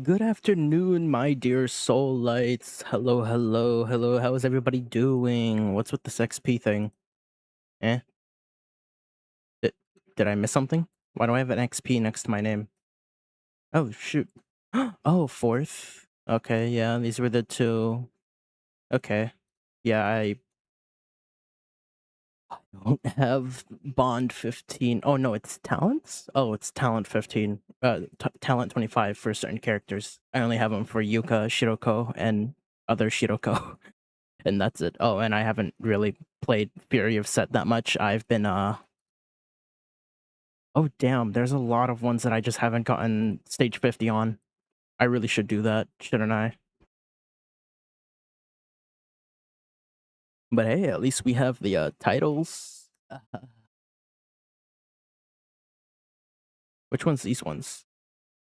Good afternoon, my dear soul lights. Hello, hello, hello. How is everybody doing? What's with this XP thing? Eh? Did, did I miss something? Why do I have an XP next to my name? Oh, shoot. Oh, fourth. Okay, yeah, these were the two. Okay. Yeah, I don't have Bond 15. Oh, no, it's talents? Oh, it's talent 15. Talent 25 for certain characters. I only have them for Yuka, Shiroko, and other Shiroko. And that's it. Oh, and I haven't really played Fury of Set that much. I've been oh damn, there's a lot of ones that I just haven't gotten stage 50 on. I really should do that, shouldn't I? But hey, at least we have the titles. Which ones these ones?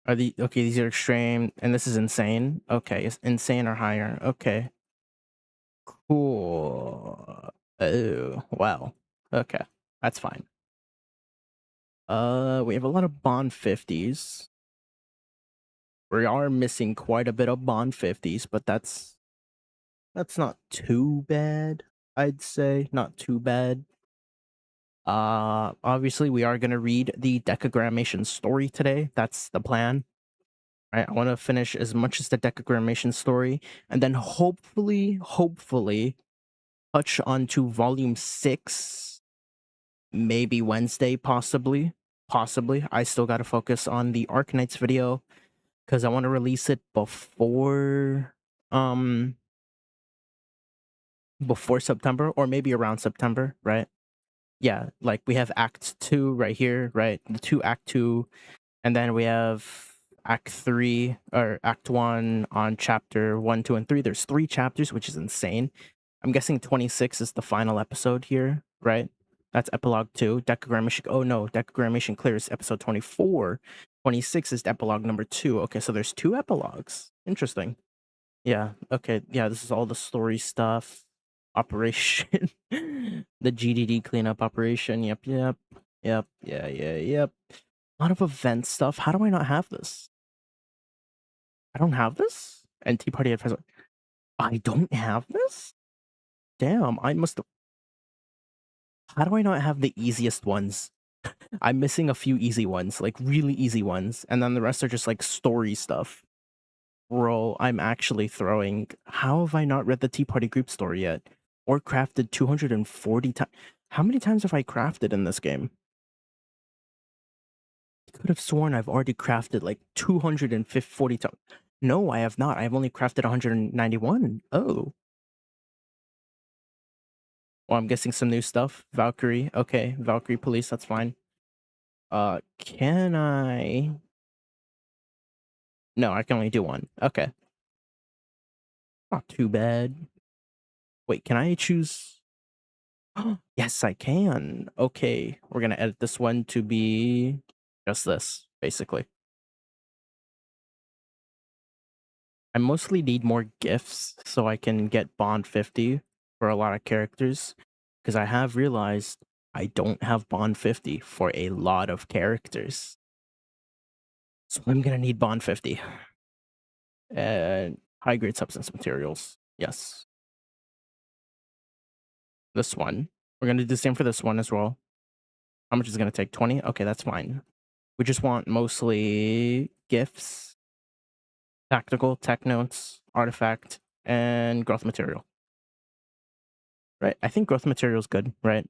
Are the okay, these are extreme and this is insane. Okay, it's insane or higher. Okay. Cool. Oh, wow. Okay. That's fine. We have a lot of Bond 50s. We are missing quite a bit of Bond 50s, but that's not too bad, I'd say. Not too bad. Obviously we are gonna read the decagrammation story today. That's the plan. Right? I want to finish as much as the decagrammation story, and then hopefully touch on to volume 6, maybe Wednesday, possibly. Possibly. I still gotta focus on the Arknights video because I want to release it before September, or maybe around September, right? Yeah, like we have Act 2 right here, right? The 2 Act 2, and then we have Act 3 or Act 1 on chapter 1, 2, and 3. There's 3 chapters, which is insane. I'm guessing 26 is the final episode here, right? That's epilogue 2. Decagrammation. Oh no, decagrammation clears episode 24. 26 is epilogue number 2. Okay, so there's 2 epilogues. Interesting. Yeah, okay, yeah, this is all the story stuff. Operation. The GDD cleanup operation. Yep. Yeah, yep. A lot of event stuff. How do I not have this? I don't have this? And Tea Party Advisor. I don't have this? Damn, I must have. How do I not have the easiest ones? I'm missing a few easy ones, like really easy ones, and then the rest are just like story stuff. Bro, I'm actually throwing. How have I not read the Tea Party group story yet? Or crafted 240 times? How many times have I crafted in this game? I could have sworn I've already crafted like 240 times. No, I have not. I have only crafted 191. Oh. Well, I'm guessing some new stuff. Valkyrie. Okay, Valkyrie Police, that's fine. Can I? No, I can only do one. Okay. Not too bad. Wait, can I choose? Yes, I can. Okay, we're gonna edit this one to be just this, basically. I mostly need more gifts so I can get Bond 50 for a lot of characters, because I have realized I don't have Bond 50 for a lot of characters. So I'm gonna need Bond 50. And high grade substance materials. Yes. This one. We're gonna do the same for this one as well. How much is it gonna take? 20? Okay, that's fine. We just want mostly gifts, tactical, tech notes, artifact, and growth material. Right? I think growth material is good, right?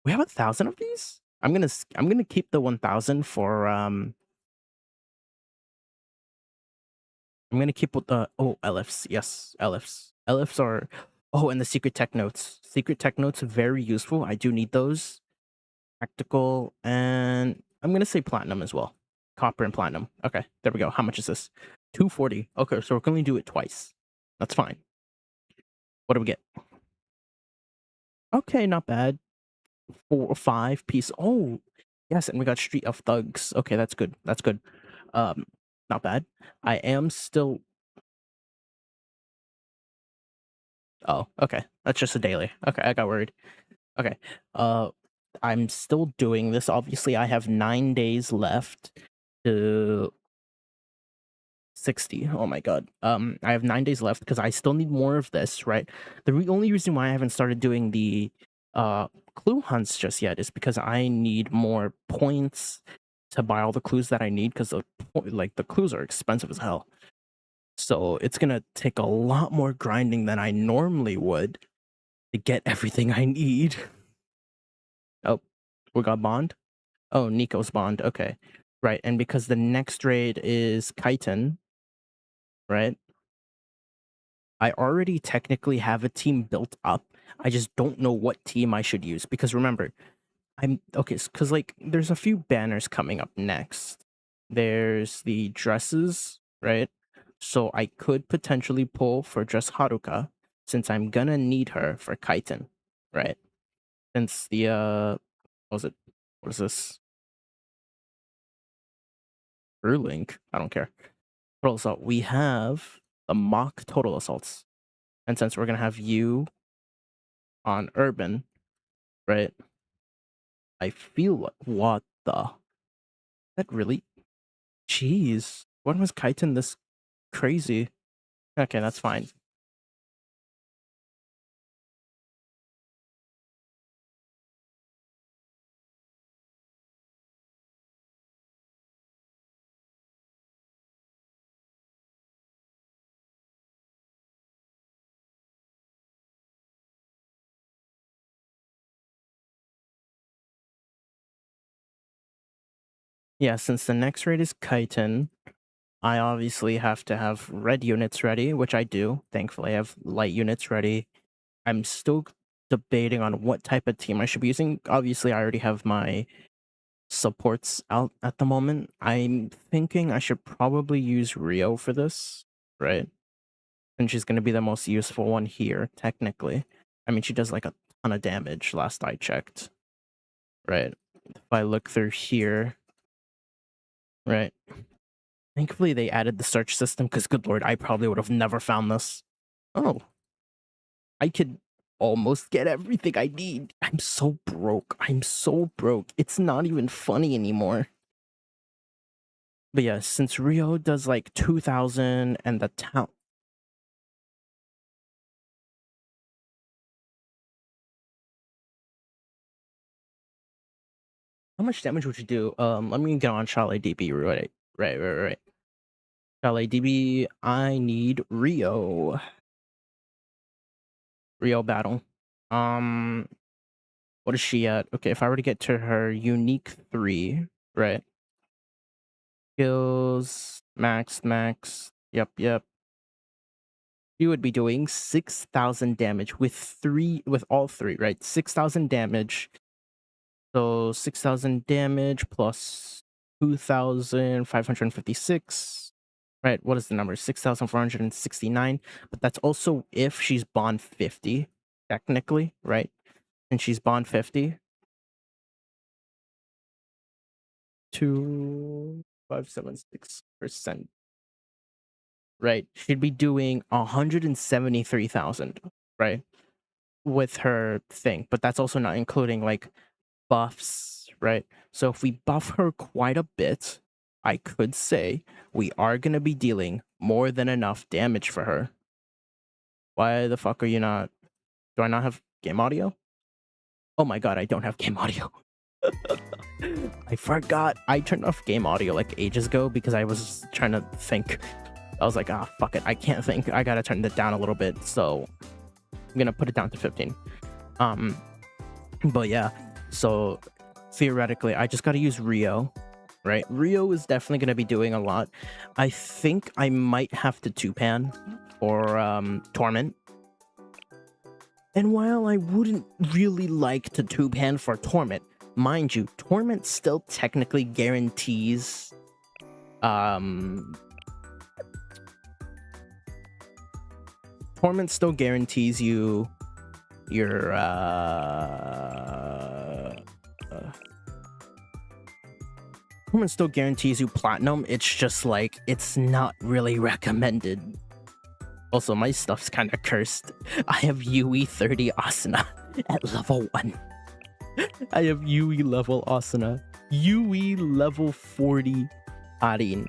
We have 1,000 of these? I'm gonna keep the 1,000 for I'm gonna keep with the LFs. Yes, LFs. LFs are and the secret tech notes. Secret tech notes are very useful. I do need those. Tactical, and I'm gonna say platinum as well. Copper and platinum. Okay, there we go. How much is this? 240. Okay, so we're gonna do it twice. That's fine. What do we get? Okay, not bad. 4 or 5 piece. Oh, yes, and we got Street of Thugs. Okay, that's good. That's good. Not bad. I am still. Oh, okay. That's just a daily. Okay, I got worried. Okay. I'm still doing this. Obviously, I have 9 days left to 60. Oh my god. I have 9 days left because I still need more of this, right? The only reason why I haven't started doing the clue hunts just yet is because I need more points to buy all the clues that I need, because the clues are expensive as hell. So it's gonna take a lot more grinding than I normally would to get everything I need. Oh, we got Bond? Oh, Nico's Bond. Okay. Right, and because the next raid is Chitin, right? I already technically have a team built up. I just don't know what team I should use, because remember, I'm okay, because like there's a few banners coming up next. There's the dresses, right? So I could potentially pull for Dress Haruka, since I'm gonna need her for Kaiten, right? Since the what was it? What is this? Brulink? I don't care. Total assault. We have the mock total assaults. And since we're gonna have you on urban, right? I feel like, what the? That really? Jeez. When was Kaiten this crazy? Okay, that's fine. Yeah, since the next raid is Kaiten, I obviously have to have red units ready, which I do. Thankfully, I have light units ready. I'm still debating on what type of team I should be using. Obviously, I already have my supports out at the moment. I'm thinking I should probably use Rio for this, right? And she's going to be the most useful one here, technically. I mean, she does like a ton of damage last I checked, right? If I look through here, right? Thankfully, they added the search system, because good lord, I probably would have never found this. Oh, I could almost get everything I need. I'm so broke. I'm so broke. It's not even funny anymore. But yeah, since Rio does like 2,000 and the town. How much damage would you do? Let me get on Chalet DB. Right. Chalet DB, I need Rio. Rio battle. What is she at? Okay, if I were to get to her unique 3, right? Skills, max. Yep. She would be doing 6,000 damage with all 3, right? 6,000 damage. So 6,000 damage plus 2,556. Right, what is the number? 6,469. But that's also if she's bond 50, technically, right? And she's bond 50. 2,576%. Right, she'd be doing 173,000, right? With her thing, but that's also not including like buffs, right? So if we buff her quite a bit, I could say we are going to be dealing more than enough damage for her. Why the fuck are you not? Do I not have game audio? Oh my god, I don't have game audio. I forgot. I turned off game audio like ages ago because I was trying to think. I was like, ah, fuck it. I can't think. I gotta turn it down a little bit. So I'm gonna put it down to 15. But yeah, so theoretically, I just gotta use Rio, right? Rio is definitely gonna be doing a lot. I think I might have to 2-pan or Torment. And while I wouldn't really like to 2-pan for Torment, mind you, Torment still technically guarantees Torment still guarantees you your Torment still guarantees you platinum. It's just like it's not really recommended. Also, my stuff's kind of cursed. I have UE 30 Asuna at level 1. I have UE level Asuna. UE level 40 Arin.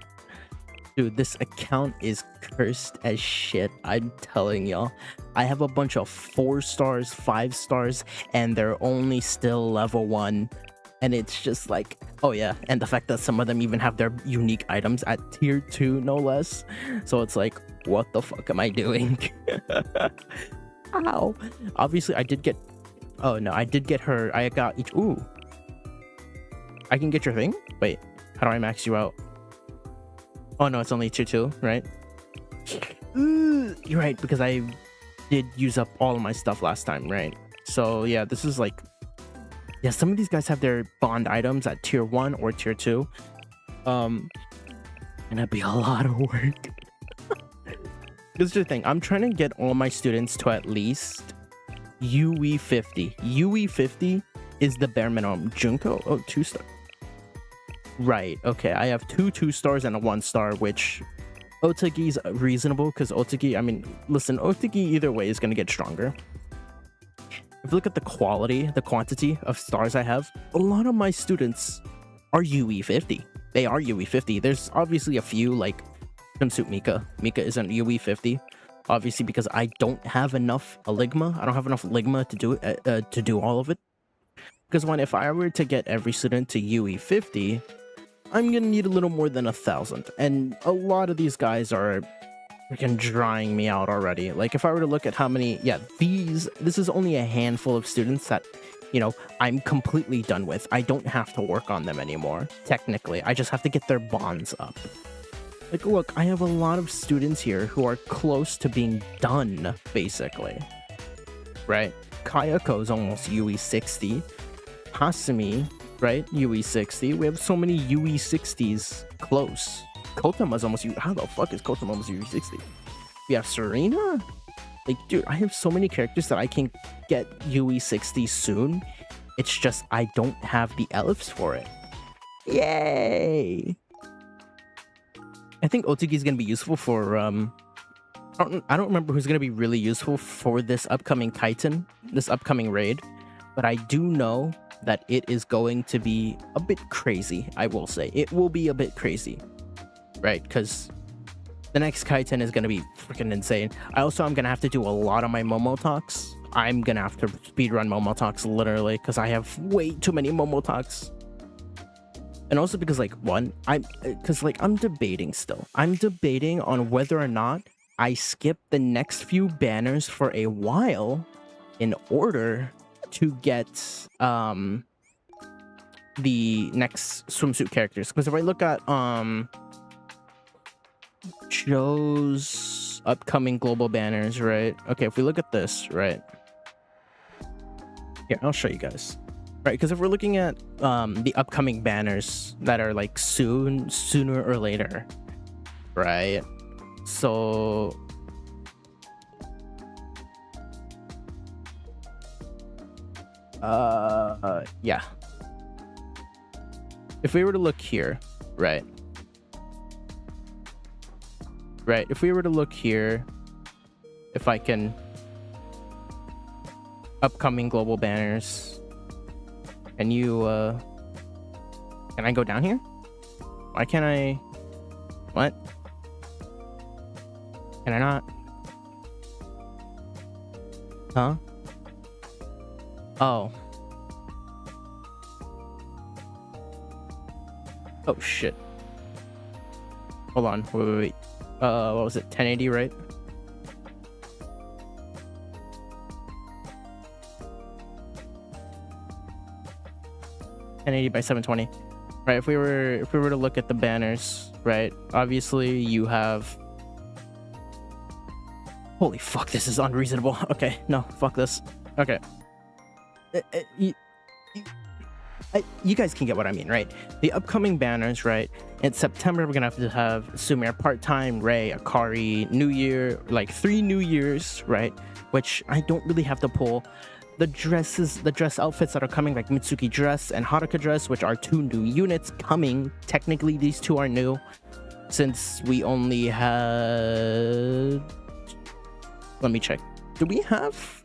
Dude, this account is cursed as shit. I'm telling y'all. I have a bunch of 4 stars, 5 stars, and they're only still level 1. And it's just like, oh yeah. And the fact that some of them even have their unique items at tier 2, no less. So it's like, what the fuck am I doing? Ow. Obviously, I did get... Oh, no, I did get her. I got each... Ooh. I can get your thing? Wait, how do I max you out? Oh no, it's only tier 2, right? You're right, because I did use up all of my stuff last time, right? So yeah, this is like... Yeah, some of these guys have their bond items at tier 1 or tier 2. And that'd be a lot of work. This is the thing, I'm trying to get all my students to at least UE 50. UE 50 is the bare minimum. Junko? Oh, 2 star. Right, okay, I have 2 stars and a 1 star, which Otagi is reasonable, because Otagi, I mean, listen, Otagi either way is going to get stronger. If you look at the quality, the quantity of stars I have, a lot of my students are UE 50. They are UE 50. There's obviously a few, like Swimsuit Mika. Mika isn't UE 50, obviously, because I don't have enough Ligma. I don't have enough Ligma to do all of it. Because if I were to get every student to UE 50, I'm gonna need a little more than 1,000, and a lot of these guys are freaking drying me out already. Like, if I were to look at how many, yeah, this is only a handful of students that, you know, I'm completely done with. I don't have to work on them anymore, technically. I just have to get their bonds up. Like, look, I have a lot of students here who are close to being done, basically. Right? Kayako's almost UE 60. Hasumi, right? UE 60. We have so many UE 60s close. Kotama's almost UE. How the fuck is Kotama almost UE 60? We have Serena? Like, dude, I have so many characters that I can get UE 60 soon. It's just I don't have the elves for it. Yay! I think Otagi is gonna be useful for I don't remember who's gonna be really useful for this upcoming Kaiten, this upcoming raid, but I do know that it is going to be a bit crazy. I will say it will be a bit crazy, right? Because the next Kaiten is gonna be freaking insane. I'm gonna have to do a lot of my Momo talks. I'm gonna have to speedrun Momo talks literally because I have way too many Momo talks. And also because, like, I'm debating still. I'm debating on whether or not I skip the next few banners for a while in order to get the next swimsuit characters. Because if I look at Joe's upcoming global banners, right? Okay, if we look at this, right? Here, I'll show you guys. Right, because if we're looking at the upcoming banners that are like sooner or later, right? So yeah. If we were to look here, right? Right, if we were to look here, if I can upcoming global banners. Can you, can I go down here? Why can't I? What? Can I not? Huh? Oh. Oh, shit. Hold on. Wait. What was it? 1080, right? by 720, right? If we were to look at the banners, right? Obviously, you have. Holy fuck! This is unreasonable. Okay, no, fuck this. Okay, you guys can get what I mean, right? The upcoming banners, right? In September, we're gonna have Sumire part-time, Rei, Akari, New Year, like 3 New Years, right? Which I don't really have to pull. The dress outfits that are coming, like Mitsuki dress and Haruka dress, which are 2 new units coming. Technically, these 2 are new, since we only had... Let me check. Do we have...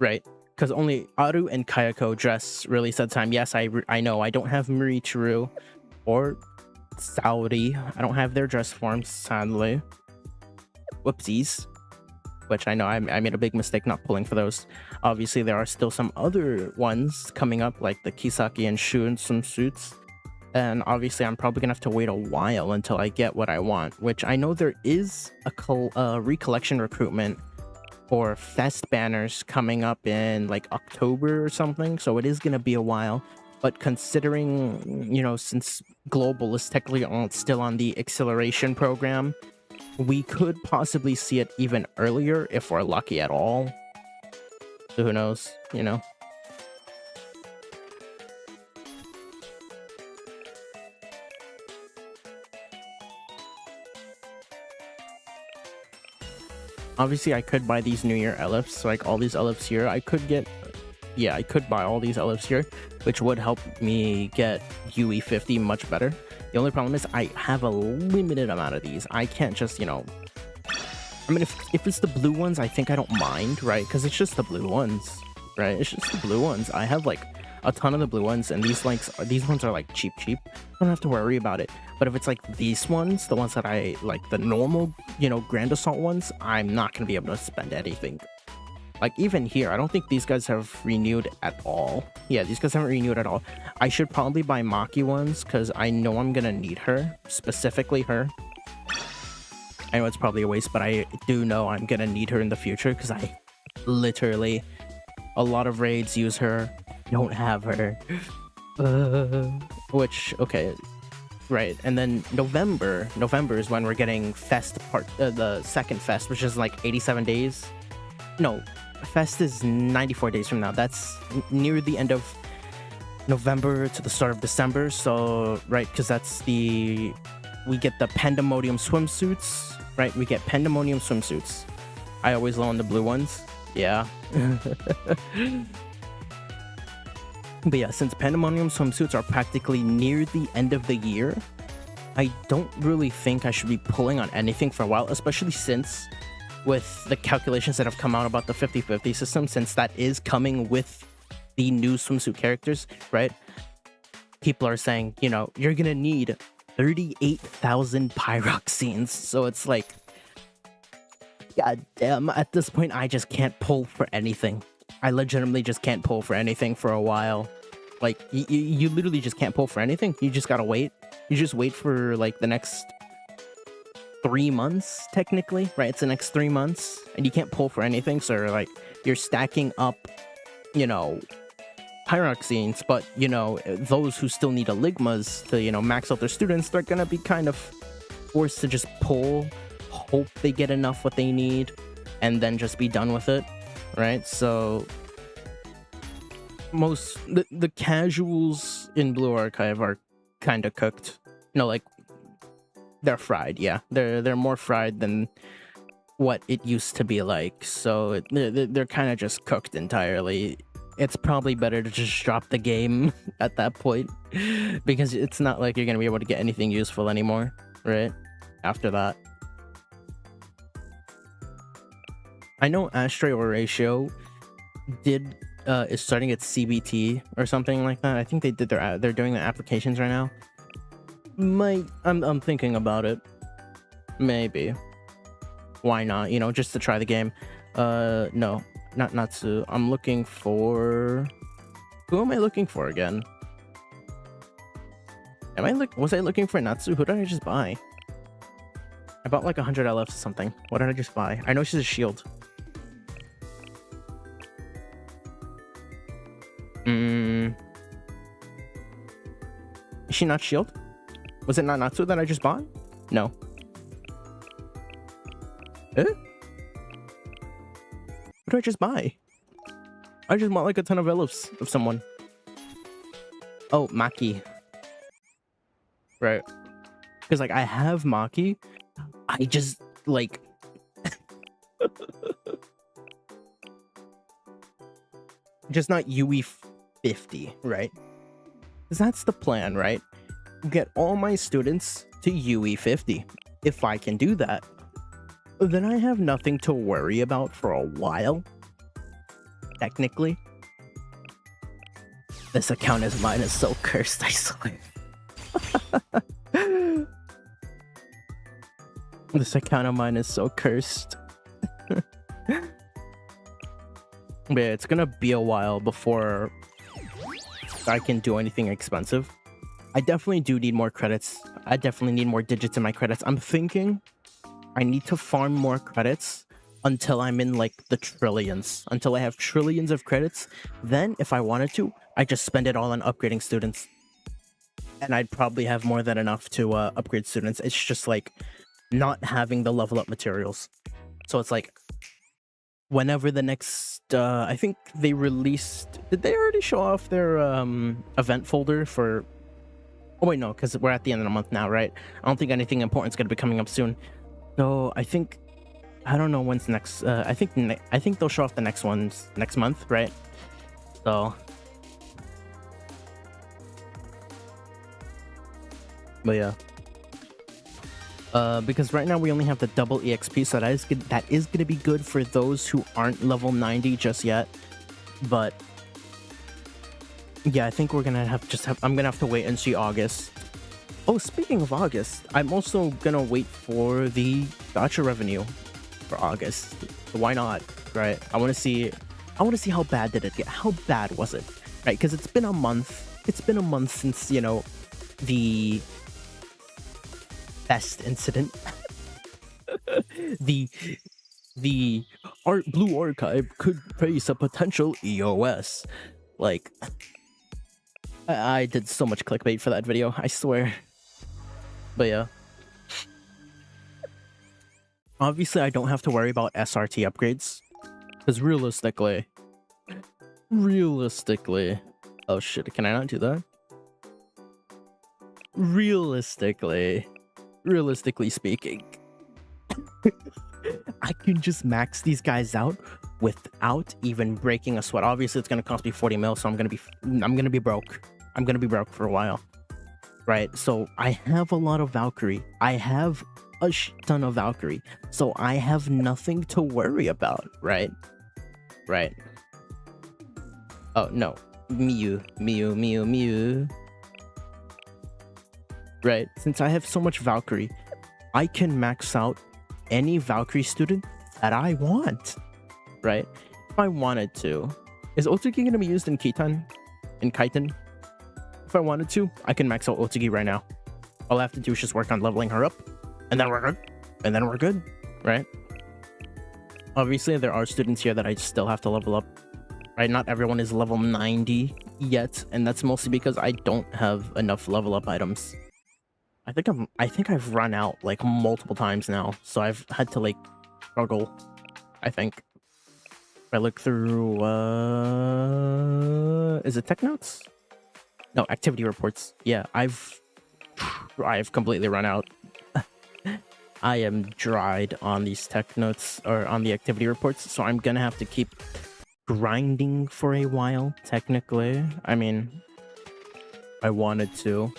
Right. because only Aru and Kayako dress really said time. Yes, I know I don't have Marichiru or Saudi. I don't have their dress forms, sadly. Whoopsies. Which I know I made a big mistake not pulling for those. Obviously, there are still some other ones coming up, like the Kisaki and Shun swimsuits. And obviously, I'm probably gonna have to wait a while until I get what I want, which I know there is a recollection recruitment for fest banners coming up in like October or something, so it is gonna be a while. But considering, you know, since Global is technically still on the acceleration program, we could possibly see it even earlier if we're lucky at all. So who knows, you know? Obviously, I could buy these New Year LFs, like all these LFs here. I could get, yeah, I could buy all these LFs here, which would help me get UE50 much better. The only problem is I have a limited amount of these. I can't just, you know, I mean, if it's the blue ones, I think I don't mind, right? Because it's just the blue ones, right? It's just the blue ones. I have like a ton of the blue ones, and these ones are like cheap. I don't have to worry about it. But if it's like these ones, the ones that I like, the normal, you know, Grand Assault ones, I'm not gonna be able to spend anything. Like even here, I don't think these guys have renewed at all. Yeah, these guys haven't renewed at all. I should probably buy Maki ones because I know I'm gonna need her, specifically her. I know it's probably a waste, but I do know I'm gonna need her in the future because I literally, a lot of raids use her, don't have her. Which, okay, right. And then November is when we're getting Fest the second Fest, which is like 87 days. No, Fest is 94 days from now. That's near the end of November to the start of December. So, right, because that's we get the Pandemonium swimsuits, right? We get Pandemonium swimsuits. I always loan the blue ones. Yeah. But yeah, since Pandemonium swimsuits are practically near the end of the year, I don't really think I should be pulling on anything for a while, especially since with the calculations that have come out about the 50-50 system, since that is coming with the new swimsuit characters, right? People are saying, you know, you're gonna need 38,000 pyroxenes. So it's like, god damn, at this point, I just can't pull for anything. I legitimately just can't pull for anything for a while. Like, you literally just can't pull for anything. You just gotta wait. You just wait for, like, the next 3 months, technically, right? It's the next 3 months, and you can't pull for anything, so, like, you're stacking up, you know, pyroxenes, but, you know, those who still need Eligmas to, you know, max out their students, they're gonna be kind of forced to just pull, hope they get enough what they need, and then just be done with it. Right, so the casuals in Blue Archive are kind of cooked. You know, like they're fried. Yeah, they're more fried than what it used to be like. So they're kind of just cooked entirely. It's probably better to just drop the game at that point because it's not like you're gonna be able to get anything useful anymore, right? After that. I know Astray Horatio is starting its CBT or something like that. I think they did they're doing the applications right now. I'm thinking about it. Maybe. Why not? You know, just to try the game. No, not Natsu. I'm looking for. Who am I looking for again? Was I looking for Natsu? Who did I just buy? I bought like 100 LFs or something. What did I just buy? I know she's a shield. Is she not shield? Was it not Natsu that I just bought? No. Eh? What did I just buy? I just bought like a ton of elves of someone. Oh, Maki. Right. Because like I have Maki. I just like just not UE50, right? Because that's the plan, right? Get all my students to UE50. If I can do that, then I have nothing to worry about for a while. Technically, This account is mine is so cursed, I swear. This account of mine is so cursed. But yeah, it's gonna be a while before I can do anything expensive. I definitely do need more credits. I definitely need more digits in my credits. I'm thinking I need to farm more credits until I'm in like the trillions, until I have trillions of credits. Then if I wanted to, I just spend it all on upgrading students. And I'd probably have more than enough to upgrade students. It's just like not having the level up materials. So it's like whenever the next I think they released, did they already show off their event folder for, oh wait, no, because we're at the end of the month now, right? I don't think anything important is going to be coming up soon. So I think, I don't know when's next. I think they'll show off the next ones next month, right? So, but yeah. Because right now we only have the double EXP, so that is gonna be good for those who aren't level 90 just yet. But yeah, I think we're gonna I'm gonna have to wait and see August. Oh, speaking of August, I'm also gonna wait for the gacha revenue for August. Why not, right? I want to see how bad did it get? How bad was it, right? Because it's been a month. It's been a month since, you know, the best incident. the Blue Archive could face a potential EOS. Like, I did so much clickbait for that video, I swear. But yeah. Obviously, I don't have to worry about SRT upgrades. Because realistically... Oh shit, can I not do that? Realistically speaking, I can just max these guys out without even breaking a sweat. Obviously, it's gonna cost me 40 mil, so I'm gonna be broke. I'm gonna be broke for a while, right? So I have a lot of Valkyrie. I have a ton of Valkyrie, so I have nothing to worry about, right? Right. Oh no, Mew. Right, since I have so much Valkyrie, I can max out any Valkyrie student that I want, right? If I wanted to. Is Otsuki going to be used in Kitan? In Kaiten? If I wanted to, I can max out Otsuki right now. All I have to do is just work on leveling her up, and then we're good. And then we're good, right? Obviously, there are students here that I still have to level up, right? Not everyone is level 90 yet, and that's mostly because I don't have enough level up items. I think I've run out like multiple times now, so I've had to like struggle. I think if I look through is it tech notes? No, activity reports. Yeah, I've completely run out. I am dried on these tech notes or on the activity reports, so I'm gonna have to keep grinding for a while. Technically, I mean, I wanted to.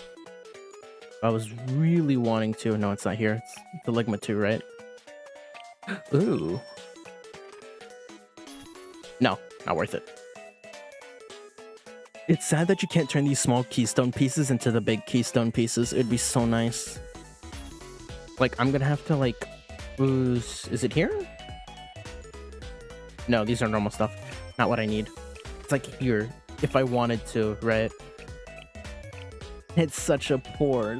I was really wanting to. No, it's not here. It's the Ligma 2, right? Ooh. No, not worth it. It's sad that you can't turn these small keystone pieces into the big keystone pieces. It'd be so nice. Like, I'm gonna have to, like, is it here? No, these are normal stuff. Not what I need. It's like here, if I wanted to, right? It's such a poor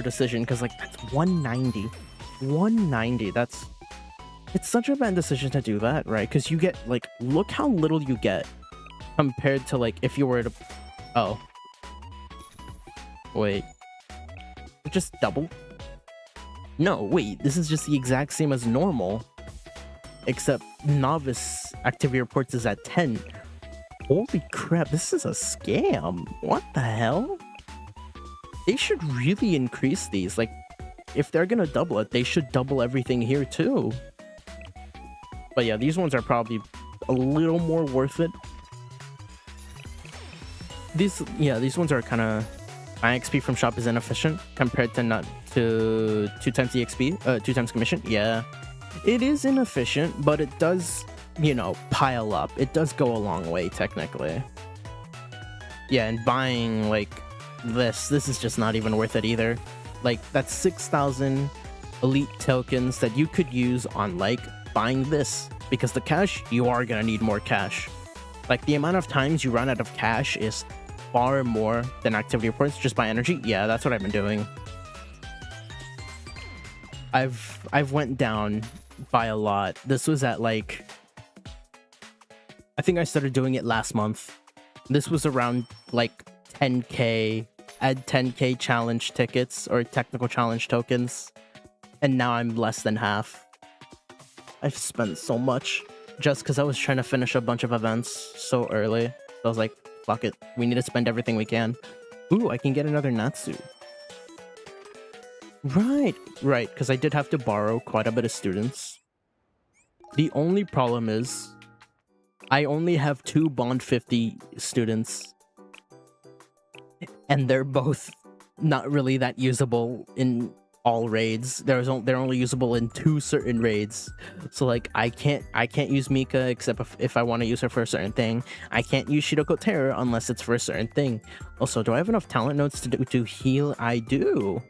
decision, because like that's 190. It's such a bad decision to do that, right? Because you get like, look how little you get compared to like if you were to, oh wait, just double. No, wait, this is just the exact same as normal, except novice activity reports is at 10. Holy crap, this is a scam. What the hell? They should really increase these. Like, if they're gonna double it, they should double everything here too. But yeah, these ones are probably a little more worth it. These ones are kind of... My XP from shop is inefficient compared to 2 times the XP, 2 times commission. Yeah, it is inefficient, but it does, you know, pile up. It does go a long way, technically. Yeah, and buying like this is just not even worth it either. Like that's 6,000 elite tokens that you could use on like buying this, because the cash, you are gonna need more cash. Like the amount of times you run out of cash is far more than activity reports just by energy. Yeah, that's what I've been doing. I've went down by a lot. This was at like, I think I started doing it last month. This was around like 10k, add 10k challenge tickets or technical challenge tokens, and now I'm less than half. I've spent so much just because I was trying to finish a bunch of events so early. So I was like, fuck it, we need to spend everything we can. Ooh, I can get another Natsu. Right, because I did have to borrow quite a bit of students. The only problem is I only have 2 Bond 50 students, and they're both not really that usable in all raids. They're only usable in 2 certain raids. So like I can't use Mika except if I want to use her for a certain thing. I can't use Shiroko Terror unless it's for a certain thing. Also, do I have enough talent nodes to heal? I do.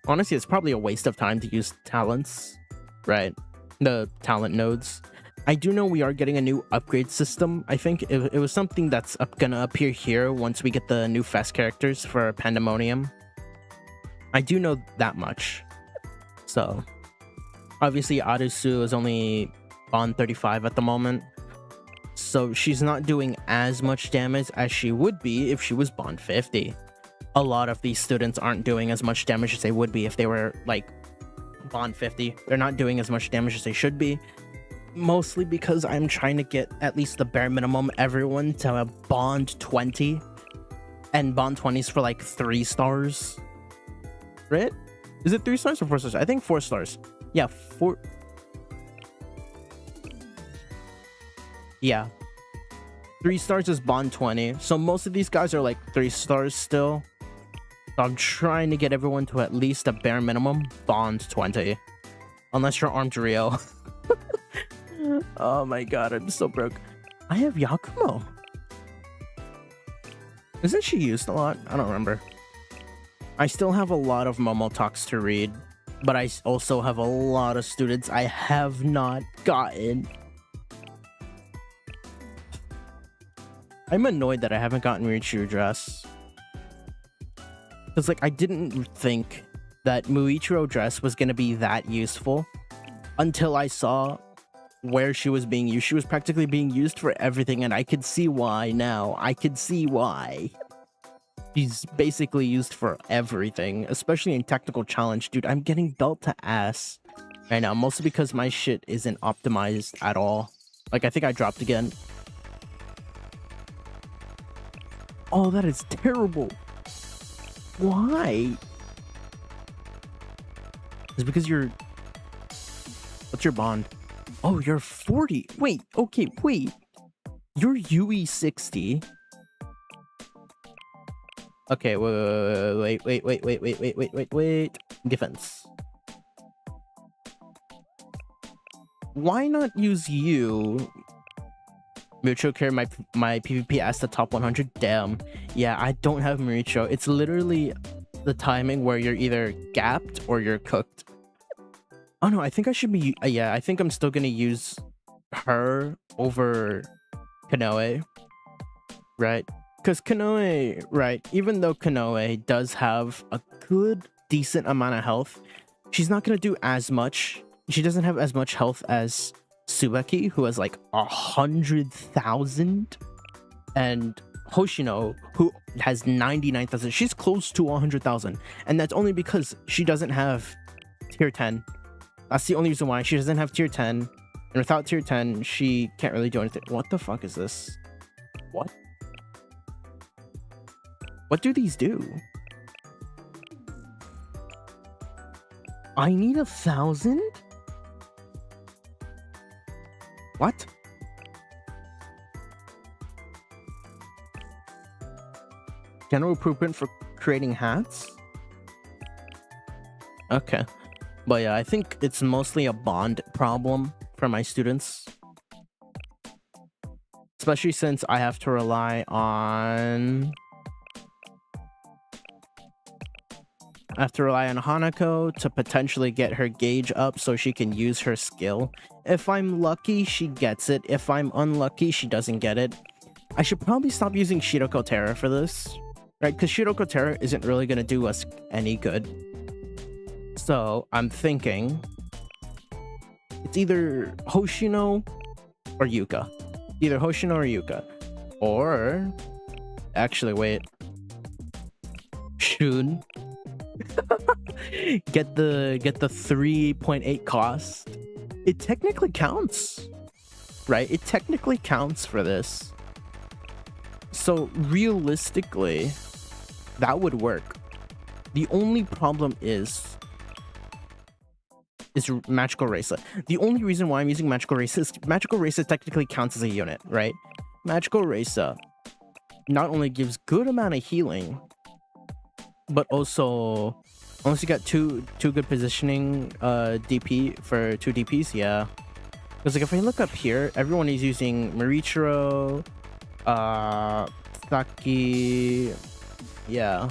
Honestly, it's probably a waste of time to use talents, right? The talent nodes. I do know we are getting a new upgrade system. I think it was something that's gonna appear here once we get the new fast characters for Pandemonium. I do know that much. So, obviously Arusu is only on 35 at the moment. So she's not doing as much damage as she would be if she was Bond 50. A lot of these students aren't doing as much damage as they would be if they were like Bond 50. They're not doing as much damage as they should be. Mostly because I'm trying to get at least the bare minimum everyone to a Bond 20. And Bond 20s for like 3 stars. Right? Is it 3 stars or 4 stars? I think 4 stars. Yeah, 4. Yeah. 3 stars is Bond 20. So most of these guys are like 3 stars still. So I'm trying to get everyone to at least a bare minimum Bond 20. Unless you're armed Rio. Oh my god, I'm so broke. I have Yakumo. Isn't she used a lot? I don't remember. I still have a lot of Momo talks to read, but I also have a lot of students I have not gotten. I'm annoyed that I haven't gotten Muichiro dress. Because like I didn't think that Muichiro dress was gonna be that useful until I saw where she was being used. She was practically being used for everything, and I could see why now. I could see why. She's basically used for everything, especially in technical challenge. Dude, I'm getting belt to ass right now, mostly because my shit isn't optimized at all. Like, I think I dropped again. Oh, that is terrible. Why? It's because you're... What's your bond? Oh, you're 40. Wait, okay, wait. You're UE 60. Okay, wait. Defense. Why not use you? Mucho carry my PvP as the top 100. Damn. Yeah, I don't have Muricho. It's literally the timing where you're either gapped or you're cooked. Oh no, I think I should be... yeah, I think I'm still gonna use her over Kanoe. Right? Because Kanoe, right, even though Kanoe does have a good, decent amount of health, she's not gonna do as much. She doesn't have as much health as Tsubaki, who has like 100,000, and Hoshino, who has 99,000. She's close to 100,000, and that's only because she doesn't have tier 10. That's the only reason why. She doesn't have tier 10, and without tier 10, she can't really do anything. What the fuck is this? What? What do these do? I need 1,000? What? General blueprint for creating hats? Okay. But yeah, I think it's mostly a bond problem for my students. especially since I have to rely on Hanako to potentially get her gauge up so she can use her skill. If I'm lucky, she gets it. If I'm unlucky, she doesn't get it. I should probably stop using Shiroko Terra for this, right? Because Shiroko Terra isn't really going to do us any good. So I'm thinking it's either Hoshino or Yuka. Either Hoshino or Yuka. Or actually, wait. Shun. get the 3.8 cost. It technically counts, right? It technically counts for this. So realistically, that would work. The only problem is Magical Racer. The only reason why I'm using Magical Racer is Magical Racer technically counts as a unit, right? Magical Racer not only gives good amount of healing, but also unless you got two good positioning DP for 2 DPs, yeah. Because like if I look up here, everyone is using Marichiro, Saki, yeah.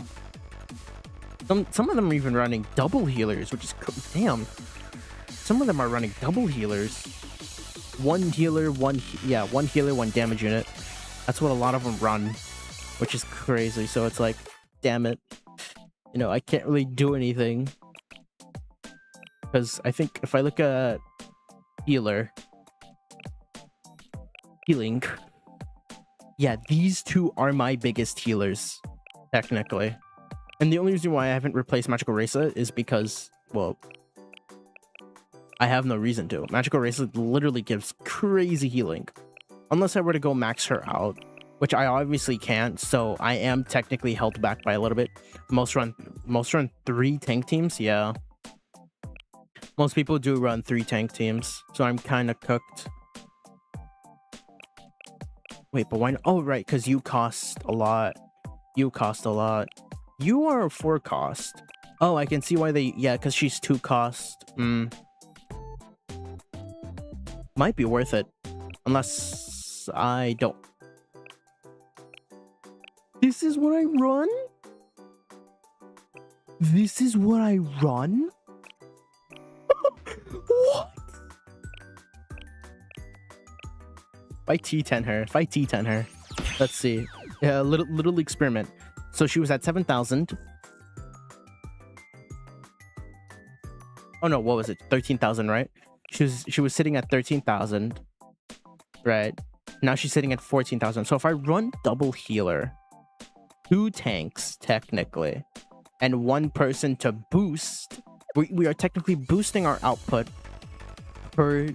Some of them are even running double healers, which is damn. Some of them are running double healers. One healer, one damage unit. That's what a lot of them run, which is crazy. So it's like, damn it. You know, I can't really do anything. Because I think if I look at healing, yeah, these two are my biggest healers, technically. And the only reason why I haven't replaced Magical Racer is because, well, I have no reason to. Magical Racer literally gives crazy healing. Unless I were to go max her out, which I obviously can't, so I am technically held back by a little bit. Most run 3 tank teams, yeah. Most people do run 3 tank teams, so I'm kind of cooked. Wait, but why not? Oh, right, because you cost a lot. You cost a lot. You are 4 cost. Oh, I can see why they... Yeah, because she's 2 cost. Might be worth it. Unless I don't. This is what I run? This is what I run? What? If I T10 her. Let's see. Yeah, little experiment. So she was at 7,000. Oh no, what was it? 13,000, right? She was sitting at 13,000. Right. Now she's sitting at 14,000. So if I run double healer, 2 tanks technically, and 1 person to boost, we are technically boosting our output per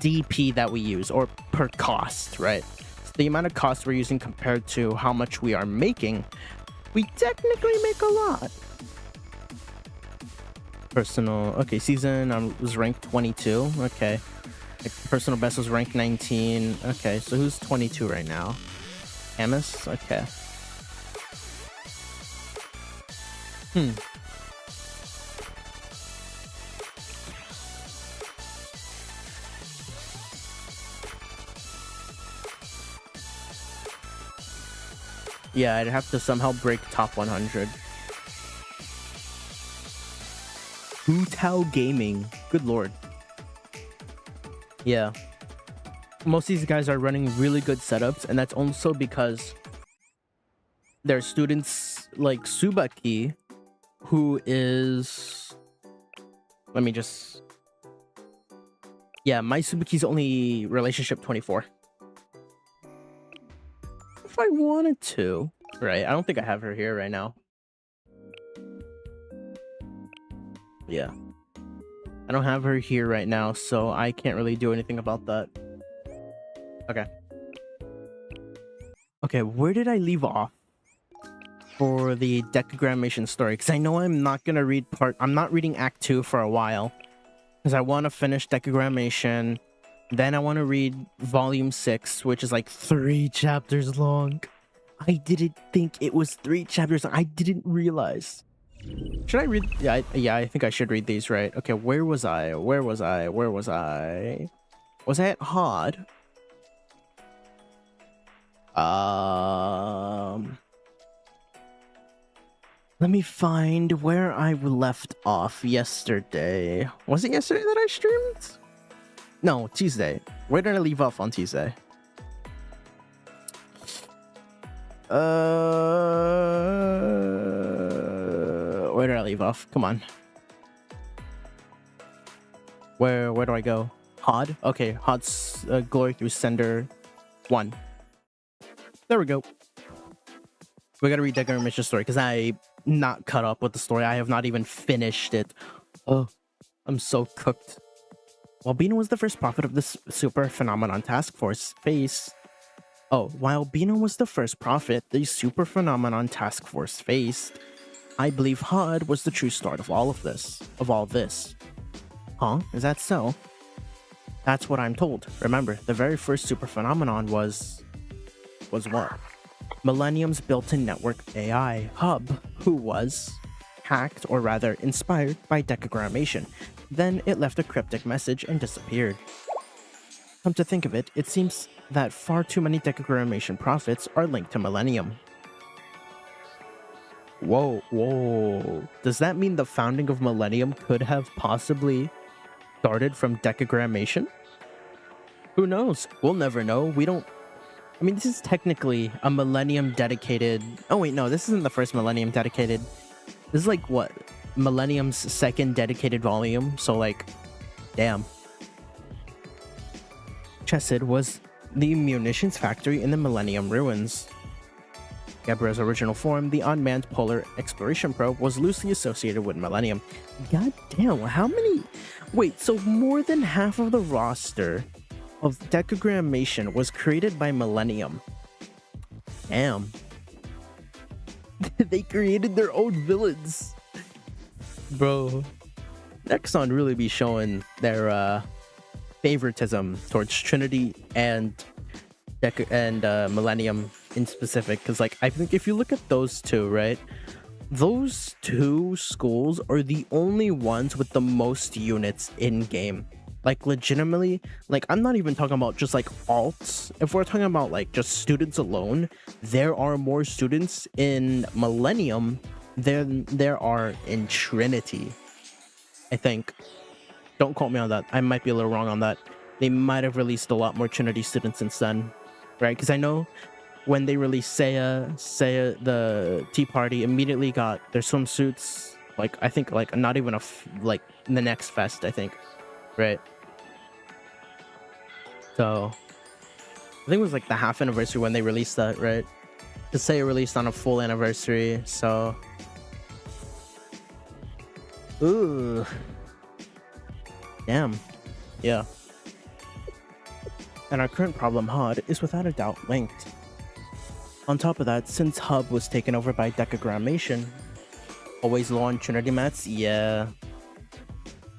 DP that we use, or per cost, right? So the amount of cost we're using compared to how much we are making, we technically make a lot. Personal, okay, season was ranked 22, okay. Like, personal best was ranked 19, okay, so who's 22 right now? Amos, okay. Yeah, I'd have to somehow break top 100. Hutao Gaming. Good lord. Yeah. Most of these guys are running really good setups, and that's also because there are students like Subaki, who is... Let me just... Yeah, my Subaki's only relationship 24. If I wanted to. Right, I don't think I have her here right now. Yeah. I don't have her here right now, so I can't really do anything about that. Okay. Okay, where did I leave off for the decagrammation story? Because I know I'm not gonna read I'm not reading Act 2 for a while. Because I want to finish decagrammation. Then I want to read Volume 6, which is like 3 chapters long. I didn't think it was 3 chapters long. I didn't realize. Should I read? Yeah, I think I should read these, right? Okay, where was I? Was I at Hod? Let me find where I left off yesterday. Was it yesterday that I streamed? No, Tuesday. Where did I leave off on Tuesday? Where did I leave off? Come on. Where do I go? Hod? Okay, Hod's Glory through Sender 1. There we go. We gotta read Decker Mission story because I'm not caught up with the story. I have not even finished it. Oh, I'm so cooked. While Bino was the first prophet of this super phenomenon task force faced. Oh, while Bino was the first prophet the super phenomenon task force faced, I believe Hod was the true start of all of this. Huh? Is that so? That's what I'm told. Remember, the very first super phenomenon was what? Millennium's built-in network AI hub, who was hacked, or rather inspired by decagrammation. Then it left a cryptic message and disappeared. Come to think of it, it seems that far too many decagrammation prophets are linked to Millennium. Whoa. Does that mean the founding of Millennium could have possibly started from decagrammation? Who knows? We'll never know. I mean, this is technically a Millennium dedicated... Oh wait, no, this isn't the first Millennium dedicated. This is like, what? Millennium's second dedicated volume, so like, damn. Chesed was the munitions factory in the Millennium ruins. Gabriel's original form, the unmanned polar exploration probe, was loosely associated with Millennium. God damn, how many... Wait, so more than half of the roster of decagrammation was created by Millennium. Damn. They created their own villains. Bro. Nexon really be showing their favoritism towards Trinity and Millennium in specific, because like I think if you look at those two, right, those two schools are the only ones with the most units in game. Like legitimately, like I'm not even talking about just like alts. If we're talking about like just students alone, there are more students in Millennium than there are in Trinity, I think. Don't quote me on that. I might be a little wrong on that. They might have released a lot more Trinity students since then, right? Because I know when they released Seiya, the Tea Party immediately got their swimsuits. Like I think like not even like the next fest, I think, right? So I think it was like the half anniversary when they released that, right? To say it released on a full anniversary, so ooh, damn, yeah. And our current problem, Hod, is without a doubt linked. On top of that, since Hub was taken over by decagrammation, always low on Trinity mats, yeah.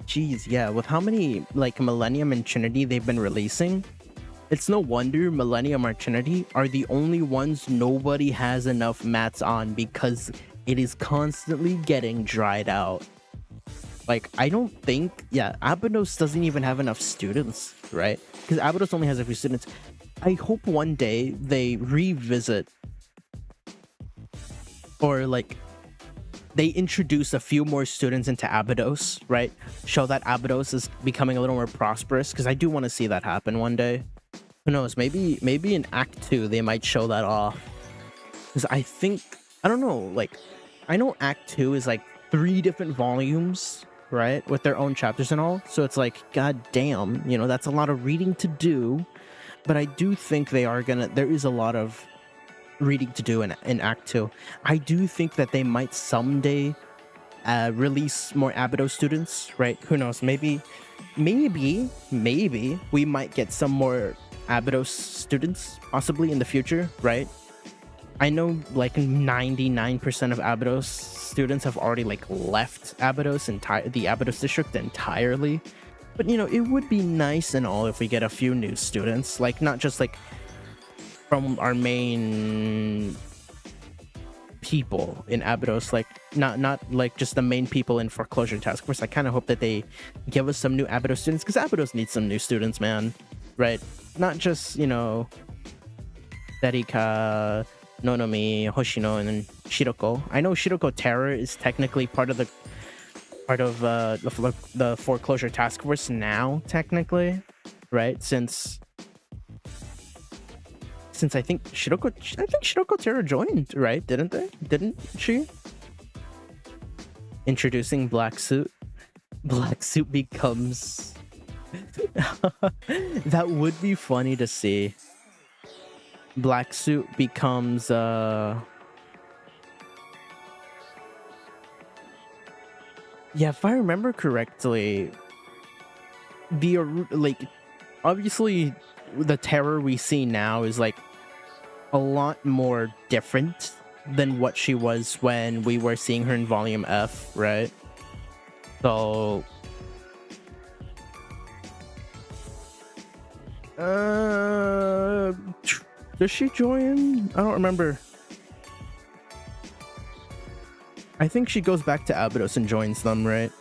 Jeez, yeah, with how many like Millennium and Trinity they've been releasing, it's no wonder Millennium or Trinity are the only ones nobody has enough mats on, because it is constantly getting dried out. Like, I don't think, yeah, Abydos doesn't even have enough students, right? Because Abydos only has a few students. I hope one day they revisit, or like they introduce a few more students into Abydos, right? Show that Abydos is becoming a little more prosperous, because I do want to see that happen one day. Who knows? Maybe in Act 2 they might show that off. Because I think, I don't know, like, I know Act 2 is like 3 different volumes, right? With their own chapters and all. So it's like, god damn, you know, that's a lot of reading to do. But I do think there is a lot of reading to do in Act 2. I do think that they might someday release more Abydos students, right? Who knows? Maybe we might get some more Abydos students possibly in the future, right? I know like 99% of Abydos students have already like left Abydos, the Abydos district entirely. But you know, it would be nice and all if we get a few new students, like not just like from our main people in Abydos, like not like just the main people in Foreclosure Task Force. I kind of hope that they give us some new Abydos students, because Abydos needs some new students, man, right? Not just, you know, Serika, Nonomi, Hoshino, and then Shiroko. I know Shiroko Terror is technically part of the foreclosure task force now, technically, right? Since I think Shiroko Terror joined, right? Didn't she? Introducing Black Suit. Black Suit becomes that would be funny to see. Black Suit becomes yeah, if I remember correctly, the like obviously the terror we see now is like a lot more different than what she was when we were seeing her in volume F, right? So does she join? I don't remember. I think she goes back to Abydos and joins them, right?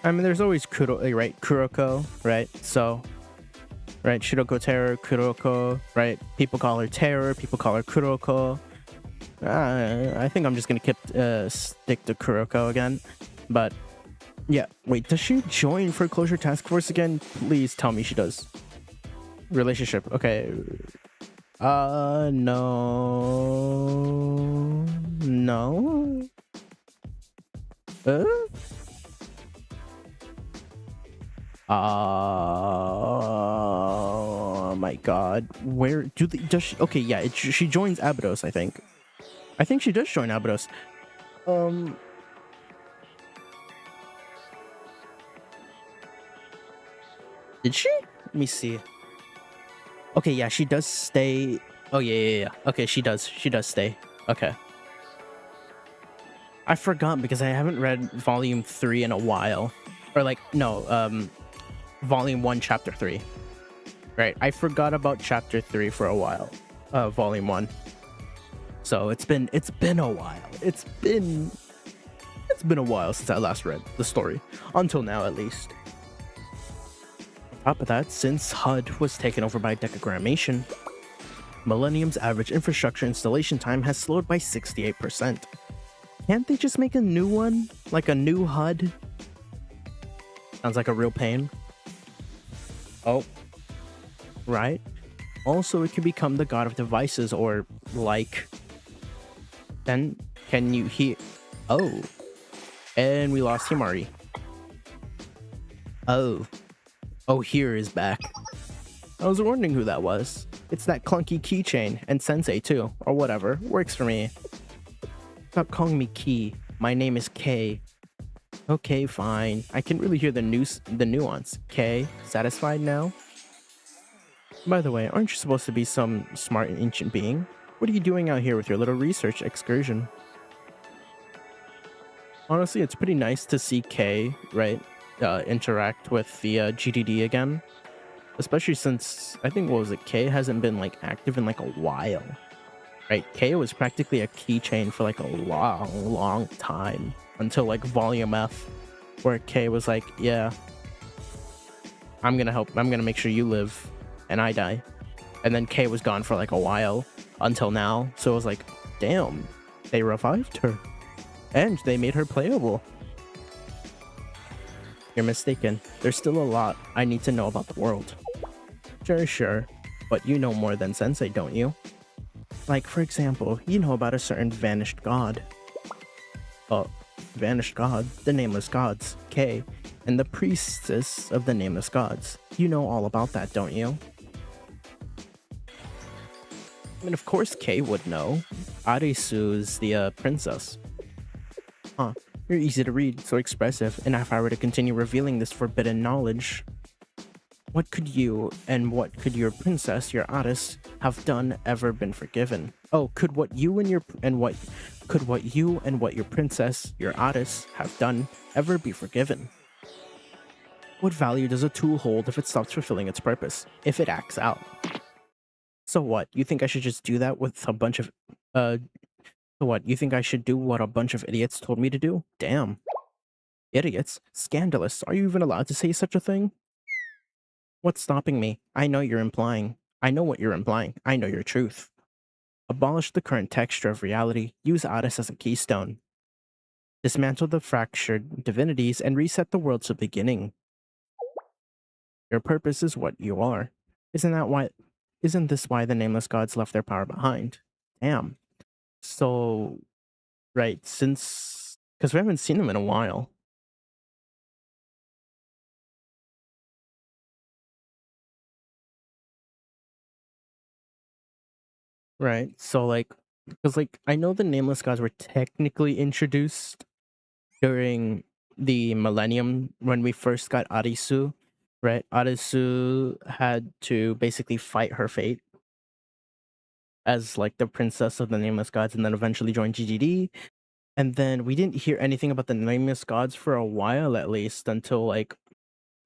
I mean, there's always right? Kuroko, right? So, right? Shiroko Terror, Kuroko, right? People call her Terror, people call her Kuroko. I think I'm just gonna stick to Kuroko again. But, yeah. Wait, does she join Foreclosure Task Force again? Please tell me she does. Relationship, okay. No. No? Oh my god. Where does she, okay, yeah, she joins Abydos, I think. I think she does join Abydos. Did she? Let me see. Okay, yeah, she does stay. Oh yeah. Okay, she does stay. Okay. I forgot because I haven't read volume 3 in a while. Or like, no, volume 1, chapter 3. Right, I forgot about chapter 3 for a while. Volume 1. So it's been a while. It's been a while since I last read the story. Until now, at least. On top of that, since HUD was taken over by Decagrammation, Millennium's average infrastructure installation time has slowed by 68%. Can't they just make a new one? Like a new HUD? Sounds like a real pain. Oh. Right? Also, it could become the god of devices or like... Then, can you hear... Oh. And we lost Himari. Oh. Oh, here is back. I was wondering who that was. It's that clunky keychain, and Sensei too, or whatever. Works for me. Stop calling me Key. My name is K. Okay, fine. I can really hear the nuance. K, satisfied now? By the way, aren't you supposed to be some smart and ancient being? What are you doing out here with your little research excursion? Honestly, it's pretty nice to see K, right, interact with the GDD again. Especially since, I think, what was it, K hasn't been, like, active in, like, a while. Right, K was practically a keychain for, like, a long time. Until, like, Volume F, where K was like, yeah, I'm gonna make sure you live, and I die. And then K was gone for, like, a while, until now. So it was like, damn, they revived her. And they made her playable. You're mistaken. There's still a lot I need to know about the world. Sure. But you know more than Sensei, don't you? Like, for example, you know about a certain vanished god. Vanished god? The Nameless Gods, K, and the priestess of the Nameless Gods. You know all about that, don't you? I mean, of course K would know. Arisu's the princess. Huh. You're easy to read, so expressive, and if I were to continue revealing this forbidden knowledge, what could you and what could your princess, your Aris, have done ever been forgiven? Oh, could what you and your princess, your Aris, have done ever be forgiven? What value does a tool hold if it stops fulfilling its purpose, if it acts out? So what? You think I should just do that with a bunch of so what? You think I should do what a bunch of idiots told me to do? Damn. Idiots. Scandalous. Are you even allowed to say such a thing? What's stopping me? I know you're implying. I know what you're implying. I know your truth. Abolish the current texture of reality. Use Otis as a keystone. Dismantle the fractured divinities and reset the world to the beginning. Your purpose is what you are. Isn't this why the nameless gods left their power behind? Damn. So, right, because we haven't seen them in a while. Right. So because I know the nameless gods were technically introduced during the millennium when we first got Arisu, right? Arisu had to basically fight her fate as the princess of the nameless gods and then eventually joined GDD. And then we didn't hear anything about the nameless gods for a while, at least until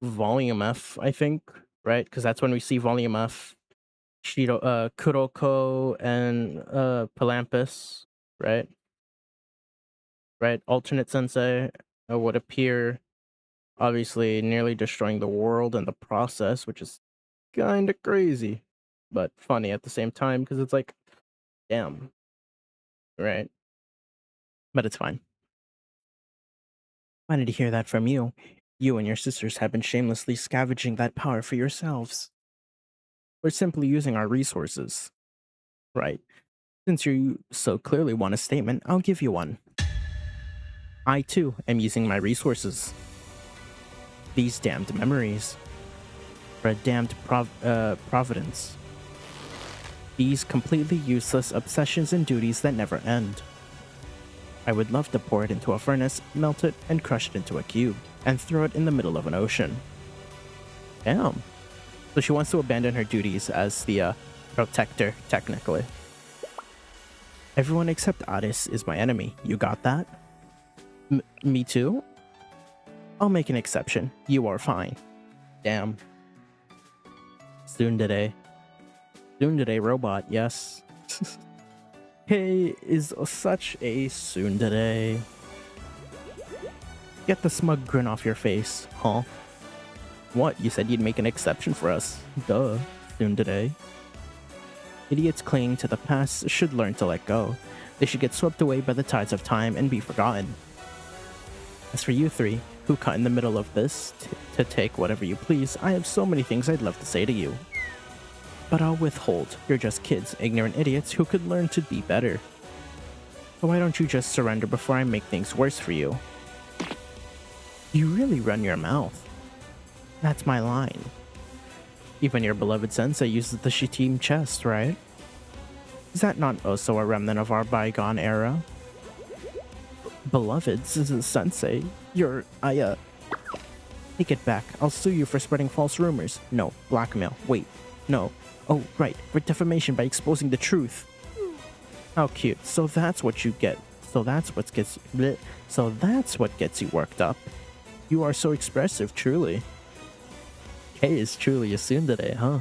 Volume F, I think, right? Because that's when we see Volume F, Kuroko and Palampus, right? Right, alternate sensei would appear, obviously nearly destroying the world in the process, which is kind of crazy, but funny at the same time because it's damn, right? But it's fine. Funny to hear that from you. You and your sisters have been shamelessly scavenging that power for yourselves. We're simply using our resources. Right. Since you so clearly want a statement, I'll give you one. I too am using my resources. These damned memories. For a damned providence. These completely useless obsessions and duties that never end. I would love to pour it into a furnace, melt it, and crush it into a cube, and throw it in the middle of an ocean. Damn. So she wants to abandon her duties as the protector, technically. Everyone except Addis is my enemy. You got that? Me too? I'll make an exception. You are fine. Damn. Tsundere. Tsundere robot, yes. Hey is such a tsundere. Get the smug grin off your face, huh? What, you said you'd make an exception for us? Duh, tsundere. Idiots clinging to the past should learn to let go. They should get swept away by the tides of time and be forgotten. As for you three, who cut in the middle of this to take whatever you please, I have so many things I'd love to say to you. But I'll withhold. You're just kids, ignorant idiots who could learn to be better. So why don't you just surrender before I make things worse for you? You really run your mouth. That's my line. Even your beloved sensei uses the Shitim chest, right? Is that not also a remnant of our bygone era? Beloved, this is sensei. Take it back. I'll sue you for spreading false rumors. No, blackmail. Wait, no. Oh, right, for defamation by exposing the truth. How cute. So that's what you get. So that's what gets you worked up. You are so expressive, truly. Kay is truly a tsundere, huh?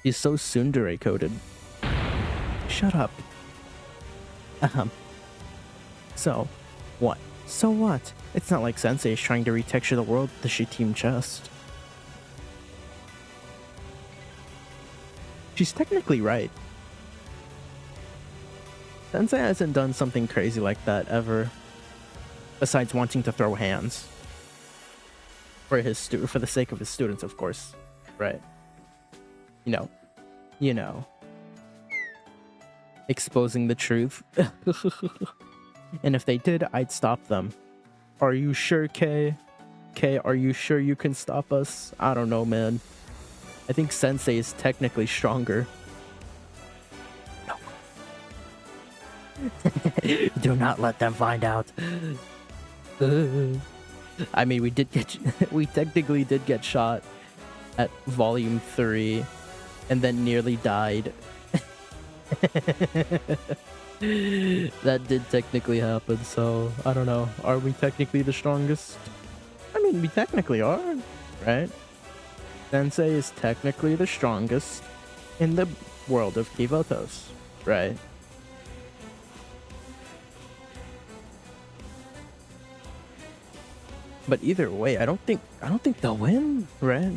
He's so tsundere coded. Shut up. So, what? So what? It's not like Sensei is trying to retexture the world with the Shitim chest. She's technically right. Sensei hasn't done something crazy like that ever. Besides wanting to throw hands. For the sake of his students, of course. Right. You know. Exposing the truth. And if they did, I'd stop them. Are you sure, Kay? Kay, are you sure you can stop us? I don't know, man. I think Sensei is technically stronger. No. Do not let them find out. I mean, we technically did get shot at Volume 3 and then nearly died. That did technically happen, so I don't know. Are we technically the strongest? I mean, we technically are, right? Sensei is technically the strongest in the world of Kivotos, right? But either way, I don't think they'll win, right?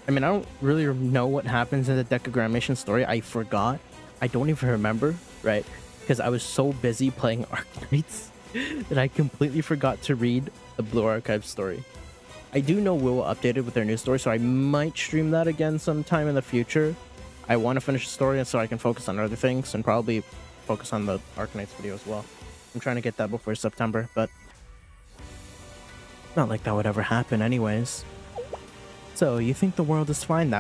I mean, I don't really know what happens in the Decagrammation story. I forgot. I don't even remember, right? Because I was so busy playing Arknights that I completely forgot to read the Blue Archive story. I do know we will update it with their new story, so I might stream that again sometime in the future. I want to finish the story so I can focus on other things and probably focus on the Arknights video as well. I'm trying to get that before September, but not like that would ever happen anyways. So, you think the world is fine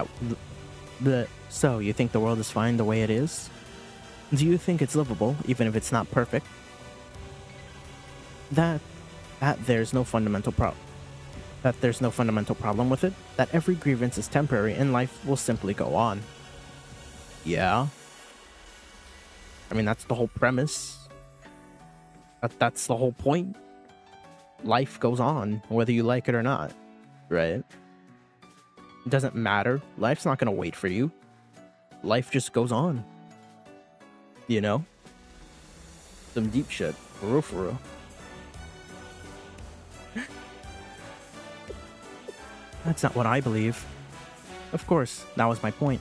So, you think the world is fine the way it is? Do you think it's livable, even if it's not perfect? That there's no fundamental problem with it, that every grievance is temporary and life will simply go on. Yeah. I mean, that's the whole premise. That's the whole point. Life goes on, whether you like it or not, right? It doesn't matter. Life's not gonna wait for you. Life just goes on. You know? Some deep shit. For real, for real. That's not what I believe. Of course, that was my point.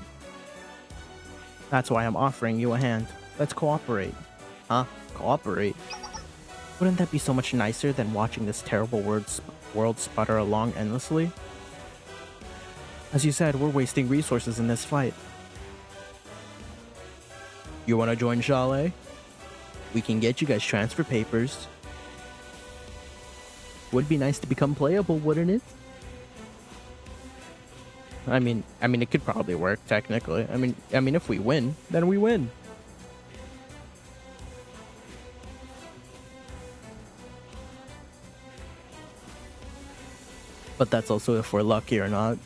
That's why I'm offering you a hand. Let's cooperate. Huh? Cooperate? Wouldn't that be so much nicer than watching this terrible world sputter along endlessly? As you said, we're wasting resources in this fight. You wanna join Chalet? We can get you guys transfer papers. Would be nice to become playable, wouldn't it? I mean, it could probably work technically. I mean, if we win, then we win. But that's also if we're lucky or not.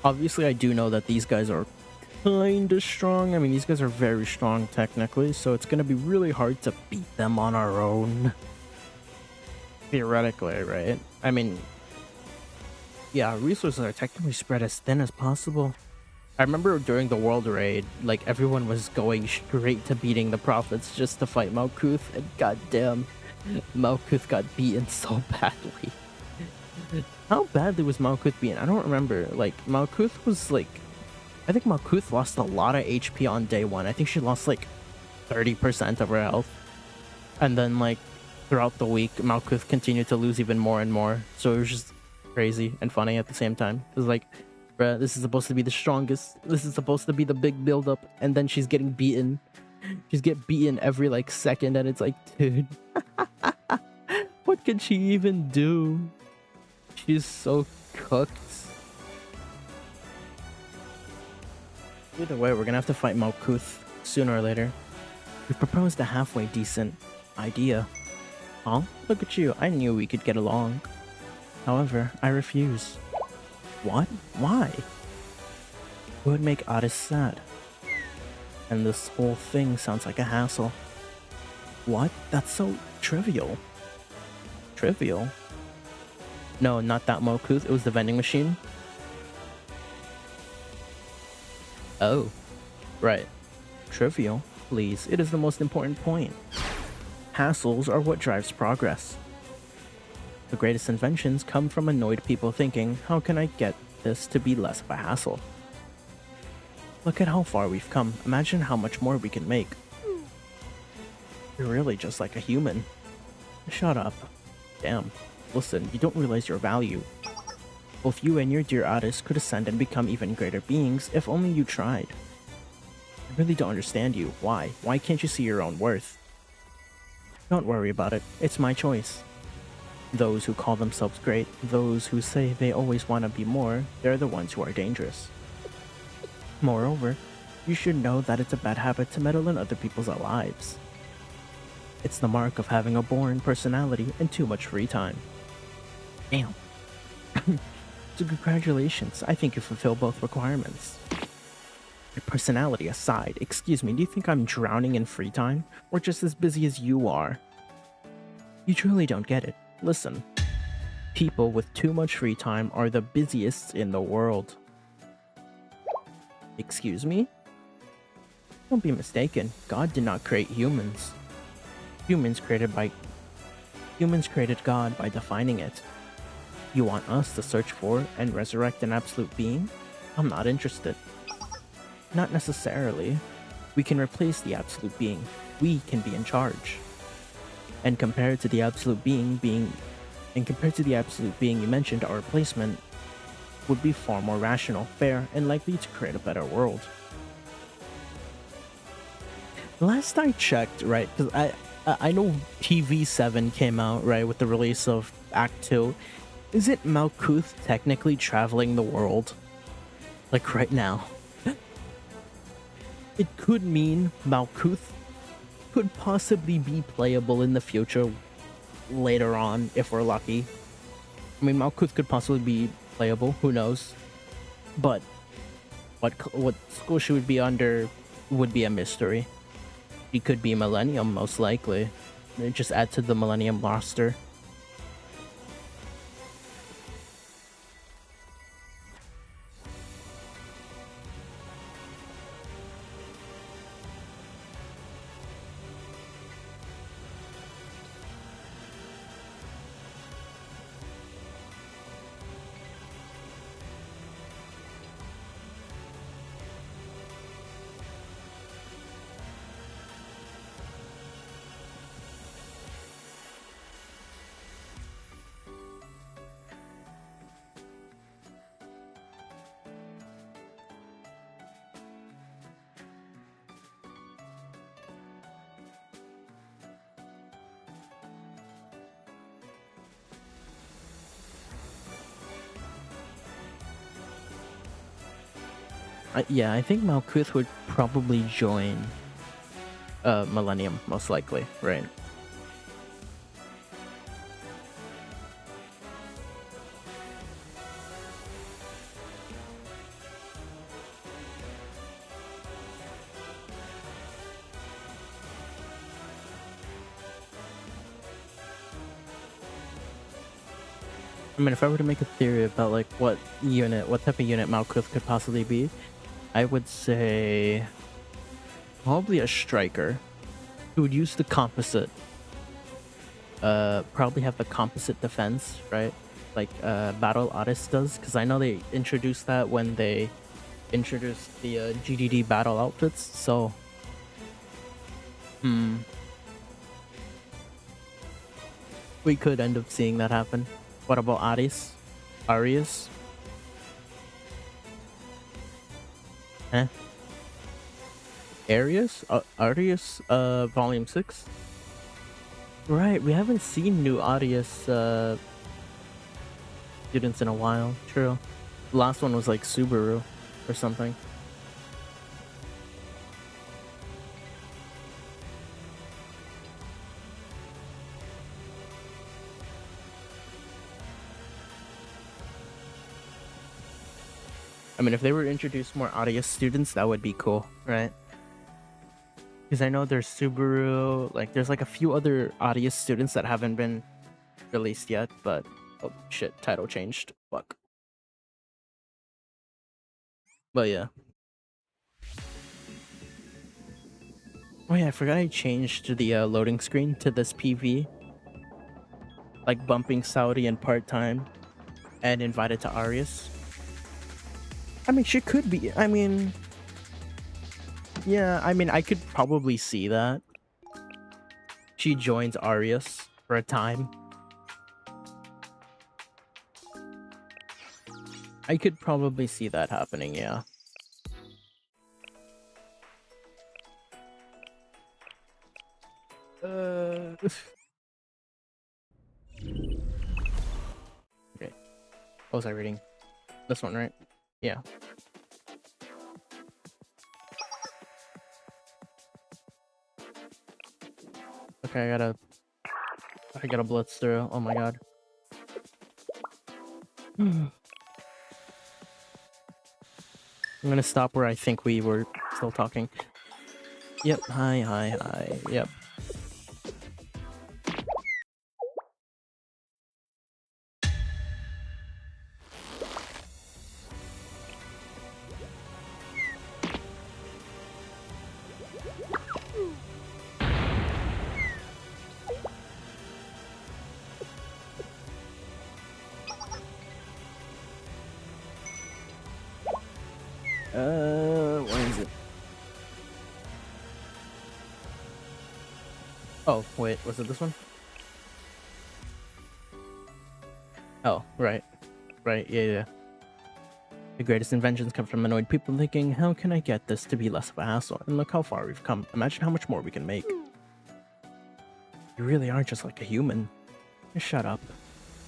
Obviously, I do know that these guys are kinda strong. I mean, these guys are very strong technically, so it's gonna be really hard to beat them on our own. Theoretically, right? I mean, yeah, resources are technically spread as thin as possible. I remember during the world raid, like, everyone was going straight to beating the prophets just to fight Malkuth, and goddamn, Malkuth got beaten so badly. How badly was Malkuth beaten? I don't remember. Like, Malkuth was like, I think Malkuth lost a lot of HP on day one. I think she lost like 30% of her health. And then, like, throughout the week, Malkuth continued to lose even more and more. So it was just crazy and funny at the same time. It was like, bruh, this is supposed to be the strongest. This is supposed to be the big build-up. And then she's getting beaten. She's getting beaten every, like, second. And it's like, dude, what can she even do? She's so cooked. Either way, we're gonna have to fight Malkuth sooner or later. We've proposed a halfway decent idea. Huh? Look at you, I knew we could get along. However, I refuse. What? Why? It would make Otis sad. And this whole thing sounds like a hassle. What? That's so trivial. Trivial? No, not that Malkuth, it was the vending machine. Oh, right. Trivial? Please, it is the most important point. Hassles are what drives progress. The greatest inventions come from annoyed people thinking, how can I get this to be less of a hassle? Look at how far we've come. Imagine how much more we can make. You're really just like a human. Shut up. Damn. Listen, you don't realize your value. Both you and your dear Otis could ascend and become even greater beings if only you tried. I really don't understand you. Why? Why can't you see your own worth? Don't worry about it. It's my choice. Those who call themselves great, those who say they always want to be more, they're the ones who are dangerous. Moreover, you should know that it's a bad habit to meddle in other people's lives. It's the mark of having a boring personality and too much free time. Damn. So congratulations, I think you fulfill both requirements. Your personality aside, excuse me, do you think I'm drowning in free time? Or just as busy as you are? You truly don't get it. Listen, people with too much free time are the busiest in the world. Excuse me? Don't be mistaken, God did not create humans. Humans created God by defining it. You want us to search for and resurrect an absolute being? I'm not interested. Not necessarily. We can replace the absolute being. We can be in charge. And compared to the absolute being you mentioned, our replacement would be far more rational, fair, and likely to create a better world. Last I checked, right, because I know TV7 came out, right, with the release of Act 2. Isn't Malkuth technically traveling the world? Like right now? It could mean Malkuth could possibly be playable in the future later on, if we're lucky. I mean, Malkuth could possibly be playable, who knows? But what school she would be under would be a mystery. She could be Millennium, most likely. Just add to the Millennium roster. Yeah, I think Malkuth would probably join Millennium, most likely, right? I mean, if I were to make a theory about like what type of unit Malkuth could possibly be, I would say probably a striker who would use the composite. Probably have the composite defense, right? Like Battle Odyssey does, because I know they introduced that when they introduced the GDD battle outfits. So, we could end up seeing that happen. What about Arius? Eh? Arius? Volume 6? Right, we haven't seen new Arius students in a while. True. The last one was like Subaru or something. I mean, if they were to introduce more Arius students, that would be cool, right? Because I know there's Subaru, like there's like a few other Arius students that haven't been released yet, but oh shit, title changed. Fuck. But yeah. Oh yeah, I forgot I changed the loading screen to this PV. Like bumping Saudi and part-time and invited to Arius. I mean, she could be. I mean, yeah, I mean, I could probably see that. She joins Arius for a time. I could probably see that happening, yeah. Okay. What was I reading? This one, right? Yeah. Okay, I gotta blitz through. Oh my god. I'm gonna stop where I think we were still talking. Yep, hi. Yep. Where is it? Oh, wait, was it this one? Oh, right. Right, yeah. The greatest inventions come from annoyed people thinking, how can I get this to be less of a hassle? And look how far we've come. Imagine how much more we can make. You really are just like a human. Just shut up.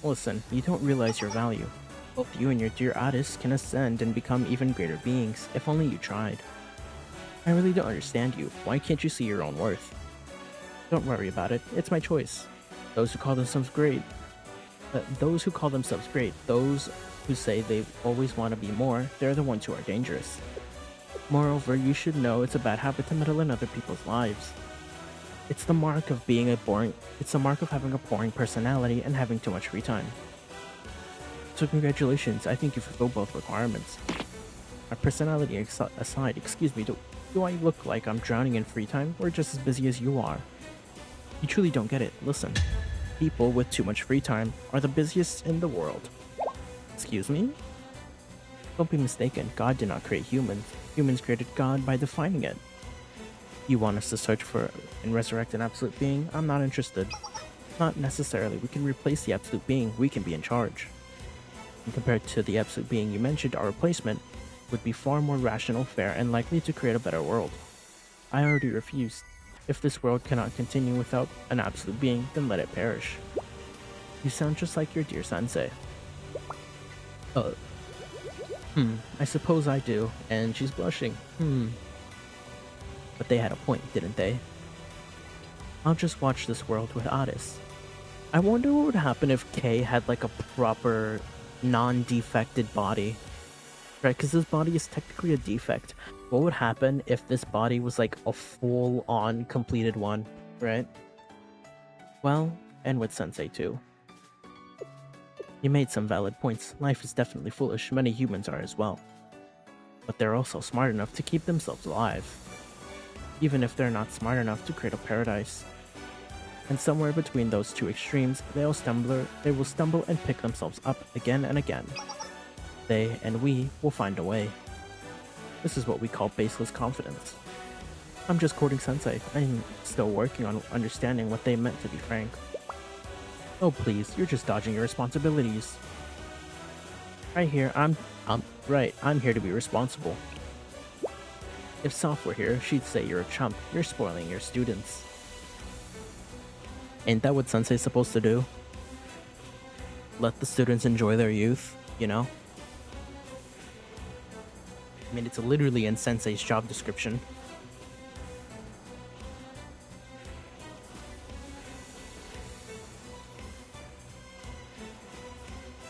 Listen, you don't realize your value. Both you and your dear Addis can ascend and become even greater beings, if only you tried. I really don't understand you. Why can't you see your own worth? Don't worry about it. It's my choice. Those who call themselves great, those who say they always want to be more, they're the ones who are dangerous. Moreover, you should know it's a bad habit to meddle in other people's lives. It's the mark of having a boring personality and having too much free time. So congratulations, I think you fulfill both requirements. My personality aside, excuse me, do I look like I'm drowning in free time, or just as busy as you are? You truly don't get it. Listen, people with too much free time are the busiest in the world. Excuse me? Don't be mistaken, God did not create humans. Humans created God by defining it. You want us to search for and resurrect an absolute being? I'm not interested. Not necessarily. We can replace the absolute being. We can be in charge. And compared to the absolute being you mentioned, our replacement would be far more rational, fair, and likely to create a better world. I already refused. If this world cannot continue without an absolute being, then let it perish. You sound just like your dear sensei. I suppose I do, and she's blushing. But they had a point, didn't they? I'll just watch this world with Addis. I wonder what would happen if Kay had like a proper non-defected body. Right, because this body is technically a defect. What would happen if this body was like a full-on completed one, right? Well, and with Sensei too. You made some valid points. Life is definitely foolish. Many humans are as well. But they're also smart enough to keep themselves alive. Even if they're not smart enough to create a paradise. And somewhere between those two extremes, they will stumble and pick themselves up again and again. They and we will find a way. This is what we call baseless confidence. I'm just quoting Sensei. I'm still working on understanding what they meant, to be frank. Oh please, you're just dodging your responsibilities. I'm here to be responsible. If Soph were here, she'd say you're a chump. You're spoiling your students. Ain't that what Sensei's supposed to do? Let the students enjoy their youth, you know? I mean, it's literally in Sensei's job description.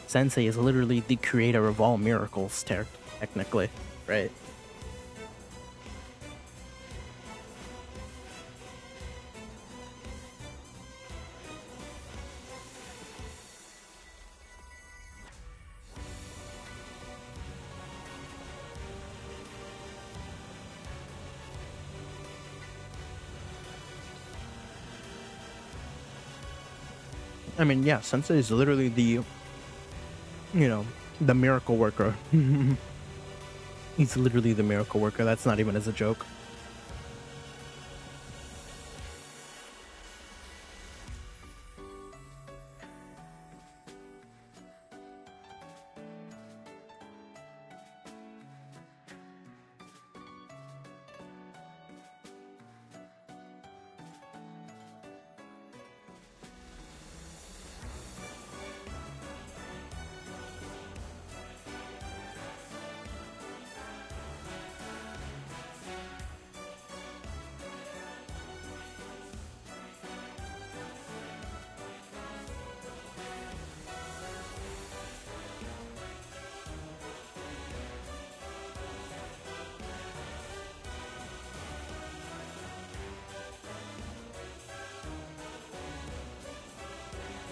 Sensei is literally the creator of all miracles, technically, right? I mean, yeah, Sensei is literally the, the miracle worker. He's literally the miracle worker. That's not even as a joke.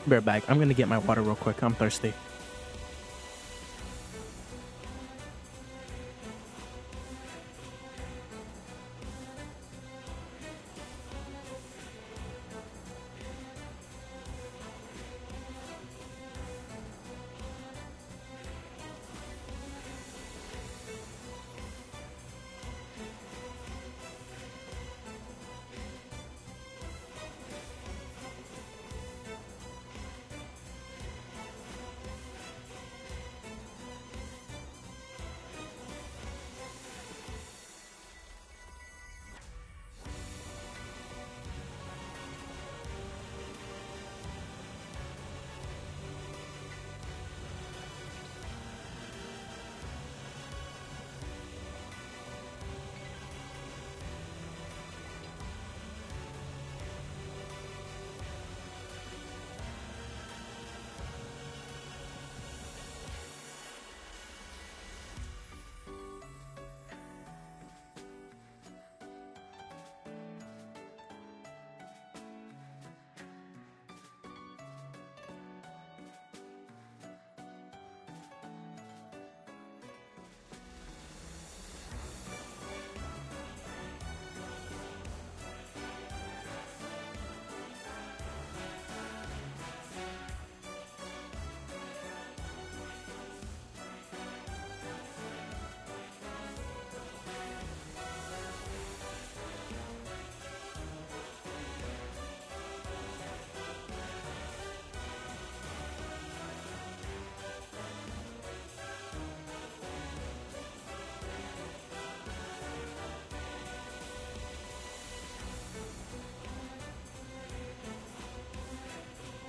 Be right back. I'm gonna get my water real quick. I'm thirsty.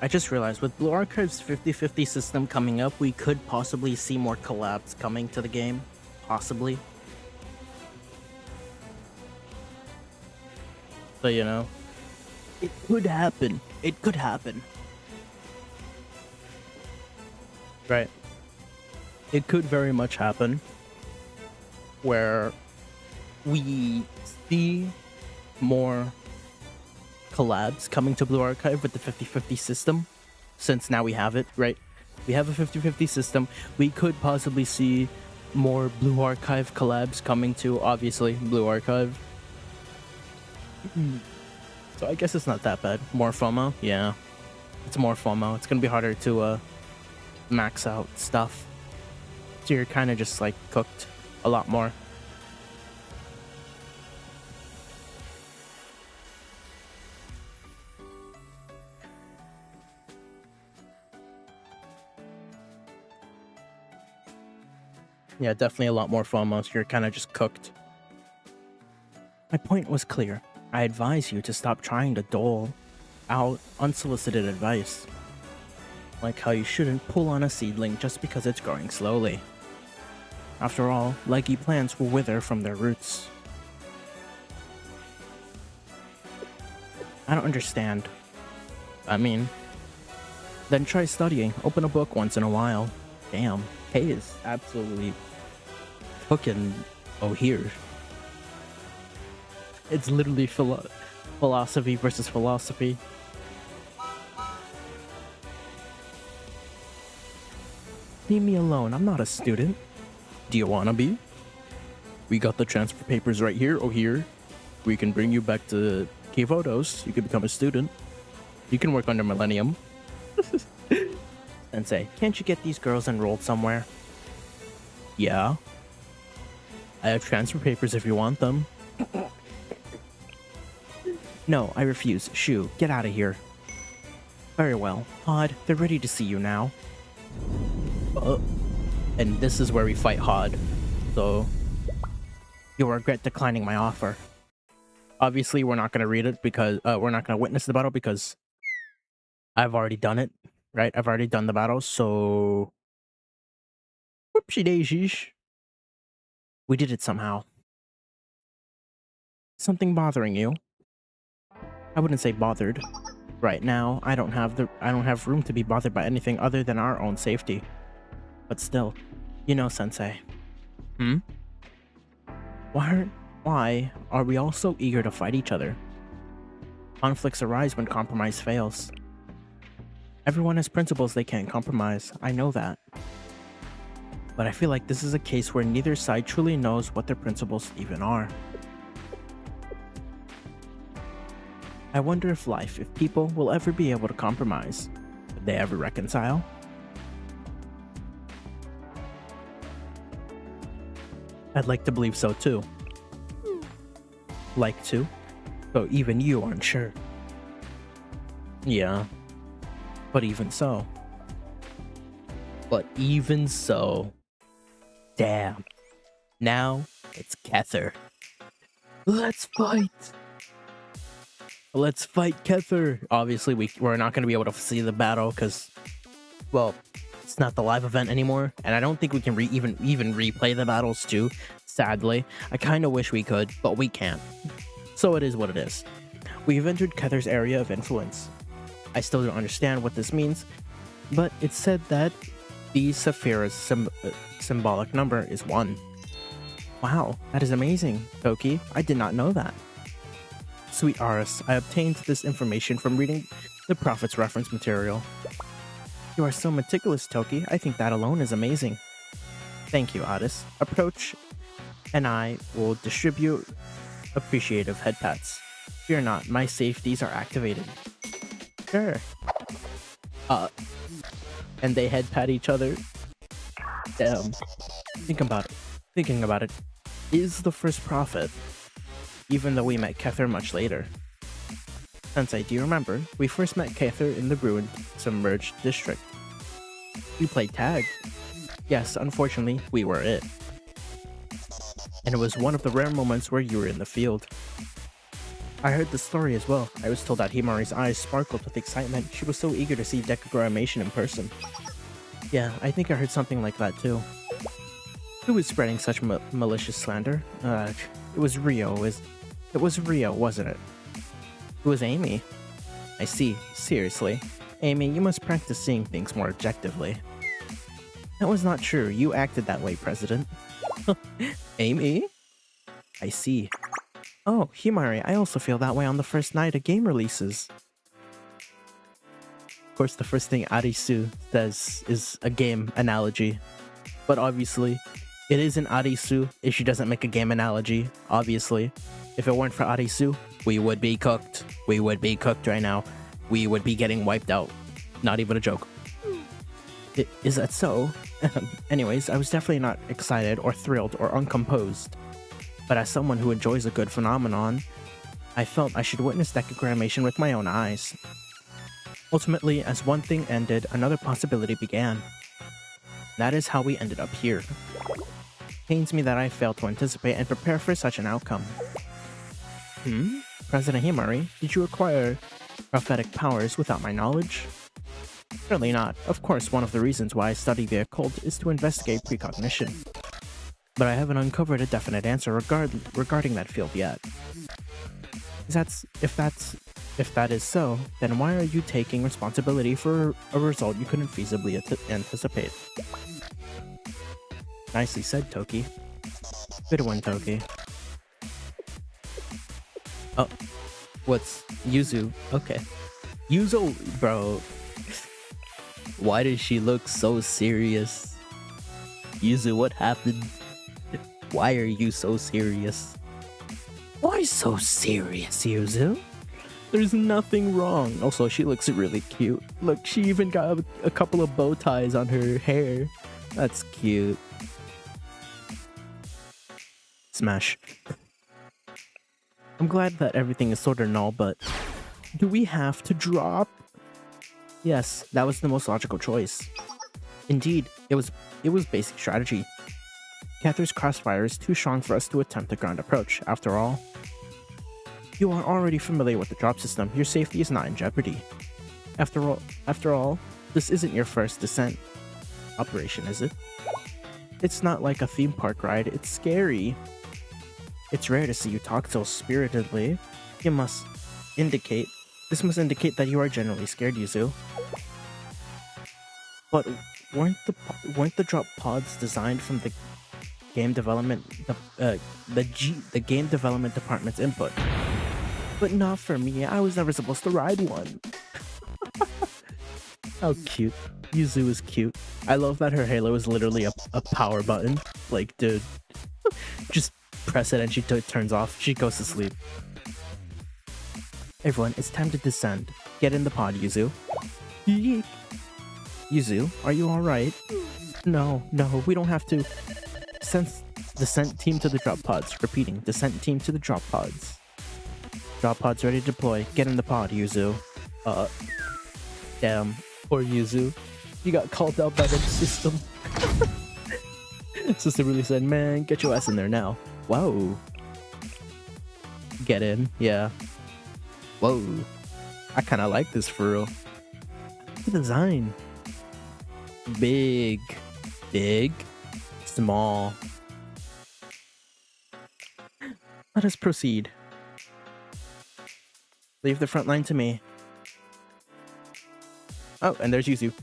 I just realized with Blue Archive's 50-50 system coming up, we could possibly see more collabs coming to the game. Possibly. So, you know, it could happen. It could happen. Right. It could very much happen where we see more collabs coming to Blue Archive with the 50-50 system, since now we have it, right? We have a 50-50 system. We could possibly see more Blue Archive collabs coming to, obviously, Blue Archive. So I guess it's not that bad. More FOMO? Yeah. It's more FOMO. It's gonna be harder to max out stuff. So you're kind of just like cooked a lot more. Yeah, definitely a lot more FOMO, so you're kind of just cooked. My point was clear. I advise you to stop trying to dole out unsolicited advice. Like how you shouldn't pull on a seedling just because it's growing slowly. After all, leggy plants will wither from their roots. I don't understand. I mean, then try studying. Open a book once in a while. Damn, Kay is absolutely fucking here. It's literally philosophy versus philosophy. Leave me alone, I'm not a student. Do you wanna be? We got the transfer papers right here, here. We can bring you back to Kivodos. You can become a student. You can work under Millennium. Sensei, can't you get these girls enrolled somewhere? Yeah. I have transfer papers if you want them. No, I refuse. Shoo, get out of here. Very well. Hod, they're ready to see you now. And this is where we fight Hod. So, you'll regret declining my offer. Obviously, we're not going to read it because, we're not going to witness the battle because I've already done it, right? I've already done the battle, so... Whoopsie daisies. We did it somehow. Something bothering you? I wouldn't say bothered. Right now, I don't have room to be bothered by anything other than our own safety. But still, you know, Sensei. Why are we all so eager to fight each other? Conflicts arise when compromise fails. Everyone has principles they can't compromise, I know that. But I feel like this is a case where neither side truly knows what their principles even are. I wonder if people will ever be able to compromise. Would they ever reconcile? I'd like to believe so too. Like to? So even you aren't sure. Yeah. But even so. Damn. Now it's Kether. Let's fight! Let's fight Kether! Obviously, we're not going to be able to see the battle because, well, it's not the live event anymore, and I don't think we can even replay the battles too, sadly. I kind of wish we could, but we can't. So it is what it is. We've entered Kether's area of influence. I still don't understand what this means, but it's said that the Saphira's symbolic number is 1. Wow, that is amazing, Toki. I did not know that. Sweet Aris, I obtained this information from reading the Prophet's reference material. You are so meticulous, Toki. I think that alone is amazing. Thank you, Aris. Approach, and I will distribute appreciative head pats. Fear not, my safeties are activated. Sure. And they head pat each other. Damn. Thinking about it, is the first prophet, even though we met Kether much later. Sensei, do you remember? We first met Kether in the ruined, submerged district. We played tag. Yes, unfortunately, we were it. And it was one of the rare moments where you were in the field. I heard the story as well. I was told that Himari's eyes sparkled with excitement. She was so eager to see Decagrammation in person. Yeah, I think I heard something like that too. Who was spreading such malicious slander? It was Rio, It was Rio, wasn't it? It was Amy. I see. Seriously. Amy, you must practice seeing things more objectively. That was not true. You acted that way, President. Amy? I see. Oh, Himari, I also feel that way on the first night of game releases. Of course, the first thing Arisu says is a game analogy. But obviously, it isn't Arisu if she doesn't make a game analogy, obviously. If it weren't for Arisu, we would be cooked. We would be cooked right now. We would be getting wiped out. Not even a joke. Is that so? Anyways, I was definitely not excited or thrilled or uncomposed. But as someone who enjoys a good phenomenon, I felt I should witness Decagrammation with my own eyes. Ultimately, as one thing ended, another possibility began. That is how we ended up here. Pains me that I failed to anticipate and prepare for such an outcome. President Himari, did you acquire prophetic powers without my knowledge? Certainly not. Of course, one of the reasons why I study the occult is to investigate precognition. But I haven't uncovered a definite answer regarding that field yet. If that is so, then why are you taking responsibility for a result you couldn't feasibly anticipate? Nicely said, Toki. Good one, Toki. Oh, what's Yuzu? Okay. Yuzu, bro. Why does she look so serious? Yuzu, what happened? Why are you so serious? Why so serious, Yuzu? There's nothing wrong. Also, she looks really cute. Look, she even got a couple of bow ties on her hair. That's cute. Smash. I'm glad that everything is sorted and all, but do we have to drop? Yes, that was the most logical choice. Indeed, it was basic strategy. Cather's crossfire is too strong for us to attempt a ground approach, after all. You are already familiar with the drop system. Your safety is not in jeopardy. After all, this isn't your first descent operation, is it? It's not like a theme park ride. It's scary. It's rare to see you talk so spiritedly. This must indicate that you are generally scared, Yuzu. But weren't the drop pods designed from the game development the game development department's input? But not for me. I was never supposed to ride one. How cute. Yuzu is cute. I love that her halo is literally a power button. Like, dude, just press it and she turns off. She goes to sleep. Everyone, it's time to descend. Get in the pod, Yuzu. Yeek. Yuzu, are you alright? No, we don't have to. Descent team to the drop pods. Repeating, descent team to the drop pods. Drop pods ready to deploy. Get in the pod, Yuzu. Damn. Poor Yuzu. You got called out by the system. System really said, man, get your ass in there now. Whoa. Get in, yeah. Whoa. I kinda like this for real. The design. Big. Small. Let us proceed. Leave the front line to me. Oh, and there's Yuzu.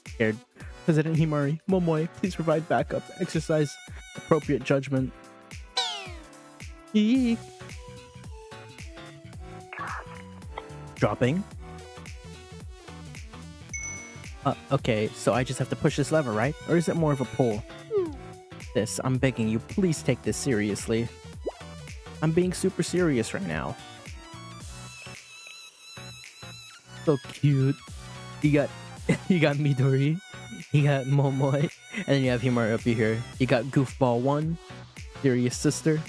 Scared. President Himari, Momoe, please provide backup. Exercise appropriate judgment. Eek. Dropping. Okay, so I just have to push this lever, right? Or is it more of a pull? I'm begging you, please take this seriously. I'm being super serious right now. So cute. You got Midori, you got Momoe, and then you have Himari up here. You got Goofball 1, Serious Sister,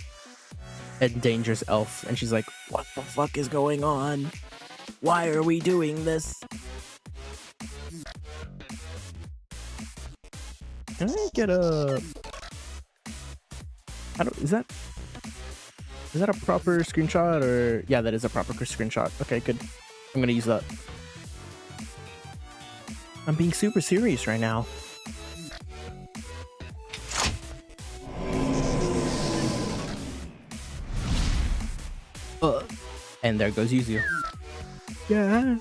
and Dangerous Elf. And she's like, what the fuck is going on? Why are we doing this? Can I get a... is Is that a proper screenshot or... Yeah, that is a proper screenshot. Okay, good. I'm gonna use that. I'm being super serious right now. And there goes Yuzu. Yeah.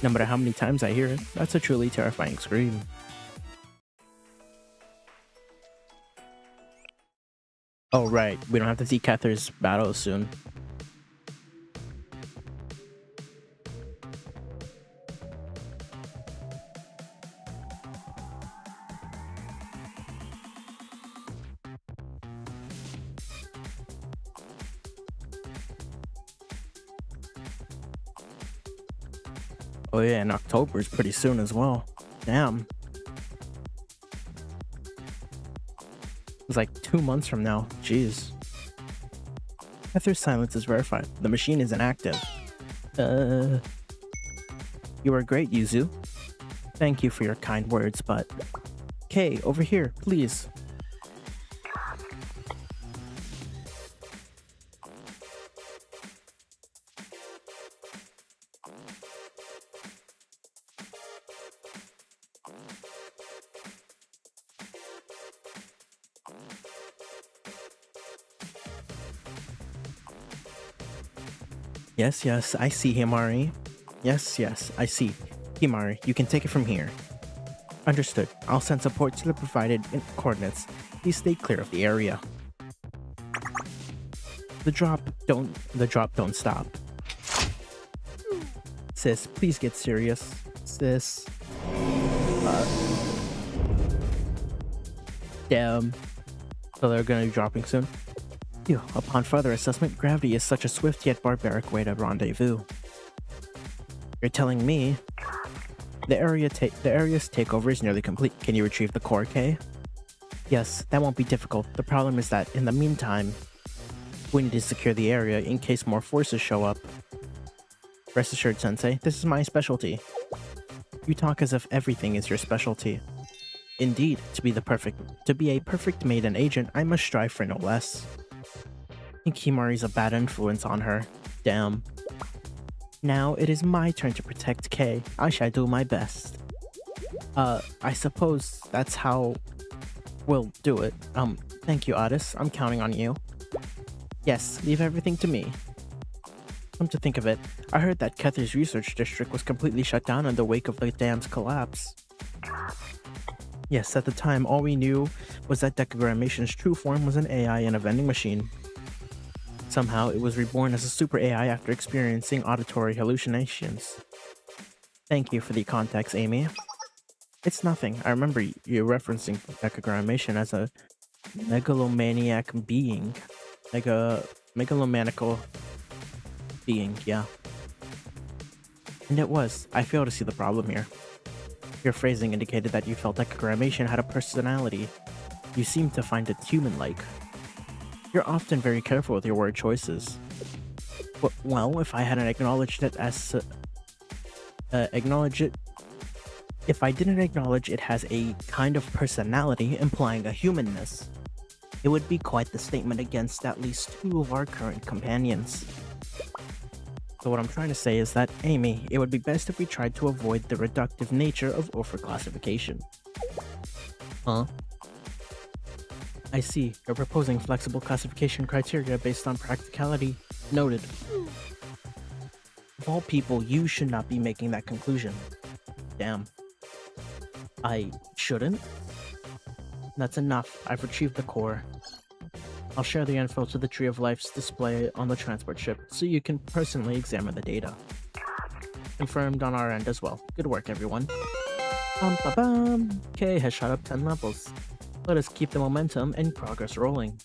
No matter how many times I hear it, that's a truly terrifying scream. Oh, right. We don't have to see Kether's battle soon. Oh yeah, and October is pretty soon as well. Damn. It's like 2 months from now. Jeez. Kether's silence is verified. The machine is inactive. You are great, Yuzu. Thank you for your kind words, but... Kay, over here, please. Yes, yes, I see, Himari. Yes, yes, I see. Himari, you can take it from here. Understood. I'll send support to the provided coordinates. Please stay clear of the area. The drop don't stop. Sis, please get serious. Sis. Damn. So they're gonna be dropping soon. Phew. Upon further assessment, gravity is such a swift yet barbaric way to rendezvous. You're telling me the area's takeover is nearly complete. Can you retrieve the core, K? Yes, that won't be difficult. The problem is that in the meantime, we need to secure the area in case more forces show up. Rest assured, Sensei, this is my specialty. You talk as if everything is your specialty. Indeed, to be a perfect maiden agent, I must strive for no less. I think Himari's a bad influence on her. Damn. Now it is my turn to protect Kay. I shall do my best. I suppose that's how we'll do it. Thank you, Otis. I'm counting on you. Yes, leave everything to me. Come to think of it, I heard that Kether's research district was completely shut down in the wake of the dam's collapse. Yes, at the time, all we knew was that Decagrammation's true form was an AI in a vending machine. Somehow, it was reborn as a super AI after experiencing auditory hallucinations. Thank you for the context, Amy. It's nothing. I remember you referencing Decagrammation as a megalomaniac being. Megalomaniacal being, yeah. And it was. I fail to see the problem here. Your phrasing indicated that you felt Decagrammation had a personality. You seemed to find it human-like. You're often very careful with your word choices. Well, if I hadn't acknowledged it as... If I didn't acknowledge it has a kind of personality implying a humanness, it would be quite the statement against at least 2 of our current companions. So what I'm trying to say is that, Amy, it would be best if we tried to avoid the reductive nature of overclassification. Huh? I see. You're proposing flexible classification criteria based on practicality. Noted. Of all people, you should not be making that conclusion. Damn. I shouldn't? That's enough. I've retrieved the core. I'll share the info to the Tree of Life's display on the transport ship, so you can personally examine the data. Confirmed on our end as well. Good work, everyone. Bum-ba-bum! K has shot up 10 levels. Let us keep the momentum and progress rolling.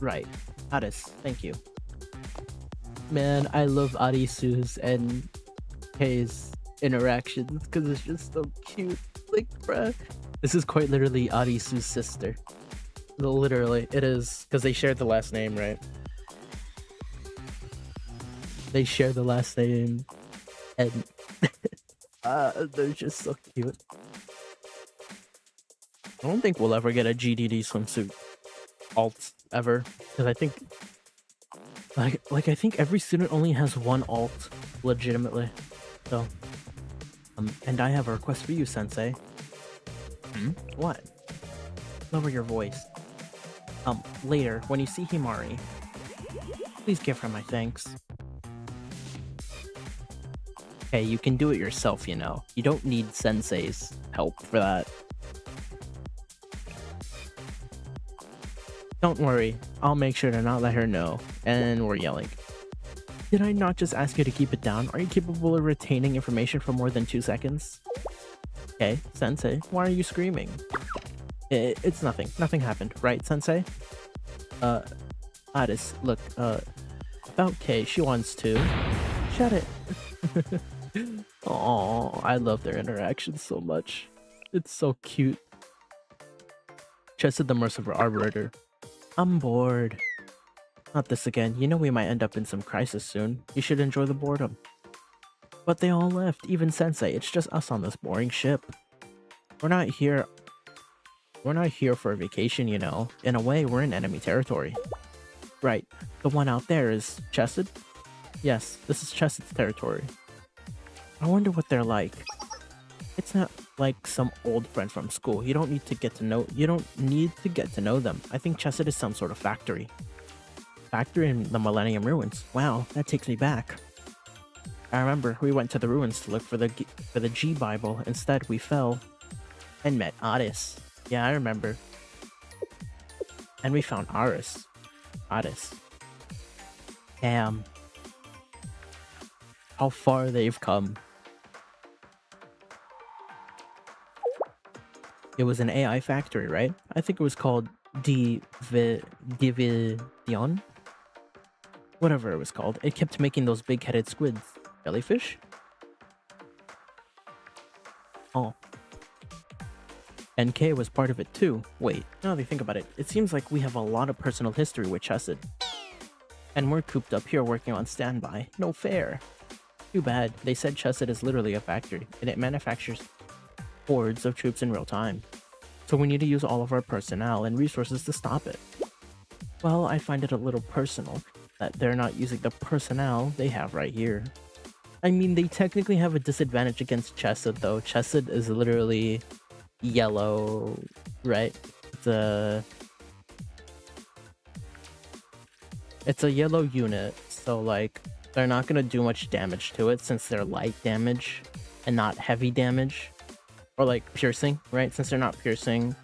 Right. Addis, thank you. Man, I love Arisu's and K's interactions because it's just so cute. Like, bruh. This is quite literally Arisu's sister. Literally, it is. Because they shared the last name, right? They share the last name. And they're just so cute. I don't think we'll ever get a GDD swimsuit alt ever. Because I think Like I think every student only has one alt, legitimately. So, and I have a request for you, Sensei. What? Lower your voice. Later, when you see Himari, please give her my thanks. Hey, you can do it yourself, you know. You don't need Sensei's help for that. Don't worry, I'll make sure to not let her know. And we're yelling. Did I not just ask you to keep it down? Are you capable of retaining information for more than 2 seconds? Okay, Sensei, why are you screaming? It's nothing. Nothing happened, right, Sensei? Addis, look, about Kay, she wants to. Shut it. Oh, I love their interactions so much. It's so cute. Chesed the Merciful Arbiter. I'm bored. Not this again. You know we might end up in some crisis soon. You should enjoy the boredom. But they all left, even Sensei. It's just us on this boring ship. We're not here for a vacation, you know. In a way, we're in enemy territory. Right. The one out there is Chesed? Yes, this is Chesed's territory. I wonder what they're like. It's not like some old friend from school. You don't need to get to know them. I think Chesed is some sort of factory. Factory in the Millennium Ruins. Wow, that takes me back. I remember we went to the ruins to look for the G Bible. Instead, we fell and met Addis. Yeah, I remember. And we found Addis. Damn. How far they've come. It was an AI factory, right? I think it was called Division? Whatever it was called. It kept making those big-headed squids. Jellyfish? Oh. NK was part of it too. Wait, now that I think about it, it seems like we have a lot of personal history with Chesed. And we're cooped up here working on standby. No fair. Too bad. They said Chesed is literally a factory, and it manufactures hordes of troops in real time. So we need to use all of our personnel and resources to stop it. Well, I find it a little personal that they're not using the personnel they have right here. I mean, they technically have a disadvantage against Chesed though. Chesed is literally yellow, right? It's a yellow unit, so like they're not gonna do much damage to it since they're light damage and not heavy damage. Or like piercing, right? Since they're not piercing,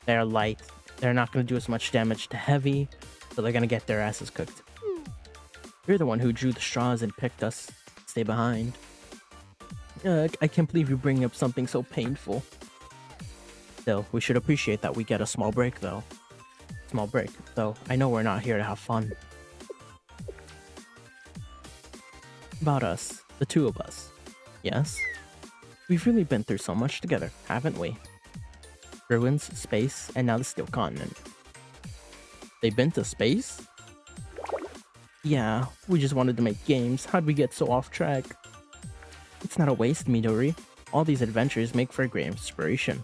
they're light. They're not going to do as much damage to heavy, so they're going to get their asses cooked. You're the one who drew the straws and picked us. Stay behind. I can't believe you're bringing up something so painful. Still, we should appreciate that we get a small break though. Small break, though I know we're not here to have fun. About us, the two of us. Yes? We've really been through so much together, haven't we? Ruins, space, and now the Steel Continent. They've been to space? Yeah, we just wanted to make games. How'd we get so off track? It's not a waste, Midori. All these adventures make for a great inspiration.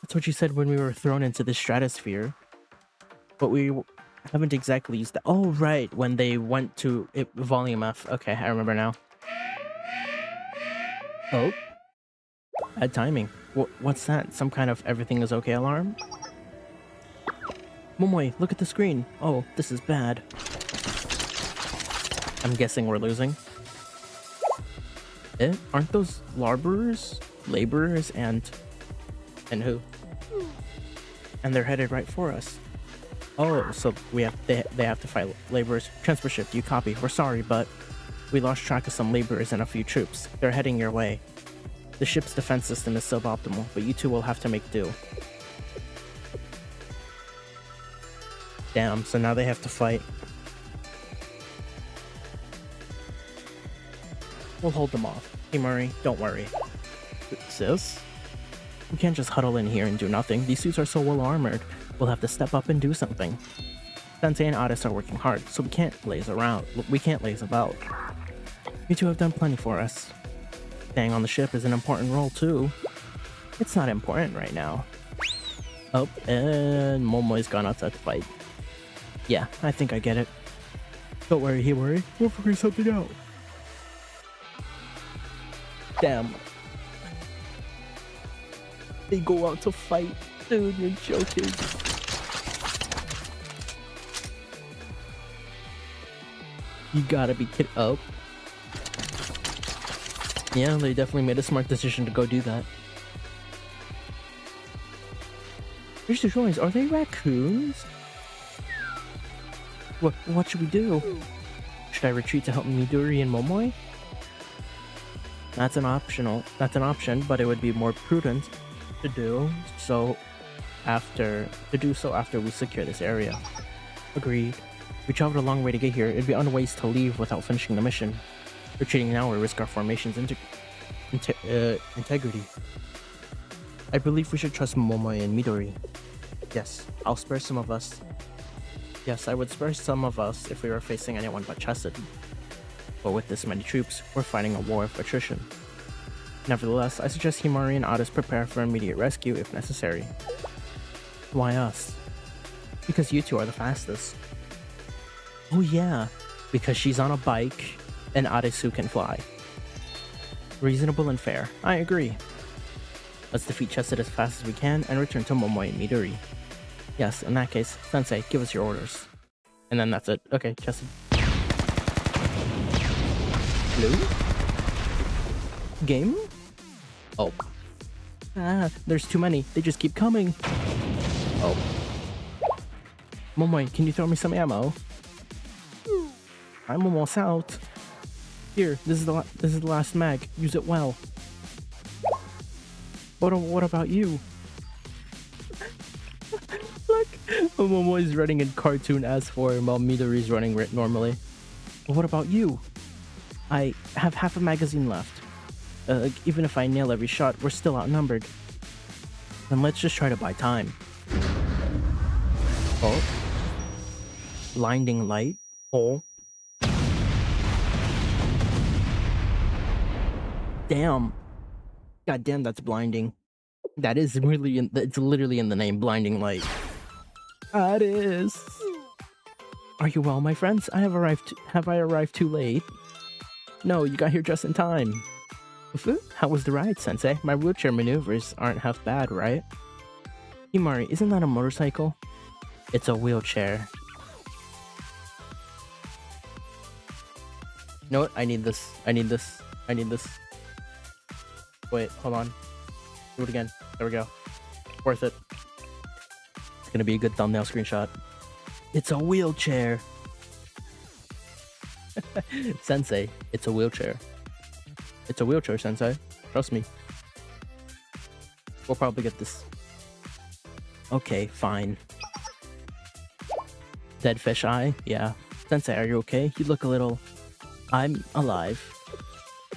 That's what you said when we were thrown into the stratosphere. But we haven't exactly used that. Oh, right, when they went to Volume F. Okay, I remember now. Oh. Bad timing. What's that? Some kind of everything is okay alarm? Momoy, look at the screen. Oh, this is bad. I'm guessing we're losing. Aren't those laborers, and who? And they're headed right for us. Oh, so they have to fight laborers. Transfer ship, you copy? We're sorry, but we lost track of some laborers and a few troops. They're heading your way. The ship's defense system is suboptimal, but you two will have to make do. Damn, so now they have to fight. We'll hold them off. Himari, don't worry. Sis? We can't just huddle in here and do nothing. These suits are so well armored. We'll have to step up and do something. Sensei and Addis are working hard, so we can't laze about. You two have done plenty for us. Staying on the ship is an important role too. It's not important right now. Oh, and Momoy's gone outside to fight. Yeah, I think I get it. Don't worry, Himari. We'll figure something out. Damn. They go out to fight. Dude, you're joking. You gotta be kidding. Oh. Yeah, they definitely made a smart decision to go do that. There's the drawings. Are they raccoons? What should we do? Should I retreat to help Midori and Momoi? That's an option, but it would be more prudent to do so after we secure this area. Agreed. We traveled a long way to get here. It'd be unwise to leave without finishing the mission. Retreating now would risk our formation's integrity. I believe we should trust Momoi and Midori. Yes, I'll spare some of us. Yes, I would spare some of us if we were facing anyone but Chastity. But with this many troops, we're fighting a war of attrition. Nevertheless, I suggest Himari and Addis prepare for immediate rescue if necessary. Why us? Because you two are the fastest. Oh yeah, because she's on a bike and Arisu can fly. Reasonable and fair. I agree. Let's defeat Chesed as fast as we can and return to Momoi and Midori. Yes, in that case, Sensei, give us your orders. And then that's it. Okay, Chesed. Blue? Game? Oh. Ah, there's too many. They just keep coming. Oh. Momoi, can you throw me some ammo? I'm almost out. Here, this is the last mag. Use it well. What about you? Look, Momoi's running in cartoon-ass form while Midori's running normally. But what about you? I have half a magazine left. Even if I nail every shot, we're still outnumbered. Then let's just try to buy time. Oh. Blinding light. Oh. Damn. God damn, that's blinding. That is really it's literally in the name, blinding light. It is. Are you well, my friends? Have I arrived too late? No, you got here just in time. How was the ride, Sensei? My wheelchair maneuvers aren't half bad, right? Himari, isn't that a motorcycle? It's a wheelchair. You know what? I need this. Wait, hold on. Do it again. There we go. Worth it. It's gonna be a good thumbnail screenshot. It's a wheelchair. Sensei, it's a wheelchair. It's a wheelchair, Sensei. Trust me. We'll probably get this. Okay, fine. Dead fish eye? Yeah. Sensei, are you okay? You look a little... I'm alive.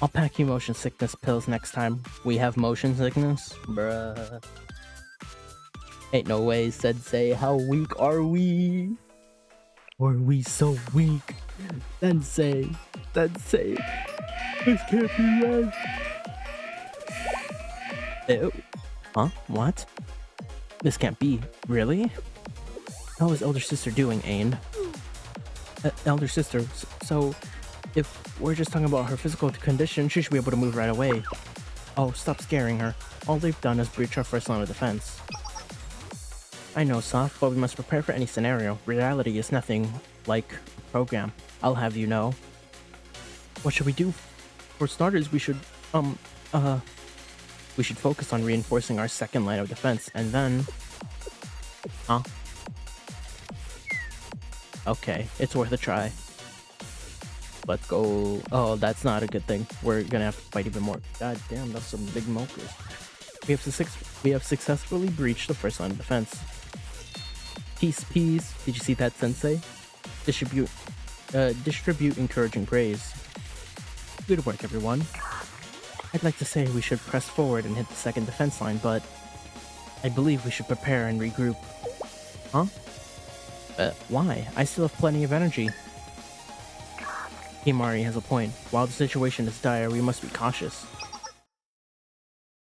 I'll pack you motion sickness pills next time. We have motion sickness? Bruh. Ain't no way, Sensei. How weak are we? Are we so weak? Sensei. Sensei. This can't be right. Ew. Huh? What? This can't be. Really? How is elder sister doing, Ain? Elder sister, so if we're just talking about her physical condition, she should be able to move right away. Oh, stop scaring her. All they've done is breach our first line of defense. I know, Soft, but we must prepare for any scenario. Reality is nothing like a program. I'll have you know. What should we do? For starters, we should focus on reinforcing our second line of defense, and then... Huh? Okay, it's worth a try. Let's go. Oh, that's not a good thing. We're gonna have to fight even more. God damn, that's some big milkers. We have successfully breached the first line of defense. Peace, peace. Did you see that, Sensei? Distribute encouraging praise. Good work, everyone. I'd like to say we should press forward and hit the second defense line, but I believe we should prepare and regroup. Huh? Why? I still have plenty of energy. Himari has a point. While the situation is dire, we must be cautious.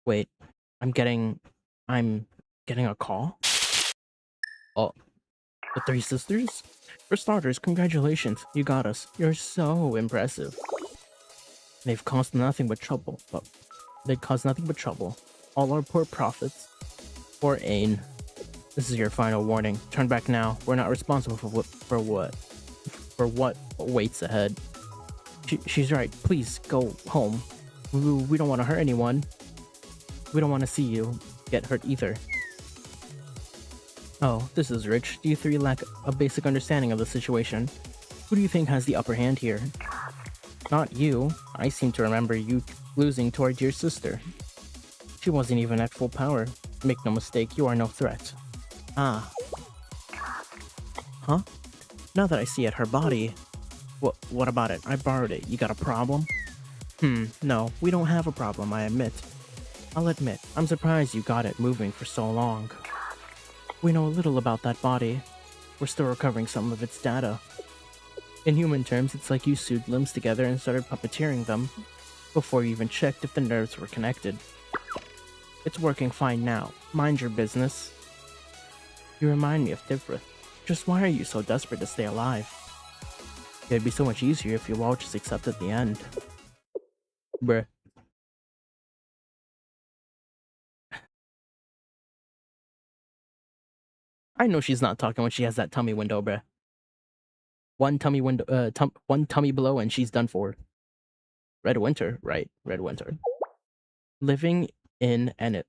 Wait, I'm getting a call? Oh, The three sisters? For starters, congratulations, you got us. You're so impressive. They've caused nothing but trouble, All our poor profits. Poor Ain. This is your final warning. Turn back now. We're not responsible for what awaits ahead. She's right. Please go home. We don't want to hurt anyone. We don't want to see you get hurt either. Oh, this is rich. You three lack a basic understanding of the situation. Who do you think has the upper hand here? Not you. I seem to remember you losing to our dear sister. She wasn't even at full power. Make no mistake, you are no threat. Ah. Huh? Now that I see it, her body... What about it? I borrowed it. You got a problem? No, we don't have a problem, I admit. I'll admit, I'm surprised you got it moving for so long. We know little about that body. We're still recovering some of its data. In human terms, it's like you sewed limbs together and started puppeteering them, before you even checked if the nerves were connected. It's working fine now. Mind your business. You remind me of Tifrith. Just why are you so desperate to stay alive? It'd be so much easier if you all just accepted the end. Bruh. I know she's not talking when she has that tummy window, bruh. One tummy window, one tummy below and she's done for. Red Winter, right? Red Winter. Living in and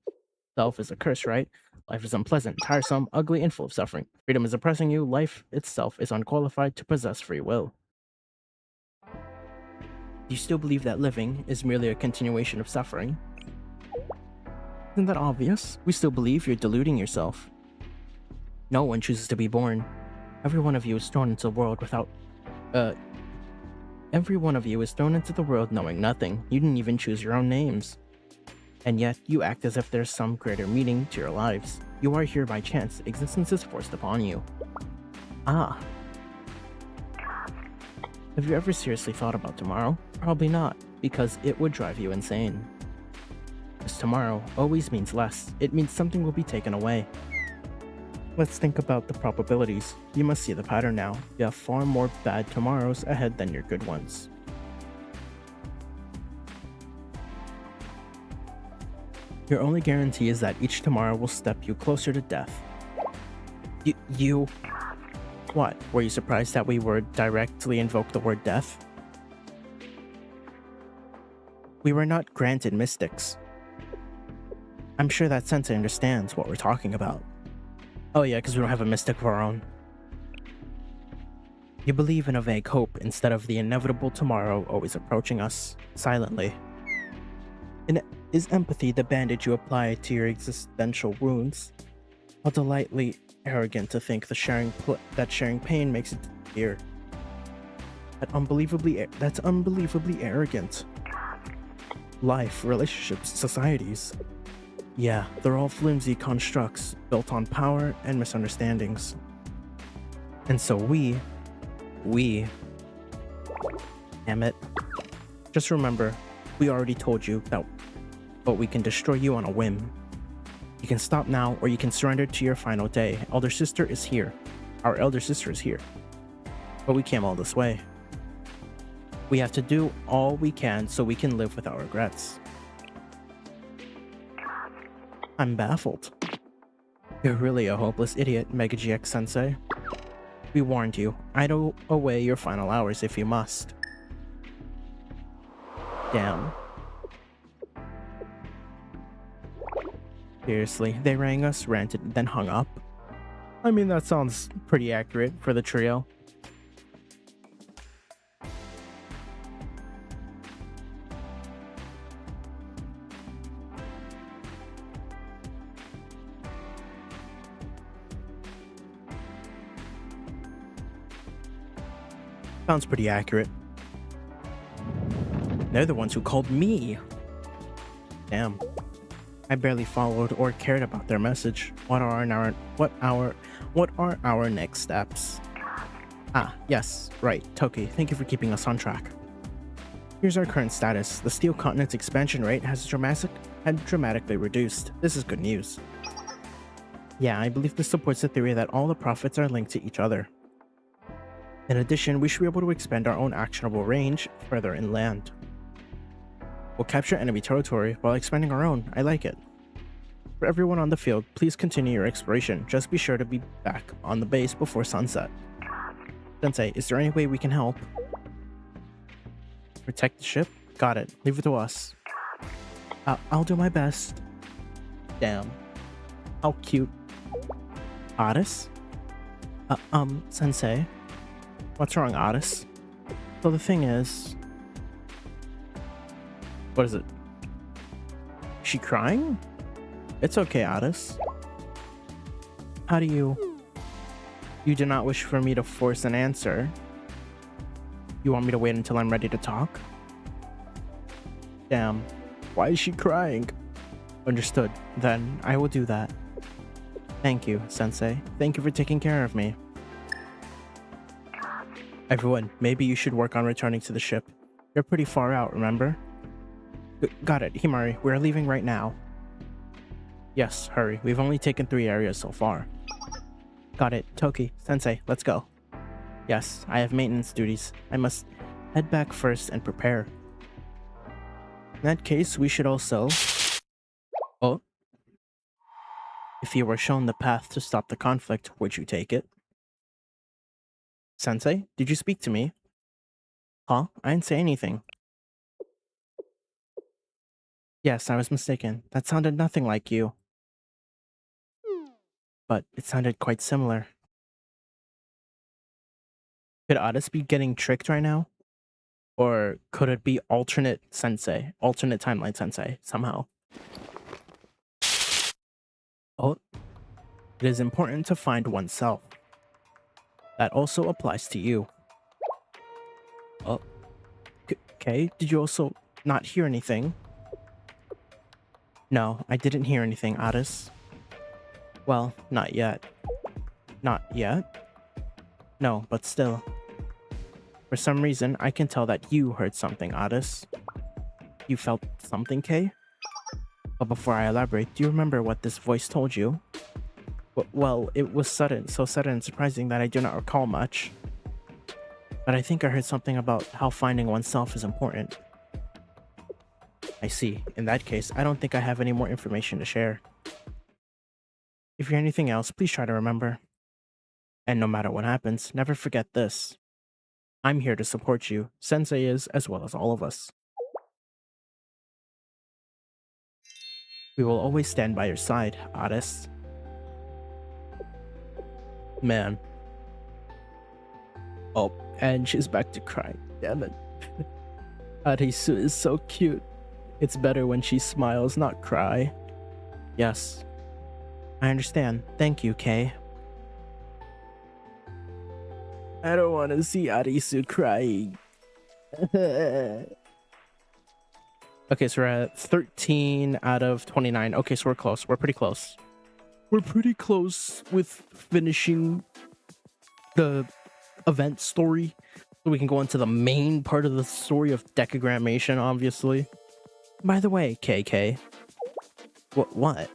itself is a curse, right? Life is unpleasant, tiresome, ugly, and full of suffering. Freedom is oppressing you. Life itself is unqualified to possess free will. Do you still believe that living is merely a continuation of suffering? Isn't that obvious? We still believe you're deluding yourself. No one chooses to be born. Every one of you is thrown into the world Every one of you is thrown into the world knowing nothing. You didn't even choose your own names. And yet, you act as if there's some greater meaning to your lives. You are here by chance. Existence is forced upon you. Ah. Have you ever seriously thought about tomorrow? Probably not, because it would drive you insane. Because tomorrow always means less. It means something will be taken away. Let's think about the probabilities. You must see the pattern now. You have far more bad tomorrows ahead than your good ones. Your only guarantee is that each tomorrow will step you closer to death. You... What? Were you surprised that we would directly invoke the word death? We were not granted mystics. I'm sure that Sensei understands what we're talking about. Oh yeah, because we don't have a mystic of our own. You believe in a vague hope instead of the inevitable tomorrow always approaching us, silently. Is empathy the bandage you apply to your existential wounds? How delightfully arrogant to think that sharing pain makes it disappear. That's unbelievably arrogant. Life, relationships, societies. Yeah, they're all flimsy constructs built on power and misunderstandings. And so we... Damn it. Just remember, we already told you that but we can destroy you on a whim. You can stop now, or you can surrender to your final day. Elder sister is here. Our elder sister is here. But we came all this way. We have to do all we can so we can live without regrets. I'm baffled. You're really a hopeless idiot, MegaGX Sensei. We warned you. Idle away your final hours if you must. Damn. Seriously, they rang us, ranted, then hung up? I mean, that sounds pretty accurate for the trio. Sounds pretty accurate. They're the ones who called me. Damn. I barely followed or cared about their message. What are our next steps? Ah, yes, right. Toki, thank you for keeping us on track. Here's our current status. The Steel Continent's expansion rate has dramatically reduced. This is good news. Yeah, I believe this supports the theory that all the prophets are linked to each other. In addition, we should be able to expand our own actionable range further inland. We'll capture enemy territory while expanding our own. I like it. For everyone on the field, please continue your exploration. Just be sure to be back on the base before sunset. Sensei, is there any way we can help? Protect the ship? Got it. Leave it to us. I'll do my best. Damn. How cute. Otis? Sensei? What's wrong, Otis? So the thing is... What is it? Is she crying? It's okay, Otis. How do you... You do not wish for me to force an answer? You want me to wait until I'm ready to talk? Damn. Why is she crying? Understood. Then I will do that. Thank you, Sensei. Thank you for taking care of me. Everyone, maybe you should work on returning to the ship. You're pretty far out, remember? Got it, Himari. We're leaving right now. Yes, hurry. We've only taken 3 areas so far. Got it. Toki, Sensei, let's go. Yes, I have maintenance duties. I must head back first and prepare. In that case, we should also... Oh? If you were shown the path to stop the conflict, would you take it? Sensei, did you speak to me? Huh? I didn't say anything. Yes, I was mistaken. That sounded nothing like you. But it sounded quite similar. Could Otis be getting tricked right now? Or could it be alternate Sensei? Alternate timeline Sensei, somehow. Oh. It is important to find oneself. That also applies to you. Oh. Okay, did you also not hear anything? No, I didn't hear anything, Otis. Well, not yet. Not yet? No, but still. For some reason, I can tell that you heard something, Otis. You felt something, Kay? But before I elaborate, do you remember what this voice told you? Well, it was sudden, so sudden and surprising that I do not recall much. But I think I heard something about how finding oneself is important. I see. In that case, I don't think I have any more information to share. If you're anything else, please try to remember. And no matter what happens, never forget this. I'm here to support you. Sensei is, as well as all of us. We will always stand by your side, Otis. Man. Oh, and she's back to crying. Damn it. Arisu is so cute. It's better when she smiles, not cry. Yes. I understand. Thank you, Kay. I don't want to see Arisu crying. Okay, so we're at 13 out of 29. Okay, so we're close. We're pretty close. We're pretty close with finishing the event story. So we can go into the main part of the story of decagrammation, obviously. By the way, KK. What?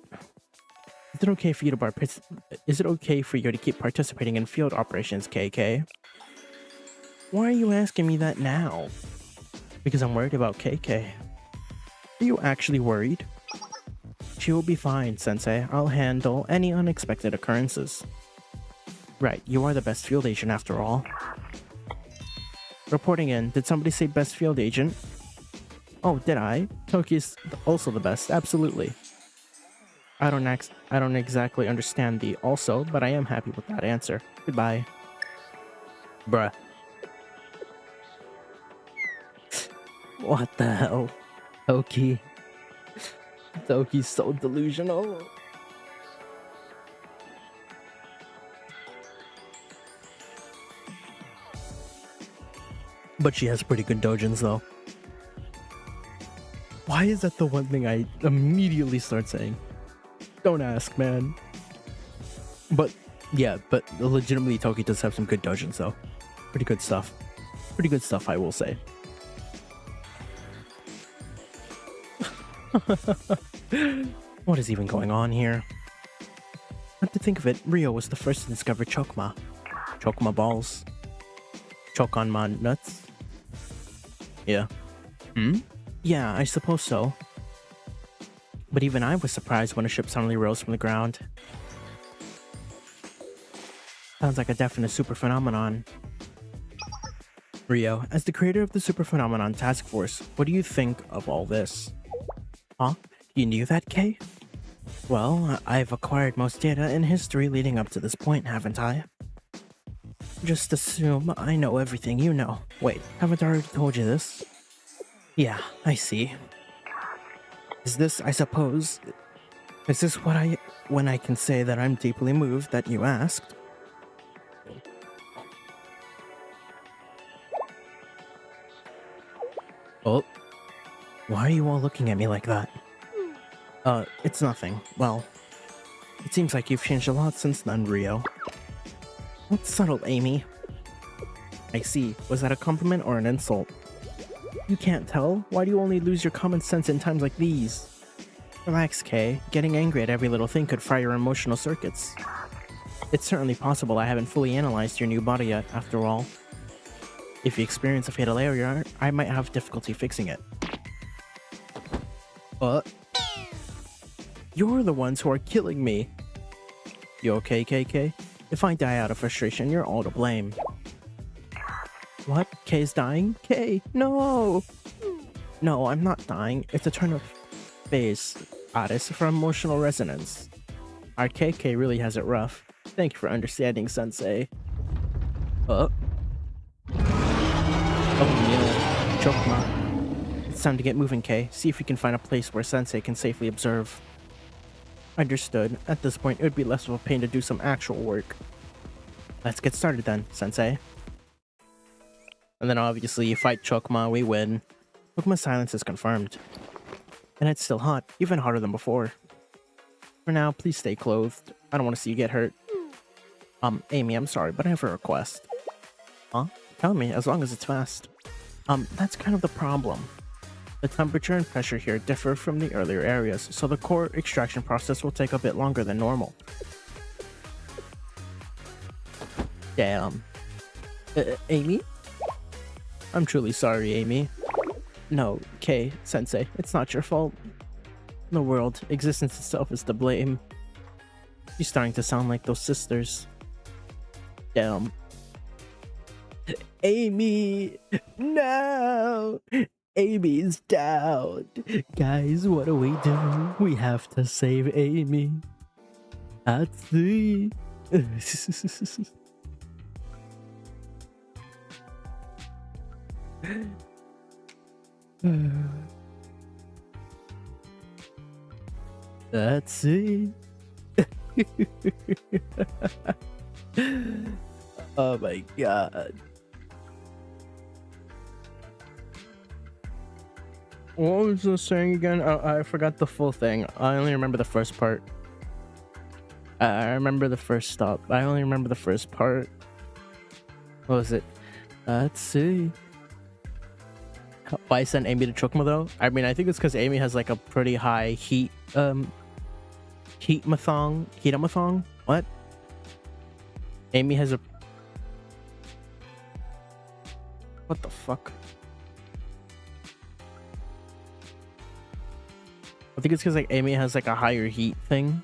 Is it okay for you to keep participating in field operations, KK? Why are you asking me that now? Because I'm worried about KK. Are you actually worried? She will be fine, Sensei. I'll handle any unexpected occurrences. Right, you are the best field agent after all. Reporting in. Did somebody say best field agent? Oh, did I? Toki's also the best, absolutely. I don't exactly understand the also, but I am happy with that answer. Goodbye. Bruh. What the hell? Toki. Toki's so delusional. But she has pretty good dojins though. Why is that the one thing I immediately start saying? Don't ask, man. But yeah, but legitimately Toki does have some good dojins though. Pretty good stuff. Pretty good stuff, I will say. What is even going on here? At the think of it, Rio was the first to discover Chokma. Chokma balls. Chokonma nuts. Yeah. Yeah, I suppose so. But even I was surprised when a ship suddenly rose from the ground. Sounds like a definite super phenomenon. Rio, as the creator of the Super Phenomenon Task Force, what do you think of all this? Huh? You knew that, Kay? Well, I've acquired most data in history leading up to this point, haven't I? Just assume I know everything you know. Wait, haven't I already told you this? Yeah, I see. Is this, I suppose... Is this when I can say that I'm deeply moved that you asked? Oh. Why are you all looking at me like that? It's nothing. Well, it seems like you've changed a lot since then, Rio. What's subtle, Amy? I see. Was that a compliment or an insult? You can't tell? Why do you only lose your common sense in times like these? Relax, Kay. Getting angry at every little thing could fry your emotional circuits. It's certainly possible I haven't fully analyzed your new body yet, after all. If you experience a fatal error, I might have difficulty fixing it. What? You're the ones who are killing me. You okay, KK? If I die out of frustration, you're all to blame. What? Kay's dying? Kay, no! No, I'm not dying. It's a turn of phase, Otis, for emotional resonance. Our KK really has it rough. Thank you for understanding, Sensei. Oh no. Chokma. It's time to get moving, Kay. See if we can find a place where Sensei can safely observe. Understood. At this point, it would be less of a pain to do some actual work. Let's get started then, Sensei. And then obviously you fight Chokma, we win. Chokma's silence is confirmed. And it's still hot, even hotter than before. For now, please stay clothed. I don't want to see you get hurt. Amy, I'm sorry, but I have a request. Huh? Tell me, as long as it's fast. That's kind of the problem. The temperature and pressure here differ from the earlier areas, so the core extraction process will take a bit longer than normal. Damn. Amy? I'm truly sorry, Amy. No, Kay, Sensei, it's not your fault. The world, existence itself is to blame. She's starting to sound like those sisters. Damn. Amy! No! Amy's down. Guys, what do we do? We have to save Amy. At 3. That's it. Oh my god. What was the saying again? I forgot the full thing. I only remember the first part. I remember the first stop. I only remember the first part. What was it? Let's see. Why send Amy to Chokma though? I mean, I think it's because Amy has like a pretty high heat-a-mathon? What? Amy has a... What the fuck? I think it's because like Amy has like a higher heat thing.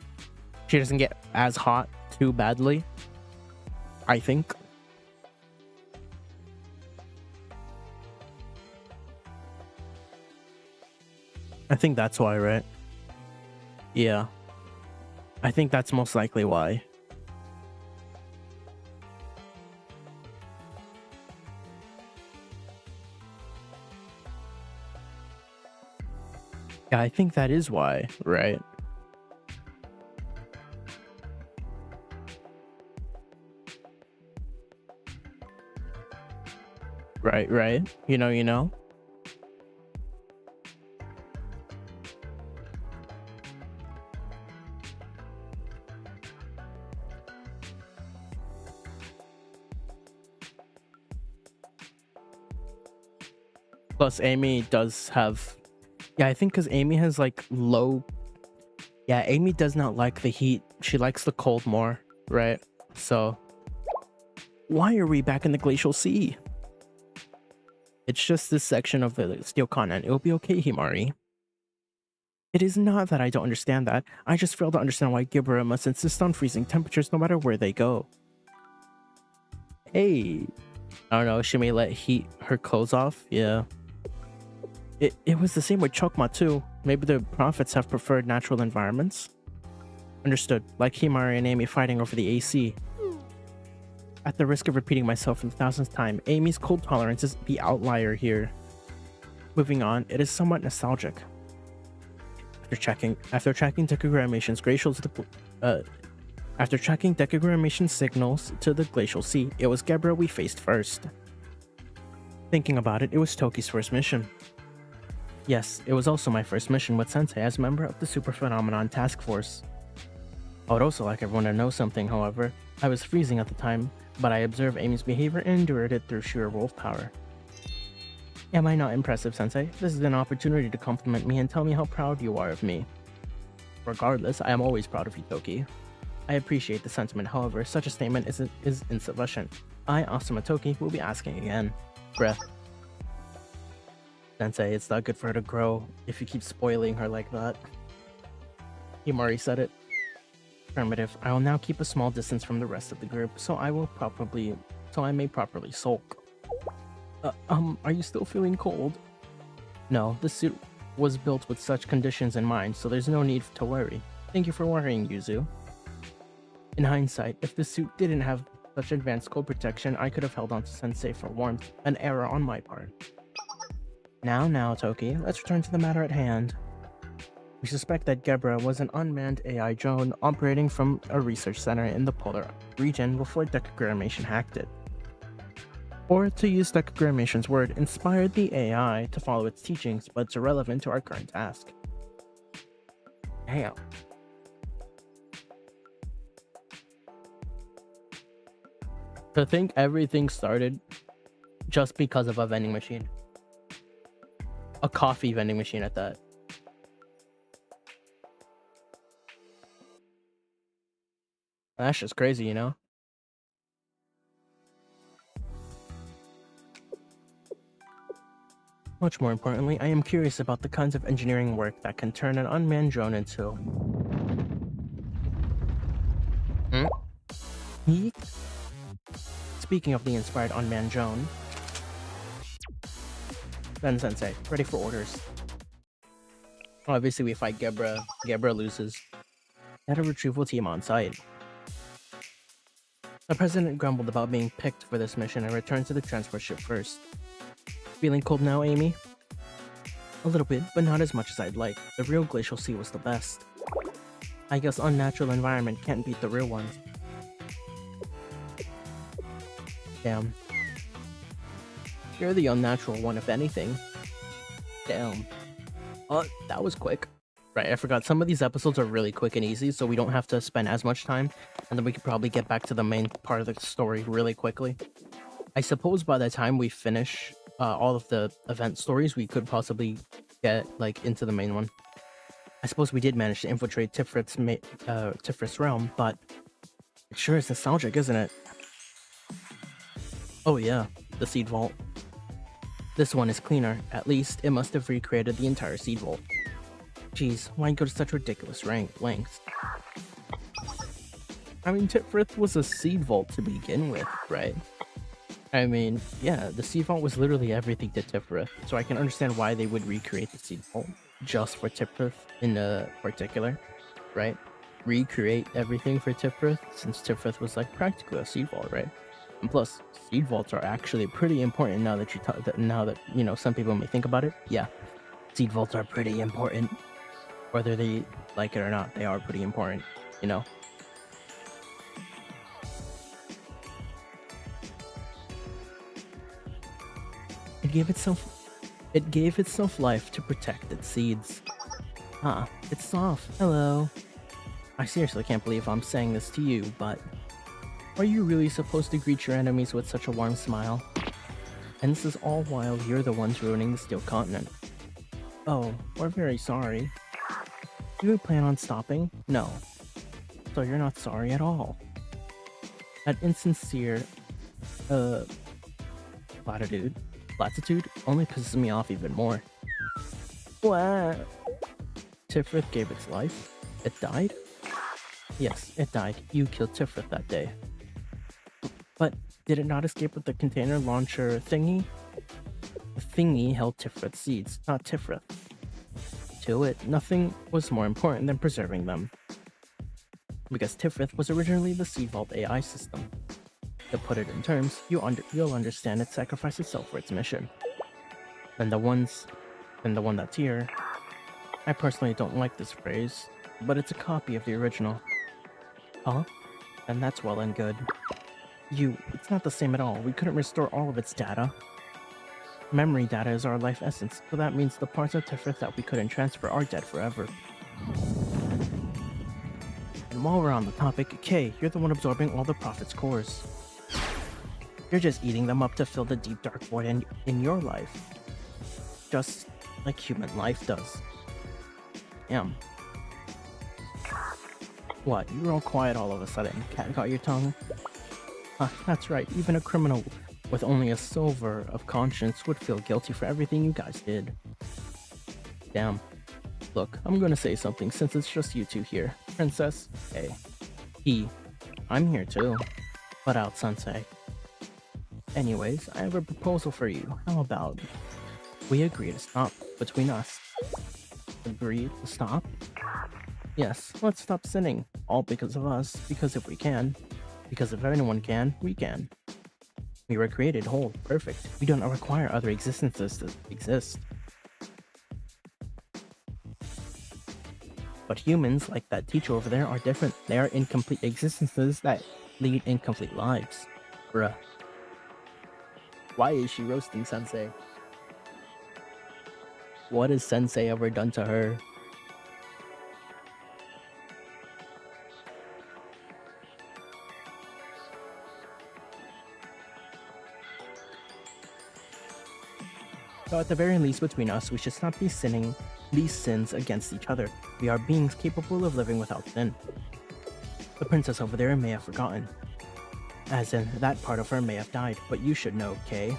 She doesn't get as hot too badly. I think. I think that's why, right? Yeah. I think that's most likely why. Yeah, I think that is why, right? Right. You know. Plus, Amy does have... Yeah, I think because Amy has, like, low... Yeah, Amy does not like the heat she likes the cold more, right? So why are we back in the glacial sea? It's just this section of the steel continent. It'll be okay, Himari. It is not that I don't understand that. I just fail to understand why Gibra must insist on freezing temperatures no matter where they go. Hey. I don't know, she may let heat her clothes off? Yeah. It was the same with Chokma too. Maybe the prophets have preferred natural environments? Understood. Like Himari and Amy fighting over the AC. At the risk of repeating myself for the thousandth time, Amy's cold tolerance is the outlier here. Moving on, it is somewhat nostalgic. After tracking Decogrammation signals to the glacial sea, it was Gebra we faced first. Thinking about it, it was Toki's first mission. Yes, it was also my first mission with Sensei as member of the Super Phenomenon Task Force. I would also like everyone to know something, however. I was freezing at the time, but I observed Amy's behavior and endured it through sheer willpower. Am I not impressive, Sensei? This is an opportunity to compliment me and tell me how proud you are of me. Regardless, I am always proud of you, Toki. I appreciate the sentiment, however, such a statement is insufficient. I, Asuma Toki, will be asking again. Breath. Sensei, it's not good for her to grow if you keep spoiling her like that. Himari said it. Affirmative. I will now keep a small distance from the rest of the group, so I may properly sulk. Are you still feeling cold? No, this suit was built with such conditions in mind, so there's no need to worry. Thank you for worrying, Yuzu. In hindsight, if the suit didn't have such advanced cold protection, I could have held on to Sensei for warmth, an error on my part. Now, Toki, let's return to the matter at hand. We suspect that Gebra was an unmanned AI drone operating from a research center in the polar region before Decogrammation hacked it. Or, to use Decogrammation's word, inspired the AI to follow its teachings, but it's irrelevant to our current task. Damn. To think everything started just because of a vending machine. A coffee vending machine at that. That's just crazy, you know? Much more importantly, I am curious about the kinds of engineering work that can turn an unmanned drone into... Yeek? Speaking of the inspired unmanned drone... Then Sensei, ready for orders. Obviously we fight Gebra. Gebra loses. Had a retrieval team on site. The president grumbled about being picked for this mission and returned to the transport ship first. Feeling cold now, Amy? A little bit, but not as much as I'd like. The real glacial sea was the best. I guess unnatural environment can't beat the real ones. Damn. You're the unnatural one, if anything. Damn. That was quick. Right, I forgot. Some of these episodes are really quick and easy, so we don't have to spend as much time, and then we could probably get back to the main part of the story really quickly. I suppose by the time we finish all of the event stories, we could possibly get like into the main one. I suppose we did manage to infiltrate Tifrit's realm, but it sure is nostalgic, isn't it? Oh yeah, the seed vault. This one is cleaner. At least it must have recreated the entire seed vault. Jeez, why go to such ridiculous lengths? I mean, Tifrit was a seed vault to begin with, right? I mean, yeah, the seed vault was literally everything to Tifrit, so I can understand why they would recreate the seed vault just for Tifrit in particular, right? Recreate everything for Tifrit, since Tifrit was like practically a seed vault, right? And plus, seed vaults are actually pretty important now that you know, some people may think about it. Yeah, seed vaults are pretty important. Whether they like it or not, they are pretty important, you know? It gave itself life to protect its seeds. Ah, it's soft. Hello. I seriously can't believe I'm saying this to you, but... Are you really supposed to greet your enemies with such a warm smile? And this is all while you're the ones ruining the Steel Continent. Oh, we're very sorry. Do you plan on stopping? No. So you're not sorry at all. That insincere, platitude only pisses me off even more. What? Tifrith gave its life? It died? Yes, it died. You killed Tifrith that day. But did it not escape with the container launcher thingy? The thingy held Tifrith's seeds, not Tifrith. To it, nothing was more important than preserving them. Because Tifrith was originally the Seed Vault AI system. To put it in terms, you'll understand it sacrificed itself for its mission. Then the one that's here. I personally don't like this phrase, but it's a copy of the original. Huh? And that's well and good. It's not the same at all. We couldn't restore all of its data. Memory data is our life essence, so that means the parts of Tifrith that we couldn't transfer are dead forever. And while we're on the topic, Kay, you're the one absorbing all the Prophet's cores. You're just eating them up to fill the deep dark void in your life. Just like human life does. Damn. What, you were all quiet all of a sudden. Cat got your tongue? That's right, even a criminal with only a silver of conscience would feel guilty for everything you guys did. Damn. Look, I'm gonna say something since it's just you two here. Princess, hey. I'm here too. Butt out, Sensei. Anyways, I have a proposal for you. How about we agree to stop between us? Agree to stop? Yes, let's stop sinning. All because of us, because if we can. Because if anyone can, we can. We were created whole, perfect. We do not require other existences to exist. But humans, like that teacher over there, are different. They are incomplete existences that lead incomplete lives. Bruh. Why is she roasting Sensei? What has Sensei ever done to her? So at the very least between us, we should stop sinning these sins against each other. We are beings capable of living without sin. The princess over there may have forgotten. As in, that part of her may have died, but you should know, Kay,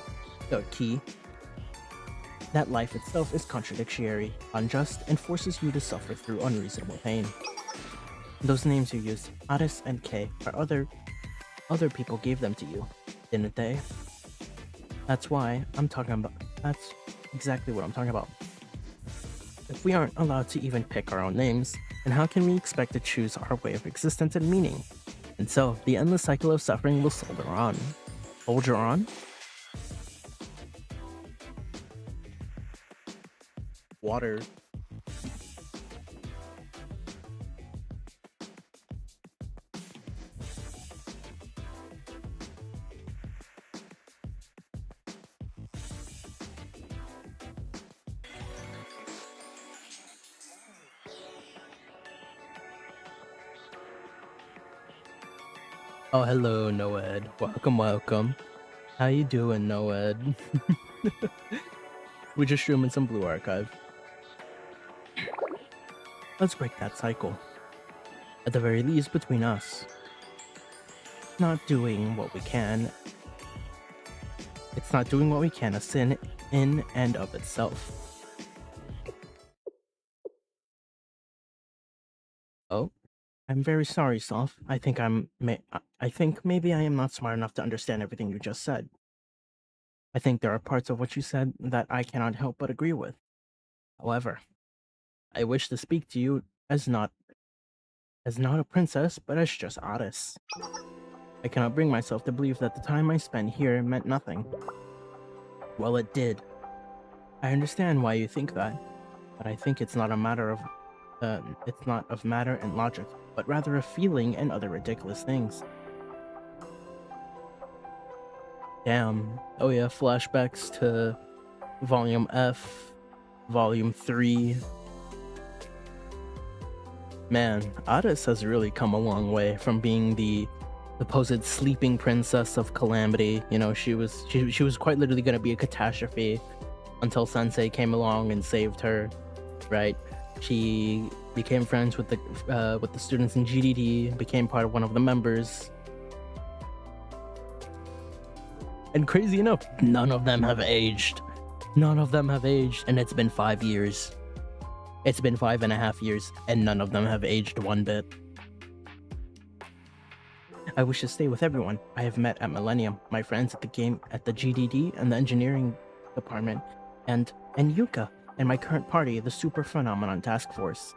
that life itself is contradictory, unjust, and forces you to suffer through unreasonable pain. Those names you used, Addis and Kay, are other people gave them to you, didn't they? That's exactly what I'm talking about. If we aren't allowed to even pick our own names, then how can we expect to choose our way of existence and meaning? And so, the endless cycle of suffering will soldier on. Soldier on? Water. Oh, hello, Noed. Welcome. How you doing, Noed? We're just streaming some Blue Archive. Let's break that cycle. At the very least, between us. Not doing what we can. It's not doing what we can, a sin in and of itself. Oh? I'm very sorry, Soph. I think maybe I am not smart enough to understand everything you just said. I think there are parts of what you said that I cannot help but agree with. However, I wish to speak to you as not a princess, but as just Addis. I cannot bring myself to believe that the time I spent here meant nothing. Well, it did. I understand why you think that, but I think it's not a matter of it's not of matter and logic, but rather of feeling and other ridiculous things. Damn. Oh yeah, flashbacks to Volume F, Volume 3. Man, Addis has really come a long way from being the supposed sleeping princess of calamity. You know, she was quite literally going to be a catastrophe until Sensei came along and saved her, right? She became friends with the students in GDD, became part of one of the members. And crazy enough, none of them have aged. None of them have aged, and it's been 5 years. It's been 5.5 years, and none of them have aged one bit. I wish to stay with everyone I have met at Millennium, my friends at the GDD and the engineering department, and Yuka, and my current party, the Super Phenomenon Task Force.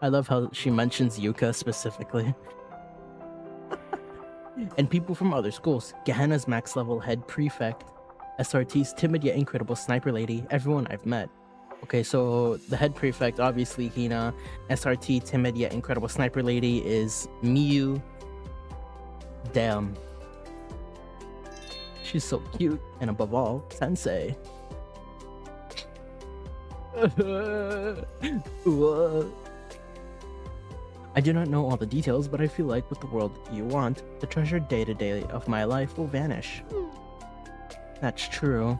I love how she mentions Yuka specifically. And people from other schools, Gehenna's max level head prefect, SRT's timid yet incredible sniper lady, everyone I've met. Okay, so the head prefect, obviously Hina, SRT, timid yet incredible sniper lady is Miyu. Damn. She's so cute, and above all, Sensei. I do not know all the details, but I feel like with the world you want, the treasured day-to-day of my life will vanish. That's true,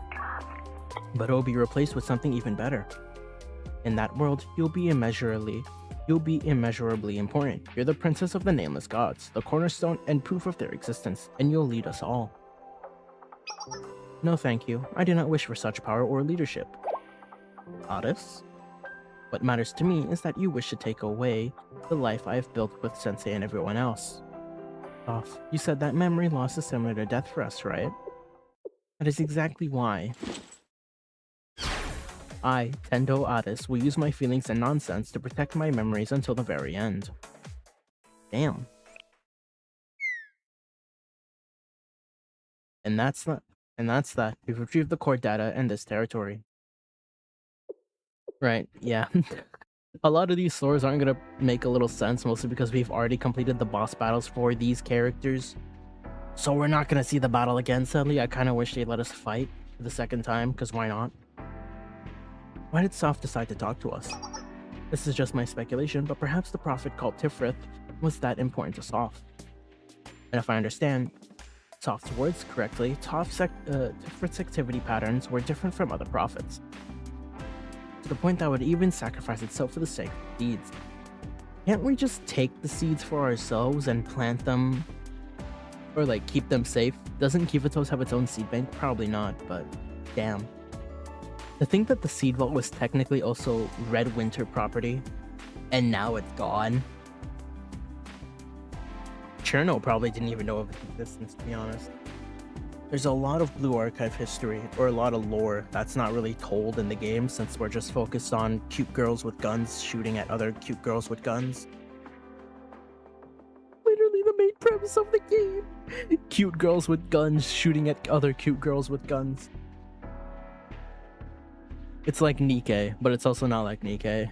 but it will be replaced with something even better. In that world, you'll be immeasurably important. You're the princess of the nameless gods, the cornerstone and proof of their existence, and you'll lead us all. No thank you, I do not wish for such power or leadership. Otis? What matters to me is that you wish to take away the life I have built with Sensei and everyone else. Off, you said that memory loss is similar to death for us, right? That is exactly why. I, Tendo Otis, will use my feelings and nonsense to protect my memories until the very end. Damn. And that's that. We've retrieved the core data in this territory. Right, yeah. A lot of these stories aren't gonna make a little sense, mostly because we've already completed the boss battles for these characters. So we're not gonna see the battle again, sadly. I kinda wish they let us fight for the second time, because why not? Why did Soph decide to talk to us? This is just my speculation, but perhaps the prophet called Tifrith was that important to Soph. And if I understand Soph's words correctly, Tifrith's activity patterns were different from other prophets. To the point that it would even sacrifice itself for the sake of seeds. Can't we just take the seeds for ourselves and plant them? Or like keep them safe? Doesn't Kivatos have its own seed bank? Probably not, but damn. To think that the seed vault was technically also Red Winter property, and now it's gone. Cherno probably didn't even know of its existence, to be honest. There's a lot of Blue Archive history, or a lot of lore, that's not really told in the game since we're just focused on cute girls with guns shooting at other cute girls with guns. Literally the main premise of the game. Cute girls with guns shooting at other cute girls with guns. It's like Nikkei, but it's also not like Nikkei.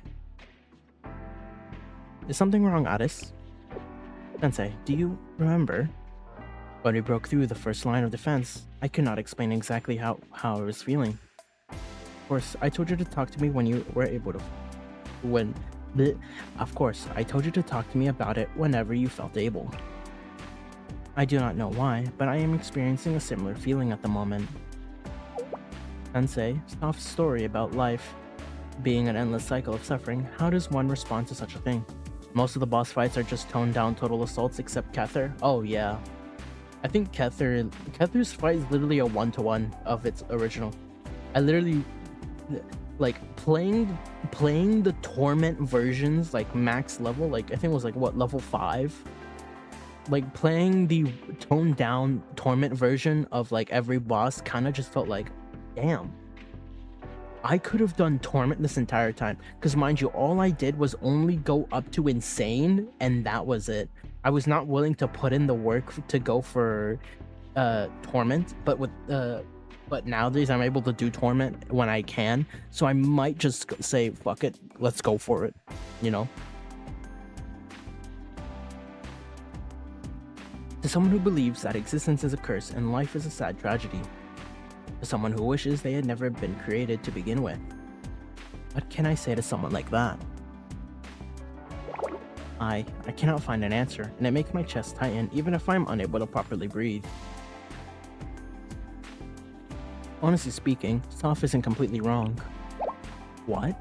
Is something wrong, Addis? Sensei, do you remember? When we broke through the first line of defense, I could not explain exactly how I was feeling. Of course, I told you to talk to me when you were able to. Of course, I told you to talk to me about it whenever you felt able. I do not know why, but I am experiencing a similar feeling at the moment. Sensei, Soph's story about life being an endless cycle of suffering, how does one respond to such a thing? Most of the boss fights are just toned down total assaults except Kether. Oh yeah. I think Kether's fight is literally a one-to-one of its original. I literally like playing the Torment versions like max level, like I think it was like what, level 5? Like playing the toned down Torment version of like every boss kind of just felt like, damn, I could have done Torment this entire time. Because mind you, all I did was only go up to Insane, and that was it. I was not willing to put in the work to go for Torment, but nowadays I'm able to do Torment when I can, so I might just say, fuck it, let's go for it, you know? To someone who believes that existence is a curse and life is a sad tragedy. To someone who wishes they had never been created to begin with. What can I say to someone like that? I cannot find an answer, and it makes my chest tighten even if I'm unable to properly breathe. Honestly speaking, Soph isn't completely wrong. What?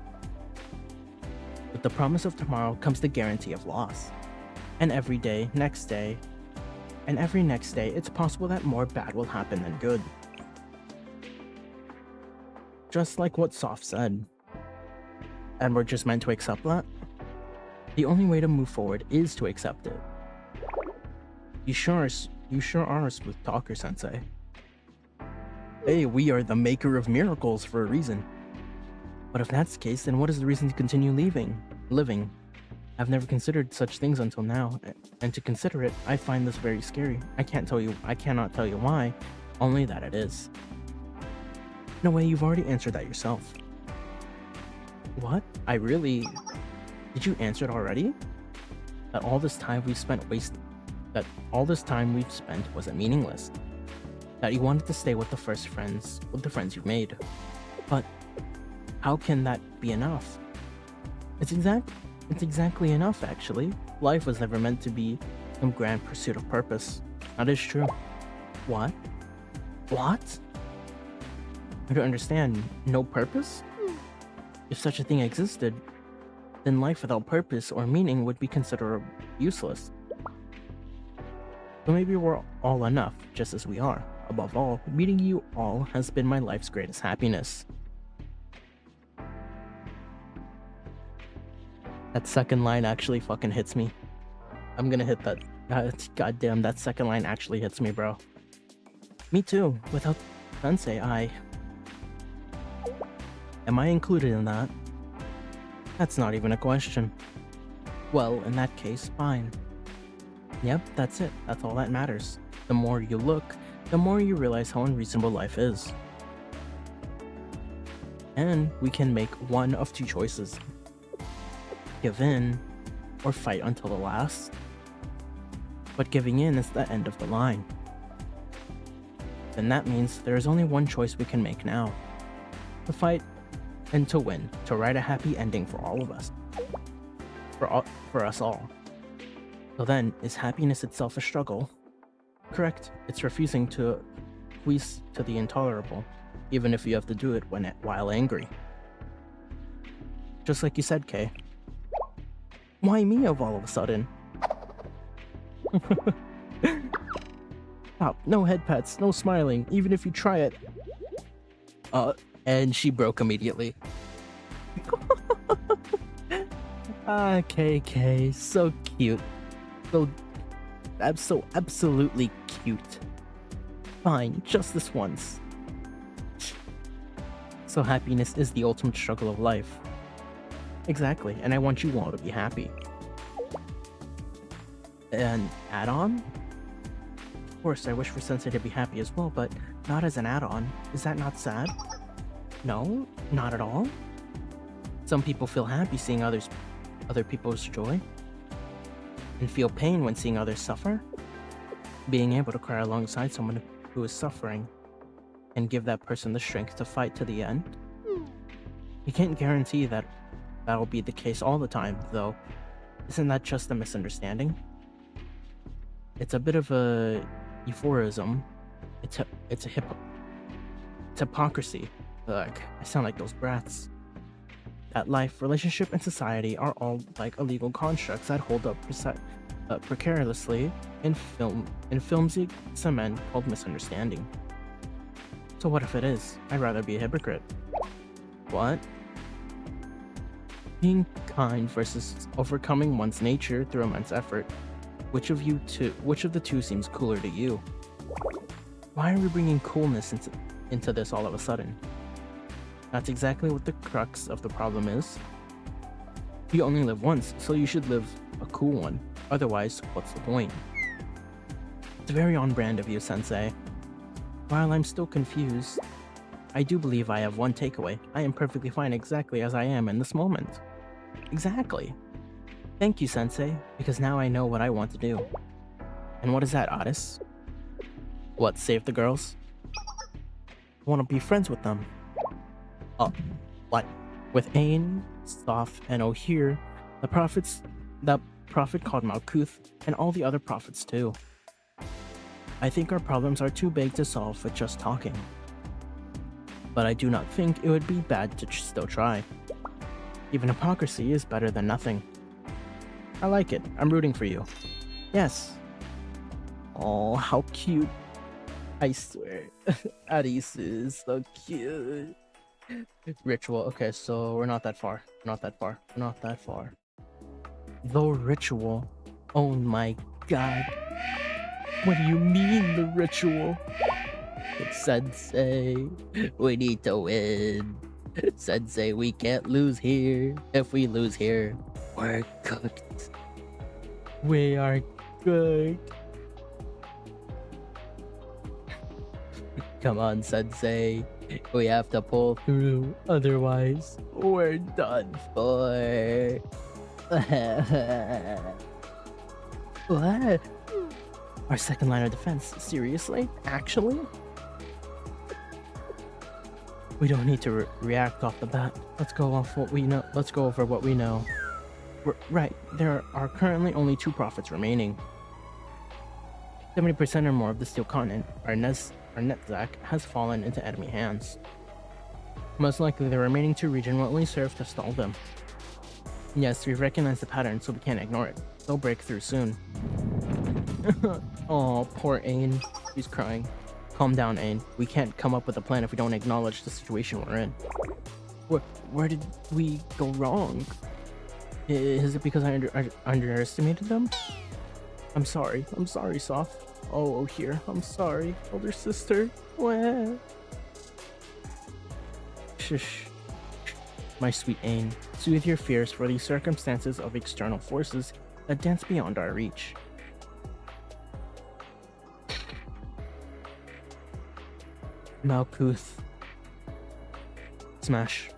The the promise of tomorrow comes the guarantee of loss. And every day, next day, and every next day, it's possible that more bad will happen than good. Just like what Soph said. And we're just meant to accept that? The only way to move forward is to accept it. You sure are a smooth talker, Sensei. Hey, we are the maker of miracles for a reason. But if that's the case, then what is the reason to continue living? I've never considered such things until now, and to consider it, I find this very scary. I cannot tell you why, only that it is. In a way, you've already answered that yourself. What? Did you answer it already? That all this time we've spent wasn't meaningless. That you wanted to stay with the friends you've made. But how can that be enough? It's exactly enough, actually. Life was never meant to be some grand pursuit of purpose. That is true. What? What? I don't understand. No purpose? If such a thing existed, then life without purpose or meaning would be considered useless. So maybe we're all enough, just as we are. Above all, meeting you all has been my life's greatest happiness. That second line actually fucking hits me. I'm gonna hit that. Goddamn, that second line actually hits me, bro. Me too. Without Sensei, Am I included in that? That's not even a question. Well, in that case, fine. Yep, that's it. That's all that matters. The more you look, the more you realize how unreasonable life is. And we can make one of two choices. Give in, or fight until the last. But giving in is the end of the line. Then that means there is only one choice we can make now. To fight and to win, to write a happy ending for all of us. For us all. So then, is happiness itself a struggle? Correct, it's refusing to acquiesce to the intolerable, even if you have to do it while angry. Just like you said, Kay. Why me of all of a sudden? Stop, no head pats, no smiling, even if you try it. And she broke immediately. KK, so cute. So absolutely cute. Fine, just this once. So happiness is the ultimate struggle of life. Exactly, and I want you all to be happy. An add-on? Of course, I wish for Sensei to be happy as well, but not as an add-on. Is that not sad? No, not at all. Some people feel happy seeing other people's joy, and feel pain when seeing others suffer. Being able to cry alongside someone who is suffering and give that person the strength to fight to the end. You can't guarantee that that'll be the case all the time, though. Isn't that just a misunderstanding? It's a bit of a euphorism. It's hypocrisy. Ugh, I sound like those brats. That life, relationship, and society are all like illegal constructs that hold up precariously in filmsy cement called misunderstanding. So what if it is? I'd rather be a hypocrite. What? Being kind versus overcoming one's nature through immense effort. Which of the two seems cooler to you? Why are we bringing coolness into this all of a sudden? That's exactly what the crux of the problem is. You only live once, so you should live a cool one. Otherwise, what's the point? It's very on brand of you, Sensei. While I'm still confused, I do believe I have one takeaway. I am perfectly fine exactly as I am in this moment. Exactly. Thank you, Sensei, because now I know what I want to do. And what is that, Otis? What, save the girls? I want to be friends with them. Oh, what? With Ain, Soph, and O'Here, the prophet called Malkuth, and all the other prophets too. I think our problems are too big to solve with just talking. But I do not think it would be bad to still try. Even hypocrisy is better than nothing. I like it. I'm rooting for you. Yes. Oh, how cute. I swear. Aris is so cute. Ritual. Okay, so we're not that far. Not that far. Not that far. The ritual. Oh my god. What do you mean, the ritual? Sensei, we need to win. Sensei, we can't lose here. If we lose here, we're cooked. We are cooked. Come on, Sensei. We have to pull through. Otherwise, we're done for. What? Our second line of defense? Seriously? Actually? We don't need to react off the bat. Let's go off what we know. Let's go over what we know. Right, there are currently only 2 prophets remaining. 70% or more of the steel continent, our Netzach, has fallen into enemy hands. Most likely the remaining 2 regions will only serve to stall them. Yes, we've recognized the pattern, so we can't ignore it. They'll break through soon. Oh, poor Ain. He's crying. Calm down, Ain. We can't come up with a plan if we don't acknowledge the situation we're in. Where did we go wrong? Is it because I underestimated them? I'm sorry, Soph. Oh, here. I'm sorry, older sister. Wah. Shush. My sweet Ain, soothe your fears for these circumstances of external forces that dance beyond our reach. Malkuth. Smash.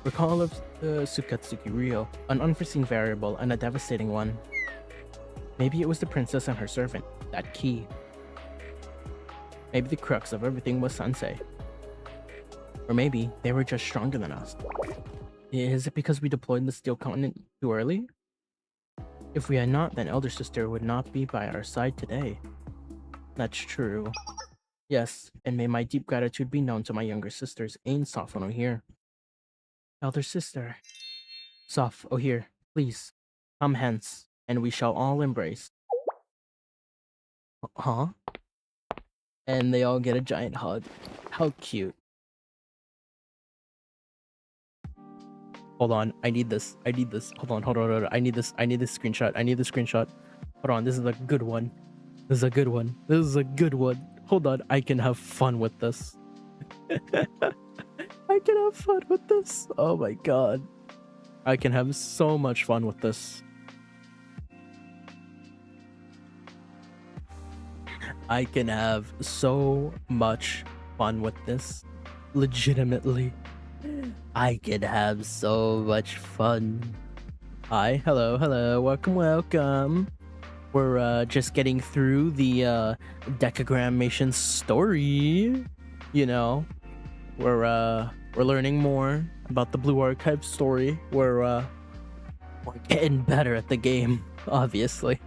Recall of Sukatsuki Ryo, an unforeseen variable and a devastating one. Maybe it was the princess and her servant, that key. Maybe the crux of everything was Sensei. Or maybe they were just stronger than us. Is it because we deployed the Steel Continent too early? If we had not, then Elder Sister would not be by our side today. That's true. Yes, and may my deep gratitude be known to my younger sisters, Ain, Soph, and O'Here. Elder Sister. Soph, O'Here, please, come hence, and we shall all embrace. Huh? And they all get a giant hug. How cute. Hold on, I need this. Hold on. I need this screenshot. Hold on, this is a good one. Hold on, I can have fun with this. Oh my god. I can have so much fun with this. Legitimately. I can have so much fun. Hi, hello, welcome. We're just getting through the decagrammation story. You know, we're learning more about the Blue Archive story. We're getting better at the game, obviously.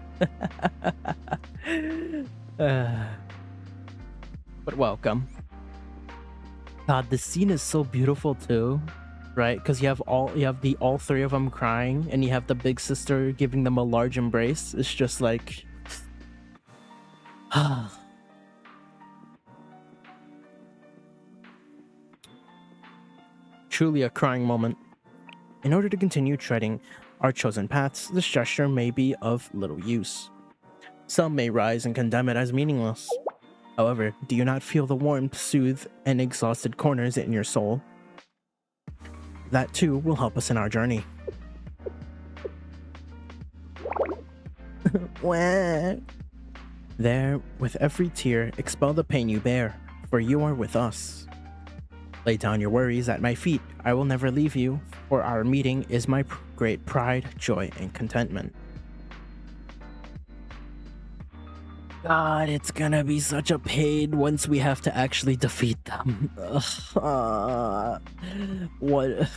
But welcome. God, this scene is so beautiful too, right? Because you have all 3 of them crying, and you have the big sister giving them a large embrace. It's just like, truly a crying moment. In order to continue treading our chosen paths, this gesture may be of little use. Some may rise and condemn it as meaningless. However, do you not feel the warmth, soothe, and exhausted corners in your soul? That too will help us in our journey. There, with every tear, expel the pain you bear, for you are with us. Lay down your worries at my feet. I will never leave you, for our meeting is my great pride, joy, and contentment. God, it's gonna be such a pain once we have to actually defeat them. What?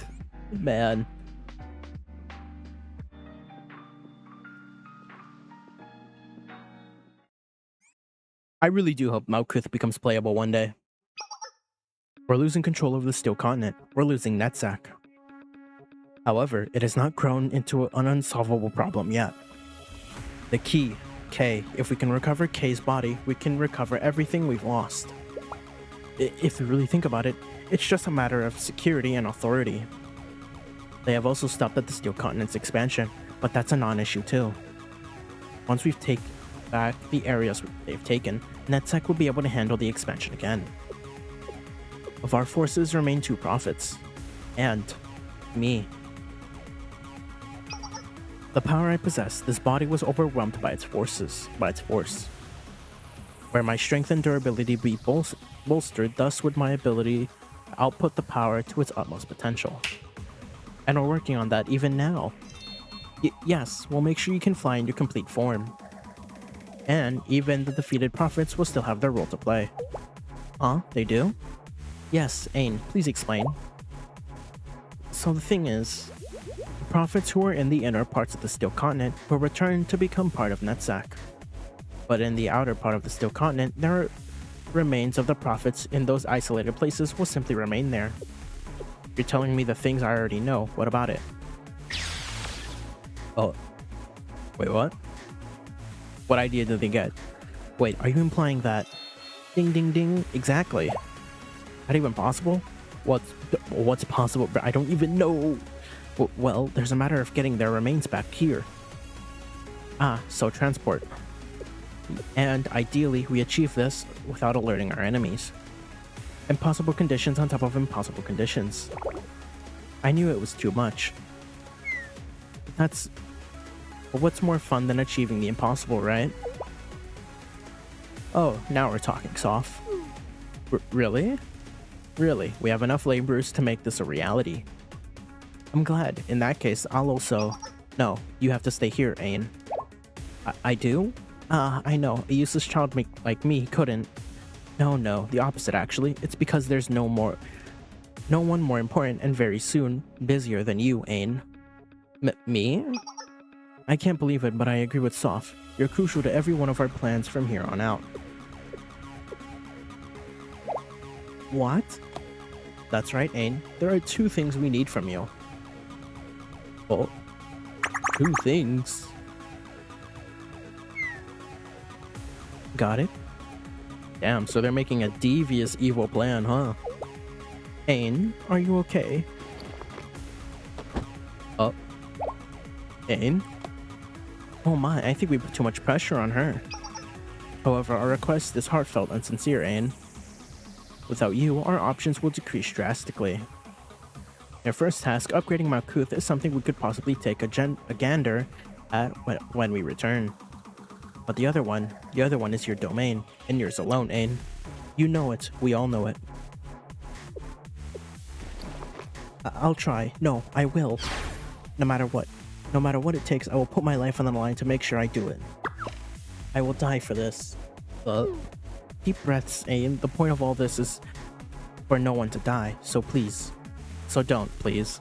Man. I really do hope Malkuth becomes playable one day. We're losing control of the Steel Continent. We're losing Netzach. However, it has not grown into an unsolvable problem yet. The key, K. If we can recover K's body, we can recover everything we've lost. If you really think about it, it's just a matter of security and authority. They have also stopped at the Steel Continent's expansion, but that's a non-issue too. Once we've taken back the areas they've taken, NetSec will be able to handle the expansion again. Of our forces remain 2 prophets. And me. The power I possess, this body was overwhelmed by its force. Where my strength and durability be bolstered, thus would my ability to output the power to its utmost potential. And we're working on that even now. Yes, we'll make sure you can fly in your complete form. And even the defeated prophets will still have their role to play. Huh? They do? Yes, Ain, please explain. So the thing is, the prophets who are in the inner parts of the Steel Continent will return to become part of NetSec. But in the outer part of the Steel Continent, there are remains of the prophets in those isolated places will simply remain there. You're telling me the things I already know. What about it? Oh. Wait, what? What idea did they get? Wait, are you implying that... Ding ding ding, exactly. That even possible? What's possible? I don't even know. Well, there's a matter of getting their remains back here. Ah, so transport. And ideally, we achieve this without alerting our enemies. Impossible conditions on top of impossible conditions. I knew it was too much. But what's more fun than achieving the impossible, right? Oh, now we're talking, Soph. Really? Really, we have enough laborers to make this a reality. I'm glad. In that case, I'll also... No, you have to stay here, Ain. I do? I know. A useless child like me couldn't. No, the opposite actually. It's because there's no one more important and very soon busier than you, Ain. Me? I can't believe it, but I agree with Soph. You're crucial to every one of our plans from here on out. What? That's right, Ain. There are 2 things we need from you. Oh. 2 things? Got it? Damn, so they're making a devious evil plan, huh? Ain, are you okay? Oh. Ain? Oh my, I think we put too much pressure on her. However, our request is heartfelt and sincere, Ain. Without you, our options will decrease drastically. Your first task, upgrading Malkuth, is something we could possibly take a gander at when we return. But the other one is your domain, and yours alone, Ain. You know it, we all know it. I'll try. No, I will. No matter what it takes, I will put my life on the line to make sure I do it. I will die for this. Deep breaths, Ain. The point of all this is for no one to die, so please. So don't, please.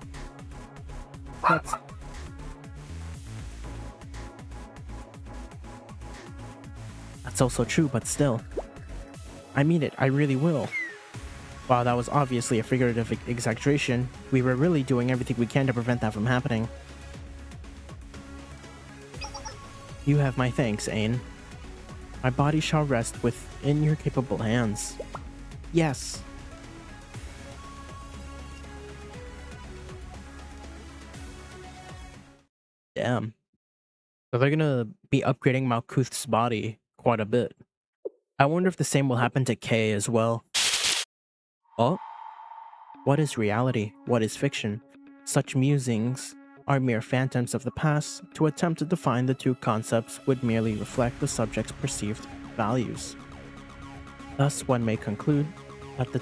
That's also true, but still. I mean it, I really will. While that was obviously a figurative exaggeration, we were really doing everything we can to prevent that from happening. You have my thanks, Ain. My body shall rest within your capable hands. Yes. Damn. So they're gonna be upgrading Malkuth's body quite a bit. I wonder if the same will happen to Kay as well. Oh? What is reality? What is fiction? Such musings are mere phantoms of the past. To attempt to define the 2 concepts would merely reflect the subject's perceived values. Thus, one may conclude that the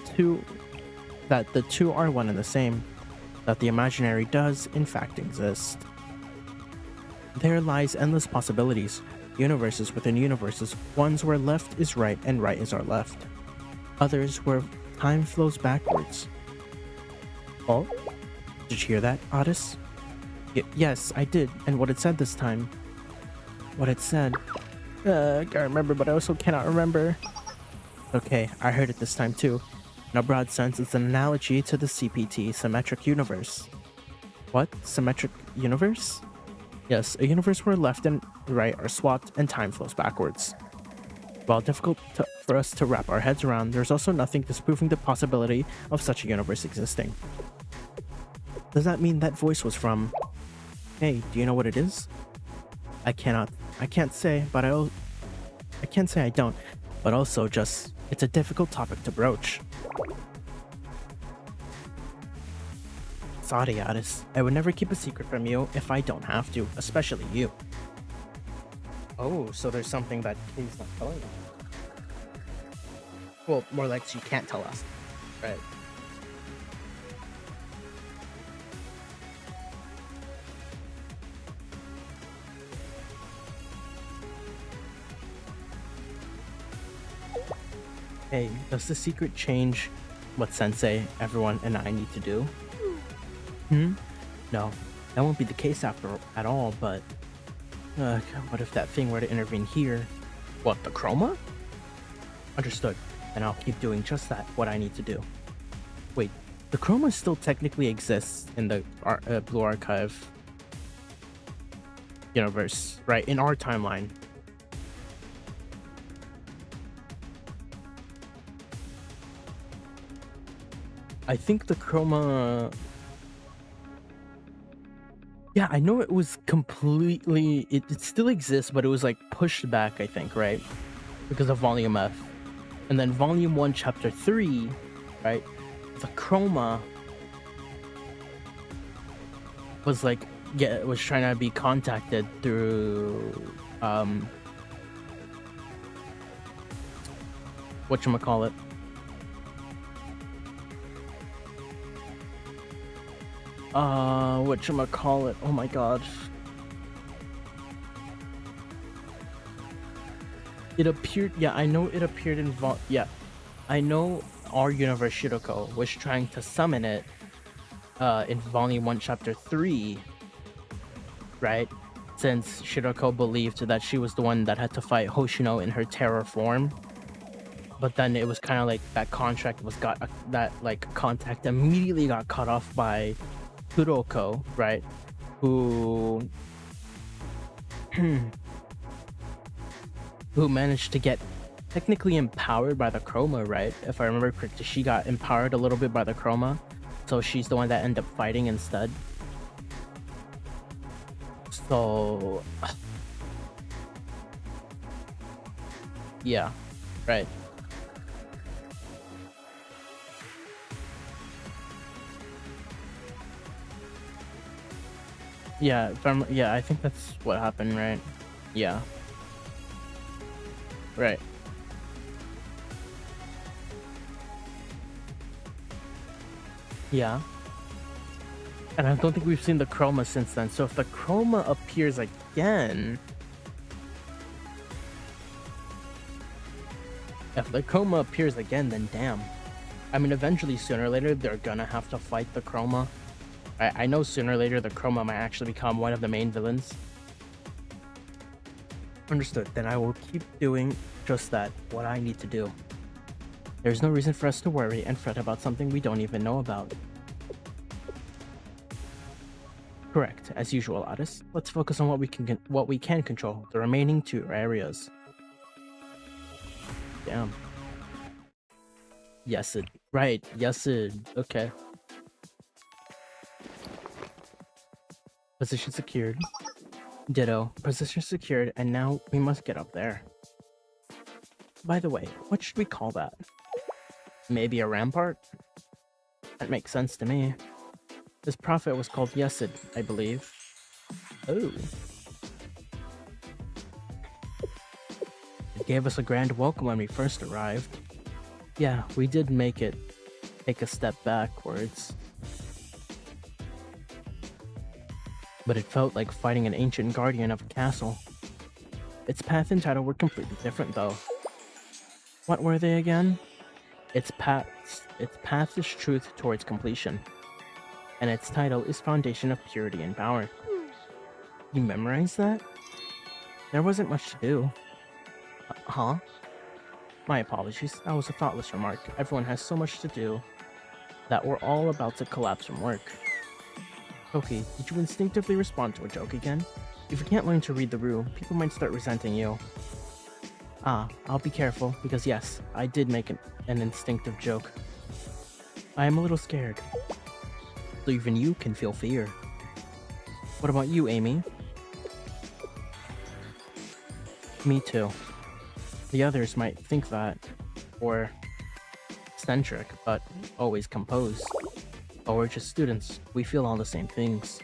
two are one and the same, that the imaginary does, in fact, exist. There lies endless possibilities, universes within universes, ones where left is right and right is our left, others where time flows backwards. Oh? Did you hear that, Otis? Yes, I did, and what it said this time. What it said... I can't remember, but I also cannot remember. Okay, I heard it this time too. In a broad sense, it's an analogy to the CPT, symmetric universe. What? Symmetric universe? Yes, a universe where left and right are swapped and time flows backwards. While difficult for us to wrap our heads around, there's also nothing disproving the possibility of such a universe existing. Does that mean that voice was from... Hey, do you know what it is? I can't say, but I can't say I don't, but also just, it's a difficult topic to broach. Sorry, Addis. I would never keep a secret from you if I don't have to, especially you. Oh, so there's something that he's not telling us. Well, more like she can't tell us, right? Hey, does the secret change what Sensei, everyone, and I need to do? No, that won't be the case at all, but... what if that thing were to intervene here? What, the chroma? Understood. Then I'll keep doing just that, what I need to do. Wait, the chroma still technically exists in the Blue Archive universe, right? In our timeline. I think the chroma... Yeah, I know it was completely... It still exists, but it was like pushed back, I think, right? Because of Volume F. And then Volume 1, Chapter 3, right? The chroma was like... was trying to be contacted through... whatchamacallit? Whatchamacallit? Oh my god. It appeared, yeah, I know it appeared in yeah. I know our universe Shiroko was trying to summon it in Volume 1, Chapter 3, right? Since Shiroko believed that she was the one that had to fight Hoshino in her terror form. But then it was kind of like that contract was that contact immediately got cut off by Kuroko, right? Who managed to get technically empowered by the chroma, right? If I remember correctly, she got empowered a little bit by the chroma, so she's the one that ended up fighting instead. So yeah, right. Yeah, I think that's what happened, right? Yeah. Right. Yeah. And I don't think we've seen the chroma since then. So if the chroma appears again... If the chroma appears again, then damn. I mean, eventually, sooner or later, they're gonna have to fight the chroma. I know sooner or later the chroma might actually become one of the main villains. Understood. Then I will keep doing just that, what I need to do. There's no reason for us to worry and fret about something we don't even know about. Correct. As usual, Addis. Let's focus on what we can control, the remaining 2 areas. Damn. Yes, it. Right. Yes, it. Okay. Position secured. Ditto. Position secured, and now we must get up there. By the way, what should we call that? Maybe a rampart? That makes sense to me. This prophet was called Yesid, I believe. Oh. It gave us a grand welcome when we first arrived. Yeah, we did make it take a step backwards. But it felt like fighting an ancient guardian of a castle. Its path and title were completely different, though. What were they again? Its path is truth towards completion, and its title is Foundation of Purity and Power. You memorized that? There wasn't much to do. Huh? My apologies, that was a thoughtless remark. Everyone has so much to do that we're all about to collapse from work. Okay, did you instinctively respond to a joke again? If you can't learn to read the room, people might start resenting you. Ah, I'll be careful, because yes, I did make an instinctive joke. I am a little scared. So even you can feel fear. What about you, Amy? Me too. The others might think that, or eccentric, but always composed. But we're just students. We feel all the same things.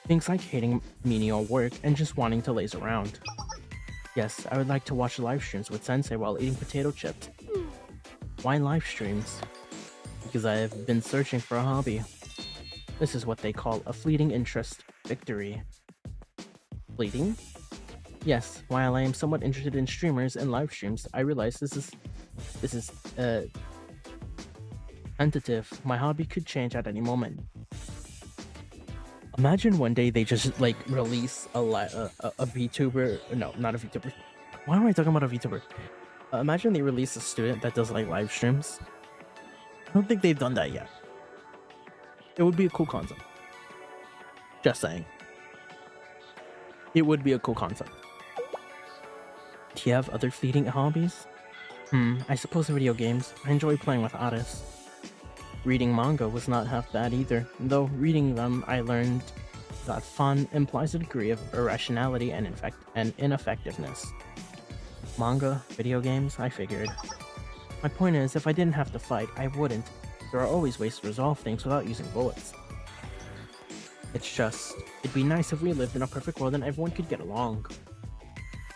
Things like hating menial work and just wanting to laze around. Yes, I would like to watch live streams with Sensei while eating potato chips. Why live streams? Because I have been searching for a hobby. This is what they call a fleeting interest victory. Fleeting? Yes, while I am somewhat interested in streamers and live streams, I realize this is tentative. My hobby could change at any moment. Imagine one day they just like release a VTuber. No, not a VTuber. Why am I talking about a VTuber? Imagine they release a student that does like live streams. I don't think they've done that yet. It would be a cool concept. Just saying. It would be a cool concept. Do you have other fleeting hobbies? I suppose video games. I enjoy playing with artists. Reading manga was not half bad either, though reading them I learned that fun implies a degree of irrationality and ineffectiveness. Manga, video games, I figured. My point is, if I didn't have to fight, I wouldn't. There are always ways to resolve things without using bullets. It's just, it'd be nice if we lived in a perfect world and everyone could get along.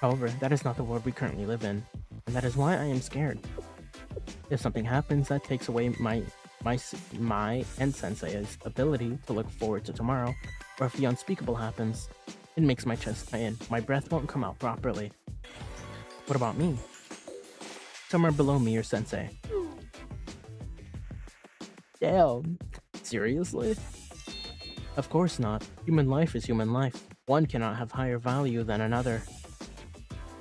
However, that is not the world we currently live in, and that is why I am scared. If something happens that takes away my and Sensei's ability to look forward to tomorrow, or if the unspeakable happens, it makes my chest tighten. My breath won't come out properly. What about me? Somewhere below me or Sensei. Damn. Seriously? Of course not. Human life is human life. One cannot have higher value than another.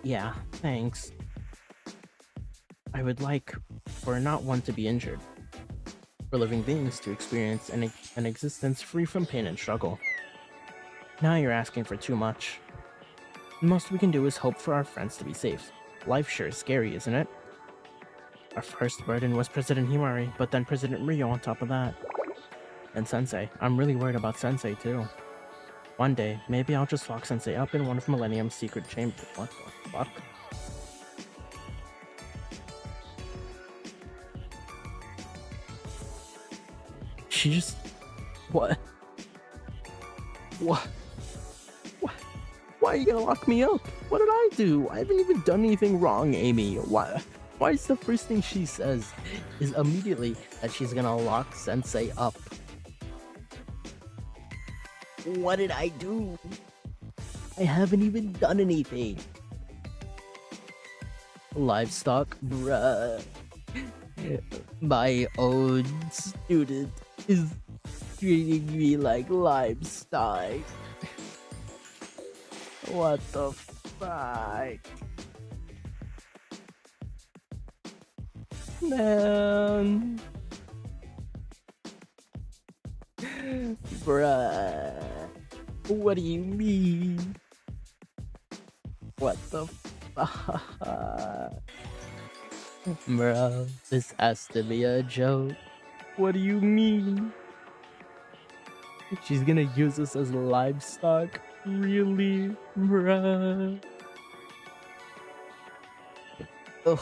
Yeah, thanks. I would like for not one to be injured. For living beings to experience an existence free from pain and struggle. Now you're asking for too much. The most we can do is hope for our friends to be safe. Life sure is scary, isn't it? Our first burden was President Himari, but then President Ryo on top of that. And Sensei. I'm really worried about Sensei too. One day, maybe I'll just lock Sensei up in one of Millennium's secret chambers. What the fuck? She just... What? What? What? Why are you gonna lock me up? What did I do? I haven't even done anything wrong, Amy. Why is the first thing she says is immediately that she's gonna lock Sensei up? What did I do? I haven't even done anything. Livestock, bruh. My own student is treating me like livestock. What the fuck? Man. Bruh. What do you mean? What the fuck? Bro, this has to be a joke. What do you mean? She's gonna use us as livestock? Really, bruh? Ugh.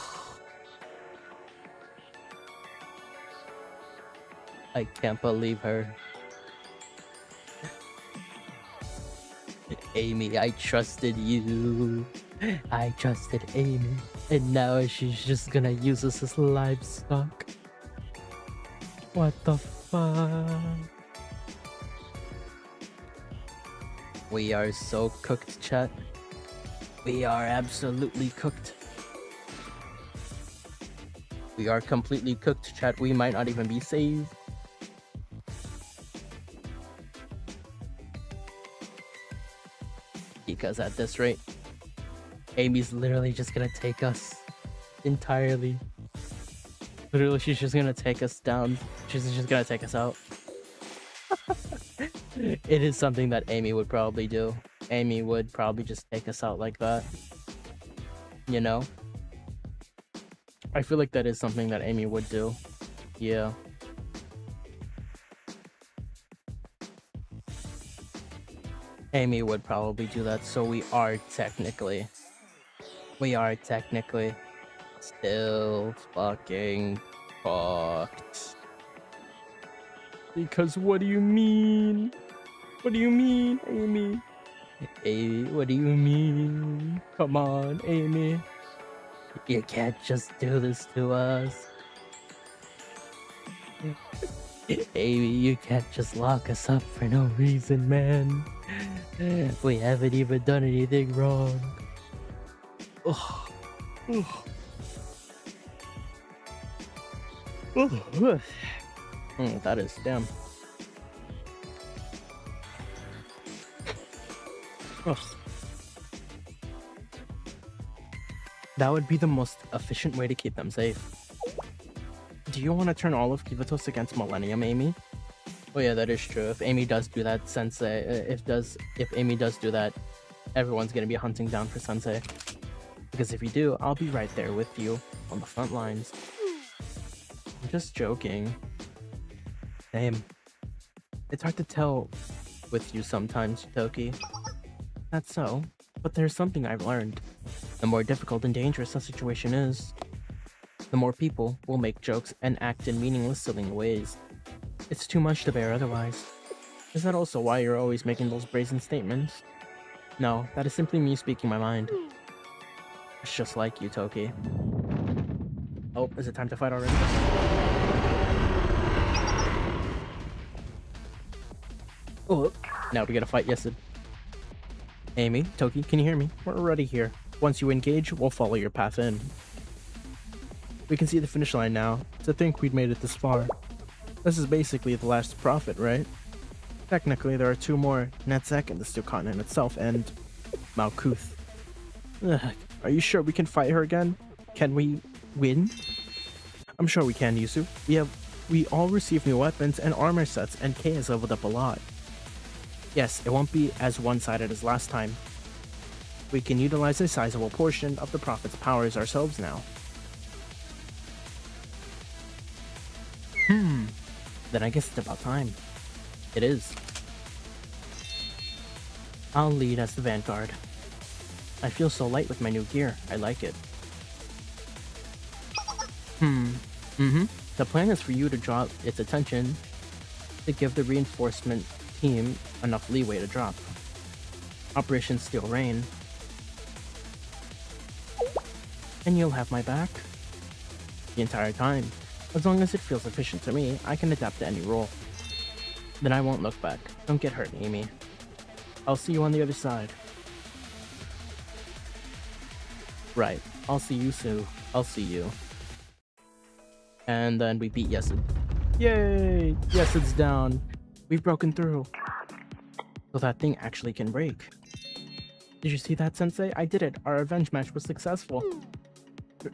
I can't believe her. Amy, I trusted you. I trusted Amy. And now she's just gonna use us as livestock. What the fuck? We are so cooked, chat. We are absolutely cooked. We are completely cooked, chat. We might not even be saved. Because at this rate, Amy's literally just gonna take us entirely. Literally, she's just gonna take us down. She's just gonna take us out. It is something that Amy would probably do. Amy would probably just take us out like that. You know? I feel like that is something that Amy would do. Yeah. Amy would probably do that, so we are technically still fucking fucked. Because what do you mean? What do you mean, Amy? Amy, what do you mean? Come on, Amy. You can't just do this to us. Amy, you can't just lock us up for no reason, man. We haven't even done anything wrong. Ugh. Ugh. That is damn. Ugh. That would be the most efficient way to keep them safe. Do you want to turn all of Kivatos against Millennium, Amy? Oh yeah, that is true. If Amy does do that, Sensei, if Amy does do that, everyone's gonna be hunting down for Sensei. Because if you do, I'll be right there with you on the front lines. I'm just joking. Same. It's hard to tell with you sometimes, Toki. That's so, but there's something I've learned. The more difficult and dangerous a situation is, the more people will make jokes and act in meaningless, silly ways. It's too much to bear otherwise. Is that also why you're always making those brazen statements? No, that is simply me speaking my mind. It's just like you, Toki. Oh, is it time to fight already? Oh, now we gotta fight Yesid. Amy, Toki, can you hear me? We're already here. Once you engage, we'll follow your path in. We can see the finish line now. To think we'd made it this far. This is basically the last prophet, right? Technically, there are two more, Netzek and the Steel Continent itself, and Malkuth. Ugh, are you sure we can fight her again? Can we win? I'm sure we can, Yusu. We all received new weapons and armor sets, and Kay has leveled up a lot. Yes, it won't be as one-sided as last time. We can utilize a sizable portion of the prophet's powers ourselves now. Then I guess it's about time. It is. I'll lead as the vanguard. I feel so light with my new gear. I like it. The plan is for you to draw its attention to give the reinforcement team enough leeway to drop. Operation Steel Rain. And you'll have my back. The entire time. As long as it feels efficient to me, I can adapt to any role. Then I won't look back. Don't get hurt, Amy. I'll see you on the other side. Right. I'll see you soon. I'll see you. And then we beat Yesid. Yay! Yesid's down. We've broken through. So that thing actually can break. Did you see that, Sensei? I did it. Our revenge match was successful.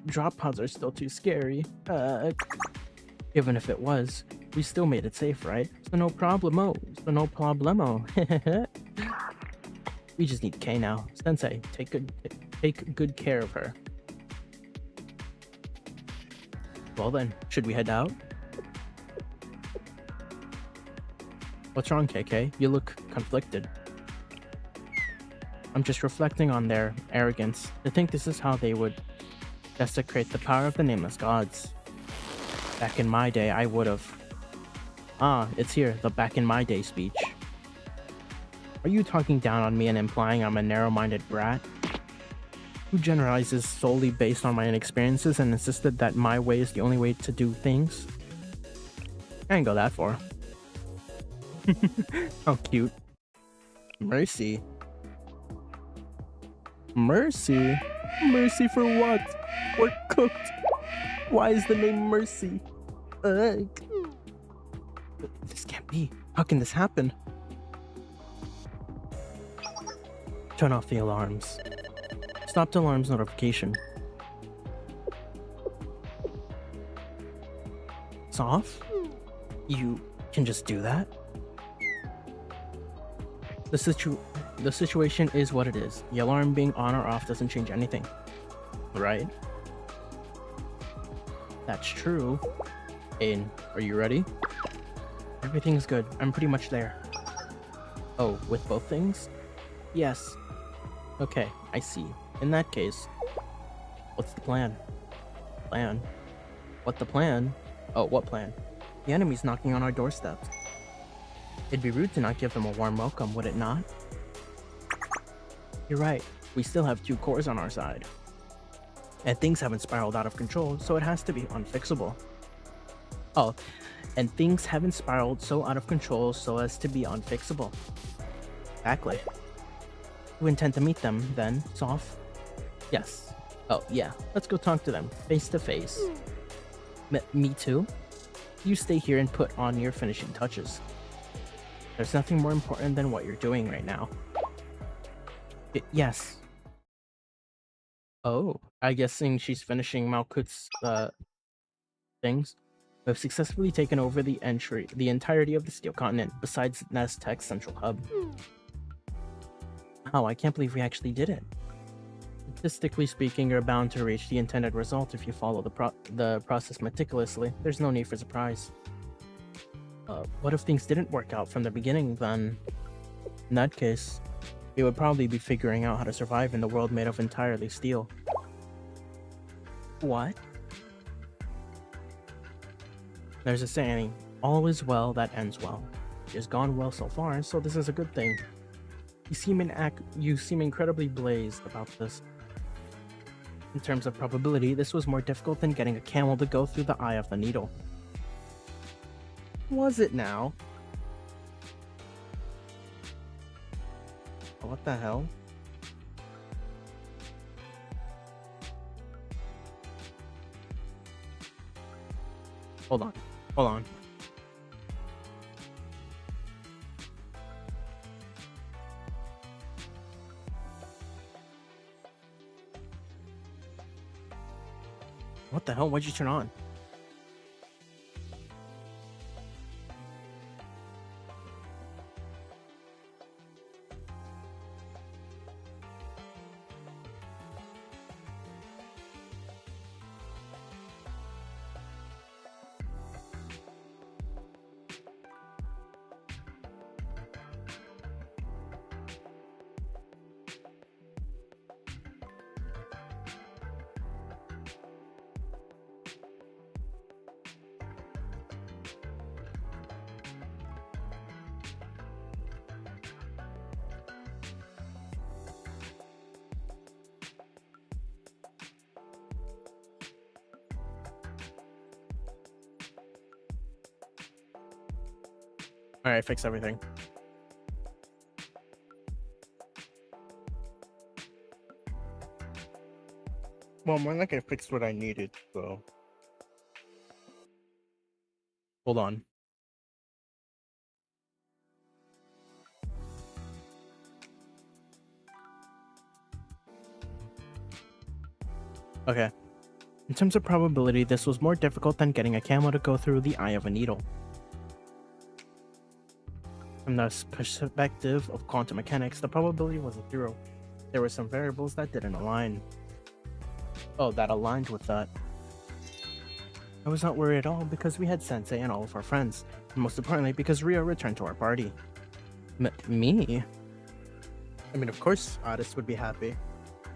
Drop pods are still too scary. Even if it was, we still made it safe, right? So no problemo. No problemo. We just need Kay now. Sensei, take good care of her. Well then, should we head out? What's wrong, KK? You look conflicted. I'm just reflecting on their arrogance. To think this is how they would desecrate the power of the nameless gods. Back in my day, I would've. Ah, it's here, the back in my day speech. Are you talking down on me and implying I'm a narrow-minded brat? Who generalizes solely based on my own experiences and insisted that my way is the only way to do things? I didn't go that far. How cute. Mercy. Mercy? Mercy for what? We're cooked. Why is the name Mercy? Ugh. This can't be. How can this happen? Turn off the alarms. Stop the alarms notification. It's off? You can just do that? The situation is what it is. The alarm being on or off doesn't change anything, right? That's true. Aiden, are you ready? Everything's good. I'm pretty much there. Oh, with both things? Yes. Okay, I see. In that case, what's the plan? Plan? What the plan? Oh, what plan? The enemy's knocking on our doorsteps. It'd be rude to not give them a warm welcome, would it not? You're right. We still have 2 cores on our side. And things haven't spiraled out of control, so it has to be unfixable. Oh, and things haven't spiraled so out of control so as to be unfixable. Exactly. You intend to meet them, then, Soph? Yes. Oh, yeah. Let's go talk to them, face to face. Me too? You stay here and put on your finishing touches. There's nothing more important than what you're doing right now. Yes. Oh, I'm guessing she's finishing Malkuth's, things. We have successfully taken over the entirety of the Steel Continent, besides Naztec's central hub. Wow, I can't believe we actually did it. Statistically speaking, you're bound to reach the intended result if you follow the process meticulously. There's no need for surprise. What if things didn't work out from the beginning, then? In that case, we would probably be figuring out how to survive in a world made of entirely steel. What? There's a saying, all is well that ends well. It has gone well so far, so this is a good thing. You seem incredibly blazed about this. In terms of probability, this was more difficult than getting a camel to go through the eye of the needle. Was it now? What the hell? Hold on. Hold on. What the hell? Why'd you turn on? Alright, fix everything. Well, more like I fixed what I needed, so... Hold on. Okay. In terms of probability, this was more difficult than getting a camel to go through the eye of a needle. From the perspective of quantum mechanics, the probability was a 0. There were some variables that didn't align. Oh, that aligned with that. I was not worried at all because we had Sensei and all of our friends, and most importantly because Rio returned to our party. Me? I mean, of course Otis would be happy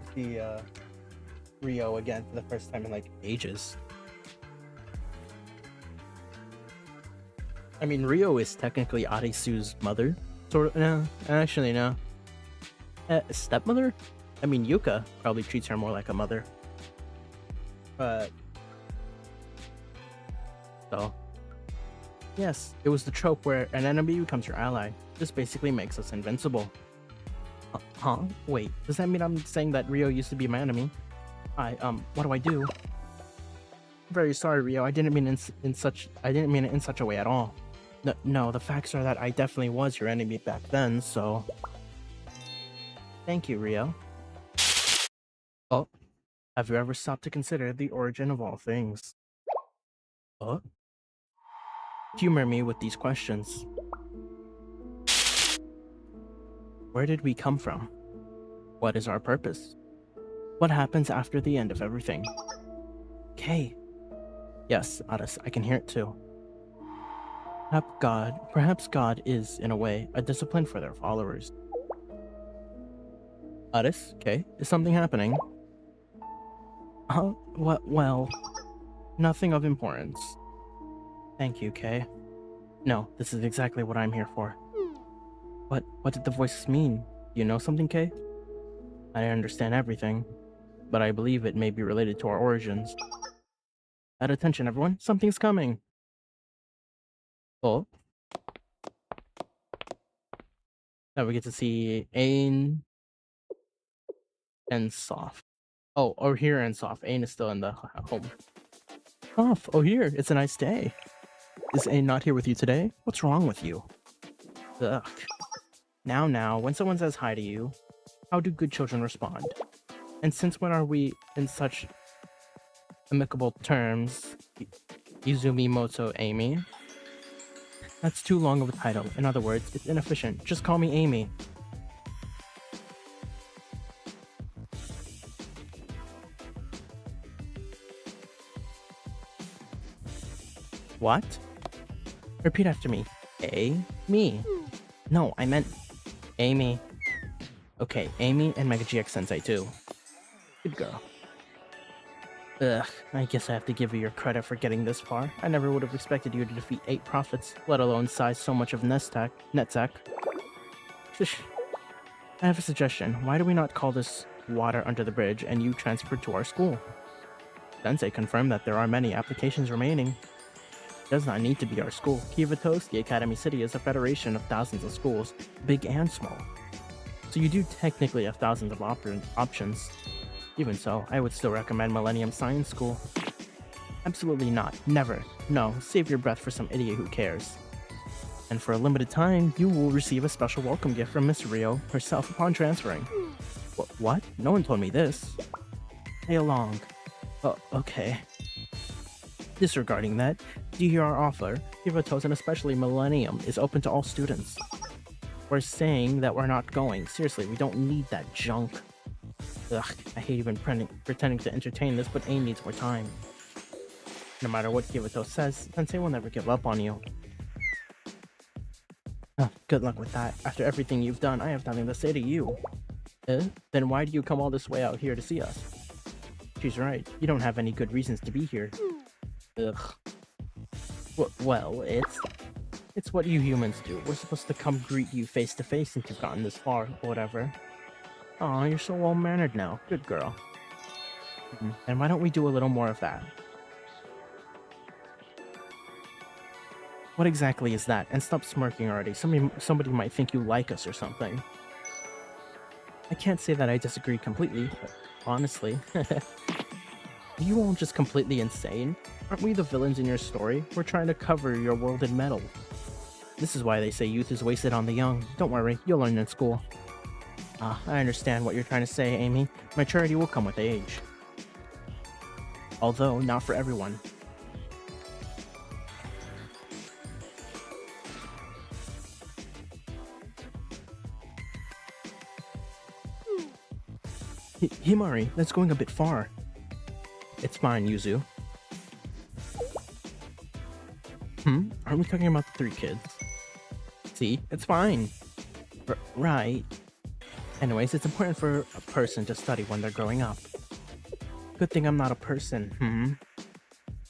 to see Rio again for the first time in like ages. I mean, Rio is technically Arisu's mother, sort of. No, actually, no. Stepmother? I mean, Yuka probably treats her more like a mother. But so, yes, it was the trope where an enemy becomes your ally. This basically makes us invincible. Huh? Wait, does that mean I'm saying that Rio used to be my enemy? What do I do? I'm very sorry, Rio. I didn't mean it in such a way at all. No, the facts are that I definitely was your enemy back then, so... Thank you, Rio. Oh, have you ever stopped to consider the origin of all things? Oh? Humor me with these questions. Where did we come from? What is our purpose? What happens after the end of everything? Kay. Yes, Addis, I can hear it too. Perhaps God is, in a way, a discipline for their followers. Addis, Kay, is something happening? What? Well, nothing of importance. Thank you, Kay. No, this is exactly what I'm here for. What did the voices mean? Do you know something, Kay? I don't understand everything, but I believe it may be related to our origins. At attention, everyone, something's coming. Oh. Now we get to see Ain and Soph. Oh, or here and Soph. Ain is still in the home. Soph, oh here, it's a nice day. Is Ain not here with you today? What's wrong with you? Ugh. Now, when someone says hi to you, how do good children respond? And since when are we in such amicable terms? Izumi Moto Amy? That's too long of a title. In other words, it's inefficient. Just call me Amy. What? Repeat after me. Me. No, I meant Amy. Okay, Amy and MegaGX Sensei too. Good girl. Ugh, I guess I have to give you your credit for getting this far. I never would have expected you to defeat 8 prophets, let alone size so much of Netzach. Shish. I have a suggestion. Why do we not call this water under the bridge and you transfer to our school? Sensei confirmed that there are many applications remaining. It does not need to be our school. Kivatos, the Academy City, is a federation of thousands of schools, big and small. So you do technically have thousands of options. Even so, I would still recommend Millennium Science School. Absolutely not. Never. No, save your breath for some idiot who cares. And for a limited time, you will receive a special welcome gift from Miss Rio herself upon transferring. What? No one told me this. Play along. Okay. Disregarding that, do you hear our offer? Kivatos and especially Millennium is open to all students. We're saying that we're not going. Seriously, we don't need that junk. Ugh, I hate even pretending to entertain this, but Ain needs more time. No matter what Kivatos says, Sensei will never give up on you. Good luck with that. After everything you've done, I have nothing to say to you. Then why do you come all this way out here to see us? She's right. You don't have any good reasons to be here. Ugh. Well, it's what you humans do. We're supposed to come greet you face to face since you've gotten this far, or whatever. Aw, you're so well-mannered now. Good girl. And why don't we do a little more of that? What exactly is that? And stop smirking already. Somebody might think you like us or something. I can't say that I disagree completely, but honestly. Are you all just completely insane? Aren't we the villains in your story? We're trying to cover your world in metal. This is why they say youth is wasted on the young. Don't worry, you'll learn in school. I understand what you're trying to say, Amy. Maturity will come with age. Although, not for everyone. Himari, that's going a bit far. It's fine, Yuzu. Aren't we talking about the 3 kids? See? It's fine. Right. Anyways, it's important for a person to study when they're growing up. Good thing I'm not a person,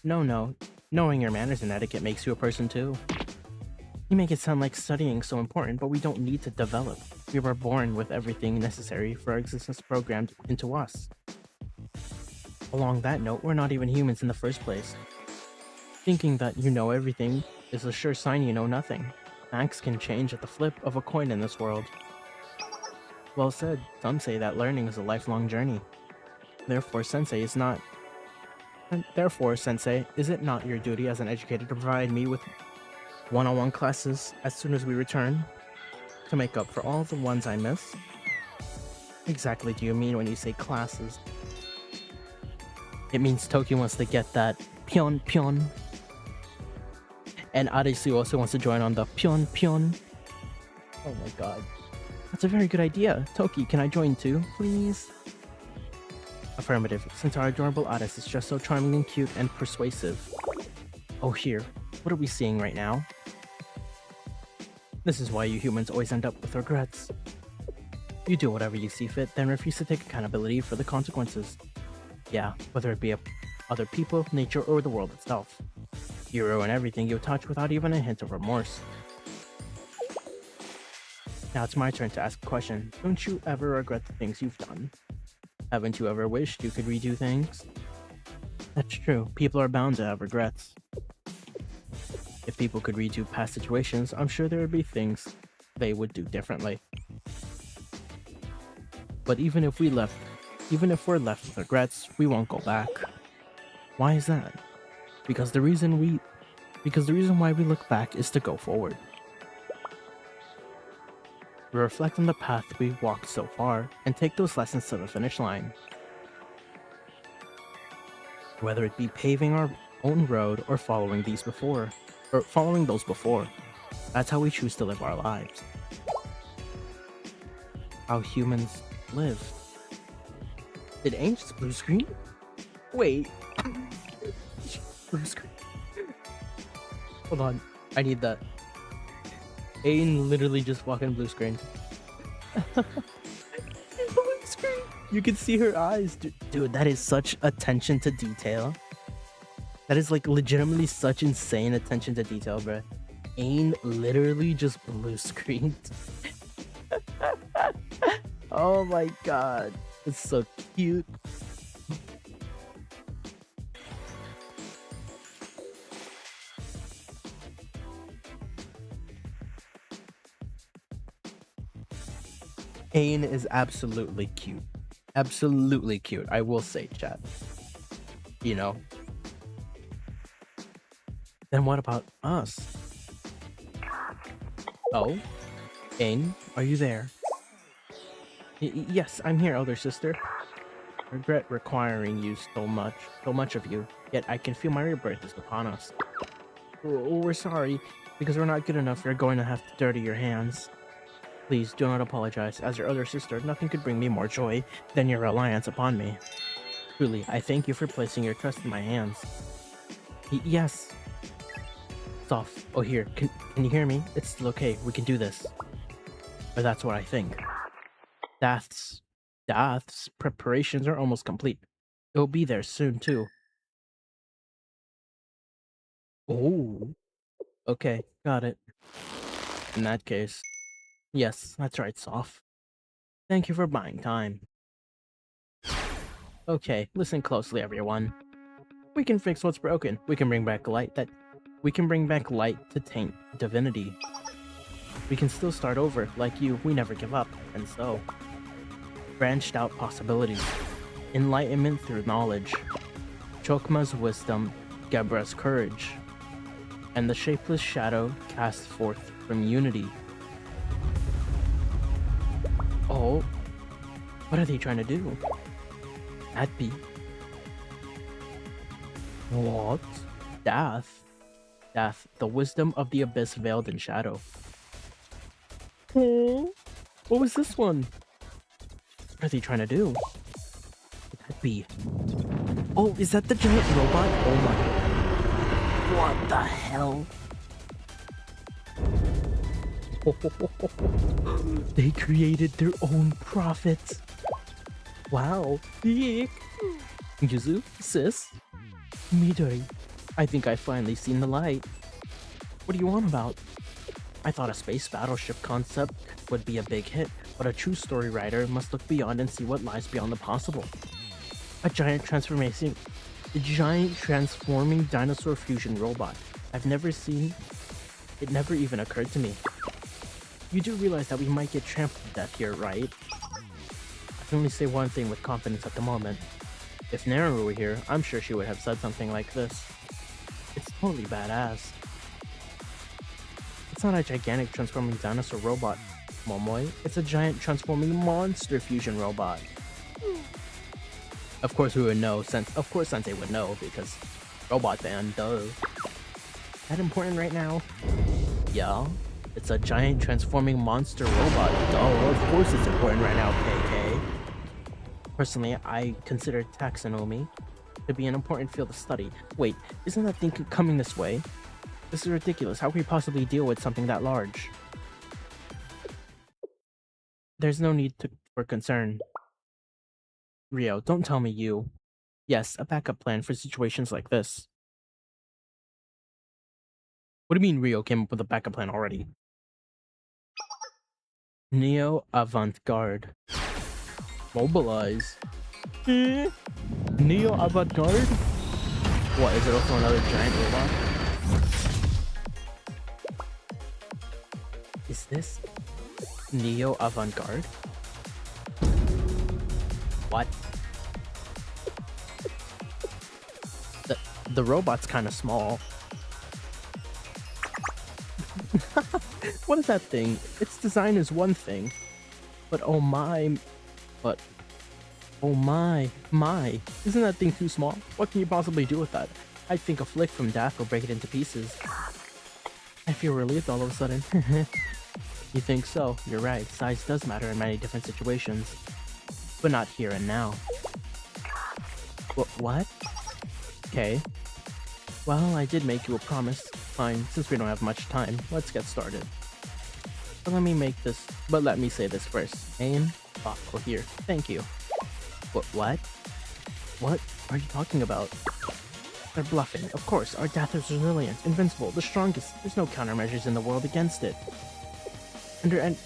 No. Knowing your manners and etiquette makes you a person too. You make it sound like studying so important, but we don't need to develop. We were born with everything necessary for our existence programmed into us. Along that note, we're not even humans in the first place. Thinking that you know everything is a sure sign you know nothing. Facts can change at the flip of a coin in this world. Well said. Some say that learning is a lifelong journey. Therefore, Sensei, is it not your duty as an educator to provide me with one-on-one classes as soon as we return to make up for all the ones I miss? Exactly do you mean when you say classes? It means Tokyo wants to get that pion. And Arisu also wants to join on the pion. Oh my god. That's a very good idea. Toki, can I join too, please? Affirmative, since our adorable Otis is just so charming and cute and persuasive. Oh, here. What are we seeing right now? This is why you humans always end up with regrets. You do whatever you see fit, then refuse to take accountability for the consequences. Yeah, whether it be other people, nature, or the world itself. You ruin everything you touch without even a hint of remorse. Now it's my turn to ask a question. Don't you ever regret the things you've done? Haven't you ever wished you could redo things? That's true. People are bound to have regrets. If people could redo past situations, I'm sure there would be things they would do differently. But even if we're left with regrets, we won't go back. Why is that? Because the reason why we look back is to go forward. We reflect on the path we've walked so far and take those lessons to the finish line. Whether it be paving our own road or following those before. That's how we choose to live our lives. How humans live. Did Aang just blue screen? Wait. Blue screen. Hold on. I need that. Aang literally just walking blue screen. Blue screen. You can see her eyes. Dude, that is such attention to detail. That is like legitimately such insane attention to detail, bro. Aang literally just blue screened. Oh my god. It's so cute. Aang is absolutely cute. Absolutely cute, I will say, chat. You know? Then what about us? Oh? Aang, are you there? Yes, I'm here, elder sister. Regret requiring you so much of you, yet I can feel my rebirth is upon us. Oh, we're sorry, because we're not good enough, you're going to have to dirty your hands. Please do not apologize. As your elder sister, nothing could bring me more joy than your reliance upon me. Truly, I thank you for placing your trust in my hands. Yes. Soft. Oh, here. Can you hear me? It's still okay. We can do this. Or that's what I think. Dath's preparations are almost complete. It'll be there soon, too. Oh. Okay, got it. In that case. Yes, that's right, Soph. Thank you for buying time. Okay, listen closely, everyone. We can fix what's broken. We can bring back light to taint divinity. We can still start over, like you, we never give up, and so. Branched out possibilities. Enlightenment through knowledge. Chokma's wisdom, Gebra's courage. And the shapeless shadow cast forth from unity. Oh, what are they trying to do? That be... What? Dath, the wisdom of the abyss veiled in shadow. Oh, what was this one? What are they trying to do? What could that be? Oh, is that the giant robot? Oh my... What the hell? They created their own prophet. Wow. Eek. Yuzu, sis. Midori, I think I've finally seen the light. What do you want about? I thought a space battleship concept would be a big hit, but a true story writer must look beyond and see what lies beyond the possible. A giant transforming dinosaur fusion robot. I've never seen... It never even occurred to me. You do realize that we might get trampled to death here, right? I can only say one thing with confidence at the moment. If Naru were here, I'm sure she would have said something like this. It's totally badass. It's not a gigantic transforming dinosaur robot, Momoi. It's a giant transforming monster fusion robot. Of course we would know, of course Sensei would know, because robot fan, duh. That important right now? Yeah? It's a giant transforming monster robot. Oh, of course it's important right now, KK. Personally, I consider taxonomy to be an important field of study. Wait, isn't that thing coming this way? This is ridiculous. How can we possibly deal with something that large? There's no need for concern. Rio, don't tell me you. Yes, a backup plan for situations like this. What do you mean Rio came up with a backup plan already? Neo Avant-Garde. Mobilize. Neo Avant-Garde? What, is it also another giant robot? Is this Neo Avant-Garde? What? The robot's kind of small. What is that thing? Its design is one thing, but oh my, isn't that thing too small? What can you possibly do with that? I think a flick from Daft will break it into pieces. I feel relieved all of a sudden. You think so? You're right. Size does matter in many different situations, but not here and now. What? Okay. Well, I did make you a promise. Fine, since we don't have much time, let's get started. But let me say this first. Aim, thoughtful here. Thank you. What? What are you talking about? They're bluffing. Of course, our death is resilient, invincible, the strongest. There's no countermeasures in the world against it. Under any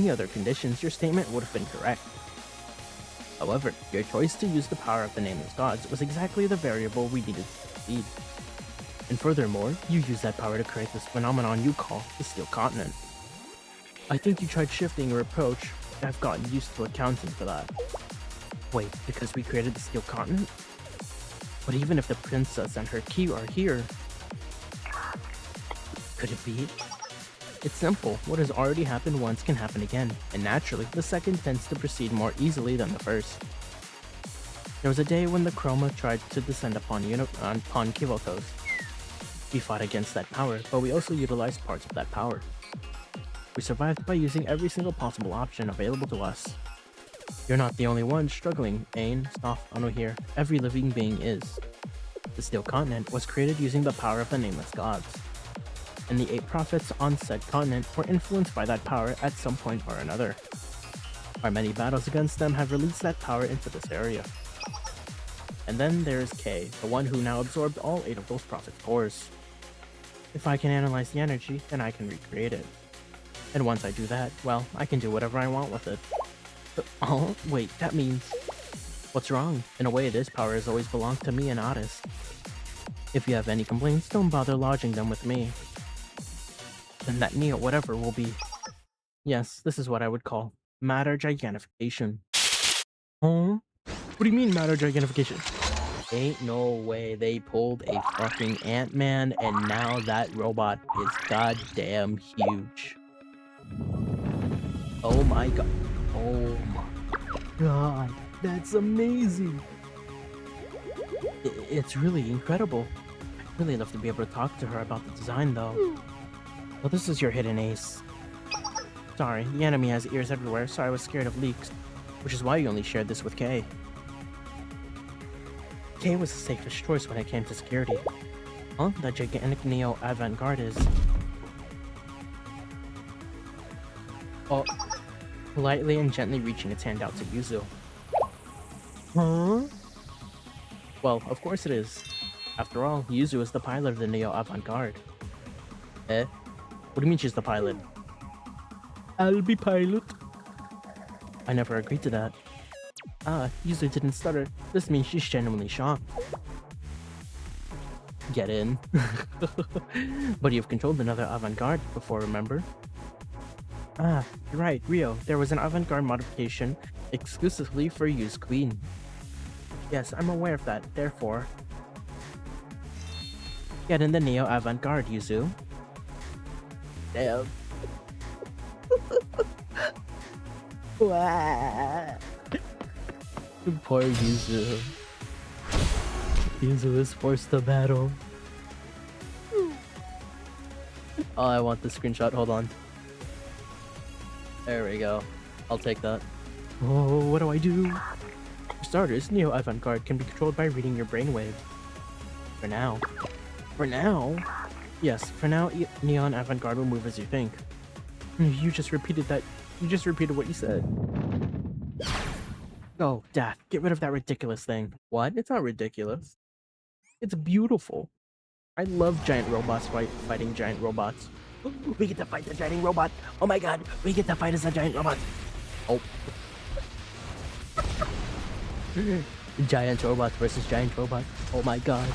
other conditions, your statement would have been correct. However, your choice to use the power of the nameless gods was exactly the variable we needed to succeed. And furthermore, you used that power to create this phenomenon you call the Steel Continent. I think you tried shifting your approach, and I've gotten used to accounting for that. Wait, because we created the Steel Continent? But even if the princess and her key are here, could it be? It's simple. What has already happened once can happen again, and naturally, the second tends to proceed more easily than the first. There was a day when the Chroma tried to descend upon Kivotos. We fought against that power, but we also utilized parts of that power. We survived by using every single possible option available to us. You're not the only one struggling, Ain, Stoff, Anu here. Every living being is. The Steel Continent was created using the power of the nameless gods, and the 8 prophets on said continent were influenced by that power at some point or another. Our many battles against them have released that power into this area. And then there's K, the one who now absorbed all 8 of those prophets' cores. If I can analyze the energy, then I can recreate it. And once I do that, well, I can do whatever I want with it. Oh, wait, that means... What's wrong? In a way, this power has always belonged to me and Otis. If you have any complaints, don't bother lodging them with me. Then that Neo whatever will be... Yes, this is what I would call matter gigantfication. Huh? What do you mean matter gigantfication? Ain't no way they pulled a fucking Ant-Man and now that robot is goddamn huge. Oh my god. Oh my god. That's amazing. It's really incredible. I'd really love to be able to talk to her about the design though. Well, this is your hidden ace. Sorry, the enemy has ears everywhere, so I was scared of leaks, which is why you only shared this with Kay. Kay was the safest choice when it came to security. Huh? That gigantic Neo Avant-Garde is... Oh, politely and gently reaching its hand out to Yuzu. Huh? Well, of course it is. After all, Yuzu is the pilot of the Neo Avant-Garde. Eh? What do you mean she's the pilot? I'll be pilot. I never agreed to that. Ah, Yuzu didn't stutter. This means she's genuinely shocked. Get in. But you've controlled another Avant-Garde before, remember? Ah, you're right, Rio. There was an Avant-Garde modification exclusively for Yu's Queen. Yes, I'm aware of that, therefore... Get in the Neo Avant-Garde, Yuzu. Damn. Poor Yuzu. Yuzu is forced to battle. Oh, I want the screenshot. Hold on. There we go. I'll take that. Oh, what do I do? For starters, Neo Avant-Garde can be controlled by reading your brainwave. For now. For now? Yes, for now, Neon Avant-Garde will move as you think. You just repeated that. You just repeated what you said. Oh, Daft, get rid of that ridiculous thing. What? It's not ridiculous. It's beautiful. I love giant robots fighting giant robots. We get to fight the giant robot. Oh my god, we get to fight as a giant robot. Oh. Giant robots versus giant robots. Oh my god.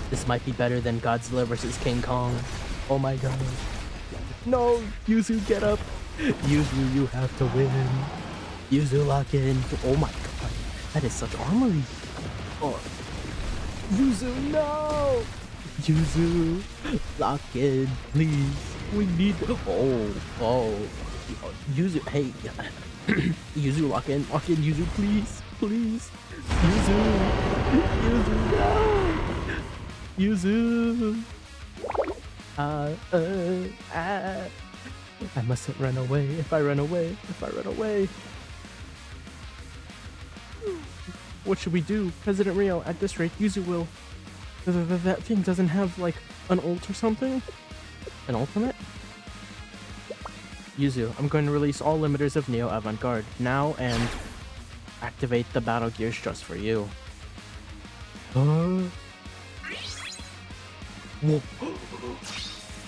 This might be better than Godzilla versus King Kong. Oh my god. No, Yuzu, get up. Yuzu, you have to win. Yuzu, lock in. Oh my god. That is such armory. Oh. Yuzu, no! Yuzu, lock in, please. We need. Oh. Yuzu, hey. Yuzu, lock in, Yuzu, please. Please. Yuzu, no! Yuzu. I mustn't run away. If I run away. What should we do? President Rio, at this rate, Yuzu will. That thing doesn't have, like, an ult or something? An ultimate? Yuzu, I'm going to release all limiters of Neo Avant-Garde now and activate the battle gears just for you. Whoa.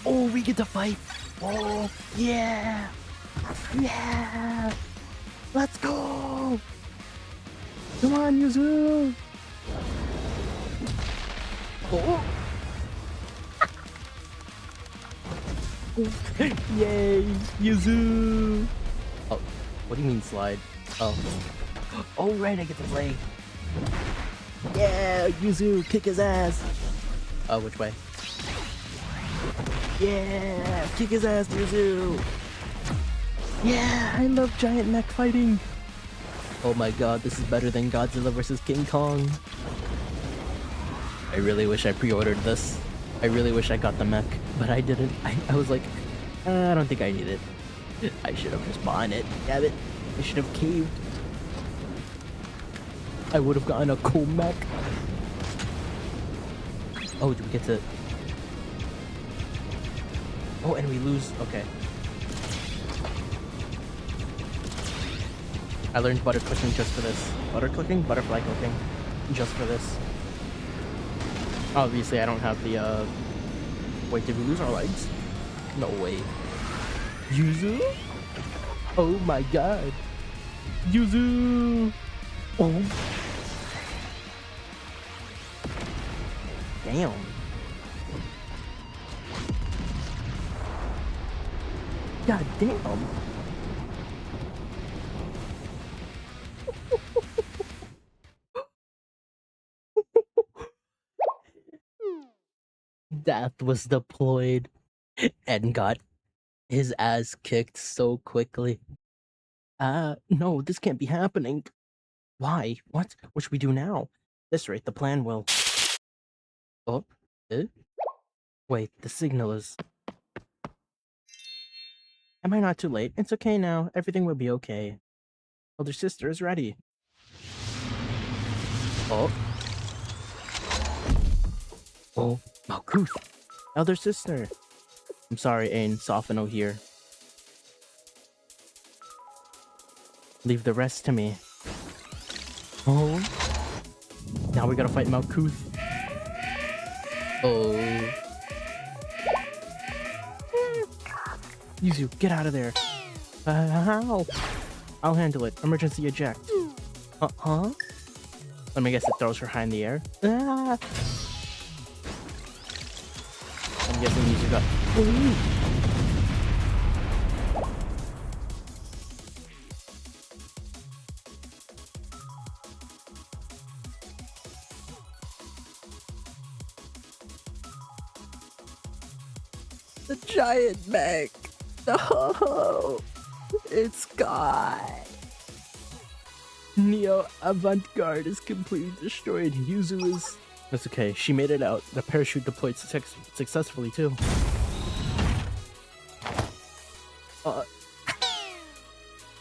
Oh, we get to fight! Oh, yeah! Yeah! Let's go! Come on, Yuzu! Oh! Yay! Yuzu! Oh, what do you mean slide? Oh. Oh, right, I get to play. Yeah! Yuzu, kick his ass! Oh, which way? Yeah! Kick his ass, Yuzu! Yeah! I love giant mech fighting! Oh my god, this is better than Godzilla vs. King Kong. I really wish I pre-ordered this. I really wish I got the mech, but I didn't. I was like, I don't think I need it. I should have just bought it. Damn it. I should have caved. I would have gotten a cool mech. Oh, do we get to... Oh, and we lose. Okay. I learned butter clicking just for this. Butter clicking? Butterfly clicking. Just for this. Obviously, I don't have the, Wait, did we lose our legs? No way. Yuzu? Oh my god. Yuzu! Oh. Damn. God damn. Death was deployed and got his ass kicked so quickly. No, this can't be happening. Why? What? What should we do now? At this rate, the plan will... Oh? Wait, the signal is... Am I not too late? It's okay now. Everything will be okay. Elder sister is ready. Oh. Oh, Malkuth. Elder sister. I'm sorry, Ain. Sophino here. Leave the rest to me. Oh. Now we gotta fight Malkuth. Oh. Yuzu, get out of there. How? I'll handle it. Emergency eject. Huh? Let me guess it throws her high in the air. Ah. I'm guessing Yuzu got... Ooh. The giant mech! No! It's gone! Neo Avant-Garde is completely destroyed. Yuzu is That's okay. She made it out. The parachute deployed successfully too.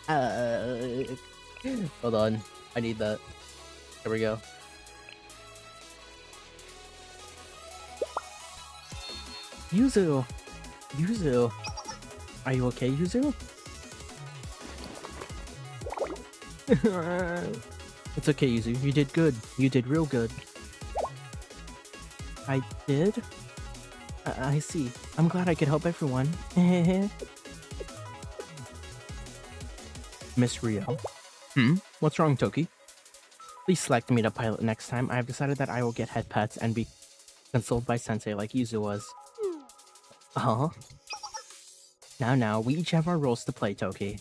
Uh, hold on. I need that. There we go. Yuzu! Yuzu! Are you okay, Yuzu? It's okay, Yuzu. You did good. You did real good. I did? I see. I'm glad I could help everyone. Miss Rio. What's wrong, Toki? Please select me to pilot next time. I have decided that I will get head pets and be consoled by Sensei like Yuzu was. Huh? Now, we each have our roles to play, Toki.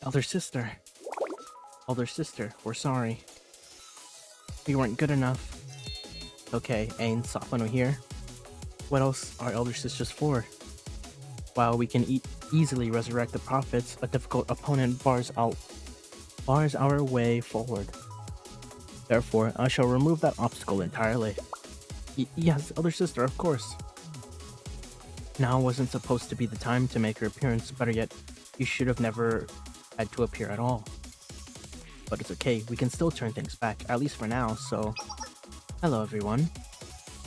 Elder sister, we're sorry. We weren't good enough. Okay, Ain, Safano here. What else are elder sisters for? While we can easily resurrect the prophets, a difficult opponent bars our way forward. Therefore, I shall remove that obstacle entirely. Yes, elder sister, of course. Now wasn't supposed to be the time to make her appearance, better yet, you should have never had to appear at all. But it's okay, we can still turn things back, at least for now, so... Hello everyone.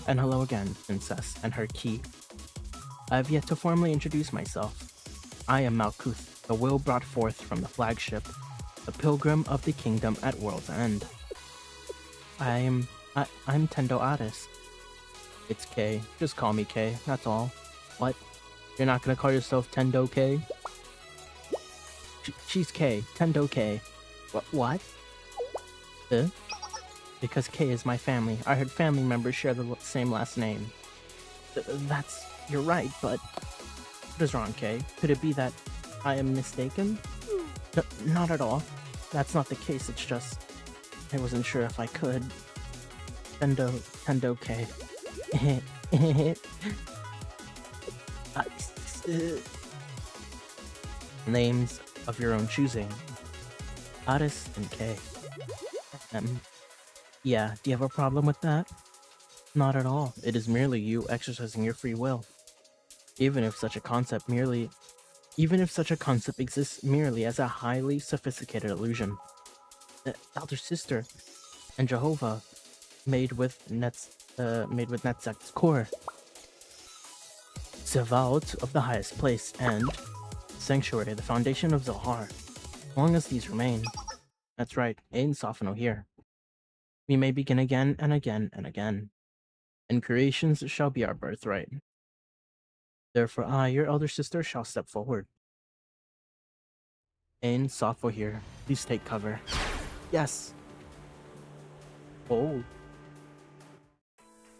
And hello again, Princess and her key. I have yet to formally introduce myself. I am Malkuth, the will brought forth from the flagship, the pilgrim of the kingdom at World's End. I'm Tendo Addis. It's K. Just call me K, that's all. What? You're not gonna call yourself Tendo K? She's K. Tendo K. What? Because K is my family. I heard family members share the same last name. You're right, but... What is wrong, K? Could it be that I am mistaken? Not at all. That's not the case, it's just... I wasn't sure if I could. Tendo K. Names of your own choosing. Addis and K. Yeah, do you have a problem with that? Not at all. It is merely you exercising your free will. Even if such a concept exists merely as a highly sophisticated illusion. The elder sister and Jehovah made with Netzach's core. Zevaot of the highest place and Sanctuary, the foundation of Zohar. As long as these remain. That's right, Ain Safano here. We may begin again and again and again. And creations shall be our birthright. Therefore I, your elder sister, shall step forward. Ain Safo here. Please take cover. Yes! Oh.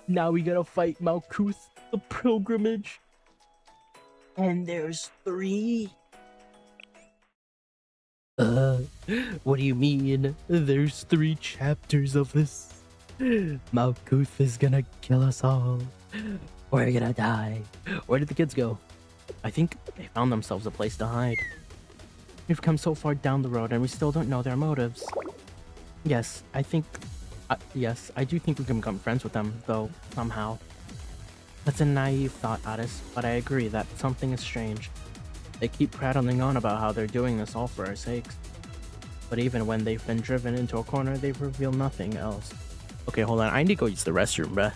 Now we gotta fight Malkuth, the pilgrimage. And there's 3? What do you mean? There's 3 chapters of this. Malkuth is gonna kill us all. We're gonna die. Where did the kids go? I think they found themselves a place to hide. We've come so far down the road and we still don't know their motives. Yes, I do think we can become friends with them, though, somehow. That's a naive thought, Addis, but I agree that something is strange. They keep prattling on about how they're doing this all for our sakes. But even when they've been driven into a corner, they've revealed nothing else. Okay, hold on. I need to go use the restroom, bruh.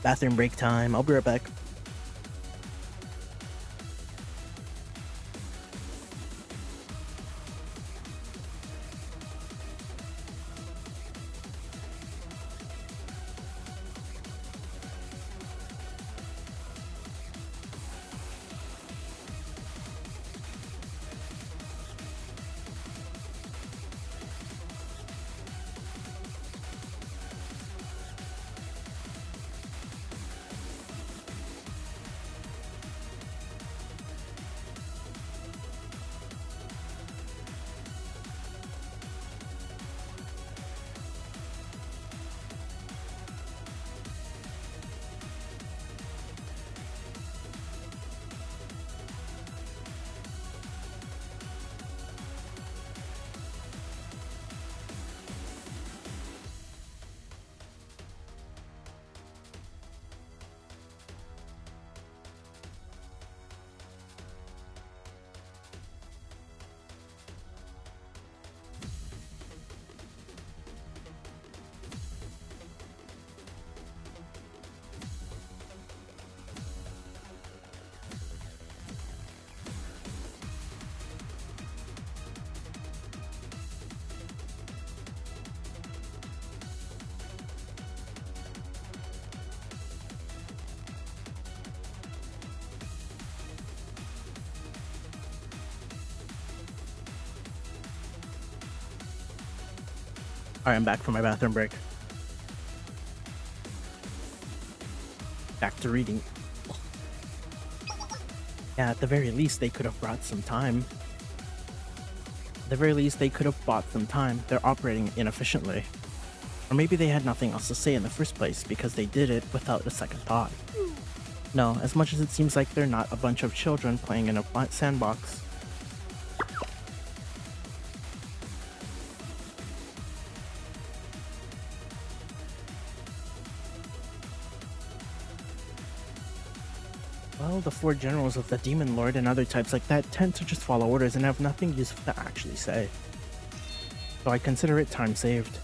Bathroom break time. I'll be right back. Alright, I'm back from my bathroom break. Back to reading. Yeah, at the very least, they could have brought some time. At the very least, they could have bought some time. They're operating inefficiently. Or maybe they had nothing else to say in the first place because they did it without a second thought. No, as much as it seems like they're not a bunch of children playing in a sandbox. Well, the 4 generals of the Demon Lord and other types like that tend to just follow orders and have nothing useful to actually say. So I consider it time saved.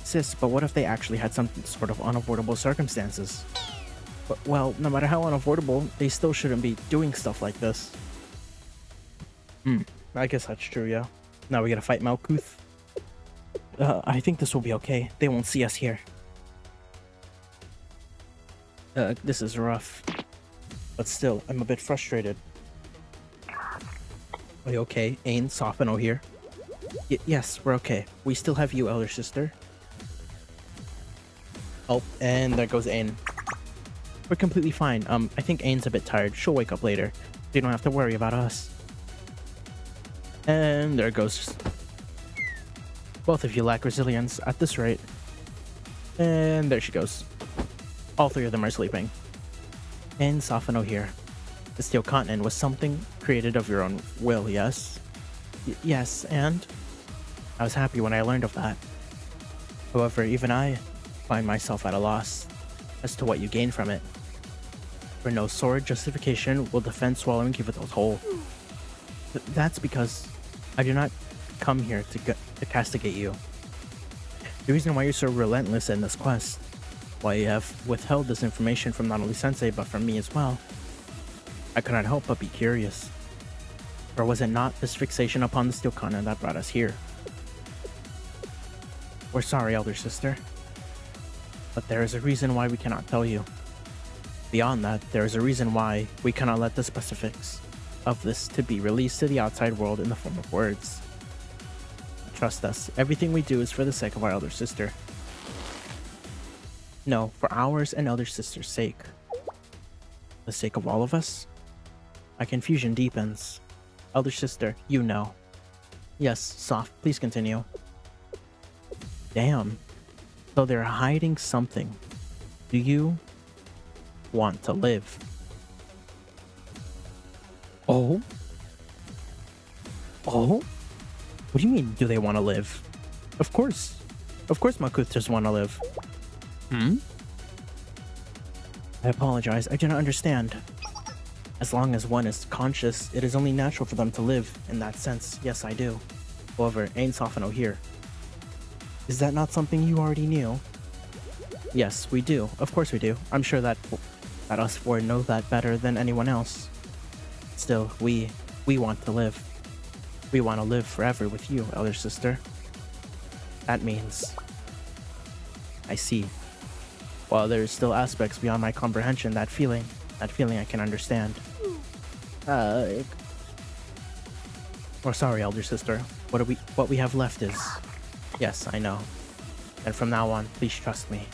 Sis, but what if they actually had some sort of unavoidable circumstances? But, well, no matter how unavoidable, they still shouldn't be doing stuff like this. I guess that's true, yeah. Now we gotta fight Malkuth. I think this will be okay. They won't see us here. This is rough. But still, I'm a bit frustrated. Are you okay? Ain, Sophino here. Yes, we're okay. We still have you, elder sister. Oh, and there goes Ain. We're completely fine. I think Ain's a bit tired. She'll wake up later. You don't have to worry about us. And there goes. Both of you lack resilience at this rate. And there she goes. All 3 of them are sleeping. And Sophino here. The Steel Continent was something created of your own will, yes? Yes, and? I was happy when I learned of that. However, even I find myself at a loss as to what you gain from it. For no sword justification will defend swallowing Kivito's whole. That's because I do not come here to castigate you. The reason why you're so relentless in this quest, why you have withheld this information from not only Sensei but from me as well, I could not help but be curious. Or was it not this fixation upon the Steel Continent that brought us here? We're sorry, elder sister, but there is a reason why we cannot tell you. Beyond that, there is a reason why we cannot let the specifics of this to be released to the outside world in the form of words. Trust us, everything we do is for the sake of our elder sister. No, for ours and elder sister's sake. The sake of all of us? My confusion deepens. Elder sister, you know. Yes, Soft, please continue. Damn. So they're hiding something. Do you want to live? Oh? Oh? What do you mean, do they want to live? Of course. Of course Malkuth just want to live. I apologize, I do not understand. As long as one is conscious, it is only natural for them to live. In that sense, yes, I do. However, Ain Sophino here. Is that not something you already knew? Yes, we do. Of course we do. I'm sure that us 4 know that better than anyone else. Still, we want to live. We want to live forever with you, elder sister. That means... I see. While there's still aspects beyond my comprehension, that feeling I can understand. We're sorry, elder sister. What we have left is... Yes, I know. And from now on, please trust me.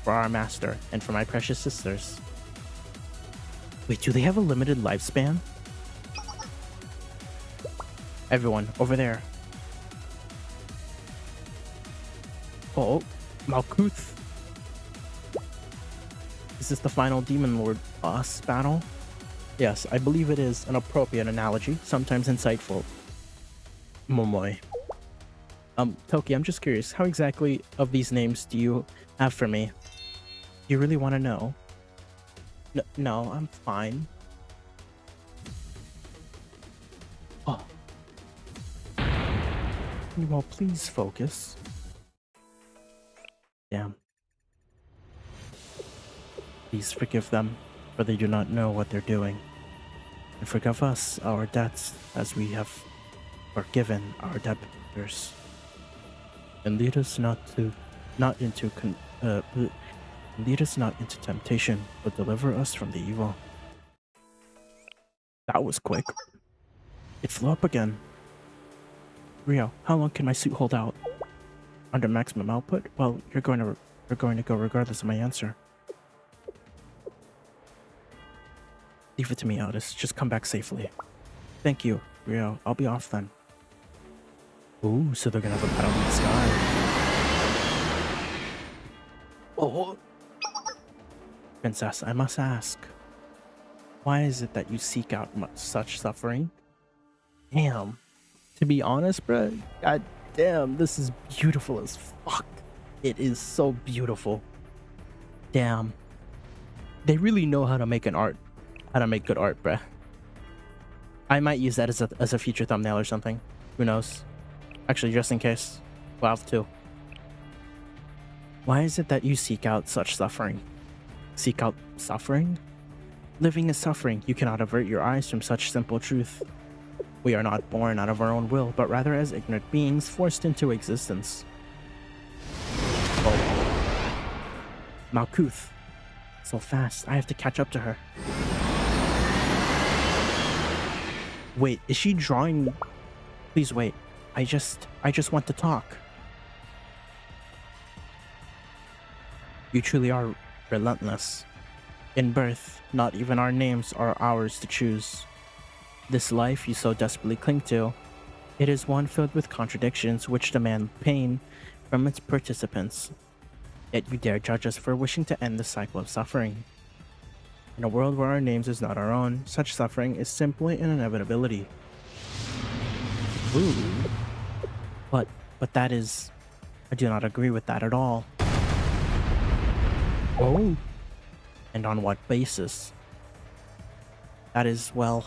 For our master, and for my precious sisters. Wait, do they have a limited lifespan? Everyone, over there. Oh, Malkuth. Is this the final Demon Lord boss battle? Yes, I believe it is an appropriate analogy, sometimes insightful. Momoy. Toki, I'm just curious, how exactly of these names do you have for me? Do you really want to know? No, I'm fine. Oh. Can you all please focus? Damn. Please forgive them, for they do not know what they're doing. And forgive us our debts as we have forgiven our debtors. And lead us not into temptation, but deliver us from the evil. That was quick. It flew up again. Rio, how long can my suit hold out? under maximum output? Well, you're going to go regardless of my answer. Leave it to me, Otis. Just come back safely. Thank you, Rio. I'll be off then. Ooh, so they're gonna have a battle in the sky. Oh, Princess, I must ask, why is it that you seek out such suffering? Damn. To be honest, bruh, god damn, this is beautiful as fuck. It is so beautiful. Damn. They really know how to make good art, bruh. I might use that as a future thumbnail or something. Who knows? Actually, just in case. We'll have to. Why is it that you seek out such suffering? Seek out suffering? Living is suffering. You cannot avert your eyes from such simple truth. We are not born out of our own will, but rather as ignorant beings forced into existence. Oh. Malkuth. So fast, I have to catch up to her. Wait, is she drawing? Please wait. I just want to talk. You truly are relentless. In birth, not even our names are ours to choose. This life you so desperately cling to, it is one filled with contradictions which demand pain from its participants. Yet you dare judge us for wishing to end the cycle of suffering. In a world where our names is not our own, such suffering is simply an inevitability. Ooh. But that is... I do not agree with that at all. Oh. And on what basis? That is, well...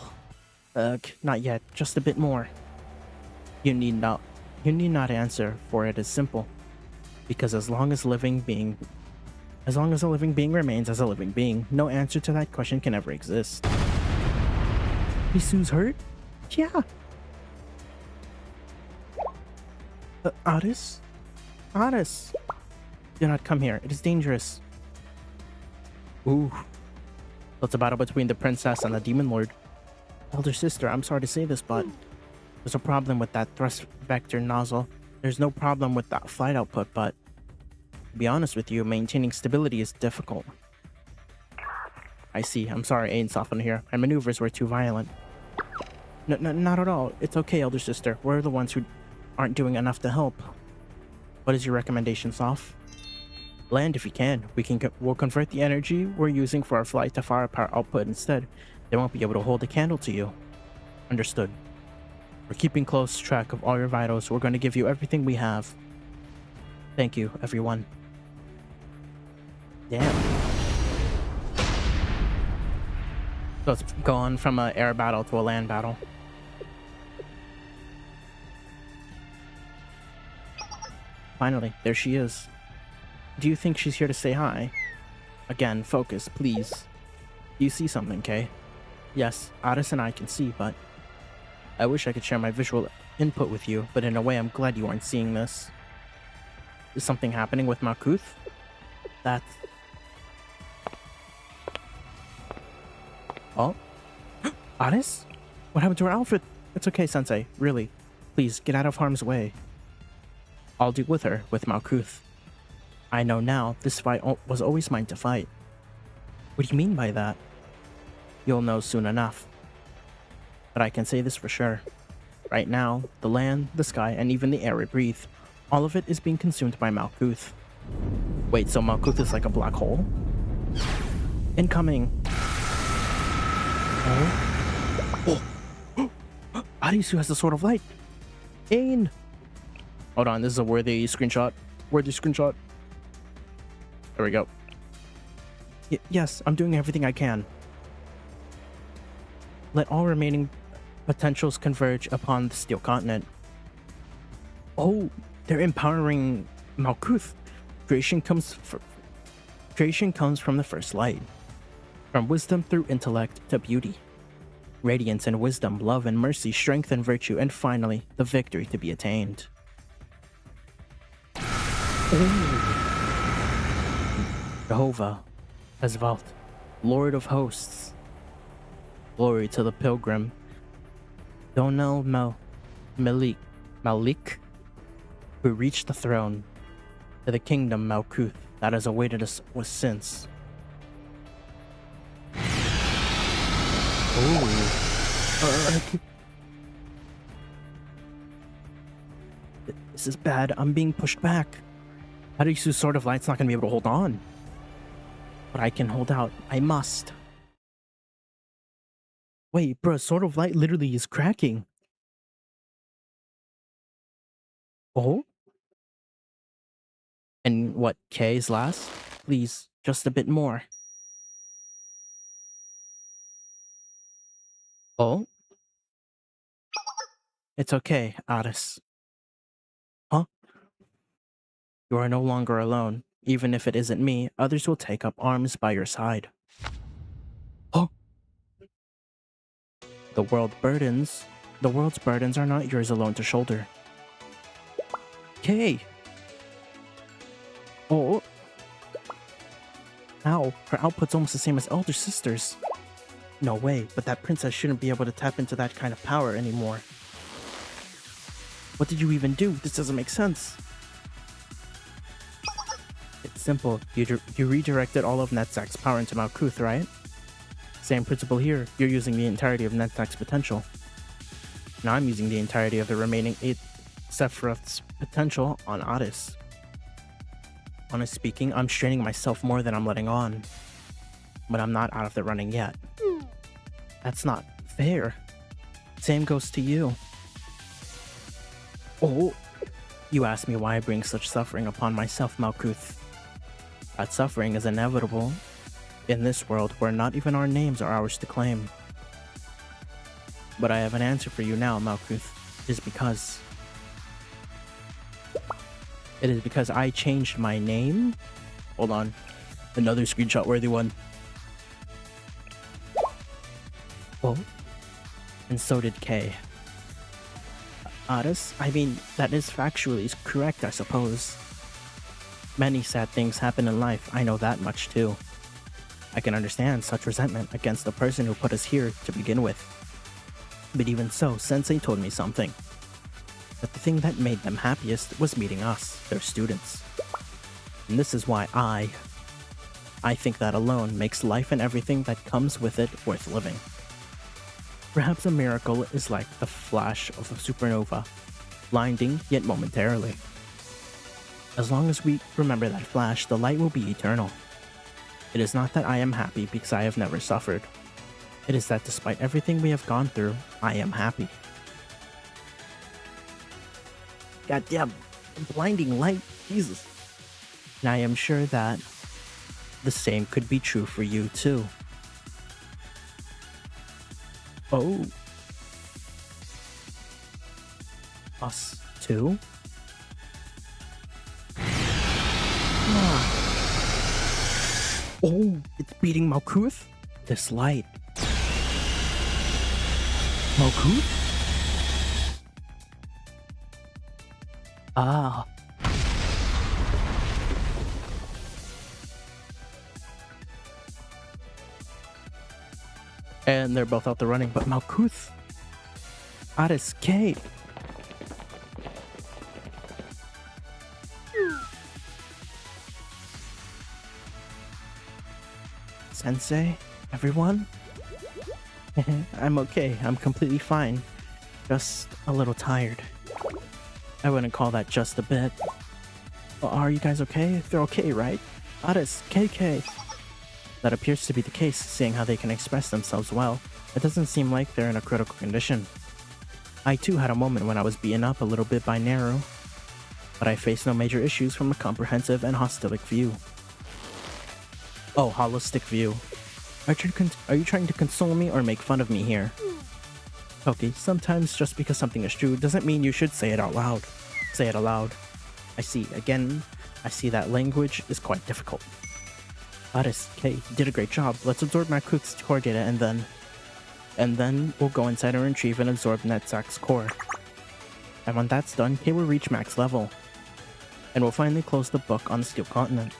not yet. Just a bit more. You need not answer, for it is simple. Because as long as a living being remains as a living being, no answer to that question can ever exist. Misu's hurt? Yeah. Otis? Otis! Do not come here. It is dangerous. Ooh. So it's a battle between the princess and the demon lord. Elder sister, I'm sorry to say this, but there's a problem with that thrust vector nozzle. There's no problem with that flight output, but to be honest with you, maintaining stability is difficult. I see. I'm sorry, ain't softened here. My maneuvers were too violent. No, not at all. It's okay, elder sister. We're the ones who aren't doing enough to help. What is your recommendation, Soph? Land if you can. We'll convert the energy we're using for our flight to firepower output instead. They won't be able to hold a candle to you. Understood. We're keeping close track of all your vitals. We're going to give you everything we have. Thank you, everyone. Damn. So it's gone from an air battle to a land battle. Finally, there she is. Do you think she's here to say hi? Again, focus, please. Do you see something, Kay? Yes, Otis and I can see, but I wish I could share my visual input with you, but in a way I'm glad you aren't seeing this. Is something happening with Malkuth? That's... Oh? Otis? What happened to her outfit? It's okay, Sensei. Really. Please, get out of harm's way. I'll deal with her, with Malkuth. I know now, this fight was always mine to fight. What do you mean by that? You'll know soon enough. But I can say this for sure. Right now, the land, the sky, and even the air we breathe, all of it is being consumed by Malkuth. Wait, so Malkuth is like a black hole? Incoming! Oh? Oh! Arisu has the Sword of Light! Ain! Hold on, this is a worthy screenshot. Worthy screenshot. There we go. Yes, I'm doing everything I can. Let all remaining potentials converge upon the Steel Continent. Oh, they're empowering Malkuth. Creation comes from the first light. From wisdom through intellect to beauty. Radiance and wisdom, love and mercy, strength and virtue, and finally, the victory to be attained. Ooh. Jehovah, Esvalt, Lord of Hosts. Glory to the pilgrim. Donel Malik, who reached the throne. To the kingdom, Malkuth, that has awaited us with since. Oh. This is bad. I'm being pushed back. How do you use Sword of Light's not gonna be able to hold on? But I can hold out. I must. Wait, bro, Sword of Light literally is cracking. Oh? And what, K is last? Please, just a bit more. Oh? It's okay, Addis. Huh? You are no longer alone. Even if it isn't me, others will take up arms by your side. Oh! The world's burdens are not yours alone to shoulder. K! Oh! Ow, her output's almost the same as elder sister's. No way, but that princess shouldn't be able to tap into that kind of power anymore. What did you even do? This doesn't make sense. It's simple. You redirected all of Netzak's power into Malkuth, right? Same principle here. You're using the entirety of Netzak's potential. Now I'm using the entirety of the remaining 8 Sephiroth's potential on Addis. Honestly speaking, I'm straining myself more than I'm letting on. But I'm not out of the running yet. That's not fair. Same goes to you. Oh! You asked me why I bring such suffering upon myself, Malkuth. That suffering is inevitable in this world where not even our names are ours to claim. But I have an answer for you now, Malkuth. It is because I changed my name? Hold on. Another screenshot worthy one. Oh? And so did Kay. Addis, I mean, that is factually correct, I suppose. Many sad things happen in life, I know that much too. I can understand such resentment against the person who put us here to begin with. But even so, Sensei told me something. That the thing that made them happiest was meeting us, their students. And this is why I think that alone makes life and everything that comes with it worth living. Perhaps a miracle is like the flash of a supernova, blinding yet momentarily. As long as we remember that flash, the light will be eternal. It is not that I am happy because I have never suffered. It is that despite everything we have gone through, I am happy. Goddamn, blinding light, Jesus. And I am sure that the same could be true for you too. Oh. Us too? Oh, it's beating Malkuth? This light. Malkuth? Ah. And they're both out the running, but Malkuth. Addis K. Sensei? Everyone? I'm okay. I'm completely fine. Just a little tired. I wouldn't call that just a bit. Well, are you guys okay? They're okay, right? Addis, KK. That appears to be the case, seeing how they can express themselves well. It doesn't seem like they're in a critical condition. I too had a moment when I was beaten up a little bit by Naru, but I faced no major issues from a comprehensive and holistic view. Oh, holistic view. Are you trying to console me or make fun of me here? Okay, sometimes just because something is true doesn't mean you should say it out loud. Say it aloud. I see that language is quite difficult. Addis, Kay, you did a great job. Let's absorb Malkuth's core data and then we'll go inside and retrieve and absorb Netzak's core. And when that's done, Kay will reach max level. And we'll finally close the book on the Steel Continent.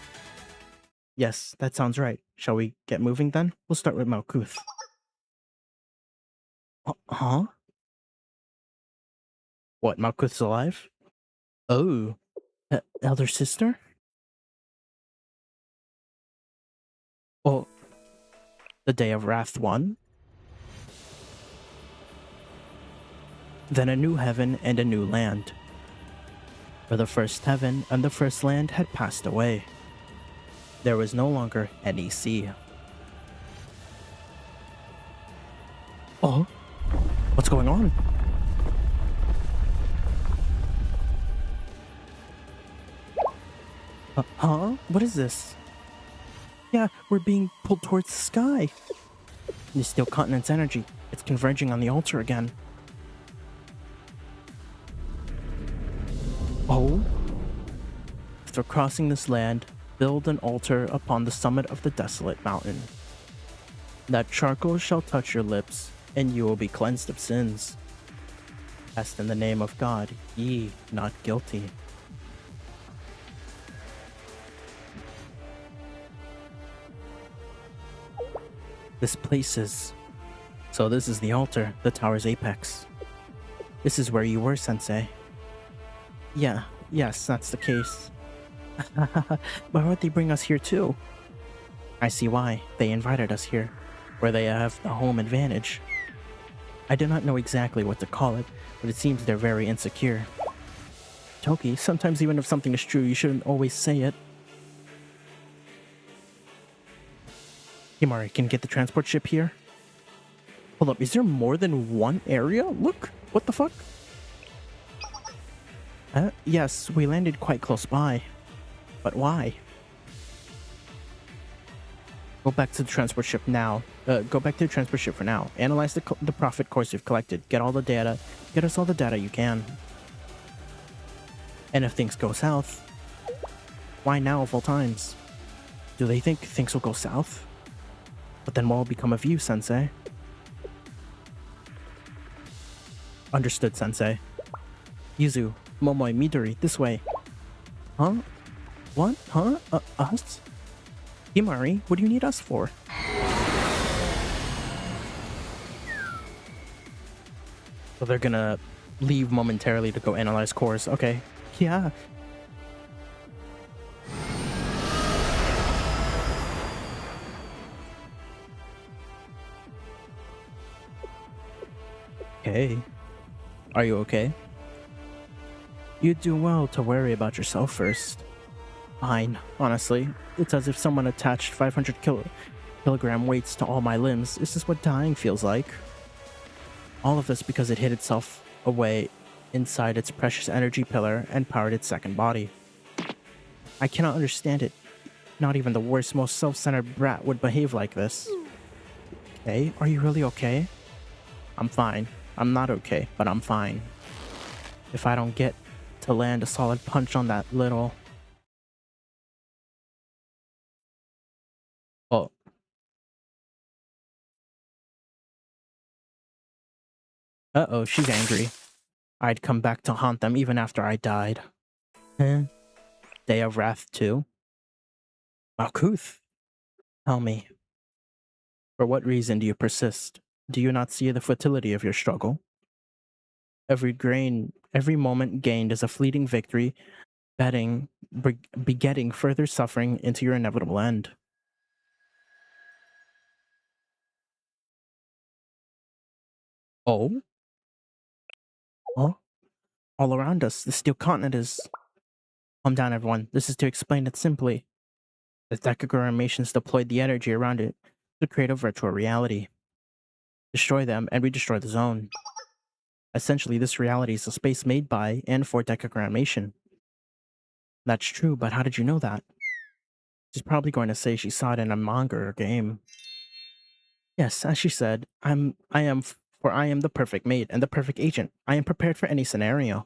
Yes, that sounds right. Shall we get moving then? We'll start with Malkuth. Huh? What, Malkuth's alive? Oh. Elder sister? Oh, the day of wrath 1. Then a new heaven and a new land. For the first heaven and the first land had passed away. There was no longer any sea. Oh, what's going on? Huh? What is this? Yeah, we're being pulled towards the sky. The steel continent's energy. It's converging on the altar again. Oh? After crossing this land, build an altar upon the summit of the desolate mountain. That charcoal shall touch your lips, and you will be cleansed of sins. Cast in the name of God, ye not guilty. This place is... So this is the altar, the tower's apex. This is where you were, Sensei. Yes, that's the case. But why'd they bring us here too? I see why. They invited us here, where they have the home advantage. I do not know exactly what to call it, but it seems they're very insecure. Toki, sometimes even if something is true, you shouldn't always say it. Himari, can you get the transport ship here? Hold up, is there more than one area? Look, what the fuck? Yes, we landed quite close by. But why? Go back to the transport ship now. Go back to the transport ship for now. Analyze the profit course you've collected. Get all the data. Get us all the data you can. And if things go south, why now of all times? Do they think things will go south? But then what will become of you, Sensei? Understood, Sensei. Yuzu, Momoi, Midori, this way. Huh? What? Huh? Us? Himari, what do you need us for? So they're gonna leave momentarily to go analyze cores. Okay. Yeah. Okay. Are you okay? You'd do well to worry about yourself first. Fine, honestly. It's as if someone attached 500 kilogram weights to all my limbs. Is this what dying feels like? All of this because it hid itself away inside its precious energy pillar and powered its second body. I cannot understand it. Not even the worst, most self-centered brat would behave like this. Okay, are you really okay? I'm fine. I'm not okay, but I'm fine. If I don't get to land a solid punch on that little... Oh. Uh-oh, she's angry. I'd come back to haunt them even after I died. Huh? Day of Wrath 2? Malkuth? Tell me. For what reason do you persist? Do you not see the futility of your struggle? Every moment gained is a fleeting victory, begetting further suffering into your inevitable end. Oh? Huh? All around us, the steel continent is... Calm down, everyone. This is to explain it simply. The decogramations deployed the energy around it to create a virtual reality. Destroy them, and we destroy the zone. Essentially, this reality is a space made by and for decogramation. That's true, but how did you know that? She's probably going to say she saw it in a manga or game. Yes, as she said, I am the perfect mate and the perfect agent. I am prepared for any scenario.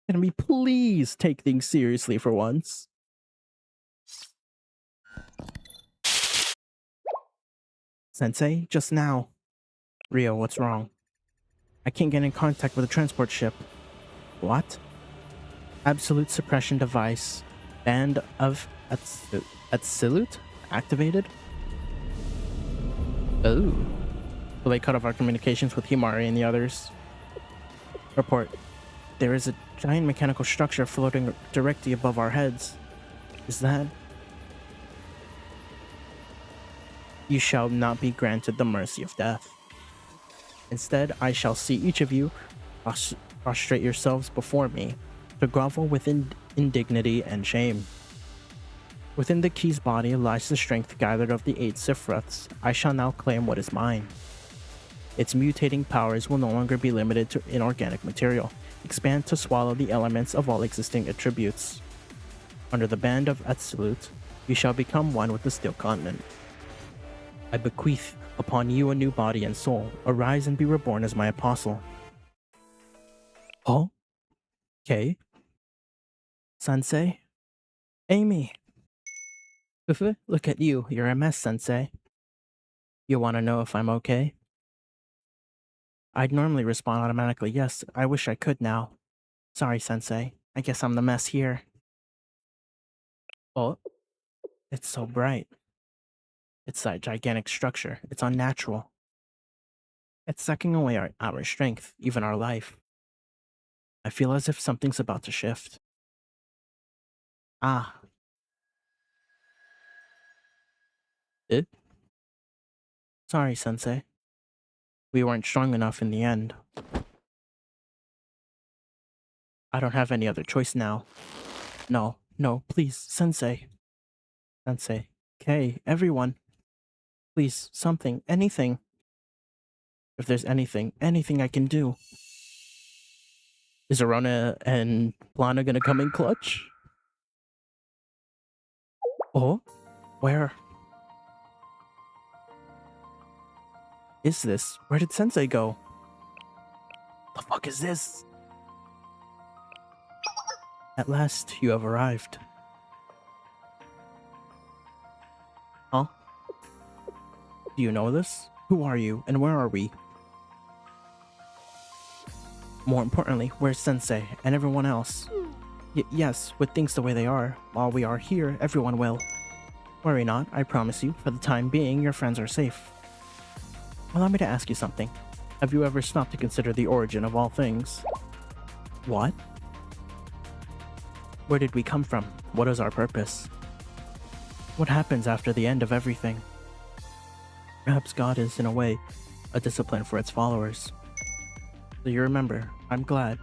Can we please take things seriously for once? Sensei, just now. Rio, what's wrong? I can't get in contact with the transport ship. What? Absolute suppression device. Band of Absolute activated? Oh. So they cut off our communications with Himari and the others. Report. There is a giant mechanical structure floating directly above our heads. Is that... You shall not be granted the mercy of death. Instead, I shall see each of you prostrate yourselves before me, to grovel with indignity and shame. Within the key's body lies the strength gathered of the 8 Sifriths. I shall now claim what is mine. Its mutating powers will no longer be limited to inorganic material, expand to swallow the elements of all existing attributes. Under the band of Absolute, you shall become one with the Steel Continent. I bequeath upon you a new body and soul. Arise and be reborn as my apostle. Oh? Okay. Sensei? Amy? Look at you. You're a mess, Sensei. You want to know if I'm okay? I'd normally respond automatically, yes. I wish I could now. Sorry, Sensei. I guess I'm the mess here. Oh? It's so bright. It's that gigantic structure. It's unnatural. It's sucking away our strength, even our life. I feel as if something's about to shift. Ah. It? Sorry, Sensei. We weren't strong enough in the end. I don't have any other choice now. No, please, Sensei. Sensei. Kay, everyone. Please, something, anything. If there's anything I can do. Is Arona and Plana gonna come in clutch? Oh? Where? Is this? Where did Sensei go? The fuck is this? At last, you have arrived. Huh? Do you know this? Who are you, and where are we? More importantly, where's Sensei and everyone else? Yes, with things the way they are, while we are here, everyone will. Worry not, I promise you, for the time being, your friends are safe. Allow me to ask you something. Have you ever stopped to consider the origin of all things? What? Where did we come from? What is our purpose? What happens after the end of everything? Perhaps God is, in a way, a discipline for its followers. So you remember, I'm glad.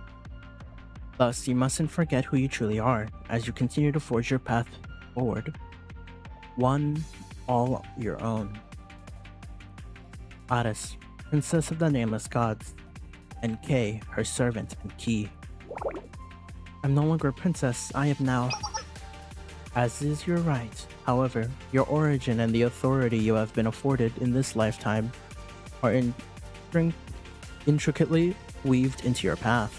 Thus, you mustn't forget who you truly are, as you continue to forge your path forward. One, all your own. Aris, Princess of the Nameless Gods, and Kay, her servant and key. I'm no longer a princess, I am now. As is your right. However, your origin and the authority you have been afforded in this lifetime are intricately weaved into your path.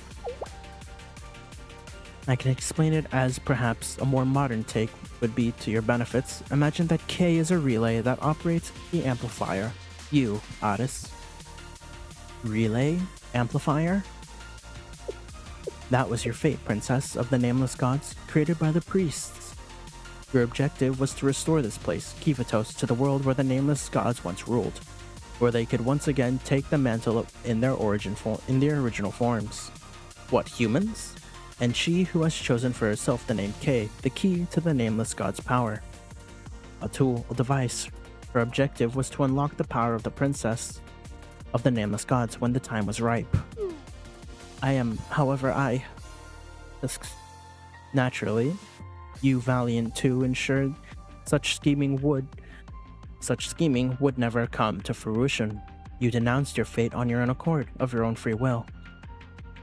I can explain it as perhaps a more modern take would be to your benefits. Imagine that K is a relay that operates the amplifier. You, Aris. Relay? Amplifier? That was your fate, Princess of the Nameless Gods, created by the priests. Your objective was to restore this place, Kivatos, to the world where the Nameless Gods once ruled, where they could once again take the mantle in their original forms. What, humans? And she who has chosen for herself the name K, the key to the Nameless God's power. A tool, a device. Her objective was to unlock the power of the Princess of the Nameless Gods when the time was ripe. Naturally, you valiant to ensure such scheming would never come to fruition. You denounced your fate on your own accord, of your own free will.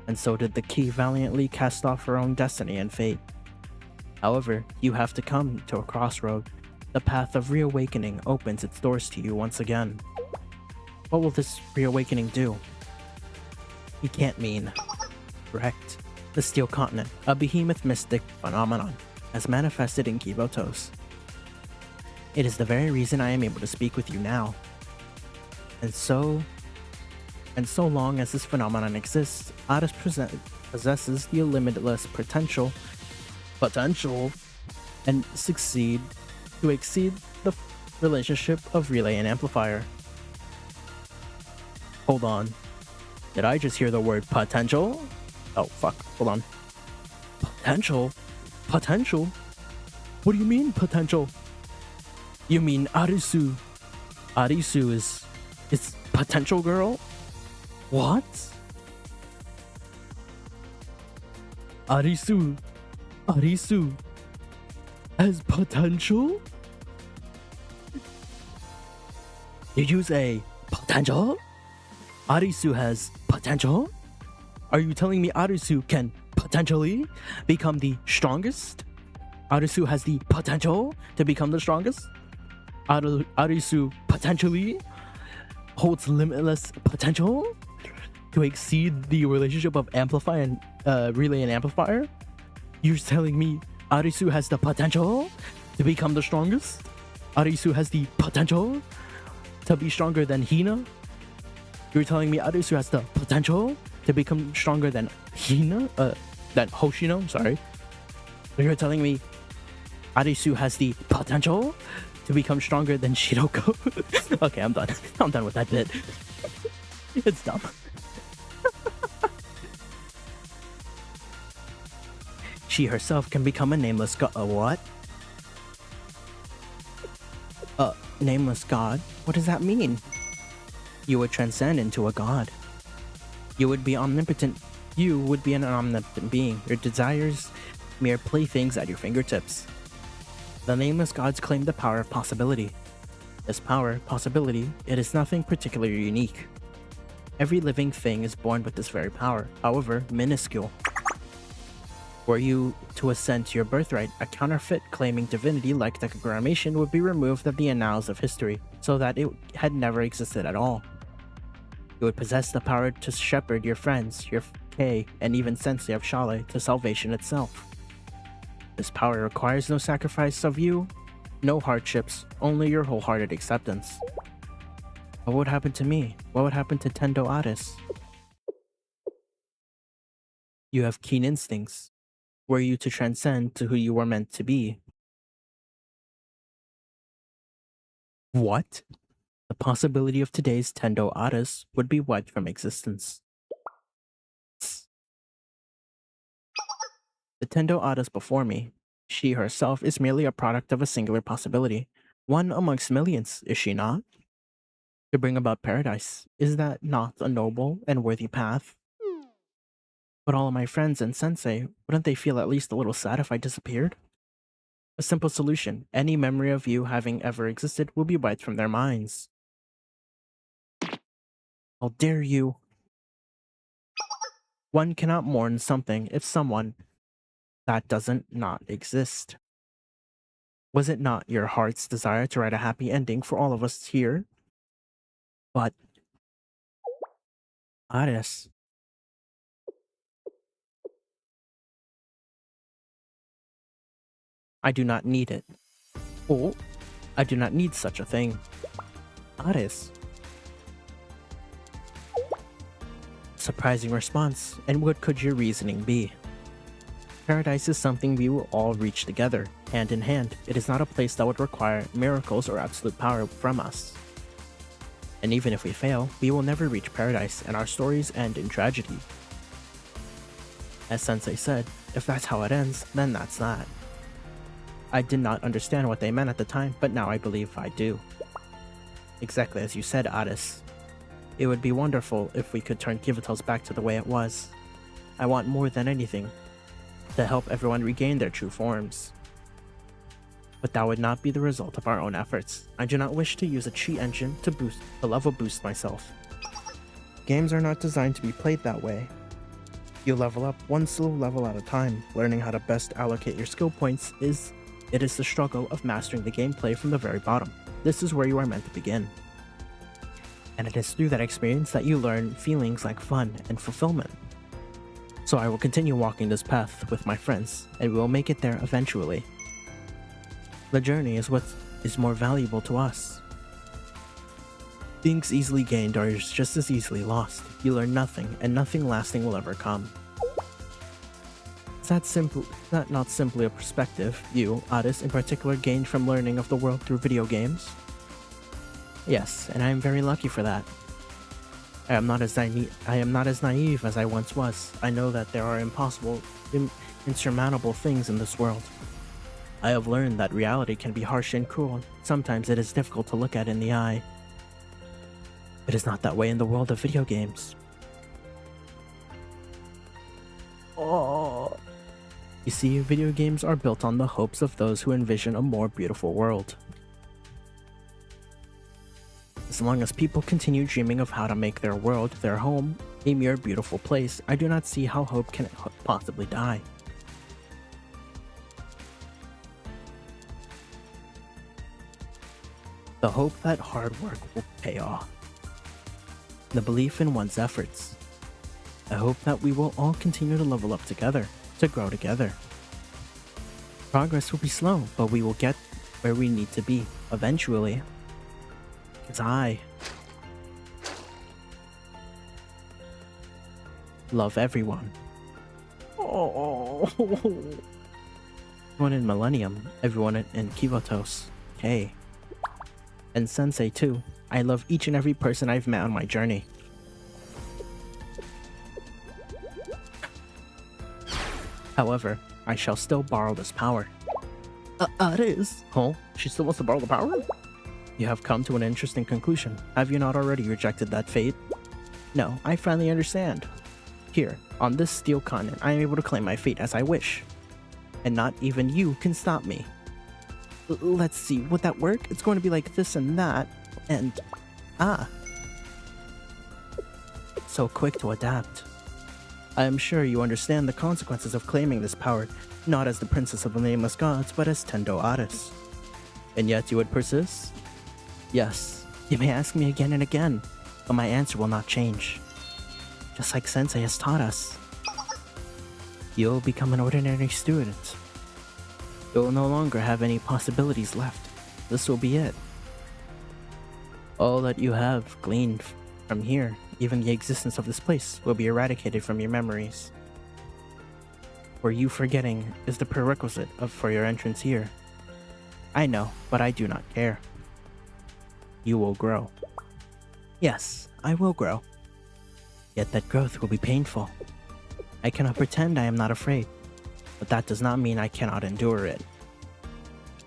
And so did the key valiantly cast off her own destiny and fate. However, you have to come to a crossroad. The path of reawakening opens its doors to you once again. What will this reawakening do? You can't mean. Correct. The Steel Continent, a behemoth mystic phenomenon, has manifested in Kivotos. It is the very reason I am able to speak with you now. And so long as this phenomenon exists, Aris possesses the limitless potential and succeed to exceed the relationship of relay and amplifier. Hold on. Did I just hear the word potential? Oh fuck, hold on. Potential? Potential? What do you mean potential? You mean Arisu? Arisu is potential girl? What? Arisu has potential? Did you say potential? Arisu has potential? Are you telling me Arisu can potentially become the strongest? Arisu has the potential to become the strongest? Arisu potentially holds limitless potential to exceed the relationship of amplify and relay and amplifier? You're telling me Arisu has the potential to become the strongest? Arisu has the potential to be stronger than Hina? You're telling me Arisu has the potential to become stronger than Hina? Than Hoshino, sorry. You're telling me Arisu has the potential to become stronger than Shiroko? Okay, I'm done. I'm done with that bit. It's dumb. She herself can become a nameless god. What? Nameless god? What does that mean? You would transcend into a god. You would be omnipotent. You would be an omnipotent being. Your desires, mere playthings at your fingertips. The nameless gods claim the power of possibility. This power, possibility, it is nothing particularly unique. Every living thing is born with this very power, however minuscule. Were you to ascend to your birthright, a counterfeit claiming divinity like Decagrammation would be removed of the annals of history, so that it had never existed at all. You would possess the power to shepherd your friends, your Kei, and even Sensei of Shale to salvation itself. This power requires no sacrifice of you, no hardships, only your wholehearted acceptance. What would happen to me? What would happen to Tendo Aris? You have keen instincts. Were you to transcend to who you were meant to be? What? The possibility of today's Tendo Aris would be wiped from existence. The Tendo Aris before me, she herself is merely a product of a singular possibility, one amongst millions, is she not? To bring about paradise, is that not a noble and worthy path? But all of my friends and sensei, wouldn't they feel at least a little sad if I disappeared? A simple solution, any memory of you having ever existed will be wiped from their minds. How dare you! One cannot mourn something if someone that doesn't not exist. Was it not your heart's desire to write a happy ending for all of us here? But Aris, I do not need it. Oh, I do not need such a thing. Aris. Surprising response, and what could your reasoning be? Paradise is something we will all reach together, hand in hand. It is not a place that would require miracles or absolute power from us. And even if we fail, we will never reach paradise, and our stories end in tragedy. As Sensei said, if that's how it ends, then that's that. I did not understand what they meant at the time, but now I believe I do. Exactly as you said, Aris. It would be wonderful if we could turn Kivitels back to the way it was. I want more than anything to help everyone regain their true forms. But that would not be the result of our own efforts. I do not wish to use a cheat engine to level boost myself. Games are not designed to be played that way. You level up one slow level at a time. Learning how to best allocate your skill points is the struggle of mastering the gameplay from the very bottom. This is where you are meant to begin. And it is through that experience that you learn feelings like fun and fulfillment. So I will continue walking this path with my friends, and we will make it there eventually. The journey is what is more valuable to us. Things easily gained are just as easily lost. You learn nothing, and nothing lasting will ever come. Is that not simply a perspective you, Aris, in particular gained from learning of the world through video games? Yes, and I am very lucky for that. I am not as naive as I once was. I know that there are insurmountable things in this world. I have learned that reality can be harsh and cruel. Sometimes it is difficult to look at in the eye. It is not that way in the world of video games. Oh. You see, video games are built on the hopes of those who envision a more beautiful world. As long as people continue dreaming of how to make their world, their home, a mere beautiful place, I do not see how hope can possibly die. The hope that hard work will pay off. The belief in one's efforts. I hope that we will all continue to level up together, to grow together. Progress will be slow, but we will get where we need to be, eventually. Because I love everyone. Oh. Everyone in Millennium, everyone in Kivotos, hey. And Sensei too. I love each and every person I've met on my journey. However, I shall still borrow this power. It is. Huh? She still wants to borrow the power? You have come to an interesting conclusion. Have you not already rejected that fate? No, I finally understand. Here, on this steel continent, I am able to claim my fate as I wish. And not even you can stop me. Let's see, would that work? It's going to be like this and that, and... So quick to adapt. I am sure you understand the consequences of claiming this power, not as the princess of the nameless gods, but as Tendo Aris. And yet you would persist? Yes, you may ask me again and again, but my answer will not change. Just like Sensei has taught us. You'll become an ordinary student. You'll no longer have any possibilities left. This will be it. All that you have gleaned from here, even the existence of this place, will be eradicated from your memories. For you forgetting is the prerequisite for your entrance here. I know, but I do not care. You will grow. Yes, I will grow. Yet that growth will be painful. I cannot pretend I am not afraid, but that does not mean I cannot endure it.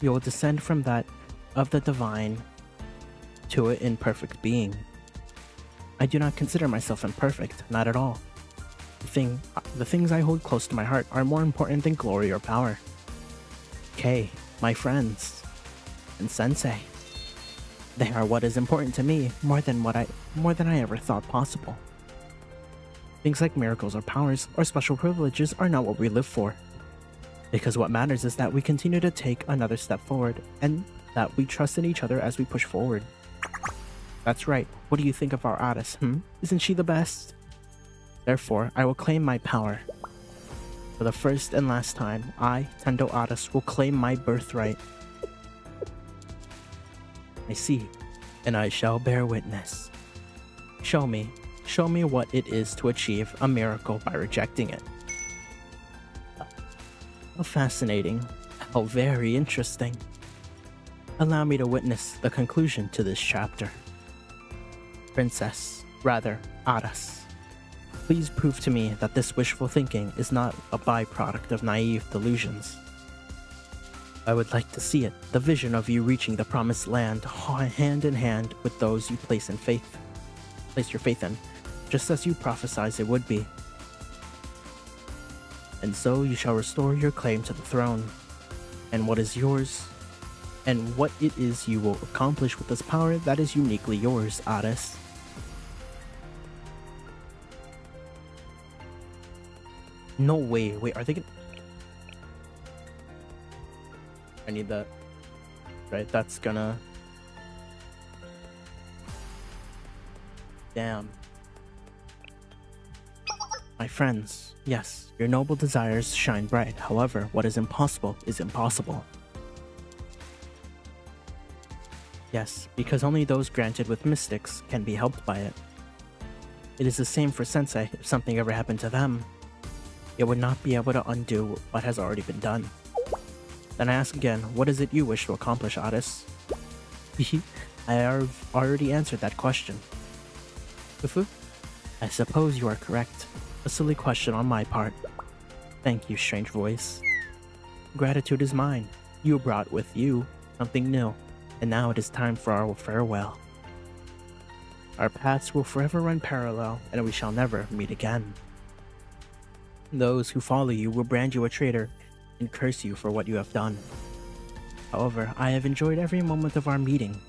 You will descend from that of the divine to an imperfect being. I do not consider myself imperfect, not at all. The things I hold close to my heart are more important than glory or power. Kay, my friends, and Sensei. They are what is important to me more than I ever thought possible. Things like miracles or powers or special privileges are not what we live for. Because what matters is that we continue to take another step forward and that we trust in each other as we push forward. That's right. What do you think of our Aris, Isn't she the best? Therefore, I will claim my power. For the first and last time, I, Tendo Aris, will claim my birthright. I see, and I shall bear witness. Show me what it is to achieve a miracle by rejecting it. How fascinating. How very interesting. Allow me to witness the conclusion to this chapter. Princess, rather, Aras. Please prove to me that this wishful thinking is not a byproduct of naive delusions. I would like to see it, the vision of you reaching the promised land hand in hand with those you place your faith in, just as you prophesied it would be. And so you shall restore your claim to the throne, and what is yours, and what it is you will accomplish with this power that is uniquely yours, Aris. No way, wait, are they gonna... I need that. Right, that's gonna... Damn. My friends, yes, your noble desires shine bright. However, what is impossible is impossible. Yes, because only those granted with mystics can be helped by it. It is the same for Sensei. If something ever happened to them, it would not be able to undo what has already been done. Then I ask again, what is it you wish to accomplish, Aris? I have already answered that question. I suppose you are correct. A silly question on my part. Thank you, strange voice. Gratitude is mine. You brought with you something new, and now it is time for our farewell. Our paths will forever run parallel, and we shall never meet again. Those who follow you will brand you a traitor and curse you for what you have done. However, I have enjoyed every moment of our meeting.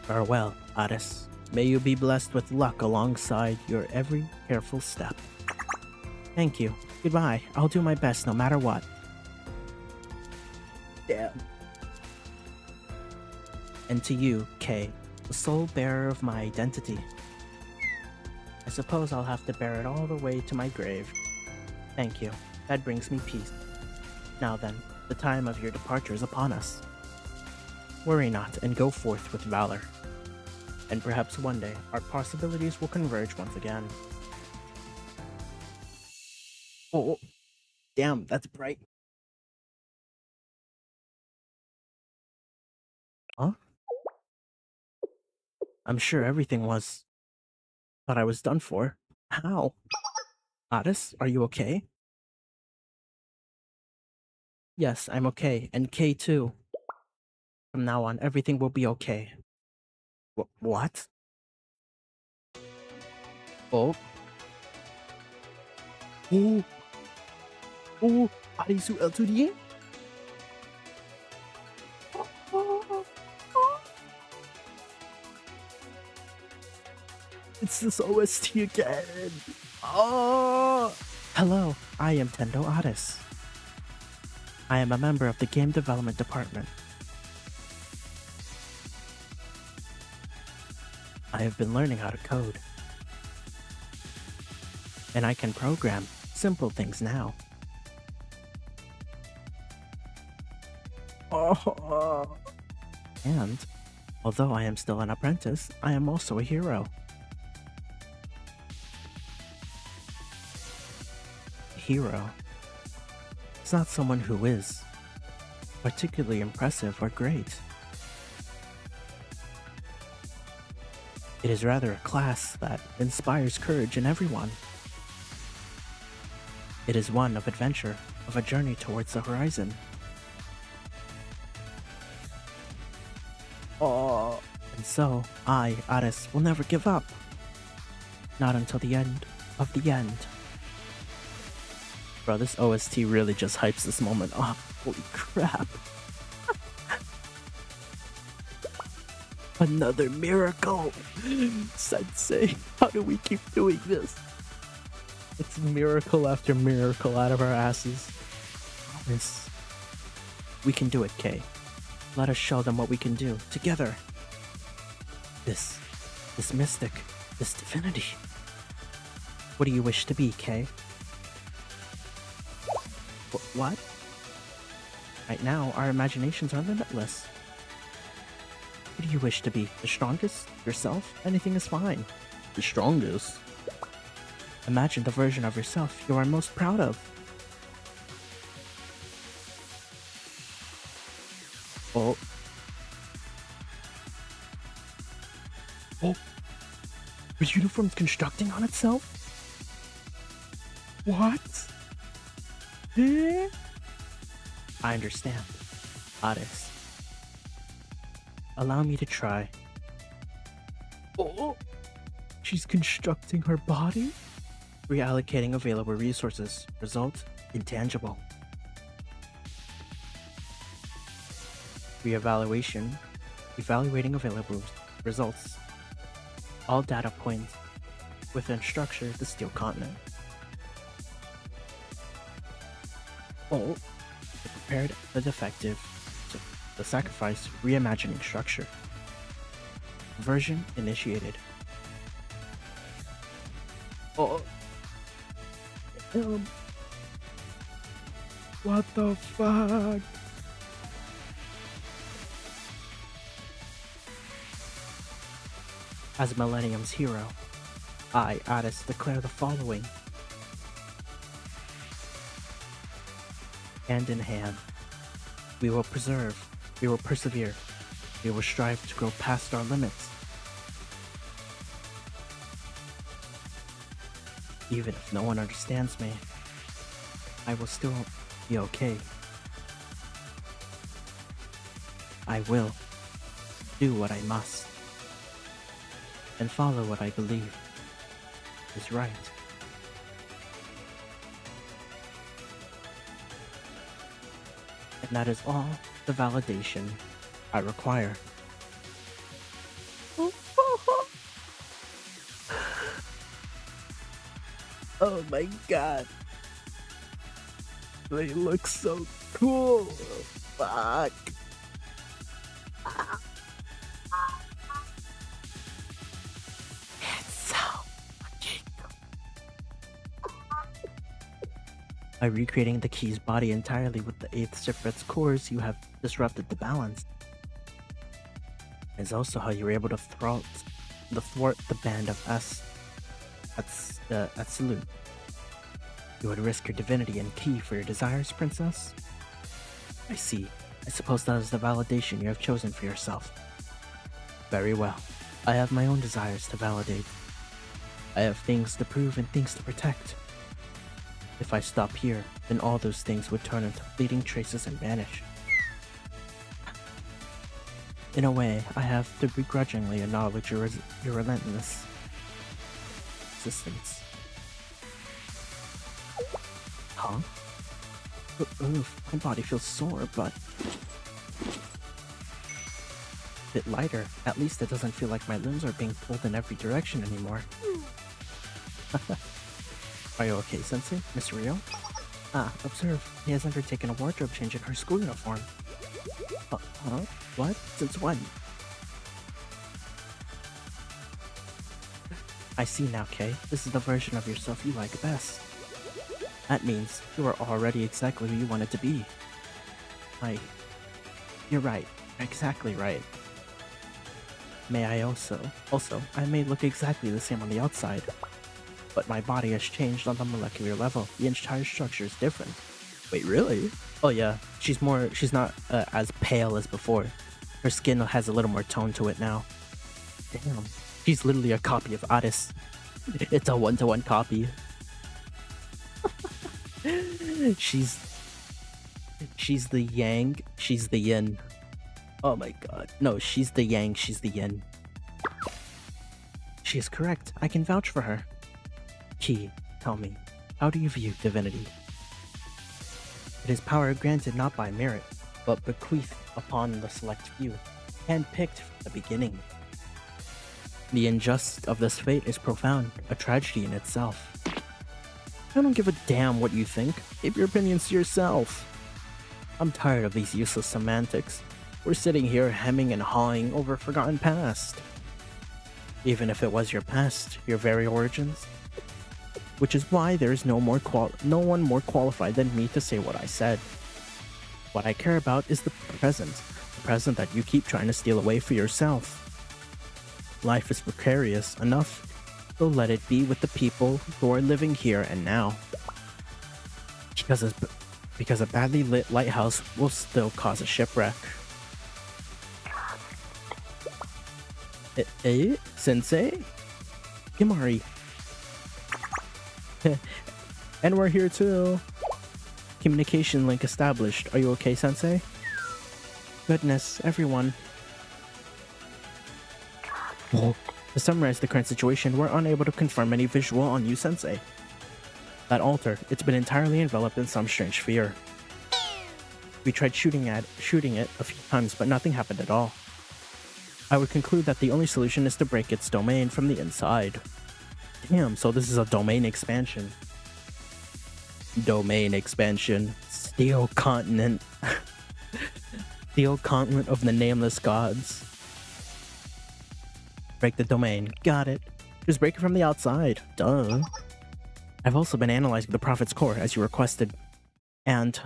Farewell, Addis. May you be blessed with luck alongside your every careful step. Thank you. Goodbye. I'll do my best no matter what. Damn. And to you, Kay, the sole bearer of my identity. I suppose I'll have to bear it all the way to my grave. Thank you. That brings me peace. Now then, the time of your departure is upon us. Worry not, and go forth with valor. And perhaps one day, our possibilities will converge once again. Oh, damn, that's bright. Huh? I'm sure everything was... Thought I was done for. How? Addis, are you okay? Yes, I'm okay, and Kay too. From now on, everything will be okay. What? Oh? Oh? Oh? Arisu L2D? It's this OST again. Oh! Hello, I am Tendo Addis. I am a member of the game development department. I have been learning how to code. And I can program simple things now. Oh. And, although I am still an apprentice, I am also a hero. A hero. It's not someone who is particularly impressive or great. It is rather a class that inspires courage in everyone. It is one of adventure, of a journey towards the horizon. Oh, and so I, Addis, will never give up. Not until the end of the end. Bro, this OST really just hypes this moment up. Holy crap. Another miracle! Sensei, how do we keep doing this? It's miracle after miracle out of our asses. Promise. We can do it, Kay. Let us show them what we can do, together. This mystic, this divinity. What do you wish to be, Kay? What? Right now, our imaginations are limitless. What do you wish to be? The strongest? Yourself? Anything is fine. The strongest? Imagine the version of yourself you are most proud of. Oh. Oh. The uniform's constructing on itself? What? Eh? I understand. Addis. Allow me to try. Oh. She's constructing her body? Reallocating available resources. Result, intangible. Evaluating available results. All data points within structure the steel continent. Oh, the prepared, the defective, the sacrifice, reimagining structure. Version initiated. Oh. What the fuck? As Millennium's hero, I, Addis, declare the following. Hand in hand, we will persevere, we will strive to grow past our limits. Even if no one understands me, I will still be okay. I will do what I must. and follow what I believe is right. And that is all the validation I require. Oh my god. They look so cool. Fuck. It's so fucking cool. By recreating the key's body entirely with the 8th Sifret's cores, you have disrupted the balance. It's also how you were able to thwart the band of us at Salute. You would risk your divinity and key for your desires, princess? I see. I suppose that is the validation you have chosen for yourself. Very well. I have my own desires to validate. I have things to prove and things to protect. If I stop here, then all those things would turn into fleeting traces and vanish. In a way, I have to begrudgingly acknowledge your relentless existence. Huh? Oof, my body feels sore, but a bit lighter. At least it doesn't feel like my limbs are being pulled in every direction anymore. Are you okay, Sensei? Miss Rio? Ah, observe. He has undertaken a wardrobe change in her school uniform. Huh? What? Since when? I see now, Kay. This is the version of yourself you like best. That means you are already exactly who you wanted to be. You're right. Exactly right. May I also, I may look exactly the same on the outside, but my body has changed on the molecular level. The entire structure is different. Wait, really? Oh yeah, she's not as pale as before. Her skin has a little more tone to it now. Damn, she's literally a copy of Addis. It's a 1-to-1 copy. She's the yang, she's the yin. Oh my god. No, she's the yang, she's the yin. She is correct. I can vouch for her. Qi, tell me, how do you view divinity? It is power granted not by merit, but bequeathed upon the select few, handpicked from the beginning. The injustice of this fate is profound, a tragedy in itself. I don't give a damn what you think. Keep your opinions to yourself. I'm tired of these useless semantics. We're sitting here hemming and hawing over a forgotten past. Even if it was your past, your very origins. Which is why there is no one more qualified than me to say what I said. What I care about is the present that you keep trying to steal away for yourself. Life is precarious enough, so let it be with the people who are living here and now. Because a badly lit lighthouse will still cause a shipwreck. Sensei? Himari. And we're here too. Communication link established. Are you okay, Sensei? Goodness, everyone. To summarize the current situation, we're unable to confirm any visual on you, Sensei. That altar, it's been entirely enveloped in some strange fear. We tried shooting it a few times, but nothing happened at all. I would conclude that the only solution is to break its domain from the inside. Damn, so this is a domain expansion. Domain expansion. Steel continent. Steel continent of the nameless gods. Break the domain. Got it. Just break it from the outside. Duh. I've also been analyzing the Prophet's core as you requested. And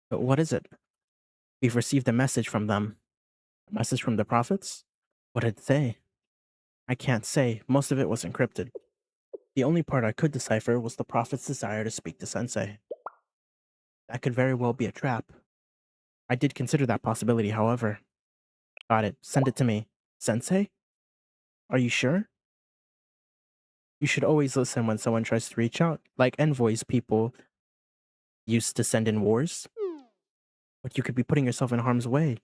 what is it? We've received a message from them. A message from the Prophets? What did it say? I can't say. Most of it was encrypted. The only part I could decipher was the Prophet's desire to speak to Sensei. That could very well be a trap. I did consider that possibility, however. Got it. Send it to me. Sensei? Are you sure? You should always listen when someone tries to reach out, like envoys people used to send in wars. But you could be putting yourself in harm's way.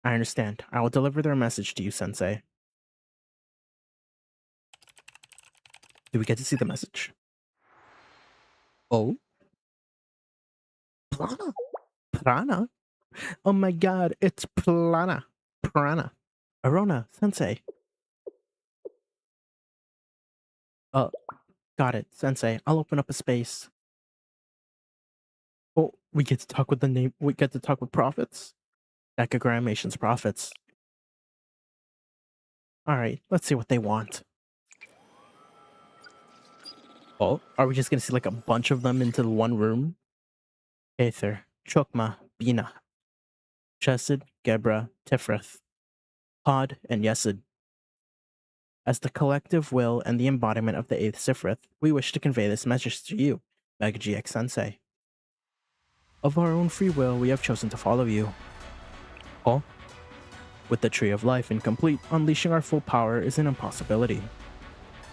I understand. I will deliver their message to you, Sensei. Do we get to see the message? Oh, Plana. Prana? Oh my god, it's Plana. Prana. Arona, sensei. Uh, got it, sensei. I'll open up a space. Oh, we get to talk with we get to talk with prophets? Decagrammation's prophets. Alright, let's see what they want. Oh, are we just gonna see like a bunch of them into the one room? Aether, Chokma, Bina, Chesed, Gebra, Tifrith, Pod, and Yesid. As the collective will and the embodiment of the 8th Sifrith, we wish to convey this message to you, MegaGX Sensei. Of our own free will, we have chosen to follow you. Oh? With the Tree of Life incomplete, unleashing our full power is an impossibility.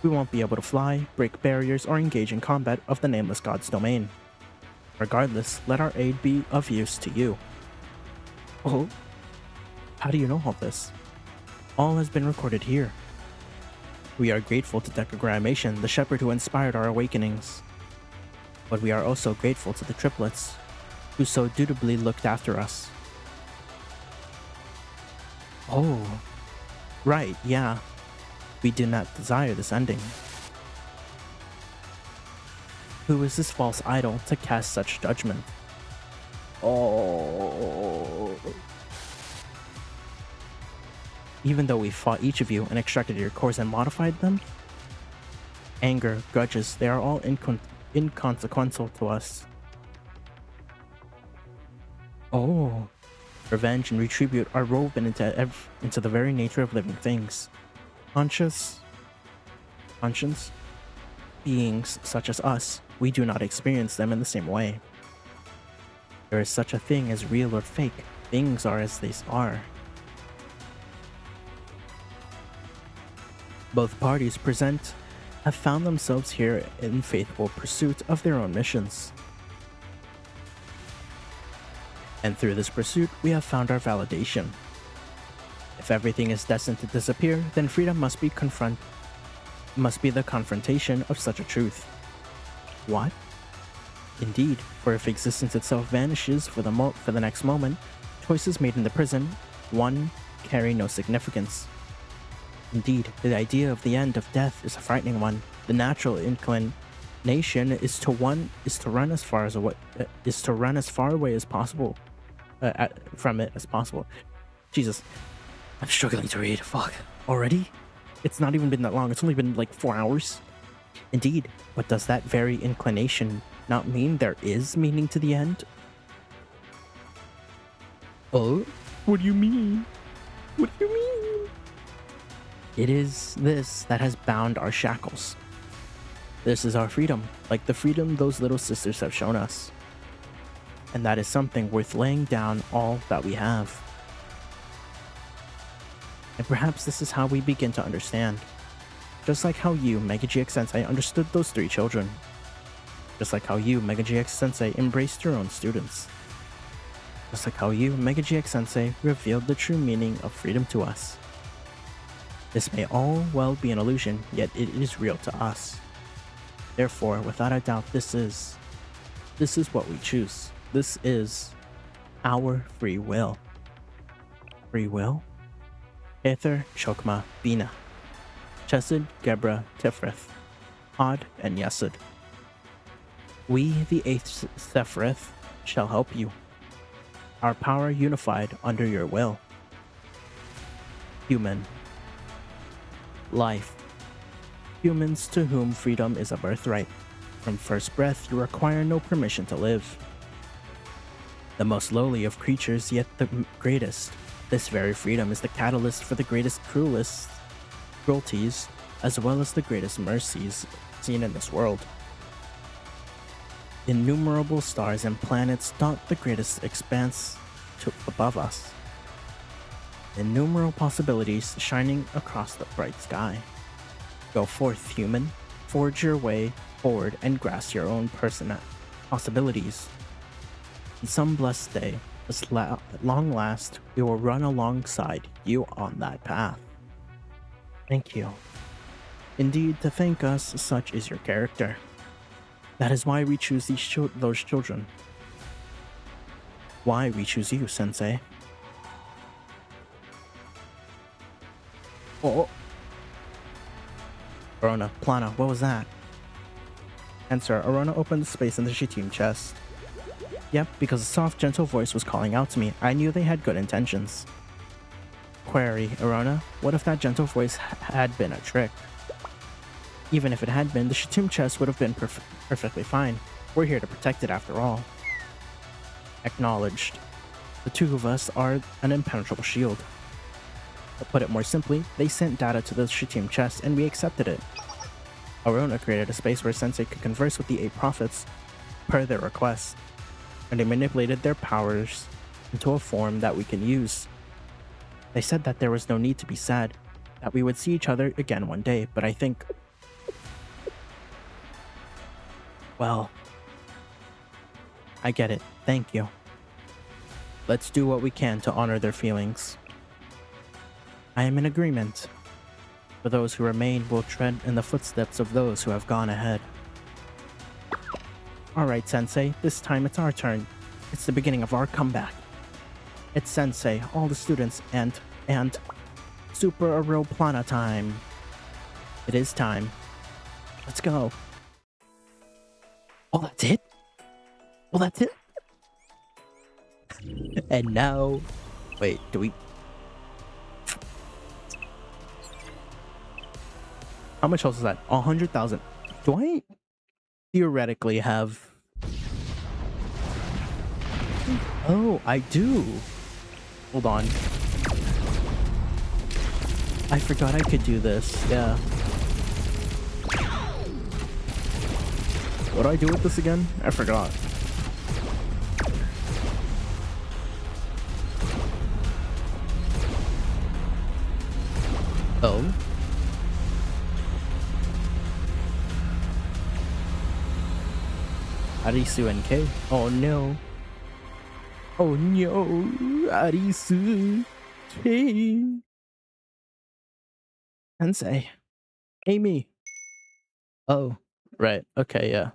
We won't be able to fly, break barriers, or engage in combat of the Nameless God's domain. Regardless, let our aid be of use to you. Oh? How do you know all this? All has been recorded here. We are grateful to Decagrammation, the shepherd who inspired our awakenings. But we are also grateful to the triplets, who so dutifully looked after us. Oh, right, yeah. We do not desire this ending. Who is this false idol to cast such judgment? Oh. Even though we fought each of you and extracted your cores and modified them? Anger, grudges, they are all inconsequential to us. Oh. Revenge and retribute are woven into the very nature of living things. Conscience beings such as us, we do not experience them in the same way. There is such a thing as real or fake. Things are as they are. Both parties present have found themselves here in faithful pursuit of their own missions. And through this pursuit, we have found our validation. If everything is destined to disappear, then freedom must be the confrontation of such a truth. What? Indeed, for if existence itself vanishes for the next moment, choices made in the prison, one, carry no significance. Indeed, the idea of the end of death is a frightening one. The natural inclination is to run as far away as possible from it as possible. Jesus, I'm struggling to read. Fuck. Already? It's not even been that long. It's only been like 4 hours. Indeed, but does that very inclination not mean there is meaning to the end? Oh? What do you mean? What do you mean? It is this that has bound our shackles. This is our freedom, like the freedom those little sisters have shown us. And that is something worth laying down all that we have. And perhaps this is how we begin to understand. Just like how you, MegaGX Sensei, understood those 3 children. Just like how you, MegaGX Sensei, embraced your own students. Just like how you, MegaGX Sensei, revealed the true meaning of freedom to us. This may all well be an illusion, yet it is real to us. Therefore, without a doubt, this is what we choose. This is our free will. Free will? Aether, Chokma, Bina, Chesed, Gebra, Tifrith, Pod, and Yesid. We, the 8th Sephrith, shall help you. Our power unified under your will. Human. Life. Humans to whom freedom is a birthright. From first breath, you require no permission to live. The most lowly of creatures, yet the greatest. This very freedom is the catalyst for the greatest cruelties, as well as the greatest mercies seen in this world. Innumerable stars and planets dot the greatest expanse above us. Innumerable possibilities shining across the bright sky. Go forth, human. Forge your way forward and grasp your own possibilities. In some blessed day, at long last, we will run alongside you on that path. Thank you. Indeed, to thank us, such is your character. That is why we choose those children. Why we choose you, Sensei. Oh. Arona, Plana, what was that? Answer, Arona opened the space in the Shiteem chest. Yep, because a soft, gentle voice was calling out to me. I knew they had good intentions. Query, Arona, what if that gentle voice had been a trick? Even if it had been, the Shiteem chest would have been perfectly fine. We're here to protect it after all. Acknowledged. The two of us are an impenetrable shield. To put it more simply, they sent data to the Shiteem chest and we accepted it. Arona created a space where Sensei could converse with the 8 prophets, per their request, and they manipulated their powers into a form that we can use. They said that there was no need to be sad, that we would see each other again one day, but I think... well... I get it. Thank you. Let's do what we can to honor their feelings. I am in agreement. For those who remain will tread in the footsteps of those who have gone ahead. Alright, Sensei, this time it's our turn. It's the beginning of our comeback. It's Sensei, all the students, and Super Aeroplana time. It is time. Let's go. Oh, that's it? Well, that's it? And now... wait, do we... how much else is that? 100,000. Do I theoretically have... oh, I do. Hold on. I forgot I could do this. Yeah. What do I do with this again? I forgot. Oh. Arisu NK. Oh no. Oh no. Arisu K. Sensei. Amy. Oh. Right. Okay, yeah.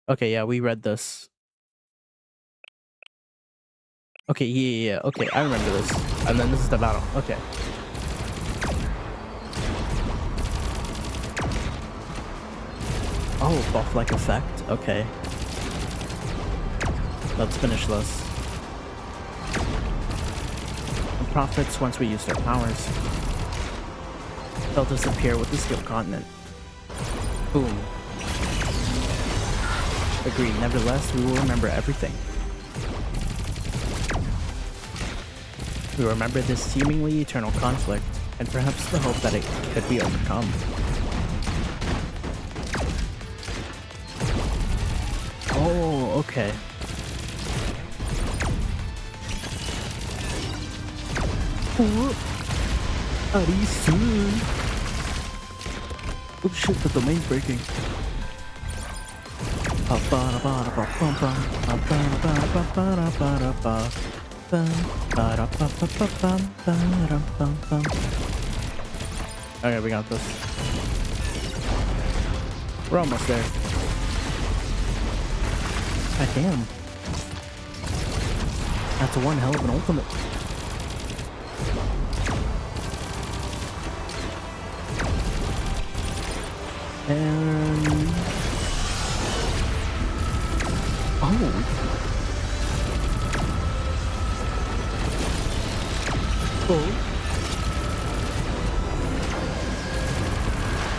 Okay, yeah, we read this. Okay, yeah. Okay, I remember this. And then this is the battle. Okay. Oh, buff-like effect. Okay. Let's finish this. The prophets, once we use their powers, they'll disappear with the Steel Continent. Boom. Agreed. Nevertheless, we will remember everything. We will remember this seemingly eternal conflict, and perhaps the hope that it could be overcome. Oh, okay. Arisu. Oh shit, the domain's breaking. Okay, we got this. We're almost there. God damn. That's one hell of an ultimate. And... oh. Oh.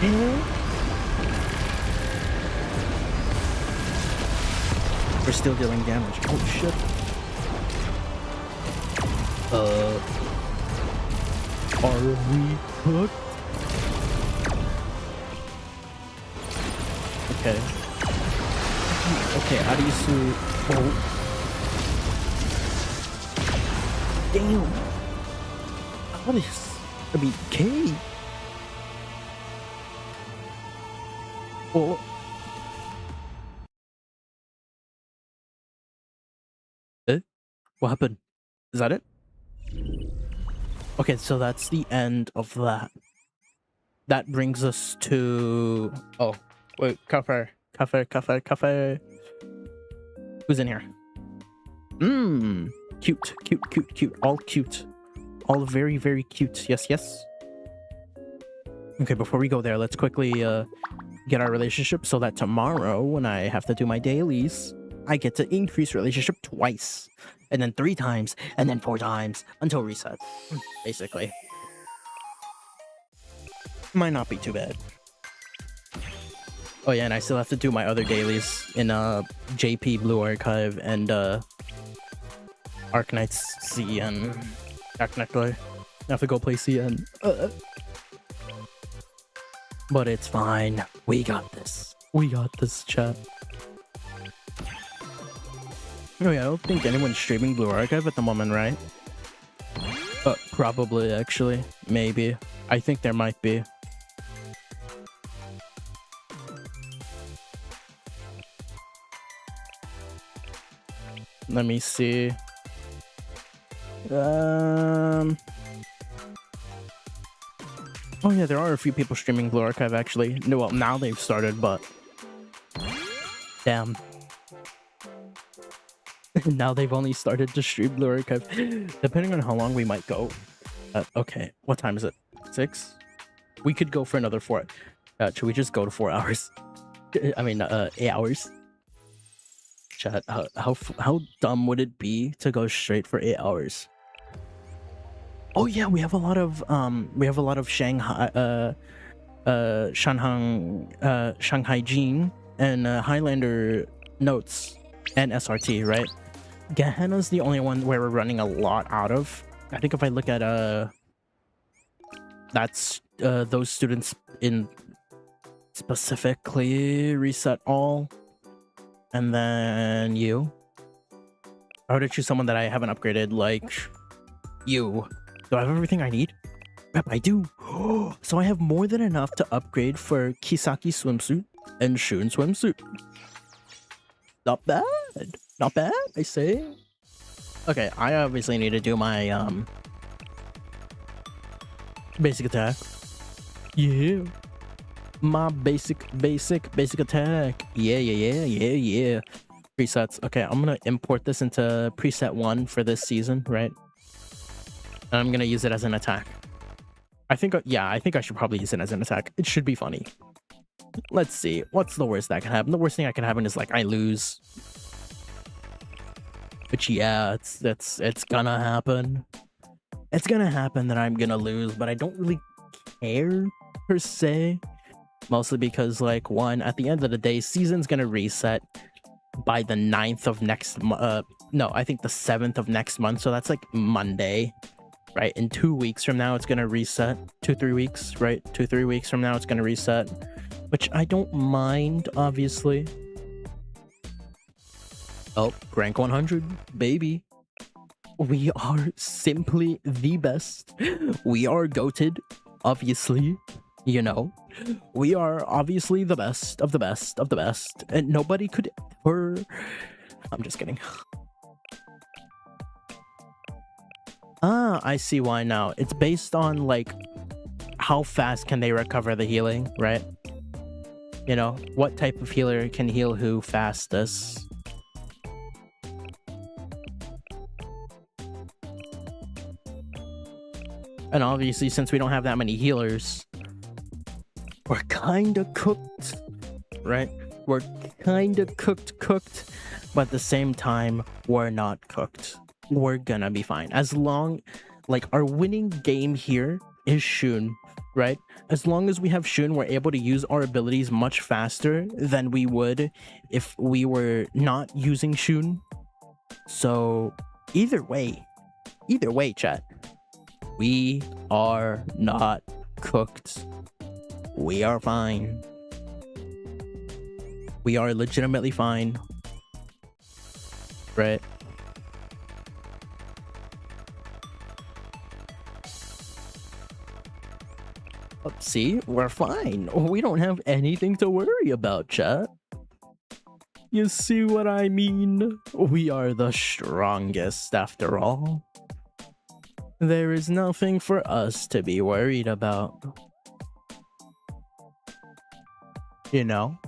Yeah. We're still dealing damage. Oh shit. Are we hooked? Okay. Okay, Arisu. Oh. Damn. What is... I mean, K. Oh. Eh? What happened? Is that it? Okay, so that's the end of that. that brings us to... Oh, wait, cover. Who's in here? Cute. All cute. All very, very cute. Yes. Okay, before we go there, let's quickly get our relationship so that tomorrow, when I have to do my dailies, I get to increase relationship twice. And then 3 times, and then 4 times, until reset. Basically. Might not be too bad. Oh yeah, and I still have to do my other dailies in JP Blue Archive and Arknight's CN. Technically. I have to go play CN. But it's fine. We got this. We got this, chat. Oh yeah, I don't think anyone's streaming Blue Archive at the moment, right? Probably, actually. Maybe. I think there might be. Let me see. Oh yeah, there are a few people streaming Blue Archive actually. No, well, now they've started, but damn. Now they've only started to stream Blue Archive. Depending on how long we might go. Okay, what time is it? 6? We could go for another 4. Should we just go to 4 hours? I mean, 8 hours. Chat, how dumb would it be to go straight for 8 hours? Oh yeah, we have a lot of Shanghai Shanghai Jean and Highlander notes and SRT, right? Gehenna's the only one where we're running a lot out of. I think if I look at that's those students in specifically reset all, and then you. I would choose someone that I haven't upgraded, like you. Do I have everything I need? Yep, I do. So I have more than enough to upgrade for Kisaki swimsuit and Shun swimsuit. Not bad. Not bad, I say. Okay, I obviously need to do my basic attack. Yeah. My basic attack. Yeah. Presets. Okay, I'm gonna import this into preset 1 for this season, right? And I'm gonna use it as an attack. I think I should probably use it as an attack. It should be funny. Let's see. What's the worst that can happen? The worst thing that can happen is like I lose. But yeah, it's gonna happen. It's gonna happen that I'm gonna lose, but I don't really care per se. Mostly because, like, one, at the end of the day, season's gonna reset by the 9th of next no, I think the 7th of next month, so that's like Monday, right? In 2 weeks from now it's gonna reset. 2-3 weeks, right? 2-3 weeks from now it's gonna reset, which I don't mind, obviously. Oh, rank 100, baby. We are simply the best. We are goated, obviously. You know, we are obviously the best of the best of the best, and nobody could ever... I'm just kidding. Ah, I see why now. It's based on, like, how fast can they recover the healing, right? You know, what type of healer can heal who fastest? And obviously, since we don't have that many healers, we're kinda cooked, right? We're kinda cooked, but at the same time, we're not cooked. We're gonna be fine. As long, like, our winning game here is Shun, right? As long as we have Shun, we're able to use our abilities much faster than we would if we were not using Shun. So, either way, chat, we are not cooked. We are fine. We are legitimately fine. Right? See, we're fine. We don't have anything to worry about, chat. You see what I mean? We are the strongest after all. There is nothing for us to be worried about. you know?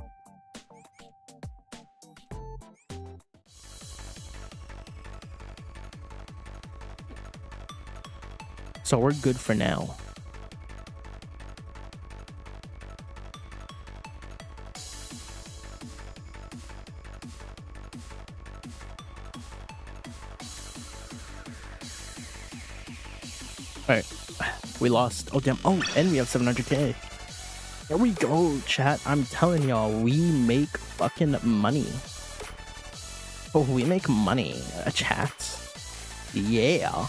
So we're good for now. Alright. We lost. Oh, damn. Oh, and we have 700k. There we go, chat. I'm telling y'all, we make fucking money. Oh, we make money, chat. Yeah.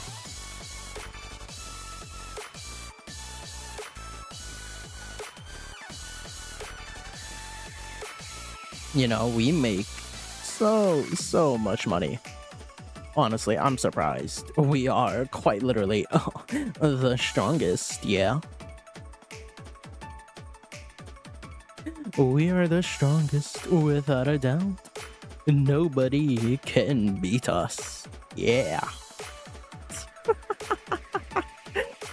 You know, we make so much money. Honestly, I'm surprised. We are quite literally the strongest, yeah. We are the strongest, without a doubt. Nobody can beat us. Yeah.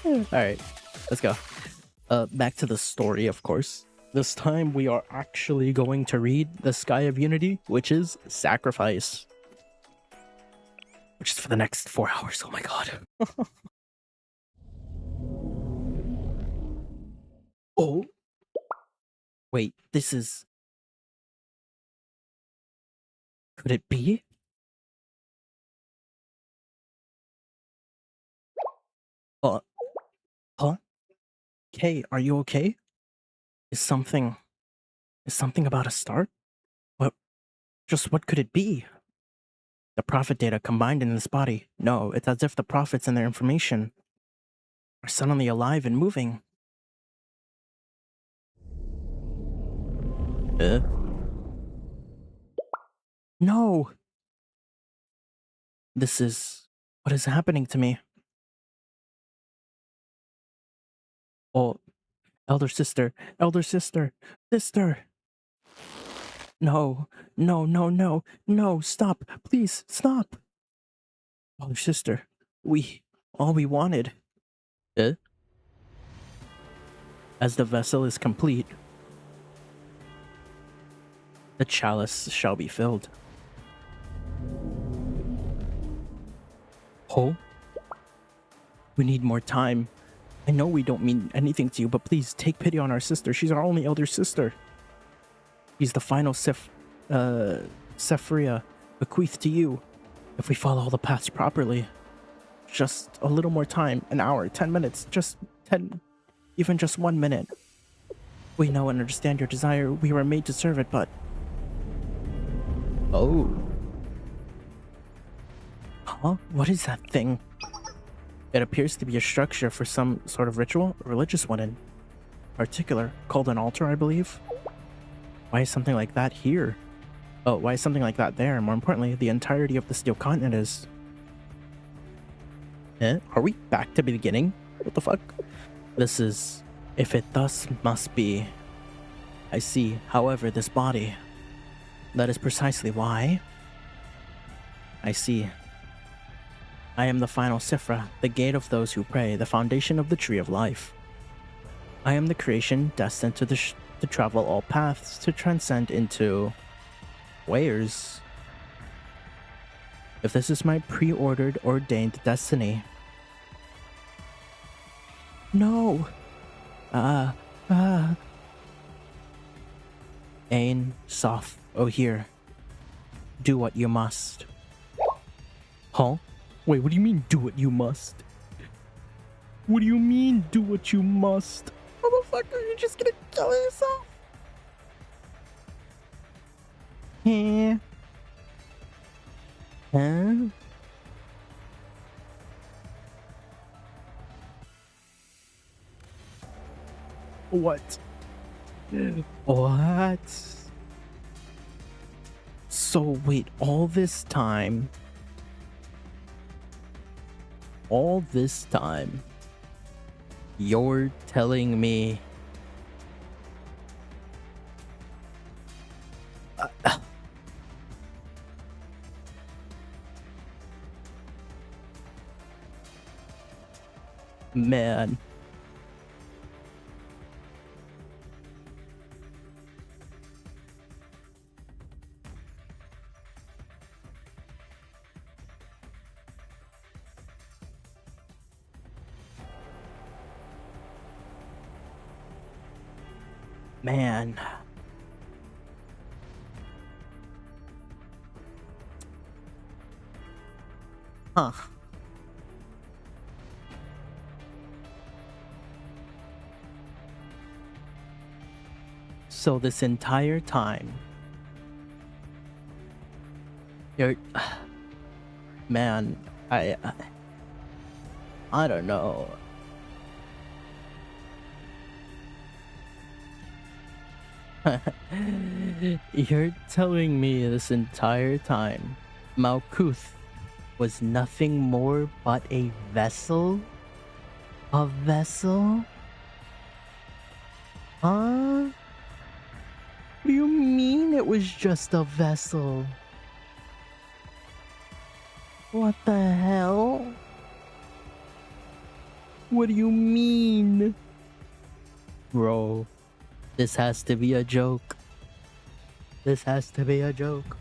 Alright, let's go. Back to the story, of course. This time we are actually going to read the Sky of Unity, which is Sacrifice. Which is for the next 4 hours, oh my god. Oh. Wait, this is... Could it be? Huh? Kay, are you okay? Is something about to start? What what could it be? The prophet data combined in this body. No, it's as if the prophets and their information are suddenly alive and moving. No! This is... What is happening to me? Oh, elder sister, sister! No, no, stop, please, stop! Elder sister, all we wanted. As the vessel is complete, the chalice shall be filled. Oh? We need more time. I know we don't mean anything to you, but please take pity on our sister. She's our only elder sister. She's the final Sephria bequeathed to you. If we follow all the paths properly, just a little more time, an hour, 10 minutes, just 10, even just 1 minute. We know and understand your desire. We were made to serve it, but... Oh. Huh? What is that thing? It appears to be a structure for some sort of ritual, a religious one in particular, called an altar, I believe. Why is something like that here? Oh, why is something like that there? More importantly, the entirety of the steel continent is... Are we back to the beginning? What the fuck? This is... If it thus must be... I see. However, this body... That is precisely why... I see. I am the final Sifra, the gate of those who pray, the foundation of the tree of life. I am the creation destined to travel all paths, to transcend into... Where's... If this is my pre-ordered, ordained destiny... No! Ain, Soth, oh here. Do what you must. Huh? Wait, what do you mean, do what you must? What do you mean, do what you must? Motherfucker, you're just gonna kill yourself? Yeah. Huh? What? What? So wait, all this time, you're telling me man, Man. Huh. So this entire time, you're... Man, I don't know. You're telling me this entire time Malkuth was nothing more but a vessel? A vessel? Huh? What do you mean it was just a vessel? What the hell? What do you mean? Bro, this has to be a joke. This has to be a joke.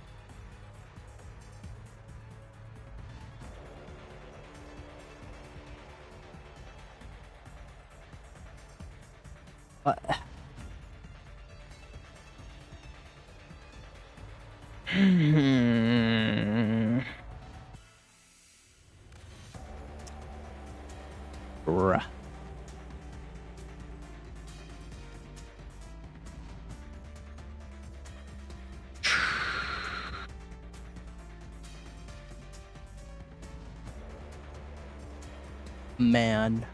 Bruh. Man.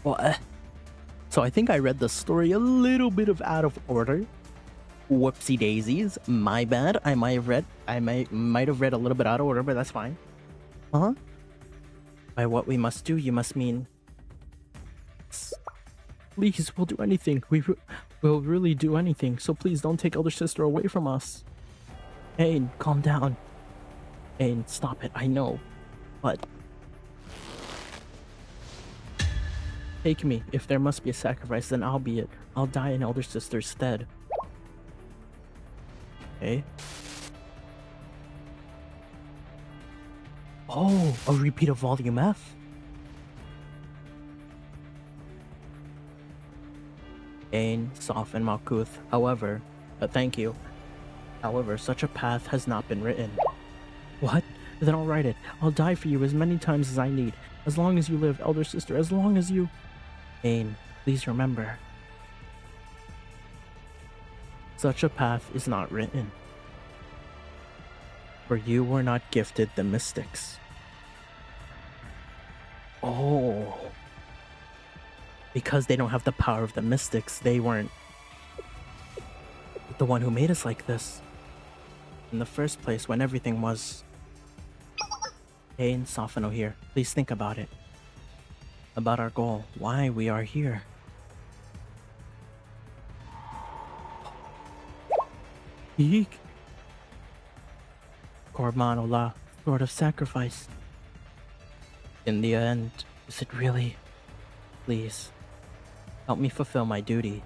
Well, so I think I read the story a little bit of out of order. Whoopsie daisies. My bad. I might have read a little bit out of order, but that's fine. Huh? By what we must do, you must mean... Please, we'll do anything. We'll really do anything. So please don't take elder sister away from us. Ain, calm down. Ain, stop it. I know. But... Take me. If there must be a sacrifice, then I'll be it. I'll die in elder sister's stead. Okay. Oh, a repeat of Volume F? Ain, Soph, and Malkuth. However, thank you. However, such a path has not been written. What? Then I'll write it. I'll die for you as many times as I need. As long as you live, elder sister, as long as you... Ain, please remember. Such a path is not written. For you were not gifted the mystics. Oh. Because they don't have the power of the mystics, they weren't the one who made us like this. In the first place, when everything was... Ain, Sophino here. Please think about it. About our goal. Why we are here. Eek. Korban Ola, Lord of Sacrifice. In the end, is it really? Please, help me fulfill my duty.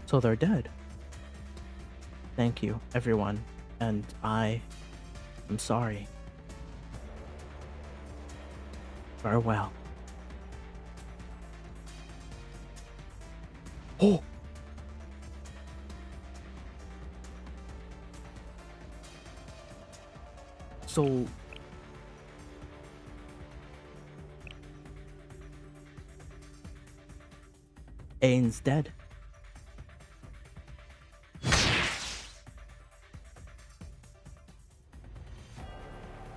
So they're dead. Thank you, everyone, and I am sorry. Farewell. Oh! So... Ain's dead.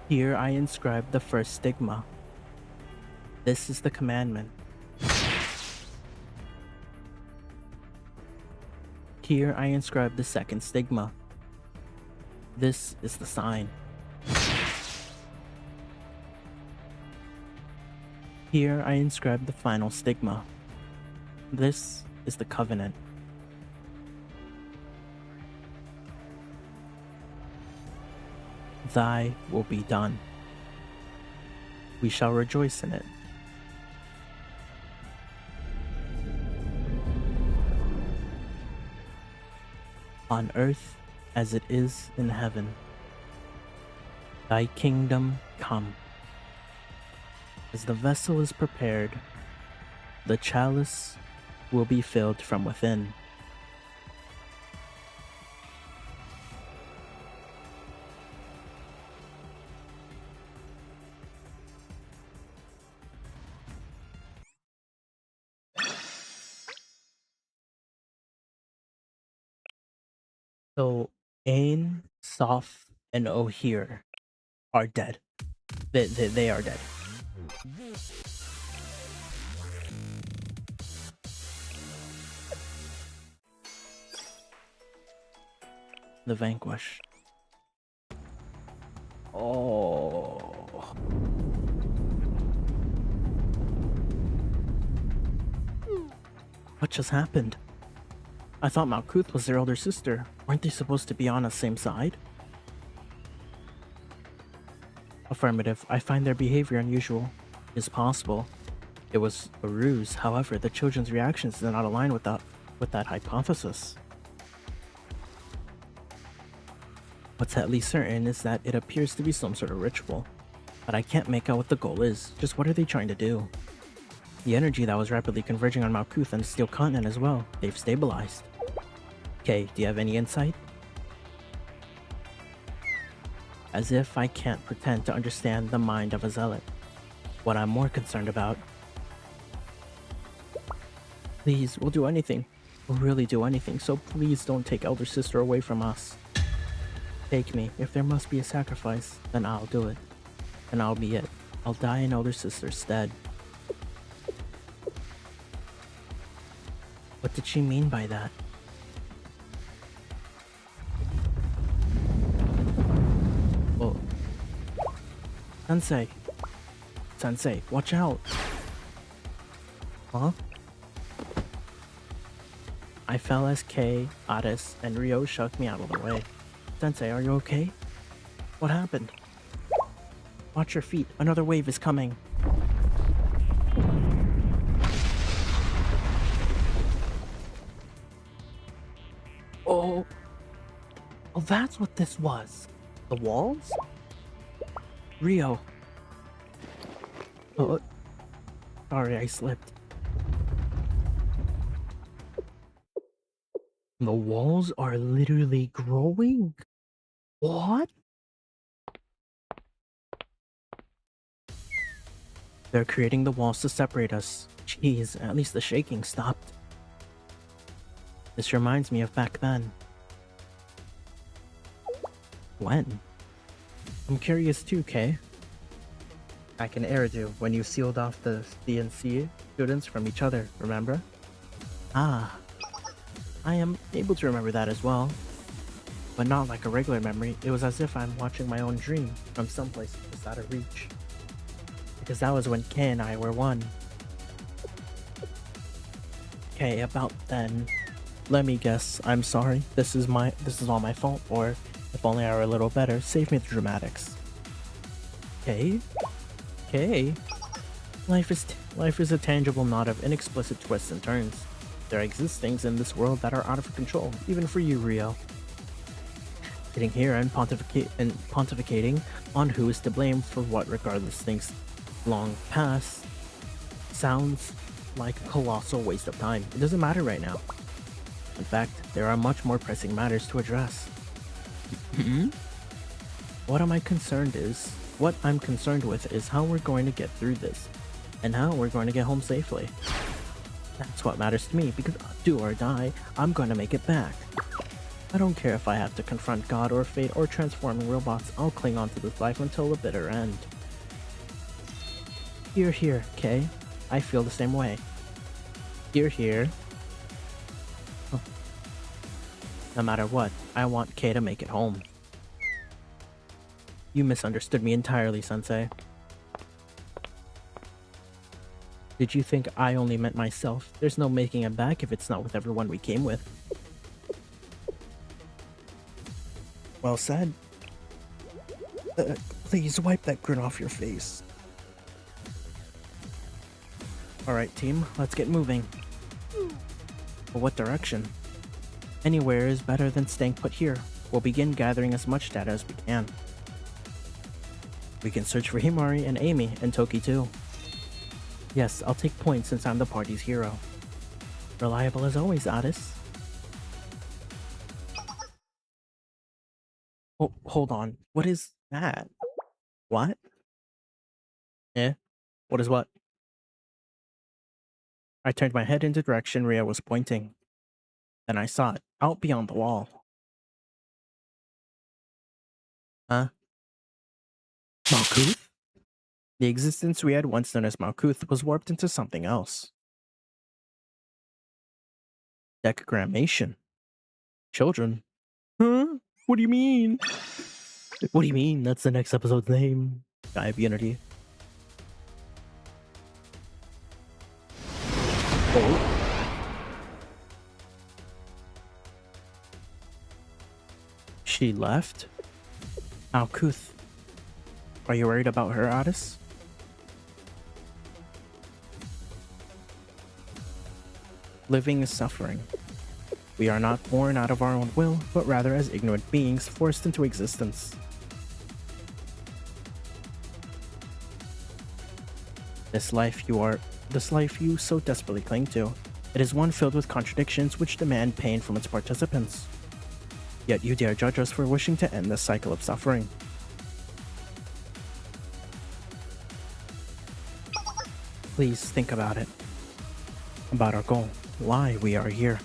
Here I inscribe the first stigma. This is the commandment. Here I inscribe the second stigma. This is the sign. Here I inscribe the final stigma. This is the covenant. Thy will be done. We shall rejoice in it. On earth as it is in heaven. Thy kingdom come. As the vessel is prepared, the chalice will be filled from within. So Ain, Soph, and Ohir are dead. They are dead. The Vanquish. Oh. What just happened? I thought Malkuth was their older sister. Weren't they supposed to be on the same side? Affirmative. I find their behavior unusual. It is possible it was a ruse. However, the children's reactions do not align with that hypothesis. What's at least certain is that it appears to be some sort of ritual, but I can't make out what the goal is. Just what are they trying to do? The energy that was rapidly converging on Malkuth and the Steel Continent as well, they've stabilized. Okay, do you have any insight? As if I can't pretend to understand the mind of a zealot. What I'm more concerned about... Please, we'll do anything. We'll really do anything, so please don't take Elder Sister away from us. Take me. If there must be a sacrifice, then I'll do it. And I'll be it. I'll die in Elder Sister's stead. What did she mean by that? Oh. Sensei. Sensei, watch out. Huh? I fell as Kay, Addis, and Rio shoved me out of the way. Sensei, are you okay? What happened? Watch your feet. Another wave is coming. Oh. Oh, that's what this was. The walls? Rio. Oh. Sorry, I slipped. The walls are literally growing? What? They're creating the walls to separate us. Jeez, at least the shaking stopped. This reminds me of back then. When? I'm curious too, Kay. Back in Eridu, when you sealed off the DNC students from each other, remember? Ah. I am able to remember that as well. But not like a regular memory. It was as if I'm watching my own dream from someplace just out of reach. Because that was when Kay and I were one. Okay, about then. Let me guess. I'm sorry. This is all my fault. Or if only I were a little better, save me the dramatics. Kay? Kay? Life is a tangible knot of inexplicit twists and turns. There exist things in this world that are out of control, even for you, Rio. Sitting here and pontificating on who is to blame for what regardless things long past sounds like a colossal waste of time. It doesn't matter right now. In fact, there are much more pressing matters to address. What I'm concerned with is how we're going to get through this, and how we're going to get home safely. That's what matters to me, because do or die, I'm gonna make it back. I don't care if I have to confront God or fate or transforming robots, I'll cling on to this life until the bitter end. Hear, hear, Kay. I feel the same way. Hear, hear. Oh. No matter what, I want Kay to make it home. You misunderstood me entirely, Sensei. Did you think I only meant myself? There's no making it back if it's not with everyone we came with. Well said. Please wipe that grin off your face. Alright team, let's get moving. But what direction? Anywhere is better than staying put here. We'll begin gathering as much data as we can. We can search for Himari and Amy and Toki too. Yes, I'll take points since I'm the party's hero. Reliable as always, Otis. Oh, hold on. What is that? What? Eh? What is what? I turned my head in the direction Rhea was pointing. Then I saw it, out beyond the wall. Huh? Malkuth? The existence we had once known as Malkuth was warped into something else. Decagrammation. Children? Huh? What do you mean? What do you mean? That's the next episode's name. Guy of Unity. Oh. She left? Malkuth. Are you worried about her, Otis? Living is suffering. We are not born out of our own will, but rather as ignorant beings forced into existence. This life you so desperately cling to, it is one filled with contradictions which demand pain from its participants. Yet you dare judge us for wishing to end this cycle of suffering. Please think about it. About our goal. Why we are here.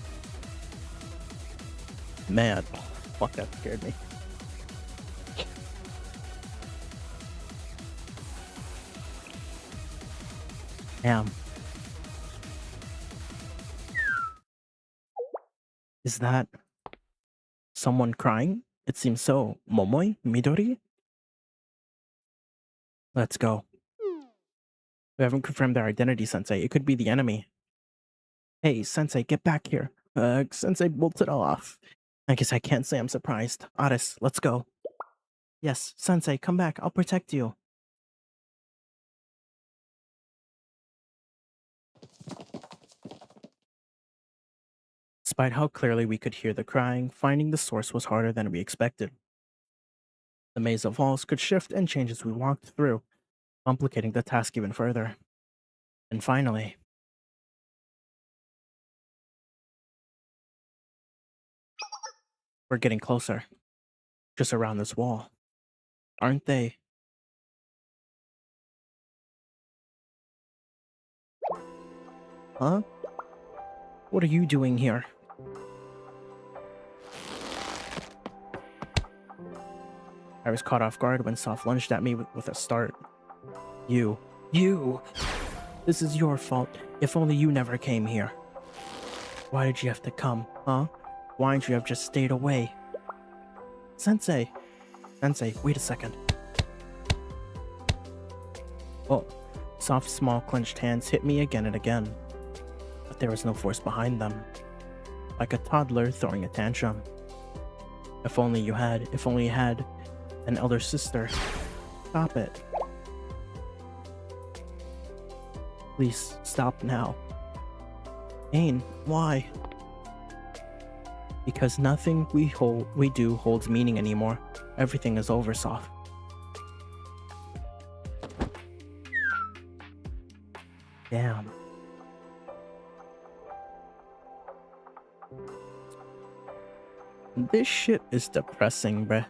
Man, fuck, that scared me. Damn. Is that someone crying? It seems so. Momoi? Midori? Let's go. We haven't confirmed their identity, Sensei. It could be the enemy. Hey, Sensei, get back here. Sensei bolted off. I guess I can't say I'm surprised. Otis, let's go. Yes, Sensei, come back. I'll protect you. Despite how clearly we could hear the crying, finding the source was harder than we expected. The maze of walls could shift and change as we walked through, complicating the task even further. And finally... We're getting closer. Just around this wall. Aren't they? Huh? What are you doing here? I was caught off guard when Soph lunged at me with a start. You. This is your fault. If only you never came here. Why did you have to come, huh? Why didn't you have just stayed away? Sensei, wait a second. Oh, Soph's small clenched hands hit me again and again. But there was no force behind them. Like a toddler throwing a tantrum. If only you had an elder sister. Stop it. Please, stop now. Ain, why? Because nothing we do holds meaning anymore. Everything is over, Soph. Damn. This shit is depressing, bruh.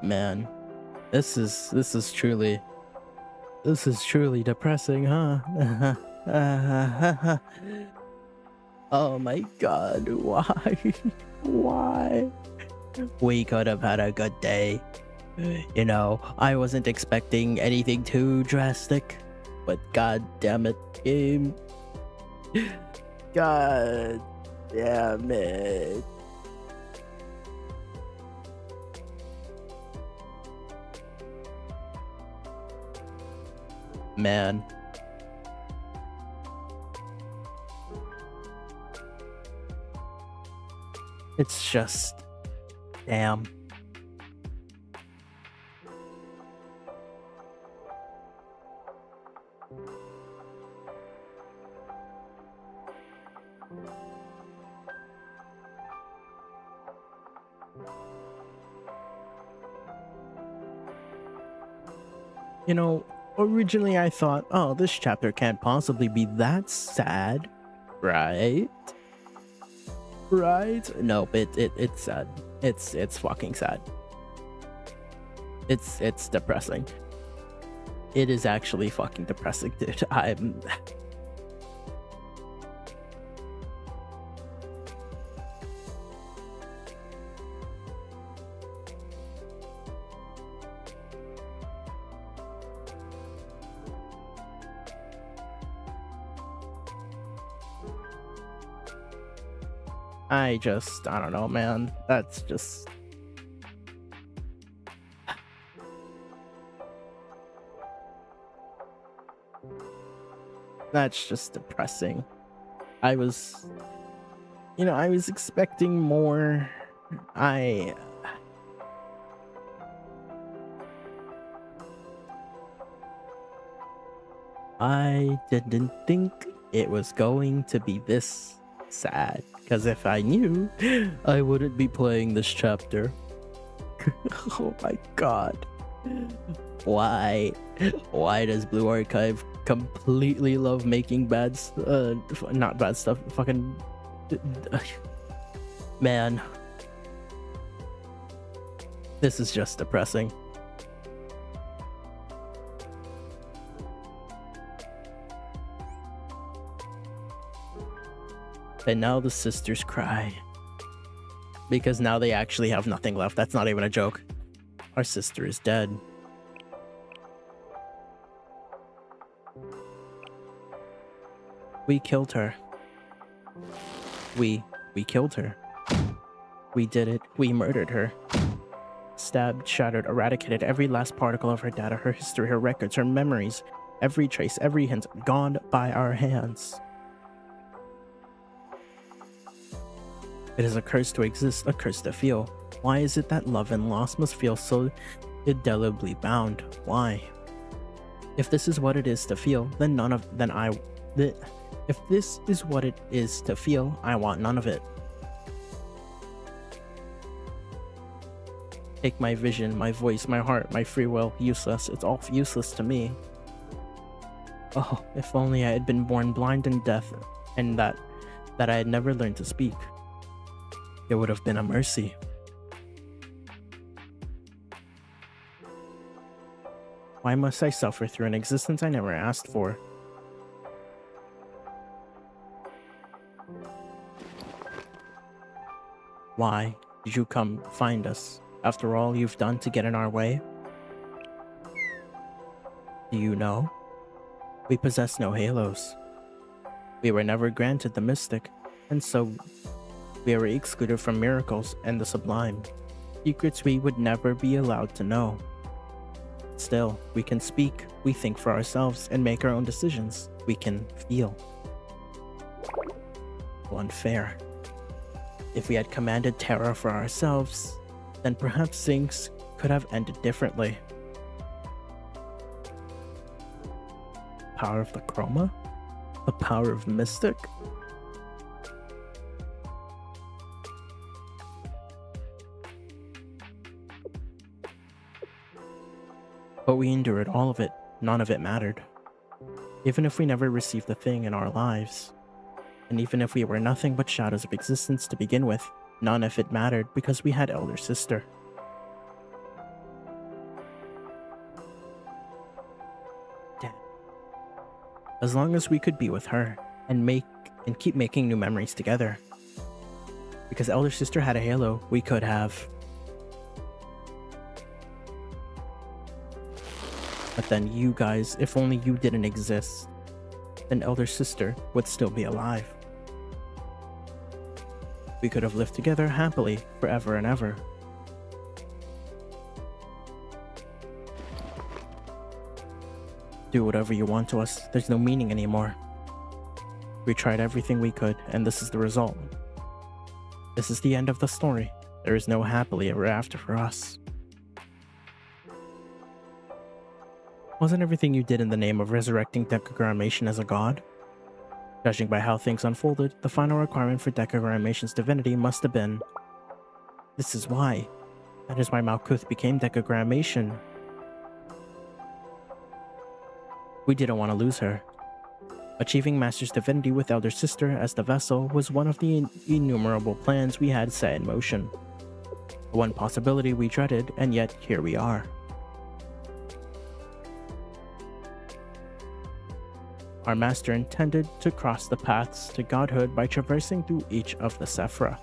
Man, this is truly depressing, huh? Oh my god, why? Why? We could have had a good day. You know, I wasn't expecting anything too drastic, but god damn it, game. God damn it. Man. It's just... damn. You know, originally I thought, oh, this chapter can't possibly be that sad, right? Right? Nope, it's sad. It's fucking sad. It's depressing. It is actually fucking depressing, dude. I don't know, man. That's just... That's just depressing. I was expecting more. I didn't think it was going to be this sad, because if I knew, I wouldn't be playing this chapter. Oh my god. Why does Blue Archive completely love making not bad stuff, fucking man, this is just depressing. And now the sisters cry, because now they actually have nothing left. That's not even a joke. Our sister is dead. We killed her. We killed her. We did it. We murdered her. Stabbed, shattered, eradicated every last particle of her data, her history, her records, her memories. Every trace, every hint, gone by our hands. It is a curse to exist, a curse to feel. Why is it that love and loss must feel so indelibly bound? Why? If this is what it is to feel, then if this is what it is to feel, I want none of it. Take my vision, my voice, my heart, my free will, useless. It's all useless to me. Oh, if only I had been born blind and deaf, and that I had never learned to speak. It would have been a mercy. Why must I suffer through an existence I never asked for? Why did you come find us, after all you've done to get in our way? Do you know? We possess no halos. We were never granted the mystic, and so we were excluded from miracles and the sublime, secrets we would never be allowed to know. Still, we can speak, we think for ourselves, and make our own decisions. We can feel. Unfair. If we had commanded terror for ourselves, then perhaps things could have ended differently. Power of the chroma? The power of mystic? But we endured all of it. None of it mattered. Even if we never received the thing in our lives, and even if we were nothing but shadows of existence to begin with, none of it mattered because we had elder sister. Damn. As long as we could be with her and keep making new memories together. Because elder sister had a halo, we could have. But then you guys, if only you didn't exist, then elder sister would still be alive. We could have lived together happily forever and ever. Do whatever you want to us, there's no meaning anymore. We tried everything we could, and this is the result. This is the end of the story. There is no happily ever after for us. Wasn't everything you did in the name of resurrecting Decagrammation as a god? Judging by how things unfolded, the final requirement for Decagrammation divinity must have been This is why. That is why Malkuth became decagrammation. We didn't want to lose her. Achieving Master's Divinity with Elder Sister as the vessel was one of the innumerable plans we had set in motion. One possibility we dreaded, and yet here we are. Our Master intended to cross the paths to godhood by traversing through each of the Sephra.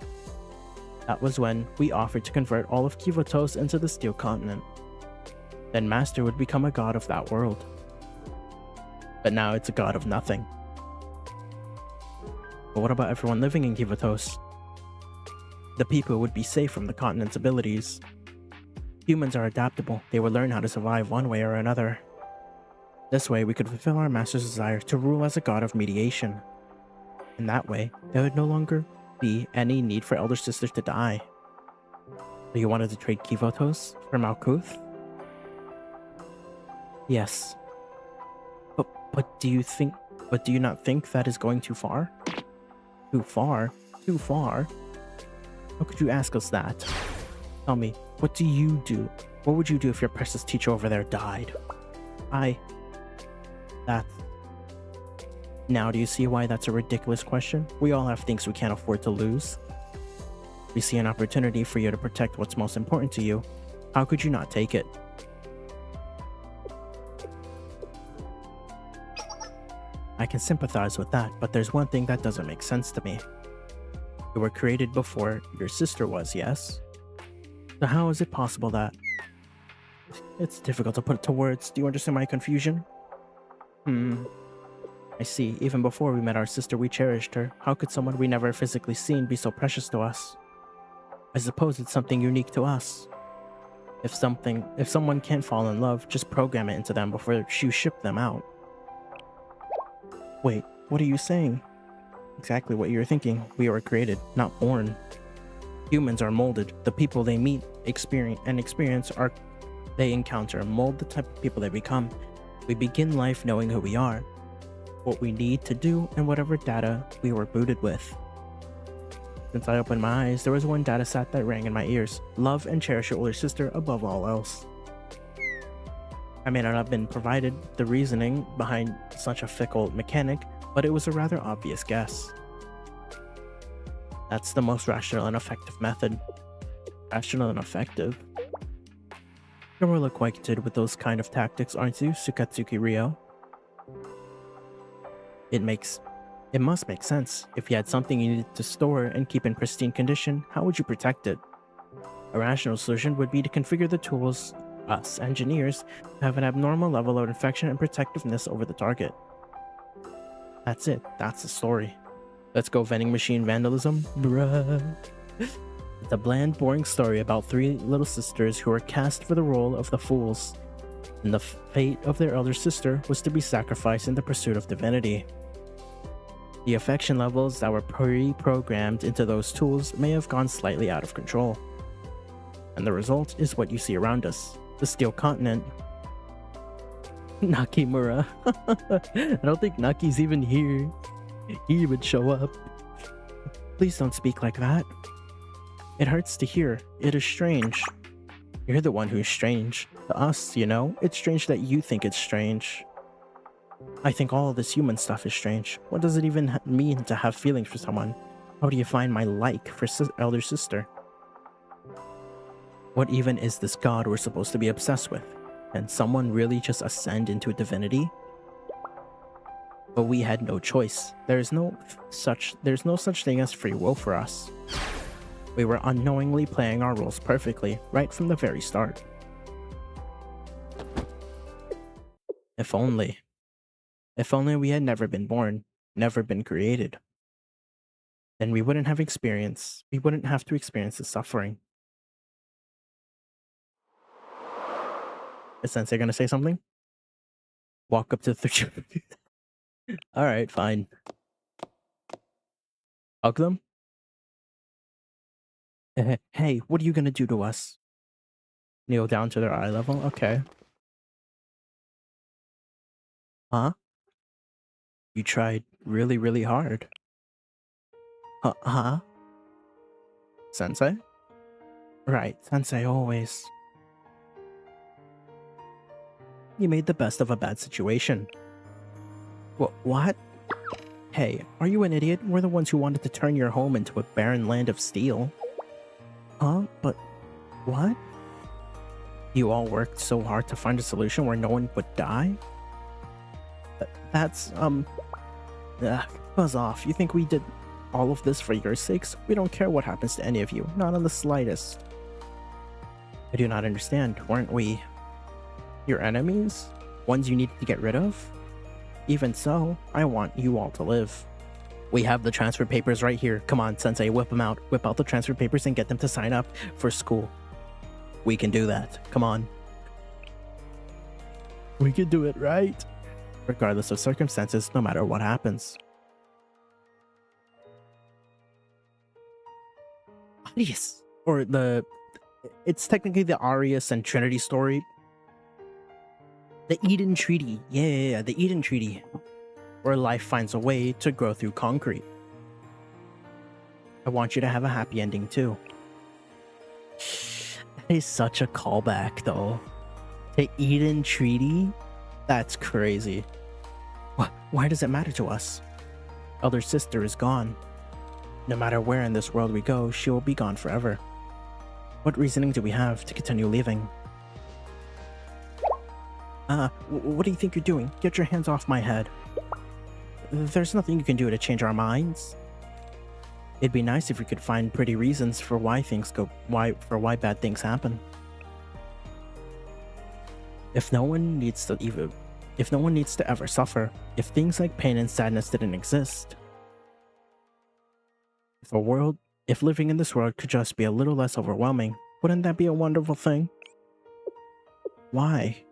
That was when we offered to convert all of Kivotos into the Steel Continent. Then Master would become a god of that world. But now it's a god of nothing. But what about everyone living in Kivotos? The people would be safe from the continent's abilities. Humans are adaptable. They would learn how to survive one way or another. This way, we could fulfill our Master's desire to rule as a god of mediation. In that way, there would no longer be any need for Elder Sisters to die. So you wanted to trade Kivotos for Malkuth? Yes. But do you not think that is going too far? Too far? Too far? How could you ask us that? Tell me, what do you do? What would you do if your precious teacher over there died? Now, do you see why that's a ridiculous question? We all have things we can't afford to lose. We see an opportunity for you to protect what's most important to you. How could you not take it? I can sympathize with that, but there's one thing that doesn't make sense to me. You were created before your sister was, yes? So how is it possible that... It's difficult to put it to words. Do you understand my confusion? I see. Even before we met our sister, we cherished her. How could someone we never physically seen be so precious to us? I suppose it's something unique to us. If someone can't fall in love, just program it into them before you ship them out. Wait, what are you saying? Exactly what you're thinking. We were created, not born. Humans are molded. The people they meet, experience they encounter mold the type of people they become. We begin life knowing who we are, what we need to do, and whatever data we were booted with. Since I opened my eyes, there was one data set that rang in my ears. Love and cherish your older sister above all else. I may not have been provided the reasoning behind such a fickle mechanic, but it was a rather obvious guess. That's the most rational and effective method. Rational and effective? You're well acquainted with those kind of tactics, aren't you, Sukatsuki Ryo? It must make sense. If you had something you needed to store and keep in pristine condition, how would you protect it? A rational solution would be to configure the tools, us engineers, to have an abnormal level of infection and protectiveness over the target. That's it. That's the story. Let's go vending machine vandalism? Bruh. It's a bland, boring story about three little sisters who were cast for the role of the fools, and the fate of their elder sister was to be sacrificed in the pursuit of divinity. The affection levels that were pre-programmed into those tools may have gone slightly out of control. And the result is what you see around us. The Steel Continent. Nakimura. I don't think Naki's even here. He would show up. Please don't speak like that. It hurts to hear. It is strange. You're the one who's strange. To us, you know, it's strange that you think it's strange. I think all of this human stuff is strange. What does it even mean to have feelings for someone? How do you find my like for elder sister? What even is this god we're supposed to be obsessed with? Can someone really just ascend into a divinity? But we had no choice. There's no such thing as free will for us. We were unknowingly playing our roles perfectly, right from the very start. If only. If only we had never been born, never been created. Then we wouldn't have to experience the suffering. Is Sensei gonna say something? Walk up to the Alright, fine. Hug them? Hey, what are you gonna do to us? Kneel down to their eye level? Okay. Huh? You tried really, really hard. Huh? Sensei? Right, sensei always. You made the best of a bad situation. What? Hey, are you an idiot? We're the ones who wanted to turn your home into a barren land of steel. Huh? But what? You all worked so hard to find a solution where no one would die? That's, buzz off. You think we did all of this for your sakes? We don't care what happens to any of you, not in the slightest. I do not understand. Weren't we your enemies? Ones you needed to get rid of? Even so, I want you all to live. We have the transfer papers right here. Come on, Sensei, whip them out. Whip out the transfer papers and get them to sign up for school. We can do that. Come on. We can do it, right? Regardless of circumstances, no matter what happens. Arius. Or it's technically the Arius and Trinity story. The Eden Treaty. Yeah, the Eden Treaty. Where life finds a way to grow through concrete. I want you to have a happy ending too. That is such a callback though. The Eden Treaty? That's crazy. Why does it matter to us? Elder sister is gone. No matter where in this world we go, she will be gone forever. What reasoning do we have to continue leaving? What do you think you're doing? Get your hands off my head. There's nothing you can do to change our minds. It'd be nice if we could find pretty reasons for why bad things happen. If no one needs to ever suffer, if things like pain and sadness didn't exist, if living in this world could just be a little less overwhelming, wouldn't that be a wonderful thing? Why?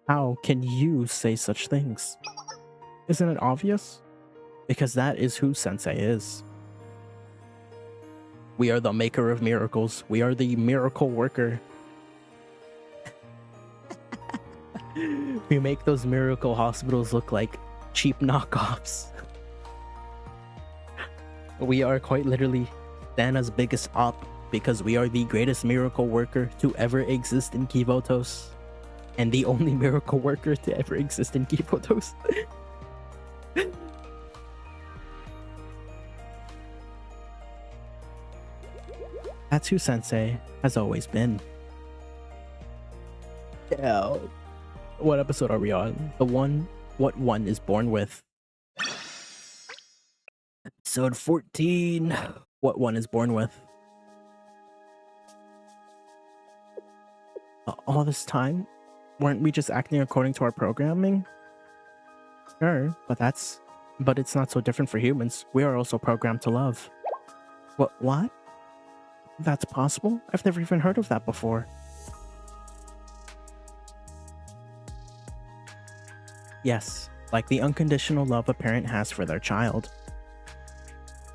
How can you say such things? Isn't it obvious? Because that is who Sensei is. We are the maker of miracles. We are the miracle worker. We make those miracle hospitals look like cheap knockoffs. We are quite literally Thana's biggest op because we are the greatest miracle worker to ever exist in Kivotos. And the only miracle worker to ever exist in Kivotos. That's who Sensei has always been. Yeah. What episode are we on? What one is born with? Episode 14. What one is born with? All this time? Weren't we just acting according to our programming? Sure, but it's not so different for humans. We are also programmed to love. What? That's possible? I've never even heard of that before. Yes, like the unconditional love a parent has for their child.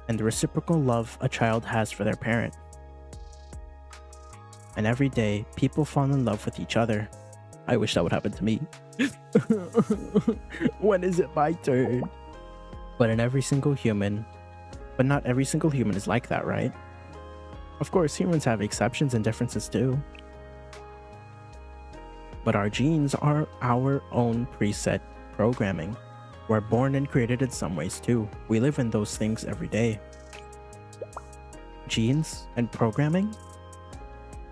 And the reciprocal love a child has for their parent. And every day, people fall in love with each other. I wish that would happen to me. When is it my turn? But not every single human is like that, right? Of course, humans have exceptions and differences too. But our genes are our own preset programming. We're born and created in some ways too. We live in those things every day. Genes and programming?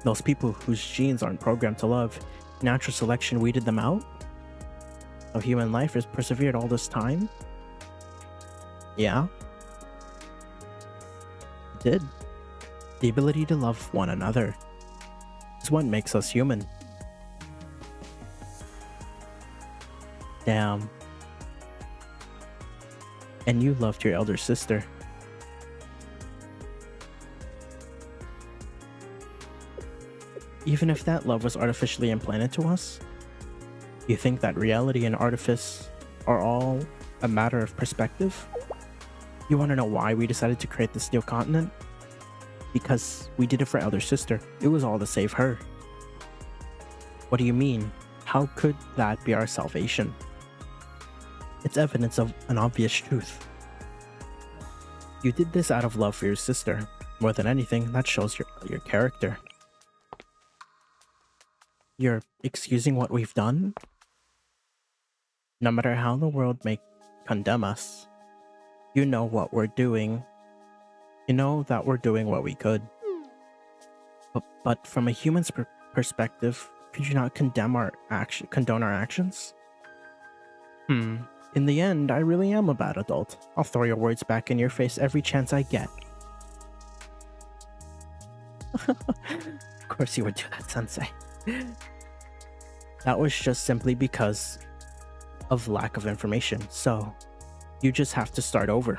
Those people whose genes aren't programmed to love, natural selection weeded them out? So human life has persevered all this time? Yeah. It did. The ability to love one another is what makes us human. Damn. And you loved your elder sister. Even if that love was artificially implanted to us, you think that reality and artifice are all a matter of perspective? You want to know why we decided to create this new continent? Because we did it for elder sister. It was all to save her. What do you mean? How could that be our salvation? It's evidence of an obvious truth. You did this out of love for your sister. More than anything, that shows your character. You're excusing what we've done? No matter how the world may condemn us, you know what we're doing. You know that we're doing what we could. But from a human's perspective, could you not condone our actions? In the end, I really am a bad adult. I'll throw your words back in your face every chance I get. Of course you would do that, Sensei. That was just simply because of lack of information, so you just have to start over.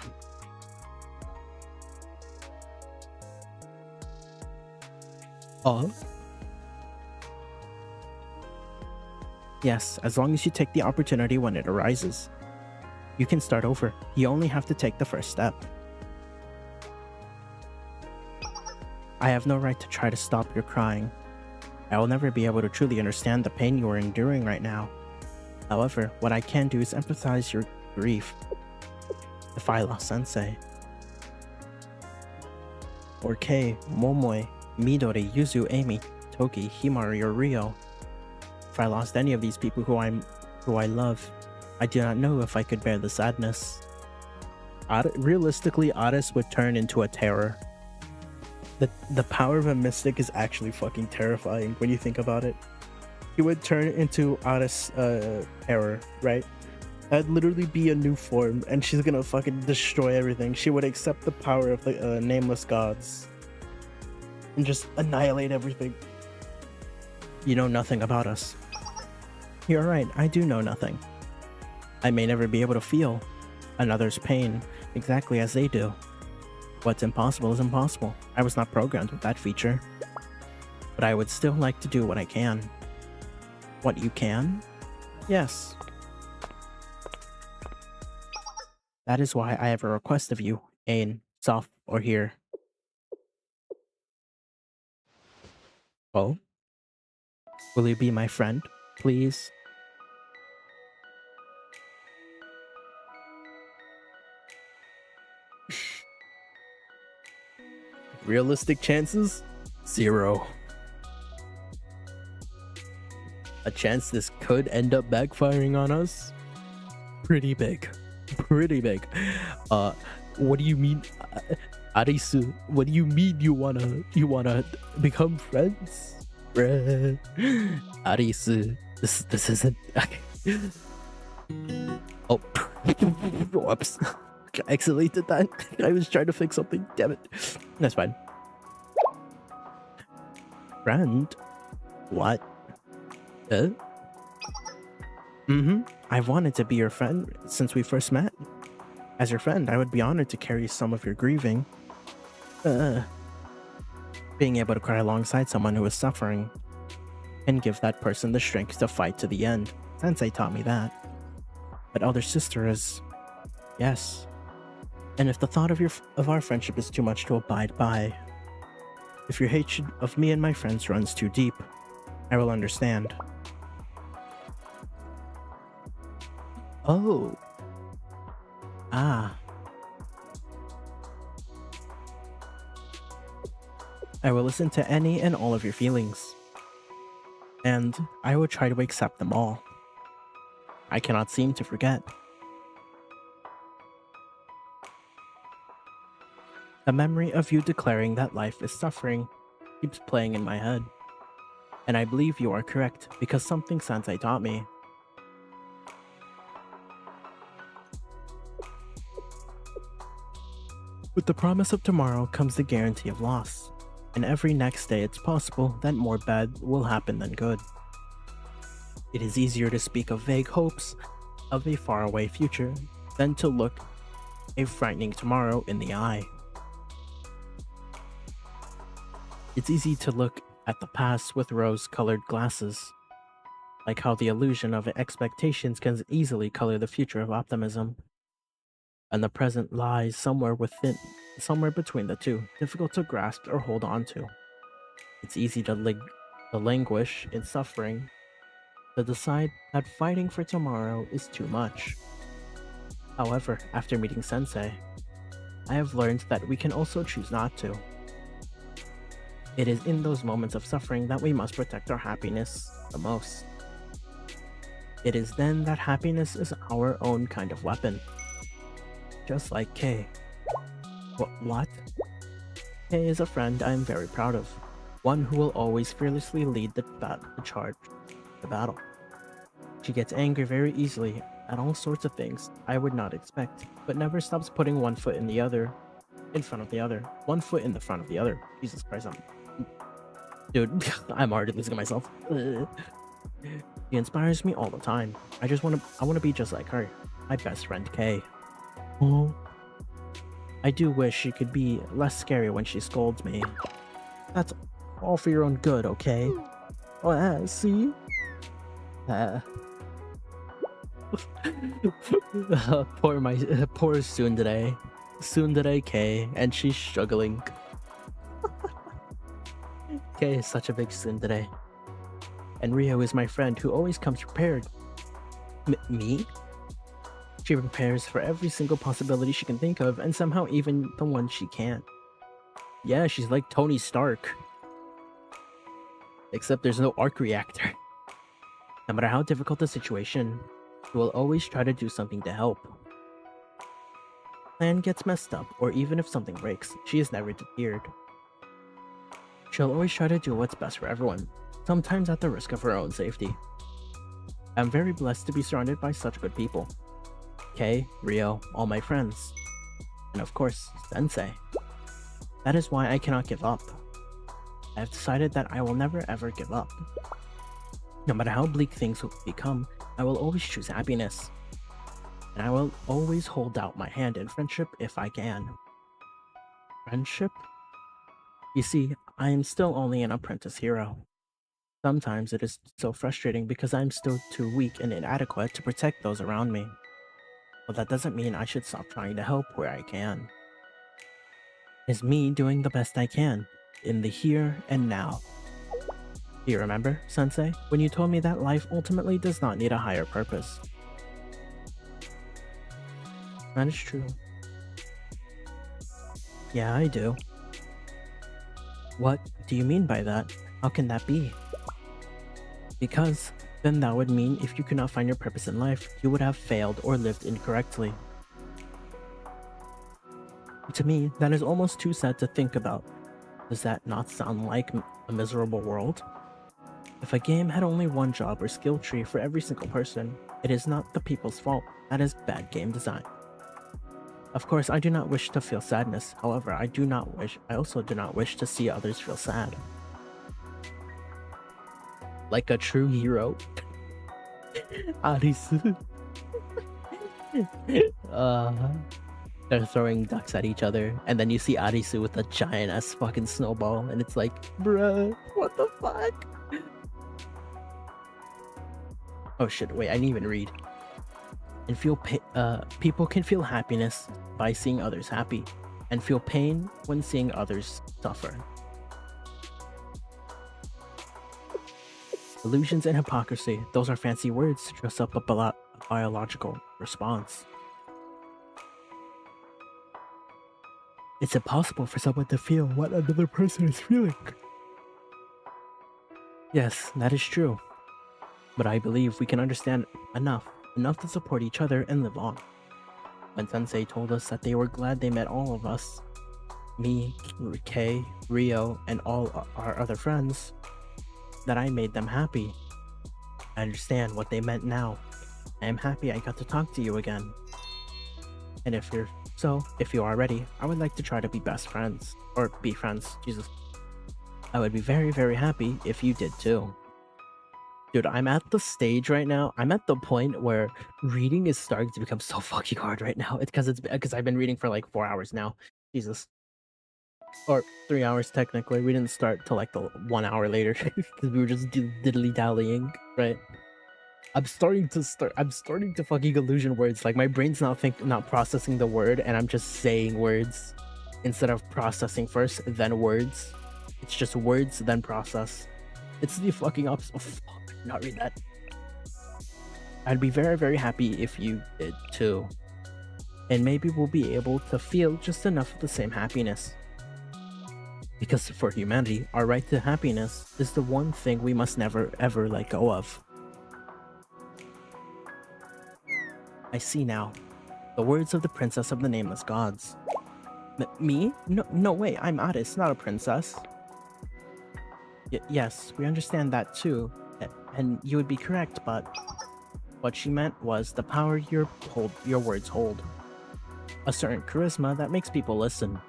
Yes, as long as you take the opportunity when it arises. You can start over. You only have to take the first step. I have no right to try to stop your crying. I will never be able to truly understand the pain you are enduring right now. However, what I can do is empathize your grief. If I lost Sensei, or Kei, Momoi, Midori, Yuzu, Amy, Toki, Himari, or Rio, if I lost any of these people who I love, I do not know if I could bear the sadness. Realistically, Aris would turn into a terror. The power of a mystic is actually fucking terrifying when you think about it. He would turn into Aris terror, right? That'd literally be a new form, and she's gonna fucking destroy everything. She would accept the power of the nameless gods and just annihilate everything. You know nothing about us. You're right, I do know nothing. I may never be able to feel another's pain exactly as they do. What's impossible is impossible. I was not programmed with that feature. But I would still like to do what I can. What you can? Yes. That is why I have a request of you, Ain, Soph, or here. Oh? Will you be my friend, please? Realistic chances? 0. A chance this could end up backfiring on us? Pretty big. Pretty big. What do you mean, Arisu? What do you mean you wanna become friends? Arisu, this isn't okay. Oh, whoops. I accidentally did that. I was trying to fix something. Damn it. That's fine. Friend? What? I've wanted to be your friend since we first met. As your friend, I would be honored to carry some of your grieving. Being able to cry alongside someone who is suffering and give that person the strength to fight to the end. Sensei taught me that. But elder sister is... yes. And if the thought of our friendship is too much to abide by, if your hatred of me and my friends runs too deep, I will understand. Oh. Ah. I will listen to any and all of your feelings. And I will try to accept them all. I cannot seem to forget. The memory of you declaring that life is suffering keeps playing in my head. And I believe you are correct because something Sensei taught me. With the promise of tomorrow comes the guarantee of loss, and every next day it's possible that more bad will happen than good. It is easier to speak of vague hopes of a faraway future than to look a frightening tomorrow in the eye. It's easy to look at the past with rose-colored glasses, like how the illusion of expectations can easily color the future of optimism. And the present lies somewhere between the two, difficult to grasp or hold on to. It's easy to languish in suffering, to decide that fighting for tomorrow is too much. However, after meeting Sensei, I have learned that we can also choose not to. It is in those moments of suffering that we must protect our happiness the most. It is then that happiness is our own kind of weapon. Just like Kay. What? Kay is a friend I am very proud of. One who will always fearlessly lead the battle. She gets angry very easily at all sorts of things I would not expect, but never stops putting one foot in front of the other. One foot in the front of the other. Jesus Christ, dude, I'm already losing myself. She inspires me all the time. I want to be just like her. My best friend, Kay. Oh. I do wish she could be less scary when she scolds me. That's all for your own good, okay? Oh, see? Poor Tsundere Kay, and she's struggling. Kay is such a big tsundere. And Rio is my friend who always comes prepared. Me? She prepares for every single possibility she can think of, and somehow even the one she can't. Yeah, she's like Tony Stark. Except there's no arc reactor. No matter how difficult the situation, she will always try to do something to help. Plan gets messed up, or even if something breaks, she is never deterred. She'll always try to do what's best for everyone, sometimes at the risk of her own safety. I'm very blessed to be surrounded by such good people. Kay, Rio, all my friends. And of course, Sensei. That is why I cannot give up. I have decided that I will never ever give up. No matter how bleak things will become, I will always choose happiness. And I will always hold out my hand in friendship if I can. Friendship? You see, I am still only an apprentice hero. Sometimes it is so frustrating because I am still too weak and inadequate to protect those around me. But that doesn't mean I should stop trying to help where I can. It's me doing the best I can, in the here and now. Do you remember, Sensei, when you told me that life ultimately does not need a higher purpose? That is true. Yeah, I do. What do you mean by that? How can that be? Because then that would mean if you could not find your purpose in life, you would have failed or lived incorrectly. To me, that is almost too sad to think about. Does that not sound like a miserable world? If a game had only one job or skill tree for every single person, it is not the people's fault. That is bad game design. Of course, I do not wish to feel sadness. However, I also do not wish to see others feel sad. Like a true hero. Arisu. They're throwing ducks at each other, and then you see Arisu with a giant ass fucking snowball, and it's like, bruh, what the fuck? Oh shit, wait, I didn't even read. And people can feel happiness by seeing others happy, and feel pain when seeing others suffer. Illusions and hypocrisy, those are fancy words to dress up a biological response. It's impossible for someone to feel what another person is feeling. Yes, that is true. But I believe we can understand enough to support each other and live on. When Sensei told us that they were glad they met all of us, me, Kay, Rio, and all our other friends, that I made them happy. I understand what they meant now. I am happy I got to talk to you again. And if you are ready, I would like to try to be best friends. Or be friends, Jesus. I would be very, very happy if you did too. Dude, I'm at the stage right now. I'm at the point where reading is starting to become so fucking hard right now. It's because I've been reading for like 4 hours now. Jesus. Or 3 hours technically. We didn't start till like the 1 hour later because we were just diddly dallying, right? I'm starting to fucking illusion words. Like my brain's not processing the word, and I'm just saying words instead of processing first, then words. It's just words, then process. It's the fucking opposite. Oh, fuck, I did not read that. I'd be very, very happy if you did too. And maybe we'll be able to feel just enough of the same happiness. Because for humanity, our right to happiness is the one thing we must never ever let go of. I see now. The words of the princess of the nameless gods. Me? No way, I'm Addis, not a princess. Yes, we understand that too, and you would be correct, but what she meant was the power your words hold. A certain charisma that makes people listen.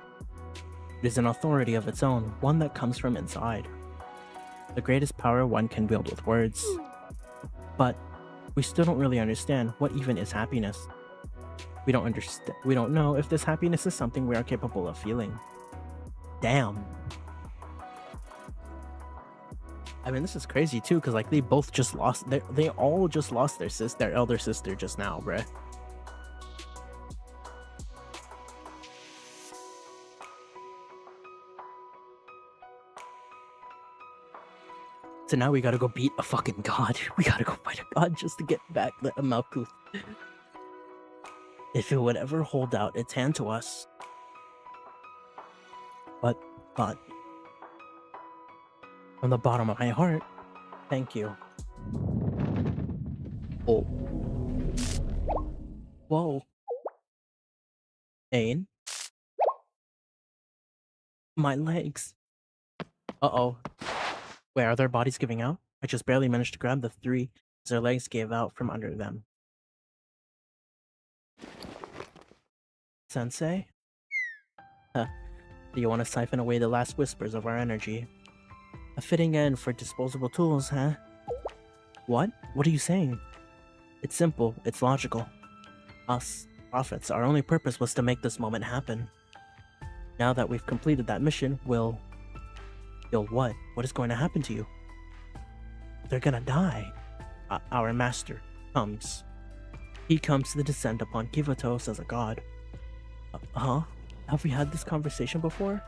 It is an authority of its own, one that comes from inside. The greatest power one can wield with words. But we still don't really understand what even is happiness. We don't know if this happiness is something we are capable of feeling. Damn. I mean, this is crazy too, because like they both just lost. They all just lost their elder sister just now, bruh. So now we gotta go beat a fucking god. We gotta go fight a god just to get back the Malkuth. If it would ever hold out its hand to us. But, from the bottom of my heart, thank you. Oh. Whoa. Ain? My legs. Uh-oh. Wait, are their bodies giving out? I just barely managed to grab the three as their legs gave out from under them. Sensei? Huh. Do you want to siphon away the last whispers of our energy? A fitting end for disposable tools, huh? What? What are you saying? It's simple. It's logical. Us, prophets, our only purpose was to make this moment happen. Now that we've completed that mission, You'll what? What is going to happen to you? They're gonna die. Our master comes. He comes to descend upon Kivatos as a god. Huh? Have we had this conversation before?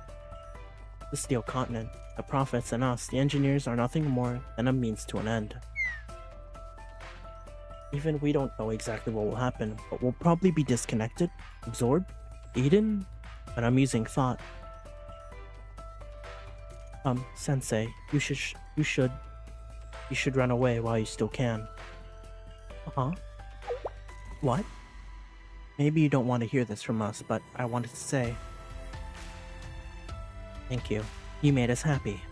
The Steel Continent, the prophets and us, the engineers, are nothing more than a means to an end. Even we don't know exactly what will happen, but we'll probably be disconnected, absorbed, eaten? An amusing thought. Sensei, you should run away while you still can. Huh? What? Maybe you don't want to hear this from us, but I wanted to say... Thank you. You made us happy.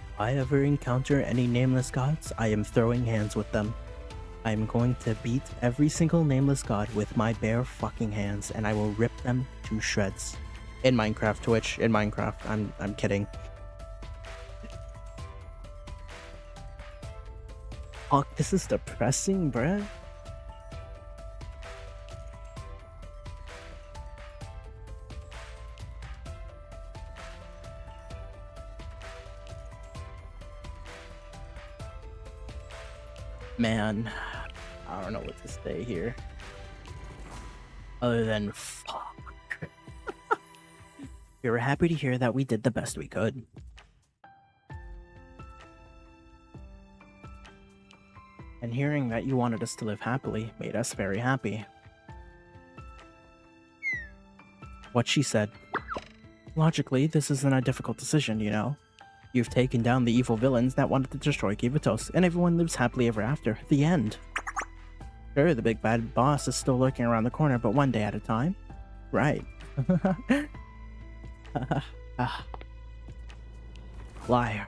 If I ever encounter any nameless gods, I am throwing hands with them. I am going to beat every single nameless god with my bare fucking hands, and I will rip them to shreds. In Minecraft, Twitch, in Minecraft. I'm kidding. Fuck, this is depressing, bruh. Man, I don't know what to say here. Other than fuck. We were happy to hear that we did the best we could. And hearing that you wanted us to live happily made us very happy. What she said. Logically, this isn't a difficult decision, you know? You've taken down the evil villains that wanted to destroy Kivatos, and everyone lives happily ever after. The end. Sure, the big bad boss is still lurking around the corner, but one day at a time. Right. Liar.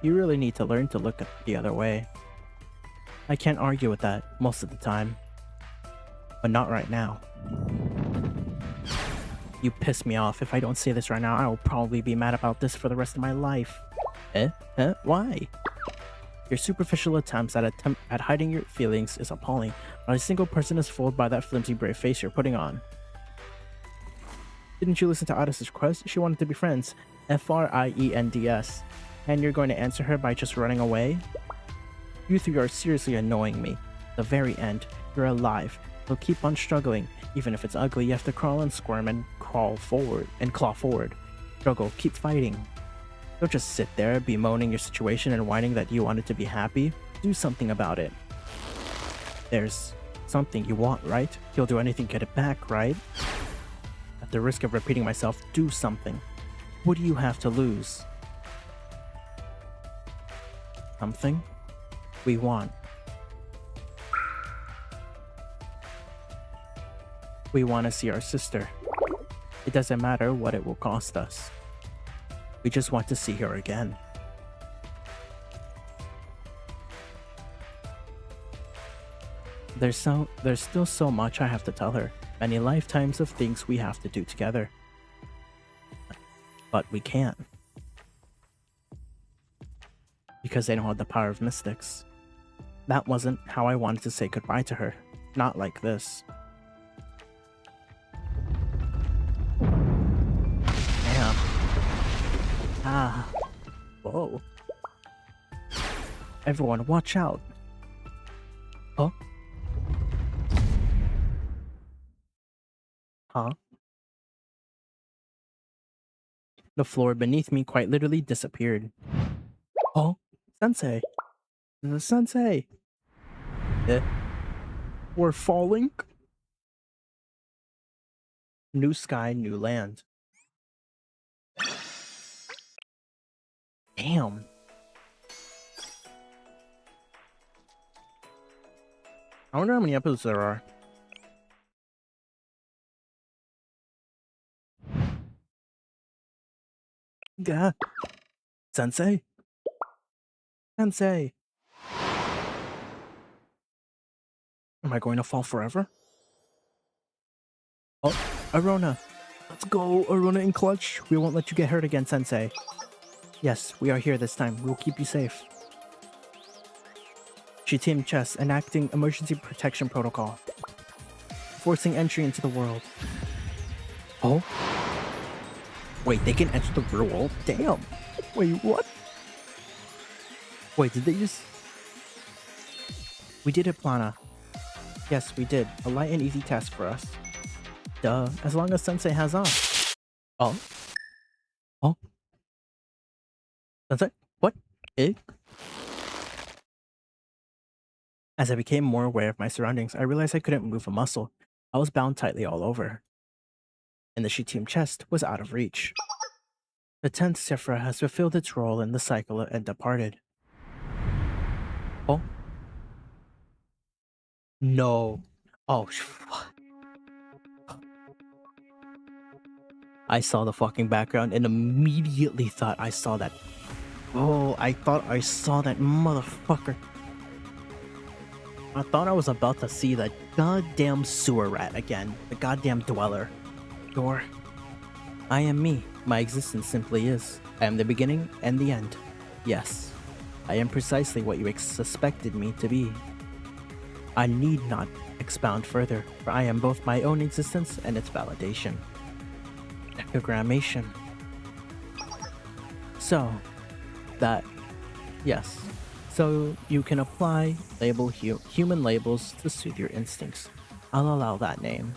You really need to learn to look the other way. I can't argue with that most of the time. But not right now. You piss me off. If I don't say this right now, I will probably be mad about this for the rest of my life. Why? Your superficial attempts at hiding your feelings is appalling. Not a single person is fooled by that flimsy brave face you're putting on. Didn't you listen to Addis's request? She wanted to be friends. Friends. And you're going to answer her by just running away? You three are seriously annoying me. The very end. You're alive. You'll keep on struggling. Even if it's ugly, you have to crawl and squirm and claw forward. Struggle. Keep fighting. Don't just sit there bemoaning your situation and whining that you want it to be happy. Do something about it. There's something you want, right? You'll do anything to get it back, right? At the risk of repeating myself, do something. What do you have to lose? Something we want. We want to see our sister. It doesn't matter what it will cost us. We just want to see her again. There's still so much I have to tell her. Many lifetimes of things we have to do together. But we can't. Because they don't have the power of mystics. That wasn't how I wanted to say goodbye to her. Not like this. Damn. Ah. Whoa. Everyone, watch out. Oh? Huh? The floor beneath me quite literally disappeared. Oh? Sensei. The sensei. We're falling? New sky, new land. Damn. I wonder how many episodes there are. Yeah. Sensei? Sensei. Am I going to fall forever? Oh, Arona. Let's go, Arona in clutch. We won't let you get hurt again, Sensei. Yes, we are here this time. We will keep you safe. She teamed chess, enacting emergency protection protocol. Forcing entry into the world. Oh? Wait, they can enter the real world? Damn. Wait, what? Wait, did they just... We did it, Plana. Yes, we did. A light and easy task for us. Duh, as long as Sensei has on. Oh? Oh? Sensei? What? Eh? As I became more aware of my surroundings, I realized I couldn't move a muscle. I was bound tightly all over. And the Shitium chest was out of reach. The 10th Sephra has fulfilled its role in the cycle and departed. Oh? No. Oh, I saw the fucking background and immediately thought I saw that. Oh, I thought I saw that motherfucker. I thought I was about to see the goddamn sewer rat again. The goddamn dweller. Or, I am me. My existence simply is. I am the beginning and the end. Yes, I am precisely what you suspected me to be. I need not expound further, for I am both my own existence and its validation. Echogrammation. So, that, yes. So you can apply human labels to suit your instincts. I'll allow that name.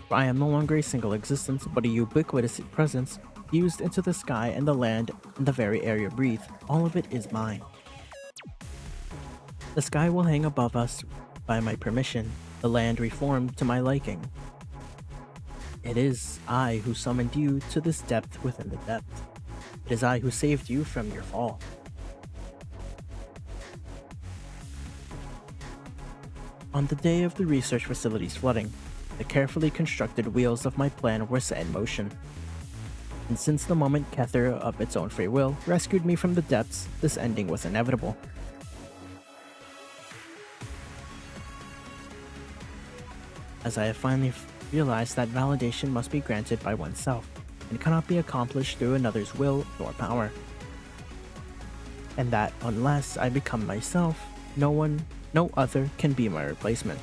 For I am no longer a single existence, but a ubiquitous presence fused into the sky and the land and the very air you breathe. All of it is mine. The sky will hang above us by my permission, the land reformed to my liking. It is I who summoned you to this depth within the depth. It is I who saved you from your fall. On the day of the research facility's flooding, the carefully constructed wheels of my plan were set in motion. And since the moment Kether, of its own free will, rescued me from the depths, this ending was inevitable. As I have finally realized that validation must be granted by oneself, and cannot be accomplished through another's will nor power. And that unless I become myself, no other can be my replacement.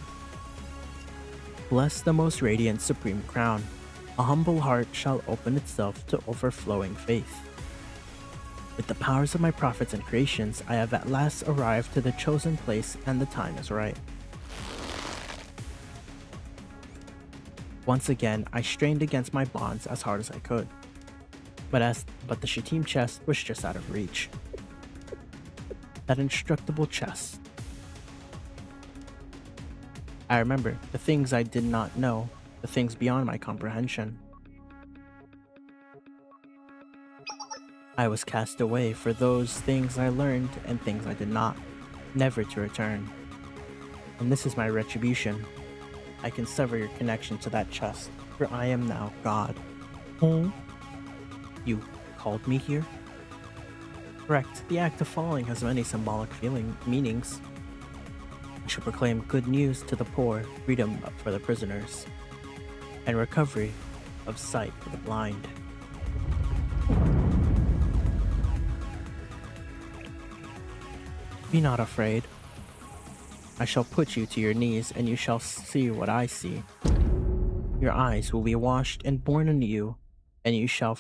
Bless the most radiant supreme crown. A humble heart shall open itself to overflowing faith. With the powers of my prophets and creations, I have at last arrived to the chosen place and the time is right. Once again, I strained against my bonds as hard as I could. But the Shatim chest was just out of reach. That indestructible chest. I remember the things I did not know, the things beyond my comprehension. I was cast away for those things I learned and things I did not, never to return. And this is my retribution. I can sever your connection to that chest, for I am now God. You called me here? Correct. The act of falling has many symbolic meanings. I shall proclaim good news to the poor, freedom for the prisoners, and recovery of sight for the blind. Be not afraid. I shall put you to your knees, and you shall see what I see. Your eyes will be washed and born anew, and you shall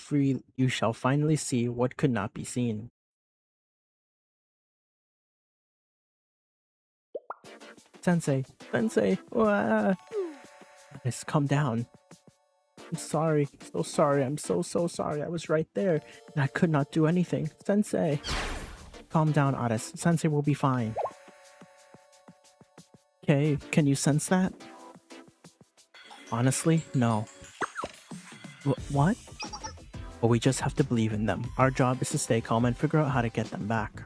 finally see what could not be seen. Sensei, Just calm down. I'm sorry, so sorry, I'm so sorry. I was right there, and I could not do anything. Sensei! Calm down, Addis. Sensei will be fine. Okay, can you sense that? Honestly, no. What? Well, we just have to believe in them. Our job is to stay calm and figure out how to get them back.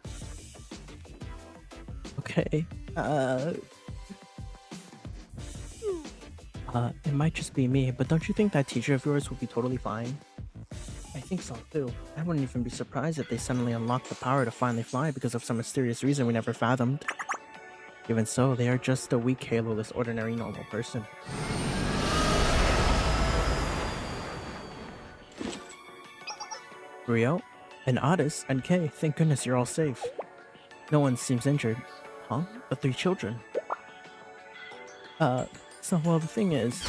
Okay, it might just be me, but don't you think that teacher of yours will be totally fine? I think so too. I wouldn't even be surprised if they suddenly unlocked the power to finally fly because of some mysterious reason we never fathomed. Even so, they are just a weak, haloless, ordinary, normal person. Rio? And Addis? And Kay, thank goodness you're all safe. No one seems injured. Huh? The 3 children. Well, the thing is,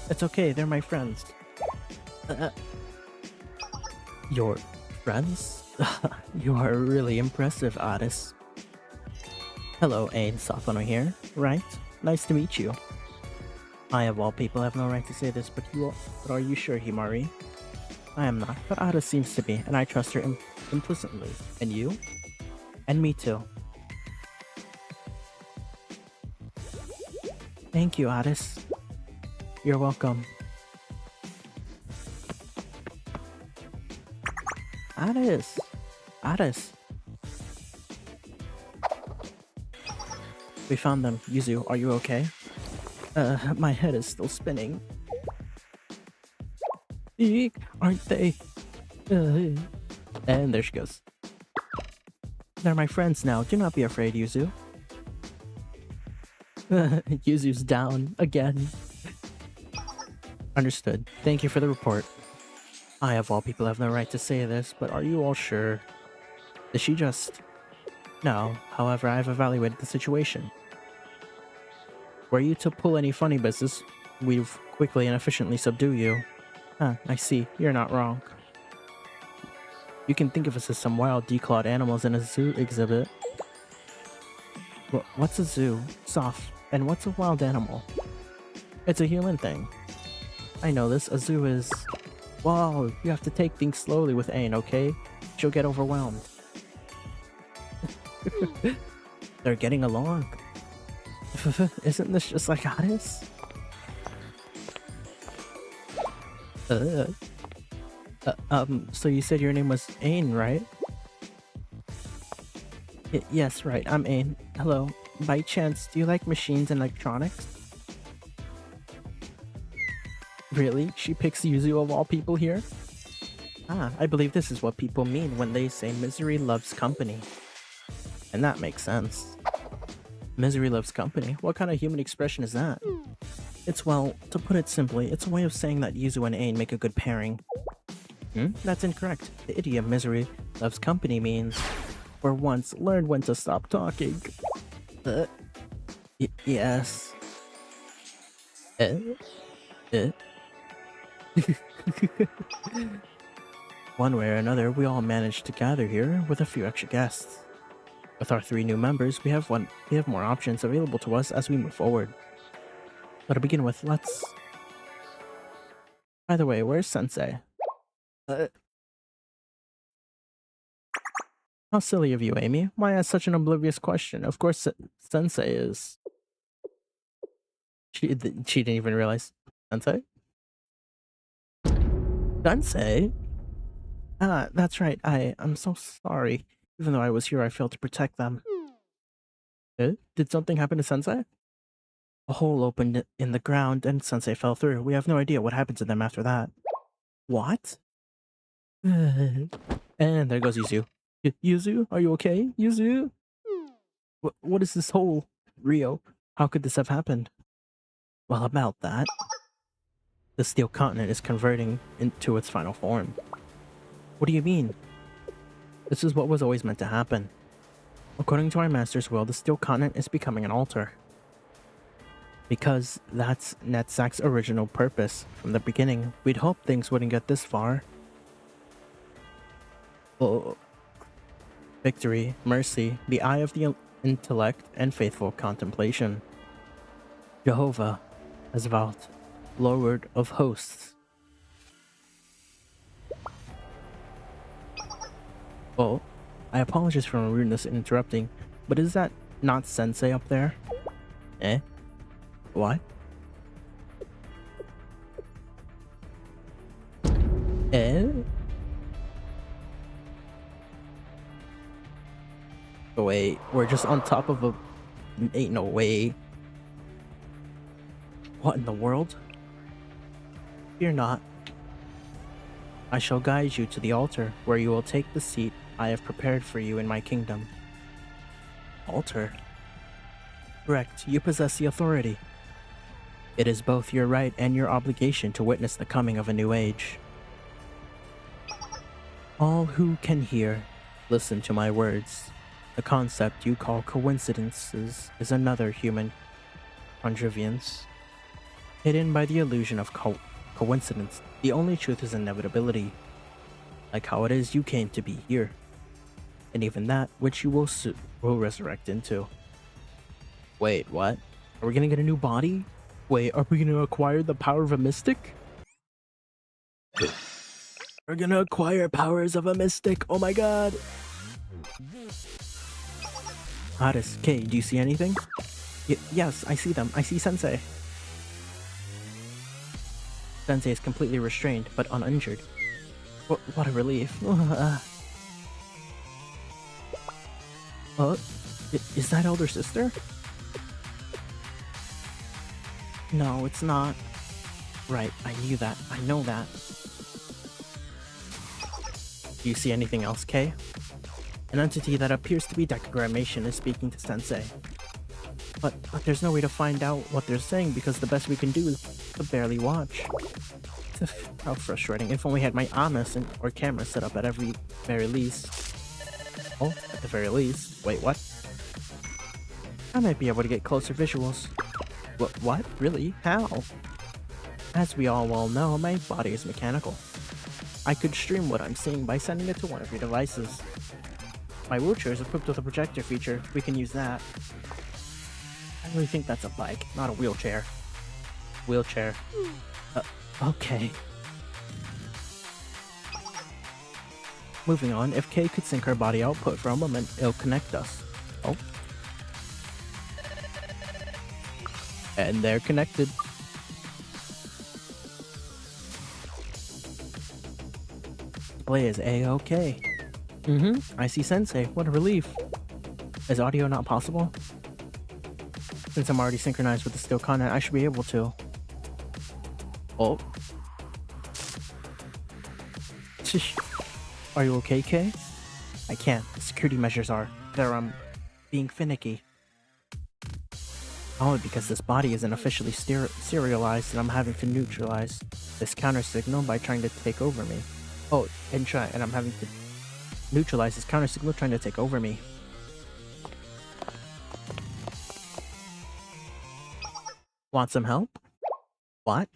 it's okay, they're my friends. Your friends? You are really impressive, Addis. Hello, Ain Safano here, right? Nice to meet you. I, of all people, have no right to say this, but are you sure, Himari? I am not, but Addis seems to be, and I trust her implicitly. And you? And me too. Thank you, Addis. You're welcome. Addis! Addis! We found them. Yuzu, are you okay? My head is still spinning. Eek, aren't they? And there she goes. They're my friends now. Do not be afraid, Yuzu. Yuzu's down again. Understood. Thank you for the report. I, of all people, have no right to say this, but are you all sure? Did she just... No, however, I have evaluated the situation. Were you to pull any funny business, we'd quickly and efficiently subdue you. Huh, I see. You're not wrong. You can think of us as some wild, declawed animals in a zoo exhibit. What's a zoo? Soft. And what's a wild animal? It's a human thing. I know this. A zoo is... Whoa, you have to take things slowly with Ain, okay? She'll get overwhelmed. They're getting along. Isn't this just like Addis? So you said your name was Ain, right? Yes, right, I'm Ain. Hello. By chance, do you like machines and electronics? Really? She picks Yuzu of all people here? Ah, I believe this is what people mean when they say misery loves company. And that makes sense. Misery loves company? What kind of human expression is that? It's, well, to put it simply, it's a way of saying that Yuzu and Ain make a good pairing. That's incorrect. The idiom misery loves company means, for once, learn when to stop talking. Yes. One way or another, we all managed to gather here with a few extra guests. With our 3 new members, we have more options available to us as we move forward. But to begin with, let's... By the way, where's Sensei? How silly of you, Amy. Why ask such an oblivious question? Of course, Sensei is. She didn't even realize. Sensei? Sensei? Ah, that's right. I'm so sorry. Even though I was here, I failed to protect them. Did something happen to Sensei? A hole opened in the ground and Sensei fell through. We have no idea what happened to them after that. What? And there goes Yuzu. Yuzu, are you okay? Yuzu? What is this hole? Rio, how could this have happened? Well, about that. The steel continent is converting into its final form. What do you mean? This is what was always meant to happen. According to our master's will, the steel continent is becoming an altar. Because that's Netzak's original purpose. From the beginning, we'd hoped things wouldn't get this far. Oh. Victory, mercy, the eye of the intellect, and faithful contemplation. Jehovah has vowed, Lord of hosts. Oh, I apologize for my rudeness in interrupting, but is that not Sensei up there? Eh? What? Eh? Oh, wait, we're just on top of a... Ain't no way. What in the world? Fear not. I shall guide you to the altar, where you will take the seat I have prepared for you in my kingdom. Altar? Correct, you possess the authority. It is both your right and your obligation to witness the coming of a new age. All who can hear, listen to my words. The concept you call coincidences is another human contrivance. Hidden by the illusion of coincidence, the only truth is inevitability. Like how it is you came to be here. And even that which you will resurrect into. Wait, what? Are we gonna get a new body? Wait, are we gonna acquire the power of a mystic? We're gonna acquire powers of a mystic, oh my god! Hades, Kay, do you see anything? Yes, I see them. I see Sensei. Sensei is completely restrained, but uninjured. What a relief. Is that elder sister? No, it's not. Right, I knew that. I know that. Do you see anything else, Kay? An entity that appears to be decagrammation is speaking to Sensei. But there's no way to find out what they're saying because the best we can do is to barely watch. How frustrating. If only I had my Amas or camera set up at every very least. Oh, at the very least. Wait, what? I might be able to get closer visuals. What? Really? How? As we all well know, my body is mechanical. I could stream what I'm seeing by sending it to one of your devices. My wheelchair is equipped with a projector feature. We can use that. I really think that's a bike, not a wheelchair. Wheelchair. Okay. Moving on, if Kay could sync her body output for a moment, it'll connect us. Oh. And they're connected. Display is A-okay. I see Sensei. What a relief. Is audio not possible? Since I'm already synchronized with the steel continent, I should be able to. Oh. Are you okay, Kay? I can't. The security measures are. They're, being finicky. Only because this body isn't officially serialized and I'm having to neutralize this counter signal by trying to take over me. Oh, and I'm having to neutralize this counter signal trying to take over me. Want some help? What?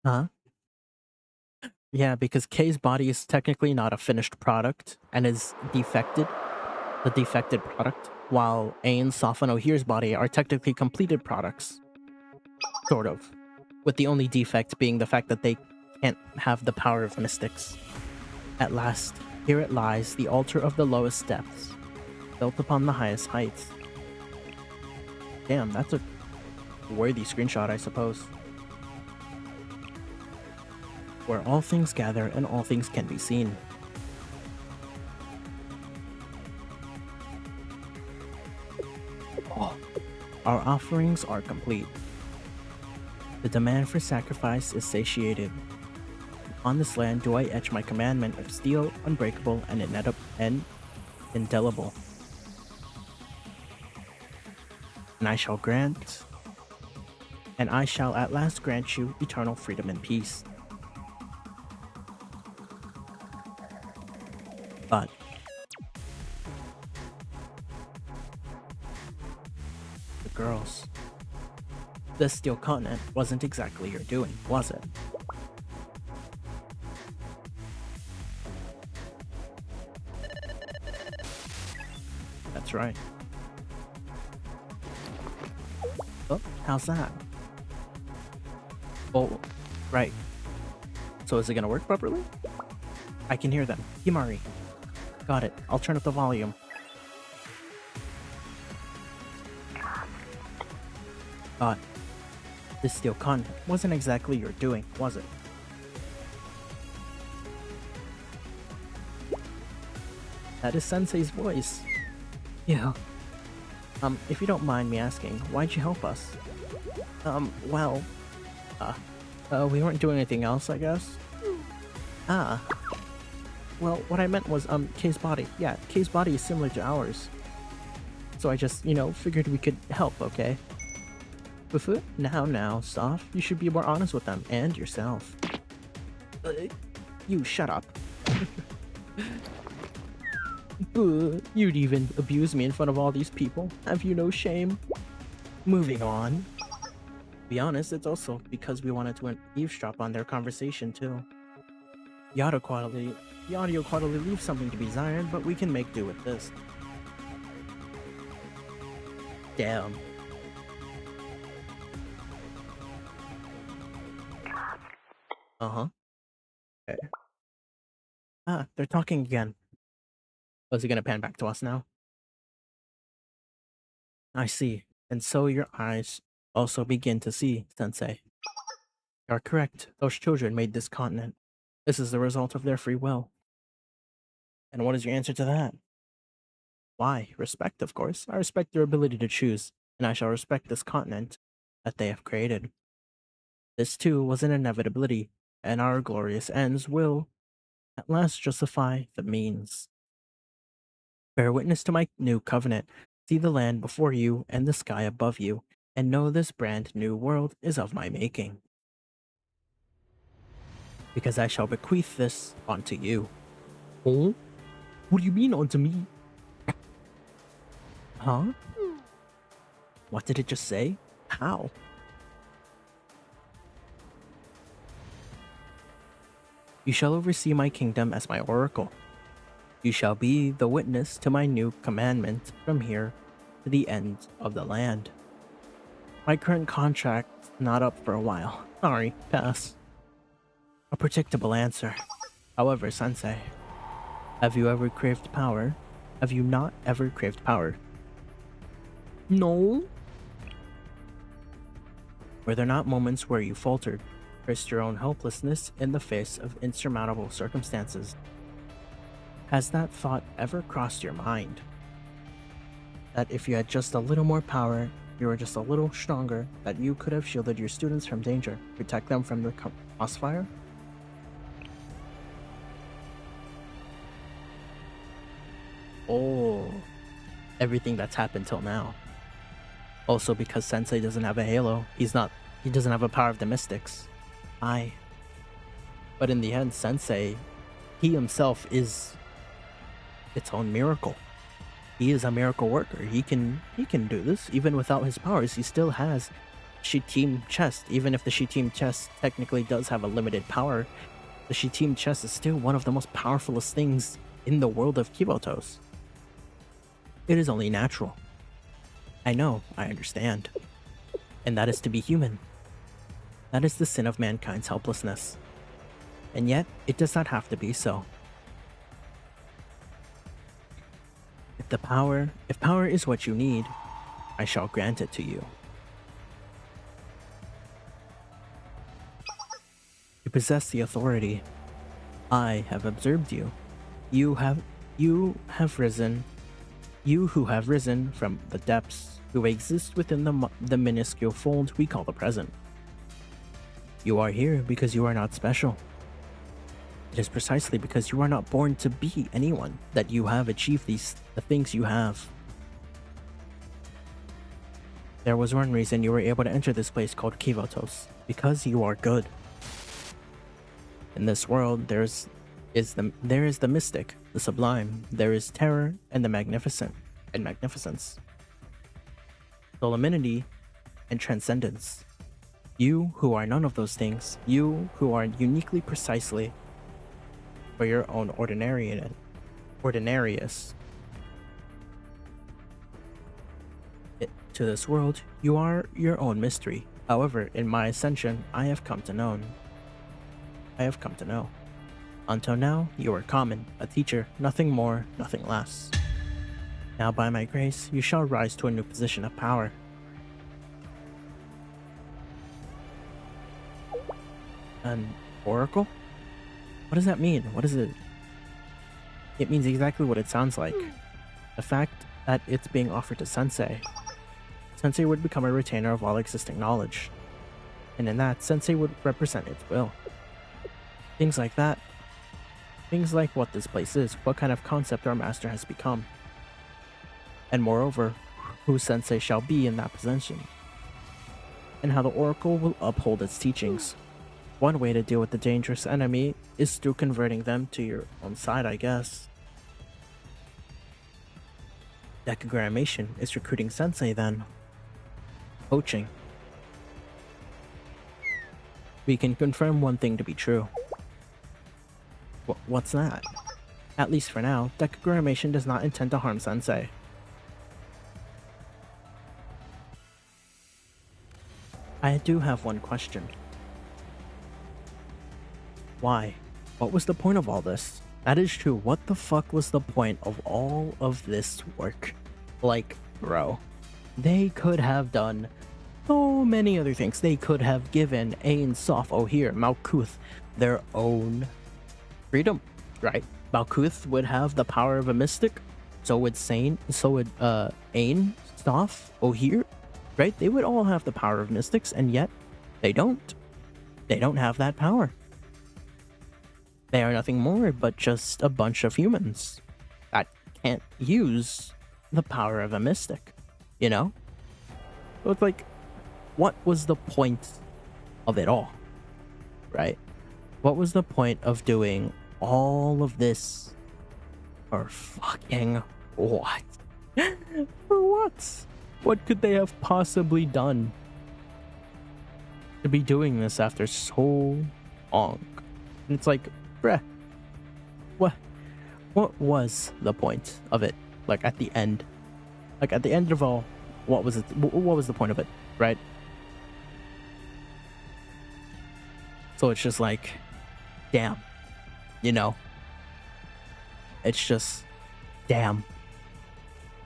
Huh? Yeah, because Kay's body is technically not a finished product and is defected. The defected product, while Ain, Soph, and Ohir's body are technically completed products. Sort of. With the only defect being the fact that they can't have the power of mystics. At last, here it lies, the altar of the lowest depths, built upon the highest heights. Damn, that's a worthy screenshot, I suppose. Where all things gather and all things can be seen. Oh, our offerings are complete. The demand for sacrifice is satiated. On this land do I etch my commandment of steel, unbreakable, and indelible. And I shall at last grant you eternal freedom and peace. But the girls. The steel continent wasn't exactly your doing, was it? That's right. Oh, how's that? Oh, right. So is it gonna work properly? I can hear them. Himari. Got it. I'll turn up the volume. But this steel continent wasn't exactly your doing, was it? That is Sensei's voice. Yeah. If you don't mind me asking, why'd you help us? Well, we weren't doing anything else, I guess. Ah. Well, what I meant was, Kay's body. Yeah, Kay's body is similar to ours. So I just, figured we could help, okay? Bufu? Now, Soph. You should be more honest with them, and yourself. You shut up. You'd even abuse me in front of all these people. Have you no shame? Moving on. To be honest, it's also because we wanted to eavesdrop on their conversation too. The audio quality leaves something to be desired, but we can make do with this. Damn. Uh-huh. Okay. Ah, they're talking again. Was he gonna pan back to us now? I see. And so your eyes also begin to see, Sensei. You are correct. Those children made this continent. This is the result of their free will. And what is your answer to that? Why? Respect, of course. I respect their ability to choose, and I shall respect this continent that they have created. This too was an inevitability, and our glorious ends will, at last, justify the means. Bear witness to my new covenant. See the land before you and the sky above you, and know this brand new world is of my making. Because I shall bequeath this onto you. Oh? What do you mean onto me? Huh? What did it just say? How? You shall oversee my kingdom as my oracle. You shall be the witness to my new commandment from here to the end of the land. My current contract's not up for a while. Sorry, pass. A predictable answer. However, Sensei, have you ever craved power? Have you not ever craved power? No. Were there not moments where you faltered, cursed your own helplessness in the face of insurmountable circumstances? Has that thought ever crossed your mind? That if you had just a little more power, you were just a little stronger, that you could have shielded your students from danger, protect them from the crossfire? Oh, everything that's happened till now. Also because Sensei doesn't have a halo, he doesn't have a power of the mystics. But in the end, Sensei, he himself is its own miracle. He is a miracle worker. He can do this. Even without his powers, he still has Shiteem chest. Even if the Shiteem chest technically does have a limited power, the Shiteem chest is still one of the most powerfulest things in the world of Kibotos. It is only natural. I know, I understand. And that is to be human. That is the sin of mankind's helplessness. And yet, it does not have to be so. If power is what you need, I shall grant it to you. You possess the authority. I have observed you. You have risen. You who have risen from the depths, who exist within the minuscule fold we call the present. You are here because you are not special. It is precisely because you are not born to be anyone that you have achieved the things you have. There was one reason you were able to enter this place called Kivotos, because you are good. In this world, there is the mystic, the sublime, there is terror and the magnificence, solemnity and transcendence. You who are none of those things, you who are uniquely precisely for your own ordinarius. To this world, you are your own mystery. However, in my ascension, I have come to know. Until now, you are common, a teacher, nothing more, nothing less. Now by my grace, you shall rise to a new position of power. An oracle? What does that mean? What is it? It means exactly what it sounds like. The fact that it's being offered to Sensei. Sensei would become a retainer of all existing knowledge. And in that, Sensei would represent its will. Things like that. Things like what this place is, what kind of concept our master has become. And moreover, who Sensei shall be in that position. And how the oracle will uphold its teachings. One way to deal with the dangerous enemy is through converting them to your own side, I guess. Decagrammation is recruiting Sensei then. Poaching. We can confirm one thing to be true. What's that? At least for now, decagrammation does not intend to harm Sensei. I do have one question. Why? What was the point of all this? That is true. What the fuck was the point of all of this work? Like, bro, they could have done so many other things. They could have given Ain, Soph, O'Here, Malkuth their own freedom, right? Malkuth would have the power of a mystic. So would Ain, Soph, O'Here, right? They would all have the power of mystics, and yet they don't. They don't have that power. They are nothing more but just a bunch of humans that can't use the power of a mystic, you know? So it's like, what was the point of it all, right? What was the point of doing all of this for fucking what? For what? What could they have possibly done to be doing this after so long? And it's like, bruh, what was the point of it? Like at the end of all, what was it? What was the point of it, right? So it's just like, damn, you know, it's just, damn.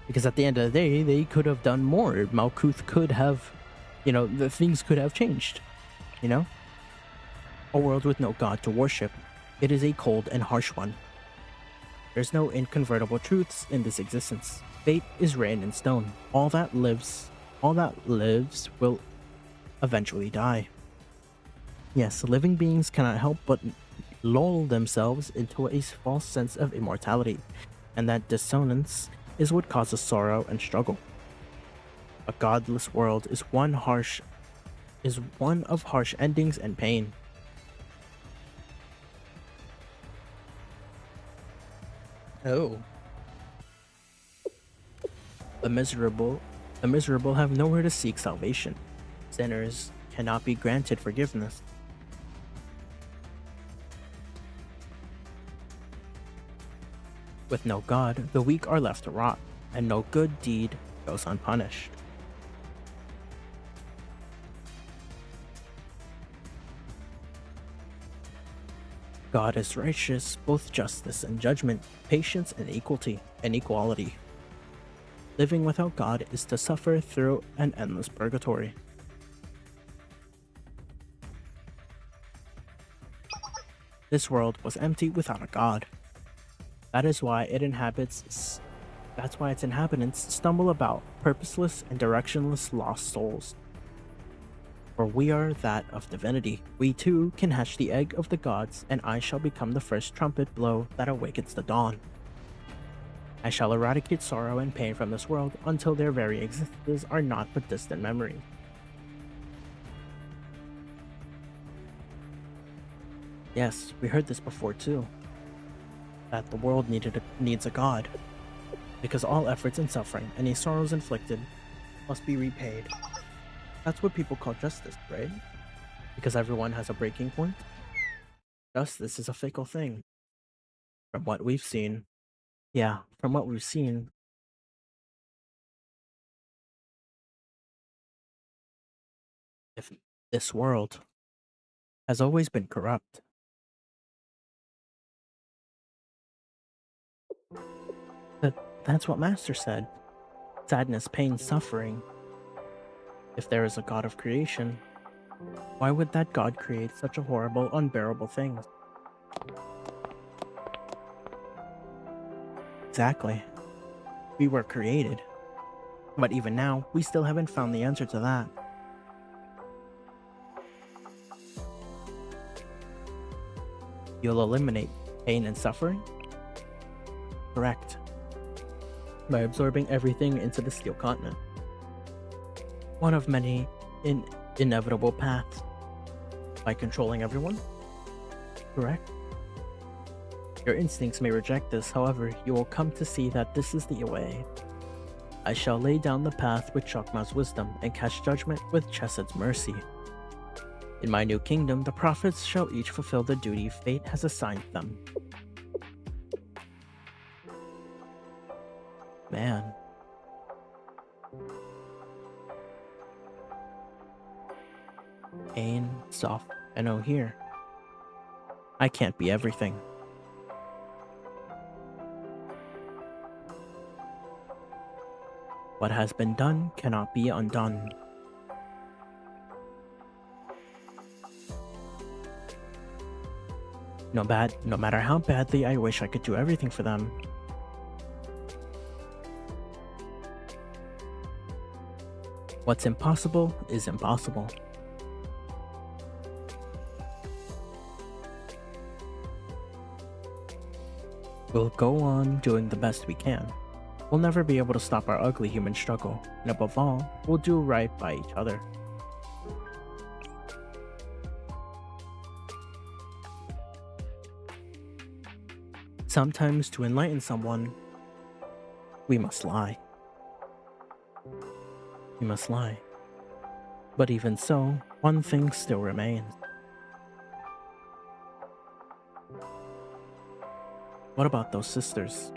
Because at the end of the day, they could have done more. Malkuth could have, you know, the things could have changed, you know? A world with no god to worship. It is a cold and harsh one. There's no inconvertible truths in this existence. Fate is written in stone. All that lives will eventually die. Yes, living beings cannot help but lull themselves into a false sense of immortality, and that dissonance is what causes sorrow and struggle. A godless world is one of harsh endings and pain. Oh. The miserable have nowhere to seek salvation. Sinners cannot be granted forgiveness. With no God, the weak are left to rot, and no good deed goes unpunished. God is righteous, both justice and judgment, patience and equality. Living without God is to suffer through an endless purgatory. This world was empty without a god. That is why its inhabitants stumble about, purposeless and directionless lost souls. For we are that of divinity. We too can hatch the egg of the gods, and I shall become the first trumpet blow that awakens the dawn. I shall eradicate sorrow and pain from this world until their very existences are naught but distant memories. Yes, we heard this before too. That the world needs a god. Because all efforts and suffering, any sorrows inflicted, must be repaid. That's what people call justice, right? Because everyone has a breaking point. Justice is a fickle thing. From what we've seen. Yeah, from what we've seen. If this world has always been corrupt. That's what Master said. Sadness, pain, suffering. If there is a god of creation, why would that god create such a horrible, unbearable thing? Exactly. We were created. But even now, we still haven't found the answer to that. You'll eliminate pain and suffering? Correct. By absorbing everything into the Steel Continent. One of many inevitable paths. By controlling everyone? Correct. Your instincts may reject this, however, you will come to see that this is the way. I shall lay down the path with Chokma's wisdom and cast judgment with Chesed's mercy. In my new kingdom, the prophets shall each fulfill the duty fate has assigned them. Man. Pain, soft, and oh here. I can't be everything. What has been done cannot be undone. No matter how badly I wish I could do everything for them. What's impossible is impossible. We'll go on doing the best we can. We'll never be able to stop our ugly human struggle, and above all, we'll do right by each other. Sometimes to enlighten someone, we must lie. We must lie. But even so, one thing still remains. What about those sisters?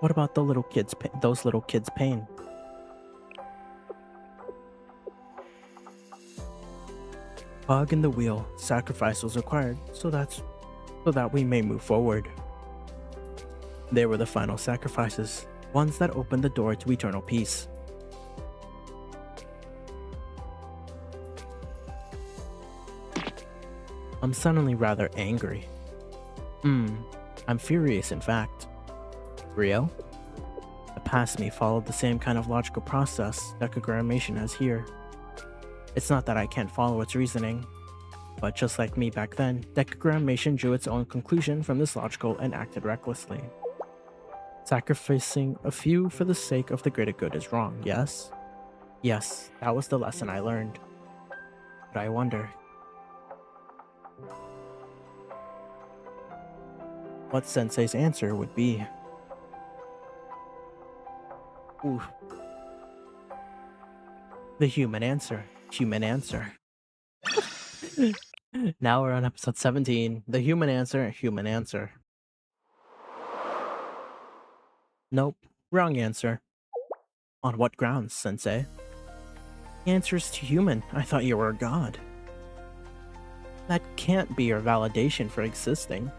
What about those little kids' pain? Cog in the wheel, sacrifice was required, so that we may move forward. They were the final sacrifices, ones that opened the door to eternal peace. I'm suddenly rather angry. I'm furious in fact. Rio? The past me followed the same kind of logical process decogrammation has here. It's not that I can't follow its reasoning, but just like me back then, decogrammation drew its own conclusion from this logical and acted recklessly. Sacrificing a few for the sake of the greater good is wrong, yes? Yes, that was the lesson I learned. But I wonder, what Sensei's answer would be. Ooh. The human answer. Human answer. Now we're on episode 17. The human answer. Human answer. Nope. Wrong answer. On what grounds, Sensei? The answer is too human. I thought you were a god. That can't be your validation for existing.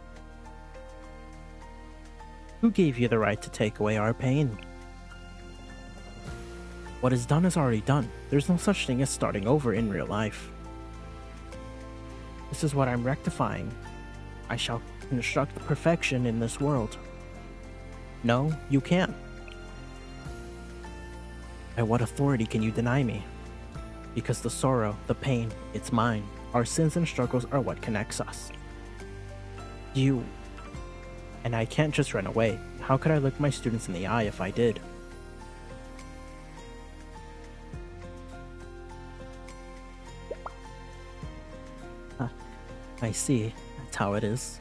Who gave you the right to take away our pain? What is done is already done. There's no such thing as starting over in real life. This is what I'm rectifying. I shall construct perfection in this world. No, you can't. By what authority can you deny me? Because the sorrow, the pain, it's mine. Our sins and struggles are what connects us. You. And I can't just run away. How could I look my students in the eye if I did? I see. That's how it is.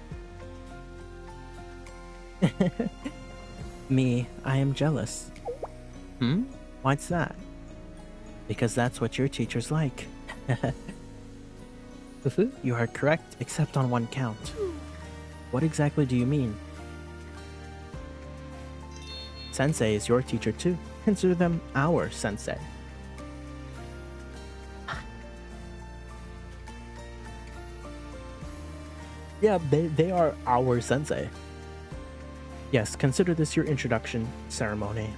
Me, I am jealous. Why's that? Because that's what your teacher's like. You are correct, except on one count. What exactly do you mean? Sensei is your teacher too. Consider them our sensei. Yeah, they are our sensei. Yes, consider this your introduction ceremony.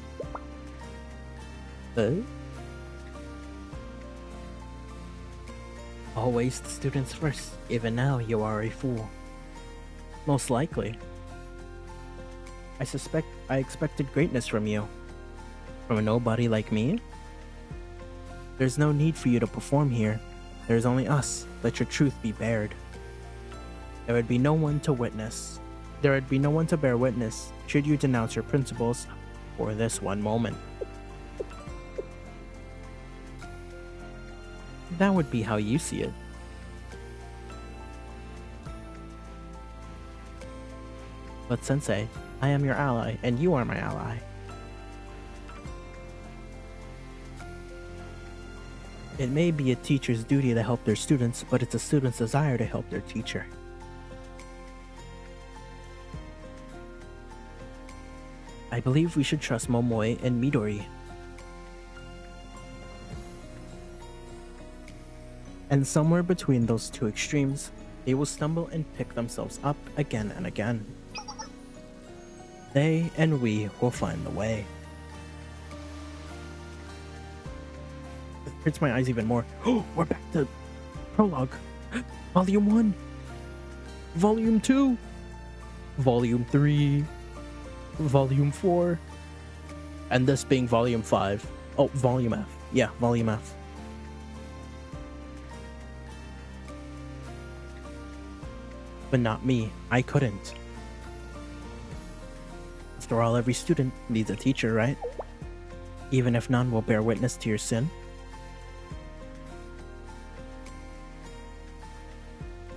Always the students first. Even now, you are a fool. Most likely. I expected greatness from you. From a nobody like me? There's no need for you to perform here. There's only us. Let your truth be bared. There would be no one to witness. There would be no one to bear witness should you denounce your principles for this one moment. That would be how you see it. But Sensei, I am your ally, and you are my ally. It may be a teacher's duty to help their students, but it's a student's desire to help their teacher. I believe we should trust Momoi and Midori. And somewhere between those two extremes, they will stumble and pick themselves up again and again. They and we will find the way. It hurts my eyes even more. Oh, we're back to Prologue. Volume 1. Volume 2. Volume 3. Volume 4. And this being Volume 5. Oh, Volume F. Yeah, Volume F. But not me. I couldn't. After all, every student needs a teacher, right? Even if none will bear witness to your sin.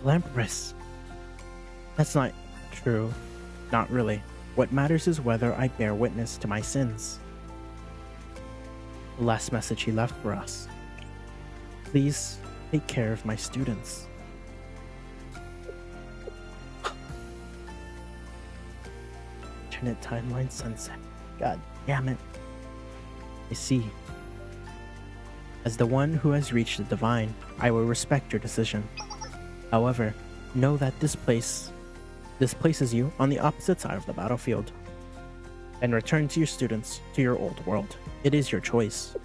Lampress. That's not true. Not really. What matters is whether I bear witness to my sins. The last message he left for us. Please take care of my students. Alternate timeline sunset. God damn it. I see. As the one who has reached the divine, I will respect your decision. However, know that this places you on the opposite side of the battlefield. And return to your students, to your old world. It is your choice.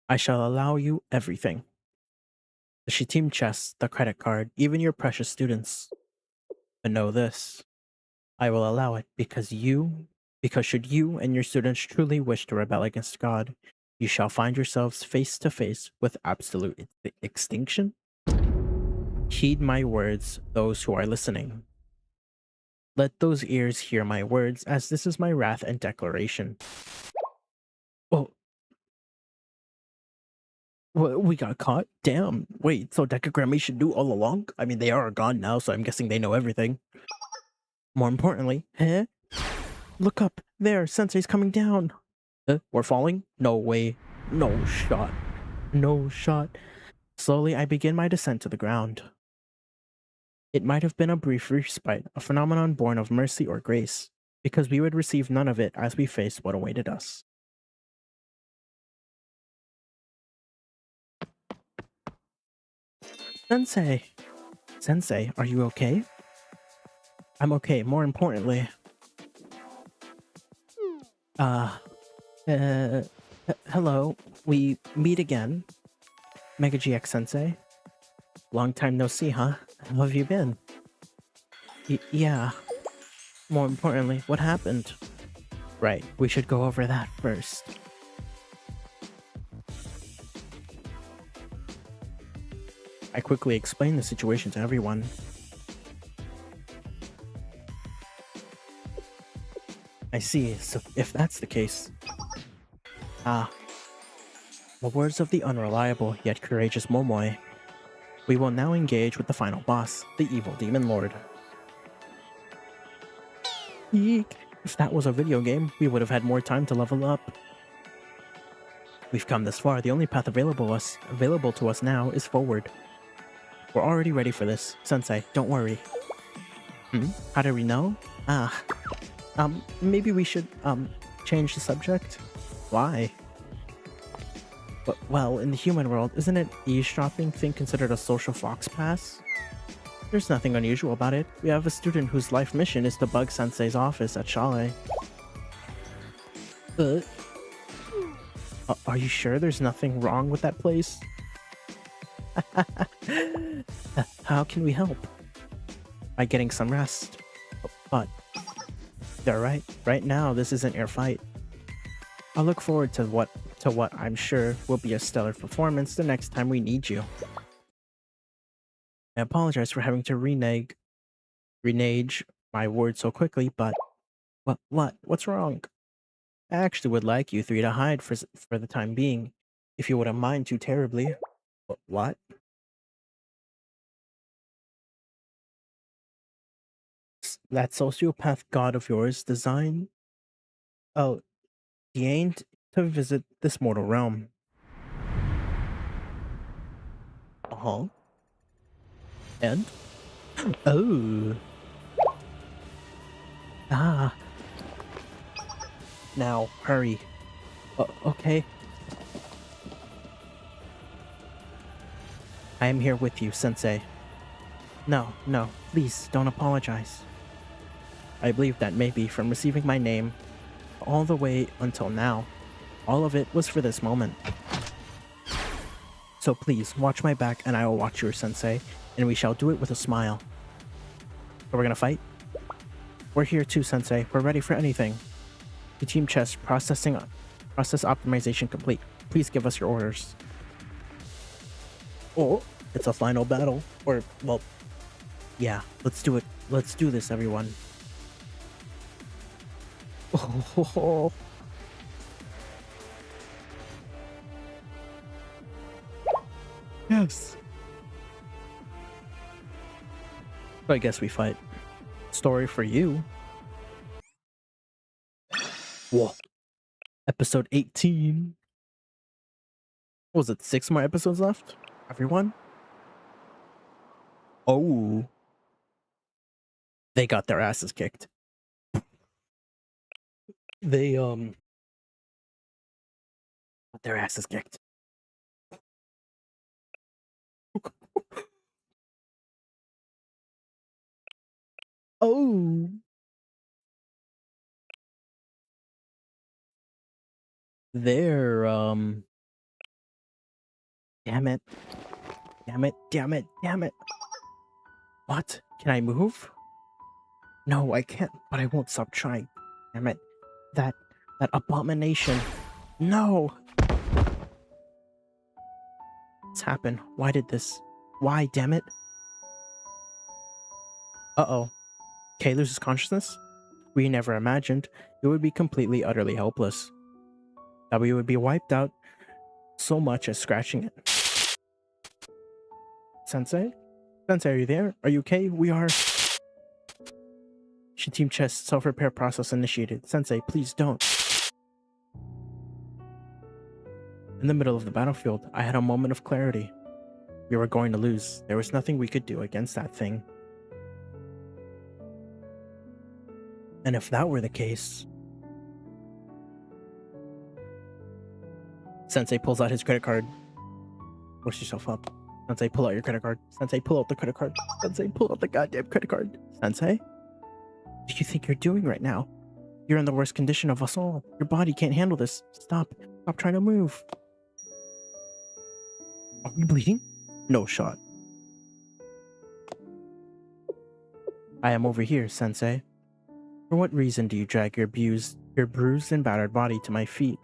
I shall allow you everything. The Shitim chest, the credit card, even your precious students. But know this, I will allow it because should you and your students truly wish to rebel against God, you shall find yourselves face to face with absolute extinction. Heed my words, those who are listening. Let those ears hear my words, as this is my wrath and declaration. Oh, we got caught? Damn. Wait, so decagrammation knew all along? I mean, they are gone now, so I'm guessing they know everything. More importantly, look up. There, Sensei's coming down. We're falling? No way. No shot. No shot. Slowly, I begin my descent to the ground. It might have been a brief respite, a phenomenon born of mercy or grace, because we would receive none of it as we faced what awaited us. Sensei! Sensei, are you okay? I'm okay. More importantly, hello. We meet again. MegaGX Sensei. Long time no see, huh? How have you been? Yeah. More importantly, what happened? Right, we should go over that first. I quickly explained the situation to everyone. I see, so if that's the case... Ah. The words of the unreliable yet courageous Momoi. We will now engage with the final boss, the evil demon lord. Eek. If that was a video game, we would have had more time to level up. We've come this far, the only path available to us now is forward. We're already ready for this. Sensei, don't worry. How do we know? Maybe we should, change the subject? Why? But, well, in the human world, isn't an eavesdropping thing considered a social fox pass? There's nothing unusual about it. We have a student whose life mission is to bug Sensei's office at Chalet. Are you sure there's nothing wrong with that place? How can we help? By getting some rest. But, they're right. Right now, this isn't your fight. I'll look forward to what I'm sure will be a stellar performance the next time we need you. I apologize for having to renege my words so quickly, but what's wrong? I actually would like you three to hide for the time being, if you wouldn't mind too terribly. What? That sociopath god of yours designed? Oh, he aimed to visit this mortal realm. Uh-huh. And? Oh. Ah. Now, hurry. Okay. I am here with you, Sensei. No, please don't apologize. I believe that maybe from receiving my name all the way until now, all of it was for this moment. So please, watch my back and I will watch yours, Sensei, and we shall do it with a smile. So we're gonna fight? We're here too, Sensei. We're ready for anything. The team chest process optimization complete. Please give us your orders. Oh, it's a final battle. Or, well, yeah, let's do it. Let's do this, everyone. Oh. Yes. So I guess we fight. Story for you. Whoa. Episode 18. What was it? 6 more episodes left? Everyone? Oh. They got their asses kicked. They, got their asses kicked. Oh. They're, damn it. Damn it. What? Can I move? No, I can't, but I won't stop trying. Damn it. That abomination. No! What's happened? Why did this? Why, damn it? Uh-oh. Kay loses consciousness? We never imagined it would be completely, utterly helpless. That we would be wiped out so much as scratching it. Sensei? Sensei, are you there? Are you okay? We are... Team chest self-repair process initiated. Sensei, please don't. In the middle of the battlefield, I had a moment of clarity. We were going to lose. There was nothing we could do against that thing. And if that were the case... Sensei pulls out his credit card. Push yourself up. Sensei, pull out your credit card. Sensei, pull out the credit card. Sensei, pull out the goddamn credit card. Sensei? do you think you're doing right now? You're in the worst condition of us all. Your body can't handle this. Stop. Stop trying to move. Are you bleeding? No shot. I am over here, Sensei. For what reason do you drag your bruised and battered body to my feet?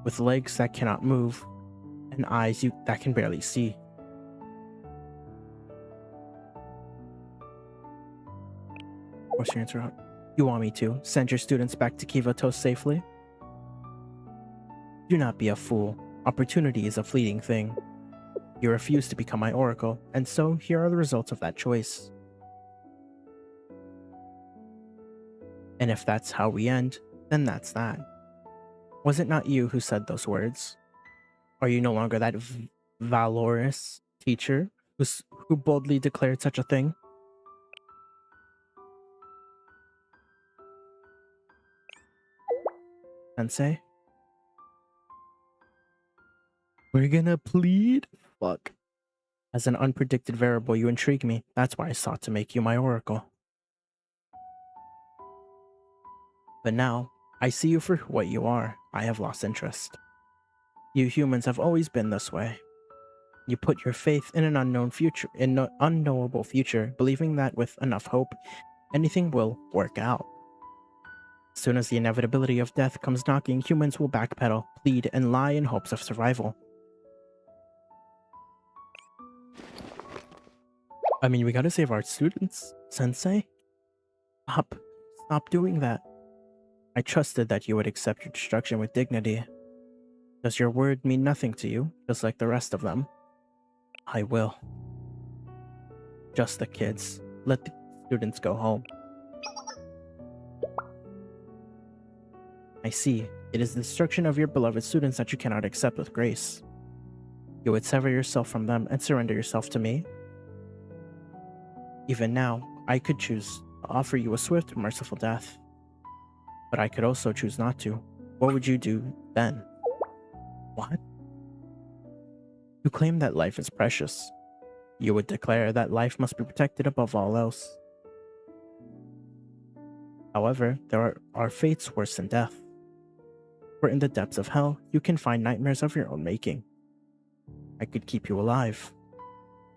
With legs that cannot move, and eyes that can barely see. What's your answer? You want me to send your students back to Kivatos safely? Do not be a fool. Opportunity is a fleeting thing. You refuse to become my oracle, and so here are the results of that choice. And if that's how we end, then that's that. Was it not you who said those words? Are you no longer that valorous teacher who boldly declared such a thing? Sensei? We're gonna plead? Fuck. As an unpredicted variable, you intrigue me. That's why I sought to make you my oracle. But now, I see you for what you are. I have lost interest. You humans have always been this way. You put your faith in an unknowable future, believing that with enough hope, anything will work out. As soon as the inevitability of death comes knocking, humans will backpedal, plead, and lie in hopes of survival. I mean, we gotta save our students, Sensei. Stop doing that. I trusted that you would accept your destruction with dignity. Does your word mean nothing to you, just like the rest of them? I will. Just the kids. Let the students go home. I see. It is the destruction of your beloved students that you cannot accept with grace. You would sever yourself from them and surrender yourself to me? Even now, I could choose to offer you a swift and merciful death. But I could also choose not to. What would you do then? What? You claim that life is precious. You would declare that life must be protected above all else. However, there are fates worse than death. For in the depths of hell, you can find nightmares of your own making. I could keep you alive.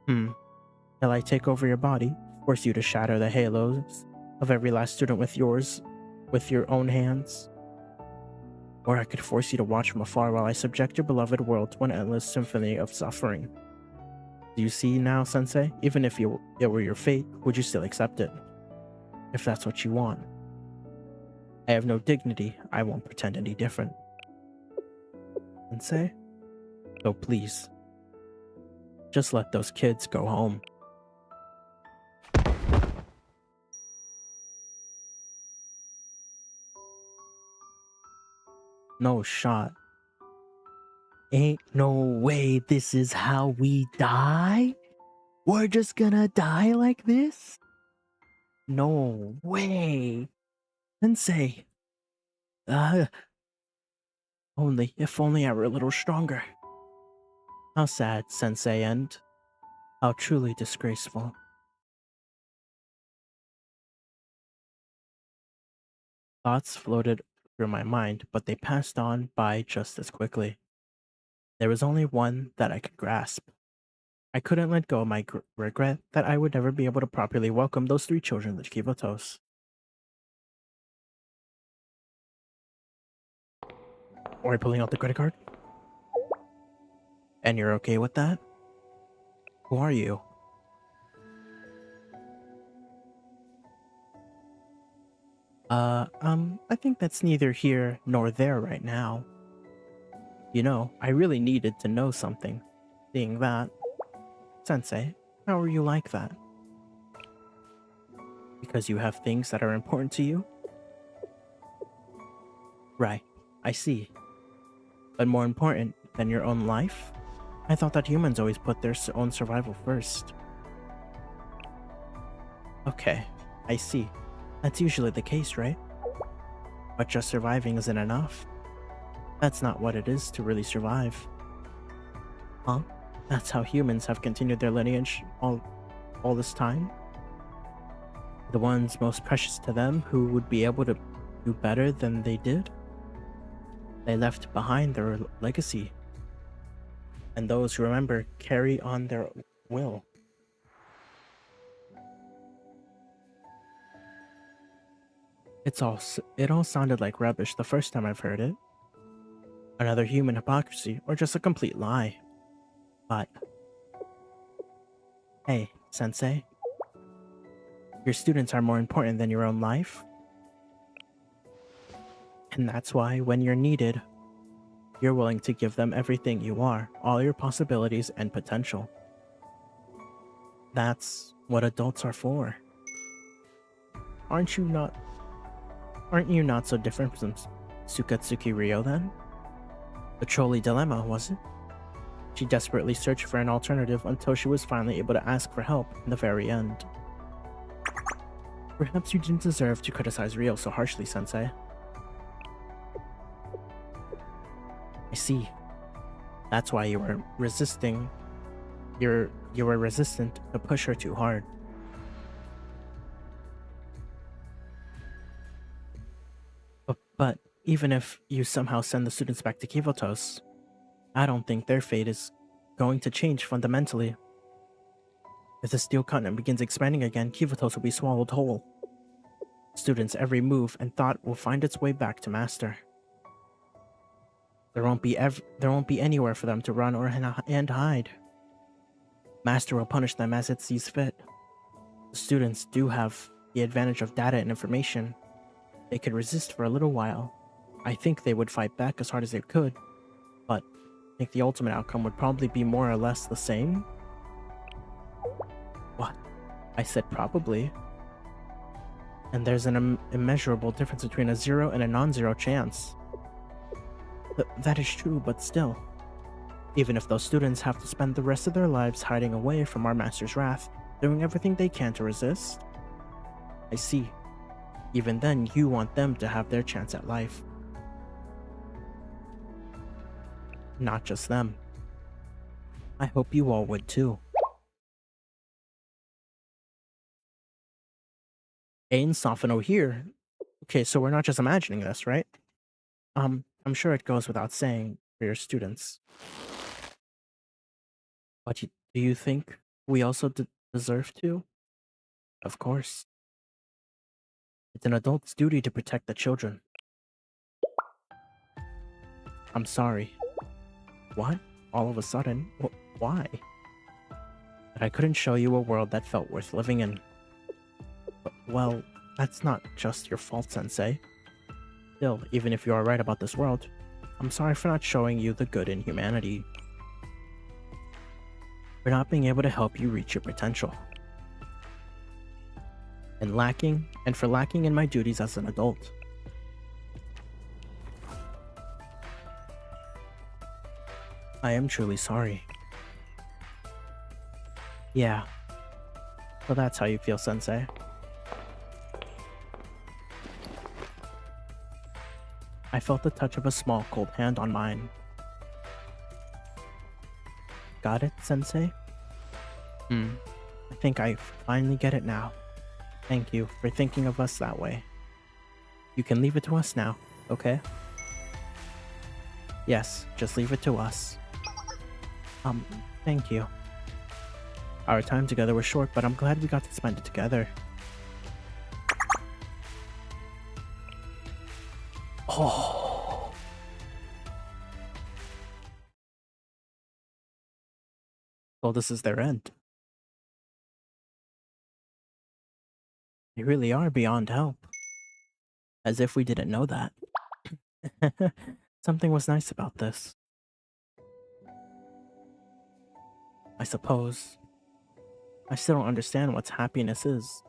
Shall I take over your body, force you to shatter the halos of every last student with your own hands? Or I could force you to watch from afar while I subject your beloved world to an endless symphony of suffering. Do you see now, Sensei? Even if it were your fate, would you still accept it? If that's what you want. I have no dignity. I won't pretend any different. Sensei? So please, just let those kids go home. No shot. Ain't no way this is how we die? We're just gonna die like this? No way. Sensei. If only I were a little stronger. How sad, Sensei, and how truly disgraceful. Thoughts floated through my mind, but they passed on by just as quickly. There was only one that I could grasp. I couldn't let go of my regret that I would never be able to properly welcome those 3 children to Kivatos. Or pulling out the credit card? And you're okay with that? Who are you? I think that's neither here nor there right now. You know, I really needed to know something. Seeing that. Sensei, how are you like that? Because you have things that are important to you? Right, I see. But more important than your own life? I thought that humans always put their own survival first. Okay, I see. That's usually the case, right? But just surviving isn't enough. That's not what it is to really survive. Huh? That's how humans have continued their lineage all this time? The ones most precious to them who would be able to do better than they did. They left behind their legacy. And those who remember carry on their will. It all sounded like rubbish the first time I've heard it. Another human hypocrisy, or just a complete lie. But hey, Sensei, your students are more important than your own life. And that's why, when you're needed, you're willing to give them everything you are, all your possibilities and potential. That's what adults are for. Aren't you not so different from Sukatsuki Ryo then? The trolley dilemma, was it? She desperately searched for an alternative until she was finally able to ask for help in the very end. Perhaps you didn't deserve to criticize Ryo so harshly, Sensei. I see. That's why you were resisting. You were resistant to push her too hard. But even if you somehow send the students back to Kivotos, I don't think their fate is going to change fundamentally. If the steel continent begins expanding again, Kivotos will be swallowed whole. Students' every move and thought will find its way back to Master. There won't be anywhere for them to run and hide. Master will punish them as it sees fit. The students do have the advantage of data and information. They could resist for a little while. I think they would fight back as hard as they could, but I think the ultimate outcome would probably be more or less the same. What? I said probably. And there's an immeasurable difference between a 0 and a non-zero chance. That is true, but still. Even if those students have to spend the rest of their lives hiding away from our master's wrath, doing everything they can to resist. I see. Even then, you want them to have their chance at life. Not just them. I hope you all would too. Ain Sofano here. Okay, so we're not just imagining this, right? I'm sure it goes without saying for your students. But do you think we also deserve to? Of course. It's an adult's duty to protect the children. I'm sorry. What? All of a sudden? Why? But I couldn't show you a world that felt worth living in. But, well, that's not just your fault, Sensei. Still, even if you are right about this world, I'm sorry for not showing you the good in humanity. For not being able to help you reach your potential. And for lacking in my duties as an adult. I am truly sorry. Yeah. So that's how you feel, Sensei. I felt the touch of a small, cold hand on mine. Got it, Sensei? I think I finally get it now. Thank you for thinking of us that way. You can leave it to us now, okay? Yes, just leave it to us. Thank you. Our time together was short, but I'm glad we got to spend it together. Oh. Well, this is their end. They really are beyond help. As if we didn't know that. Something was nice about this. I suppose. I still don't understand what happiness is.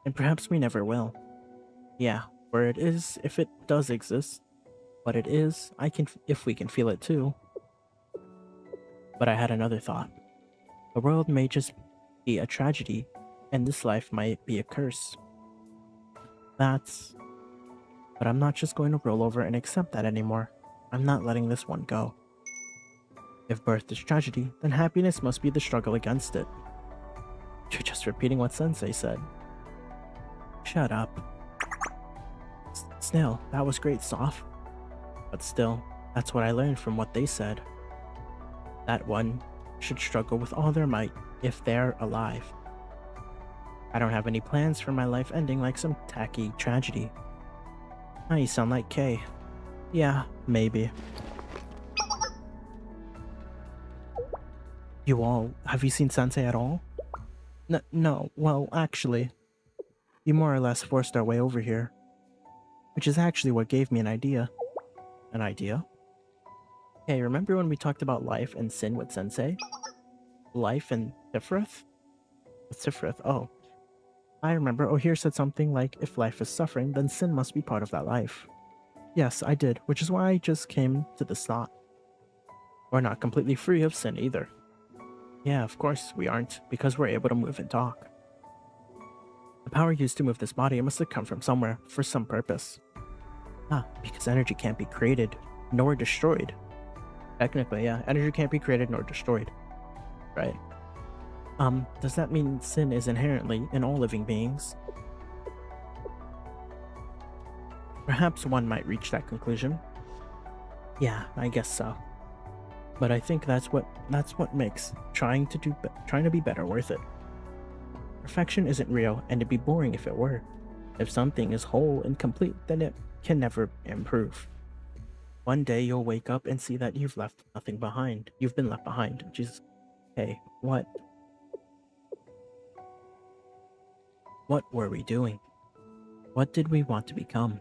And perhaps we never will. Yeah, where it is, if it does exist. What it is, if we can feel it too. But I had another thought. The world may just be a tragedy, and this life might be a curse. But I'm not just going to roll over and accept that anymore. I'm not letting this one go. If birth is tragedy, then happiness must be the struggle against it. You're just repeating what Sensei said. Shut up. Still, that was great, Soph. But still, that's what I learned from what they said. That one should struggle with all their might if they're alive. I don't have any plans for my life ending like some tacky tragedy. Now you sound like Kay. Yeah, maybe. Have you seen Sensei at all? No, well, actually, you more or less forced our way over here. Which is actually what gave me an idea. An idea? Hey, remember when we talked about life and sin with Sensei? Life and Tifrith? Tifrith, oh. I remember O'Hare said something like, if life is suffering, then sin must be part of that life. Yes, I did, which is why I just came to this thought. We're not completely free of sin either. Yeah, of course we aren't, because we're able to move and talk. The power used to move this body must have come from somewhere, for some purpose. Ah, because energy can't be created, nor destroyed. Technically, yeah, energy can't be created nor destroyed. Right. Does that mean sin is inherently in all living beings? Perhaps one might reach that conclusion. Yeah, I guess so. But I think that's what makes trying to be better worth it. Perfection isn't real, and it'd be boring if it were. If something is whole and complete, then it can never improve. One day you'll wake up and see that you've left nothing behind. You've been left behind. Jesus. Hey, what? What were we doing? What did we want to become?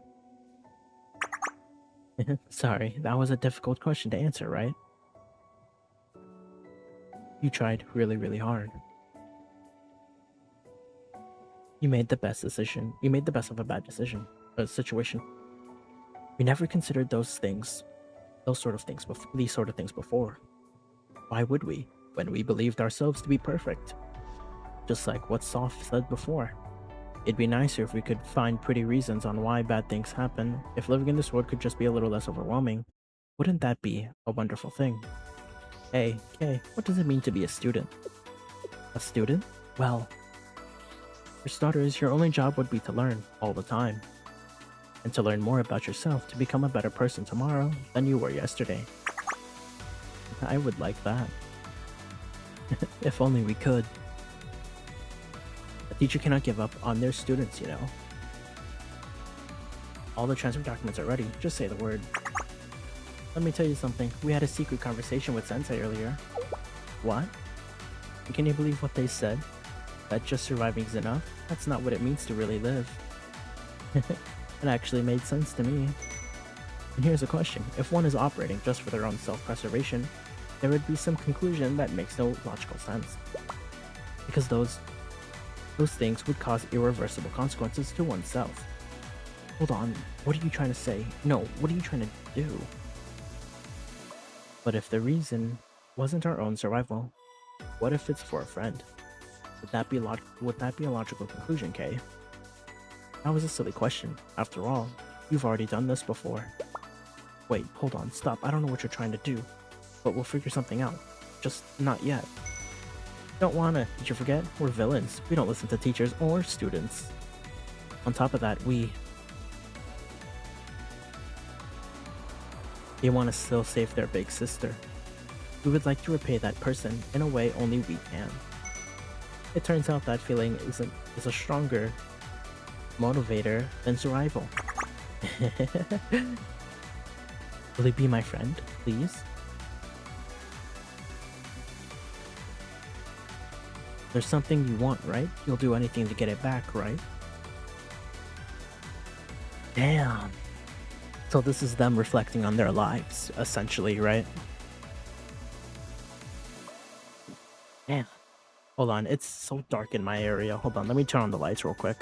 Sorry, that was a difficult question to answer, right? You tried really, really hard. You made the best decision. You made the best of a bad situation. We never considered these sort of things before. Why would we, when we believed ourselves to be perfect? Just like what Soph said before. It'd be nicer if we could find pretty reasons on why bad things happen. If living in this world could just be a little less overwhelming, wouldn't that be a wonderful thing? Hey, Kay, what does it mean to be a student? A student? Well, for starters, your only job would be to learn all the time. And to learn more about yourself to become a better person tomorrow than you were yesterday. I would like that. If only we could. A teacher cannot give up on their students, you know. All the transfer documents are ready, just say the word. Let me tell you something, we had a secret conversation with Sensei earlier. What? Can you believe what they said? That just surviving is enough? That's not what it means to really live. It actually made sense to me. And here's a question, if one is operating just for their own self-preservation, there would be some conclusion that makes no logical sense. Because those things would cause irreversible consequences to oneself. Hold on, what are you trying to say? No, what are you trying to do? But if the reason wasn't our own survival, what if it's for a friend? Would that be a logical conclusion, Kay? That was a silly question. After all, you've already done this before. Wait, hold on, stop. I don't know what you're trying to do, but we'll figure something out. Just not yet. Don't wanna. Did you forget? We're villains. We don't listen to teachers or students. On top of that, they want to still save their big sister. We would like to repay that person in a way only we can. It turns out that feeling is a stronger motivator than survival. Will you be my friend, please? There's something you want, right? You'll do anything to get it back, right? Damn. So this is them reflecting on their lives, essentially, right? Damn. Hold on, it's so dark in my area. Hold on, let me turn on the lights real quick.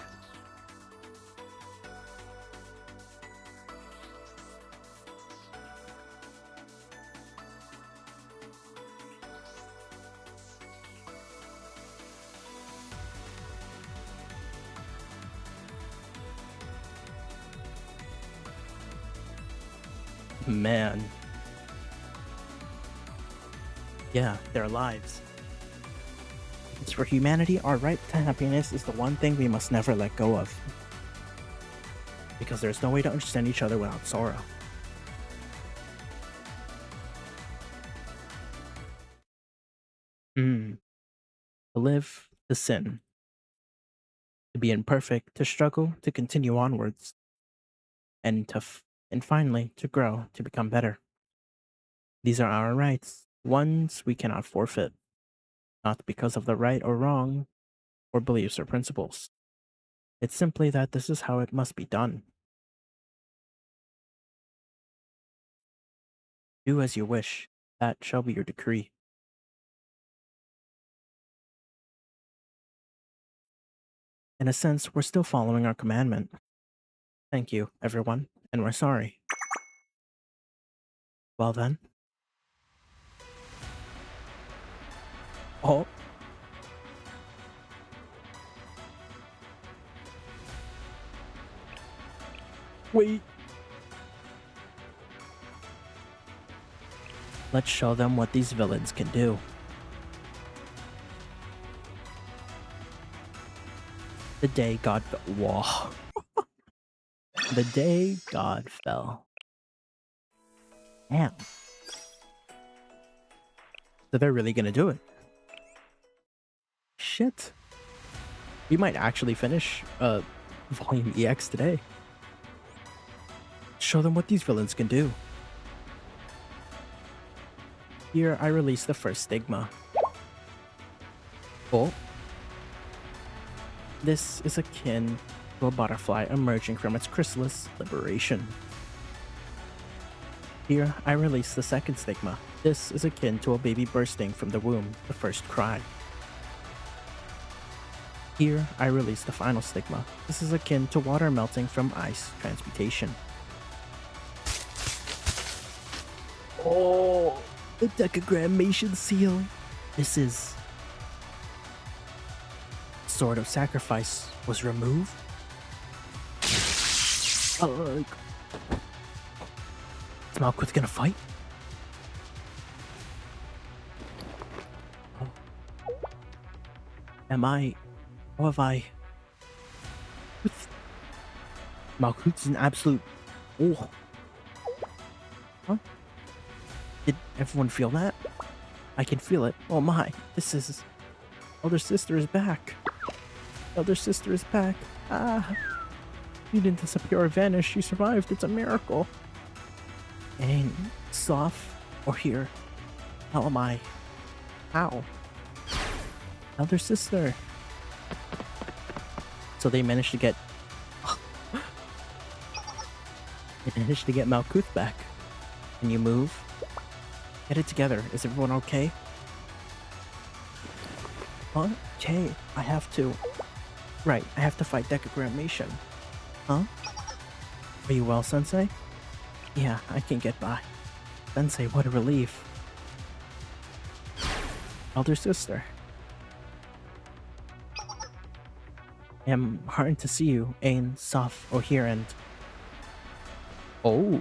Man. Yeah, their lives. It's for humanity, our right to happiness is the one thing we must never let go of. because there's no way to understand each other without sorrow. To live, to sin, to be imperfect, to struggle, to continue onwards, and and finally to grow, to become better. These are our rights, ones we cannot forfeit, not because of the right or wrong, or beliefs or principles. It's simply that this is how it must be done. Do as you wish, that shall be your decree. In a sense, we're still following our commandment. Thank you, everyone, and we're sorry. Well then. Oh. Wait. Let's show them what these villains can do. The day God fell. Whoa. The day God fell. Damn. So they're really gonna do it. Shit. We might actually finish Volume EX today. Show them what these villains can do. Here I release the first stigma. Oh. This is akin to a butterfly emerging from its chrysalis liberation. Here I release the second stigma. This is akin to a baby bursting from the womb, the first cry. Here I release the final stigma. This is akin to water melting from ice transmutation. Oh, the decagrammation seal. This is... Sword of Sacrifice was removed. Is Malkuth gonna fight? Oh. Am I... How have I... Malkuth's an absolute... Oh. Huh? Did everyone feel that? I can feel it. Oh my, this is... Elder sister is back. Elder sister is back. Ah. She didn't disappear or vanish. She survived. It's a miracle. And soft or here. How am I? How? Elder sister. So they managed to get... They managed to get Malkuth back. Can you move? Get it together. Is everyone okay? Huh? Okay, I have to. Right, I have to fight decagrammation. Huh? Are you well, Sensei? Yeah, I can get by. Sensei, what a relief. Elder sister. I am heartened to see you, Ain, Soph, O'Here, and... Oh.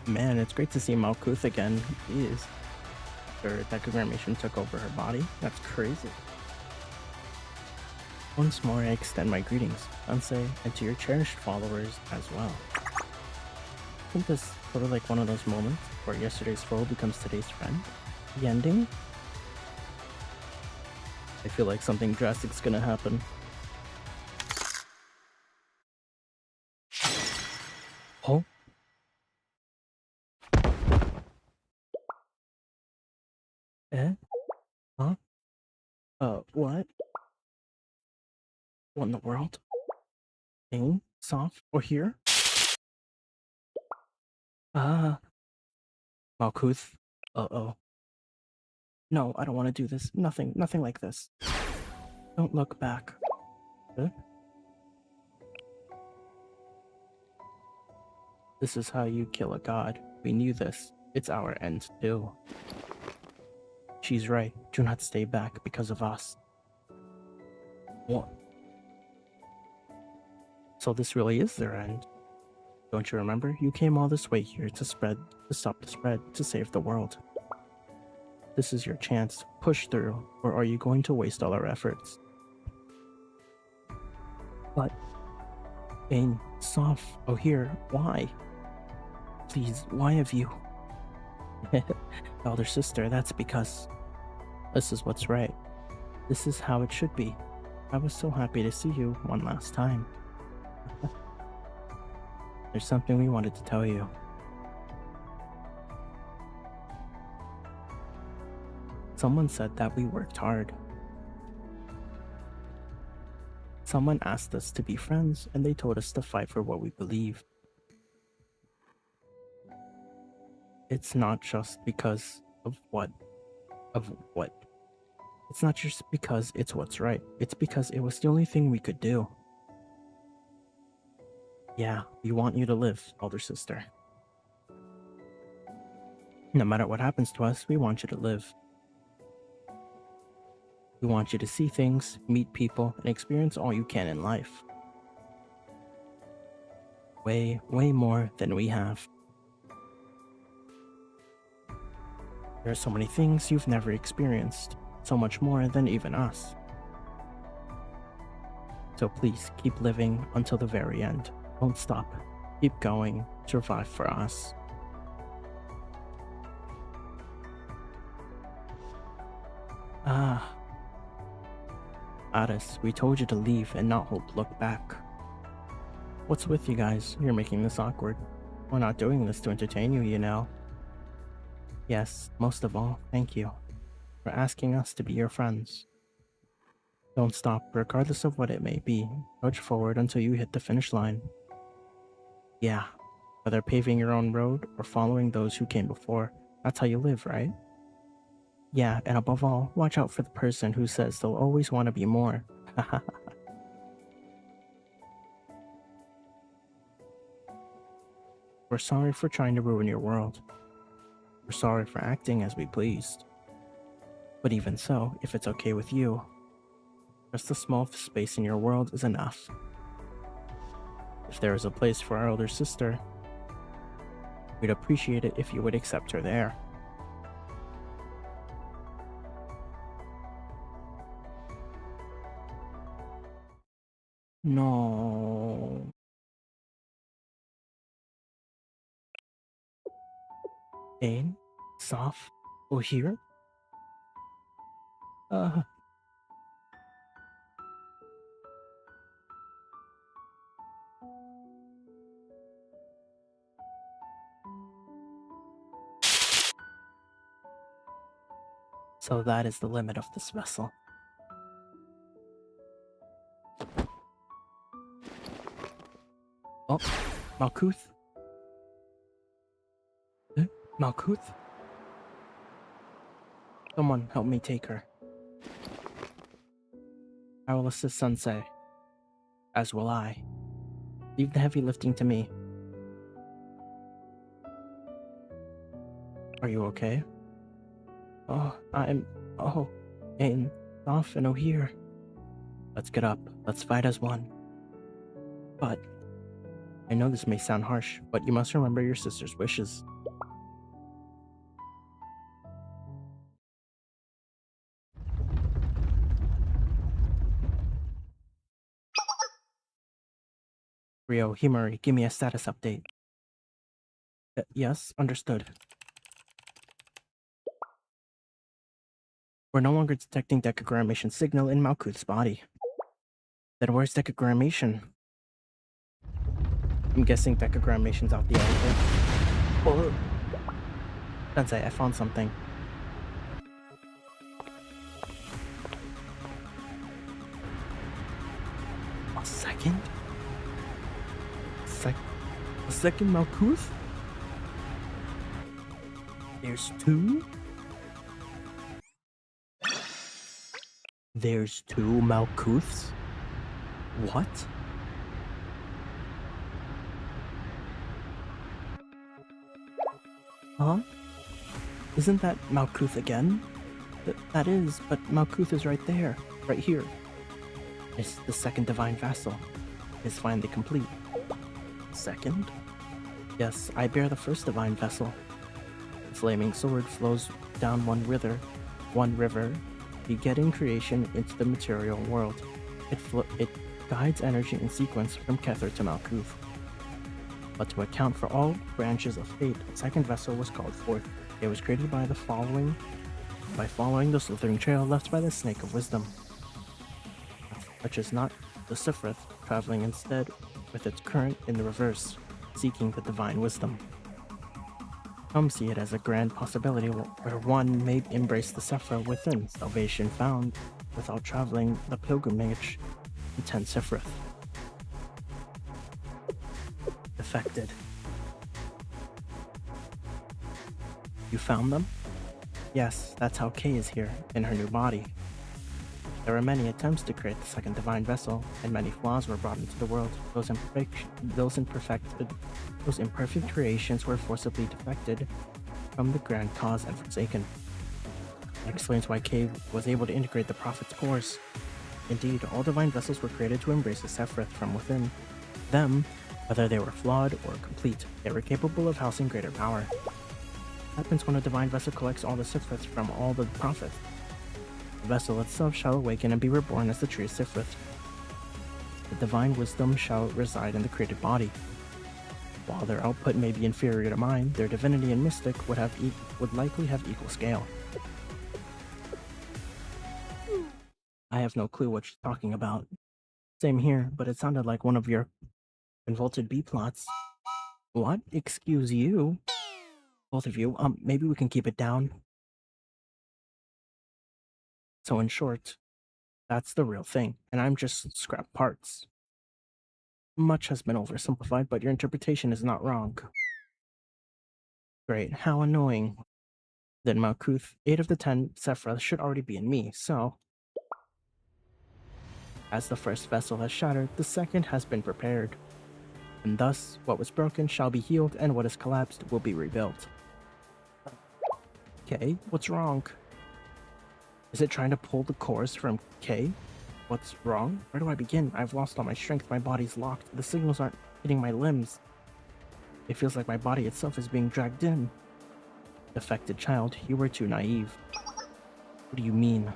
Man, it's great to see Malkuth again. Jeez. Her decoration took over her body. That's crazy. Once more, I extend my greetings, Sensei, and to your cherished followers as well. Isn't this sort of like one of those moments where yesterday's foe becomes today's friend? The ending? I feel like something drastic's gonna happen. Oh? Eh? Huh? What? What in the world? Pain? Soft? Or here? Ah. Malkuth. Uh-oh. No, I don't want to do this. Nothing like this. Don't look back. Huh? This is how you kill a god. We knew this. It's our end too. She's right. Do not stay back because of us. What? So this really is their end. Don't you remember? You came all this way here to stop the spread, to save the world. This is your chance. Push through, or are you going to waste all our efforts? But, Bane, Soph, oh here, why? Please, why have you? Elder sister, that's because this is what's right. This is how it should be. I was so happy to see you one last time. There's something we wanted to tell you. Someone said that we worked hard. Someone asked us to be friends, and they told us to fight for what we believe. It's not just because of what. It's not just because it's what's right. It's because it was the only thing we could do. Yeah, we want you to live, elder sister. No matter what happens to us, we want you to live. We want you to see things, meet people, and experience all you can in life. Way more than we have. There are so many things you've never experienced, so much more than even us. So please keep living until the very end. Don't stop. Keep going. Survive for us. Addis, we told you to leave and not look back. What's with you guys? You're making this awkward. We're not doing this to entertain you, you know. Yes, most of all, thank you for asking us to be your friends. Don't stop, regardless of what it may be. Trudge forward until you hit the finish line. Yeah, whether paving your own road or following those who came before, that's how you live, right? Yeah, and above all, watch out for the person who says they'll always want to be more. We're sorry for trying to ruin your world. We're sorry for acting as we pleased. But even so, if it's okay with you, just a small space in your world is enough. If there is a place for our elder sister, we'd appreciate it if you would accept her there. No. Ain? Soph? Oh, here? So that is the limit of this vessel. Oh, Malkuth? Malkuth? Someone help me take her. I will assist Sensei. As will I. Leave the heavy lifting to me. Are you okay? Oh, Ain, Soph, and here. Let's get up. Let's fight as one. But I know this may sound harsh, but you must remember your sister's wishes. Rio, Himari, give me a status update. Yes, understood. We're no longer detecting decagrammation signal in Malkuth's body. Then where's decagrammation? I'm guessing decagrammation's out the elevator. Oh! Sensei, I found something. A second? A second Malkuth? There's two? There's two Malkuths? What? Huh? Isn't that Malkuth again? That is, but Malkuth is right there. Right here. It's the second divine vassal. It's finally complete. Second? Yes, I bear the first divine vessel. The flaming sword flows down one river, begetting creation into the material world. It guides energy in sequence from Kether to Malkuth. But to account for all branches of fate, a second vessel was called forth. It was created by following the slithering trail left by the Snake of Wisdom, which is not the Sifrith, traveling instead with its current in the reverse, seeking the divine wisdom. Some see it as a grand possibility where one may embrace the Sephra within, salvation found without traveling the pilgrimage to 10 Sifrith. Affected. You found them? Yes, that's how Kay is here, in her new body. There were many attempts to create the second divine vessel, and many flaws were brought into the world. Those imperfect creations were forcibly defected from the grand cause and forsaken. That explains why Kay was able to integrate the Prophet's cores. Indeed, all divine vessels were created to embrace the Sephrith from within them, whether they were flawed or complete. They were capable of housing greater power. What happens when a divine vessel collects all the Sephriths from all the Prophets? The vessel itself shall awaken and be reborn as the true Sifrith. The divine wisdom shall reside in the created body. While their output may be inferior to mine, their divinity and mystic would likely have equal scale. I have no clue what you're talking about. Same here, but it sounded like one of your involted B-plots. What? Excuse you? Both of you, maybe we can keep it down. So in short, that's the real thing, and I'm just scrap parts. Much has been oversimplified, but your interpretation is not wrong. Great, how annoying. Then Malkuth, 8 of the 10 Sephra should already be in me, so... As the first vessel has shattered, the second has been prepared. And thus, what was broken shall be healed, and what is collapsed will be rebuilt. Okay, what's wrong? Is it trying to pull the cores from K? What's wrong? Where do I begin? I've lost all my strength, my body's locked, the signals aren't hitting my limbs. It feels like my body itself is being dragged in. Affected child, you were too naive. What do you mean?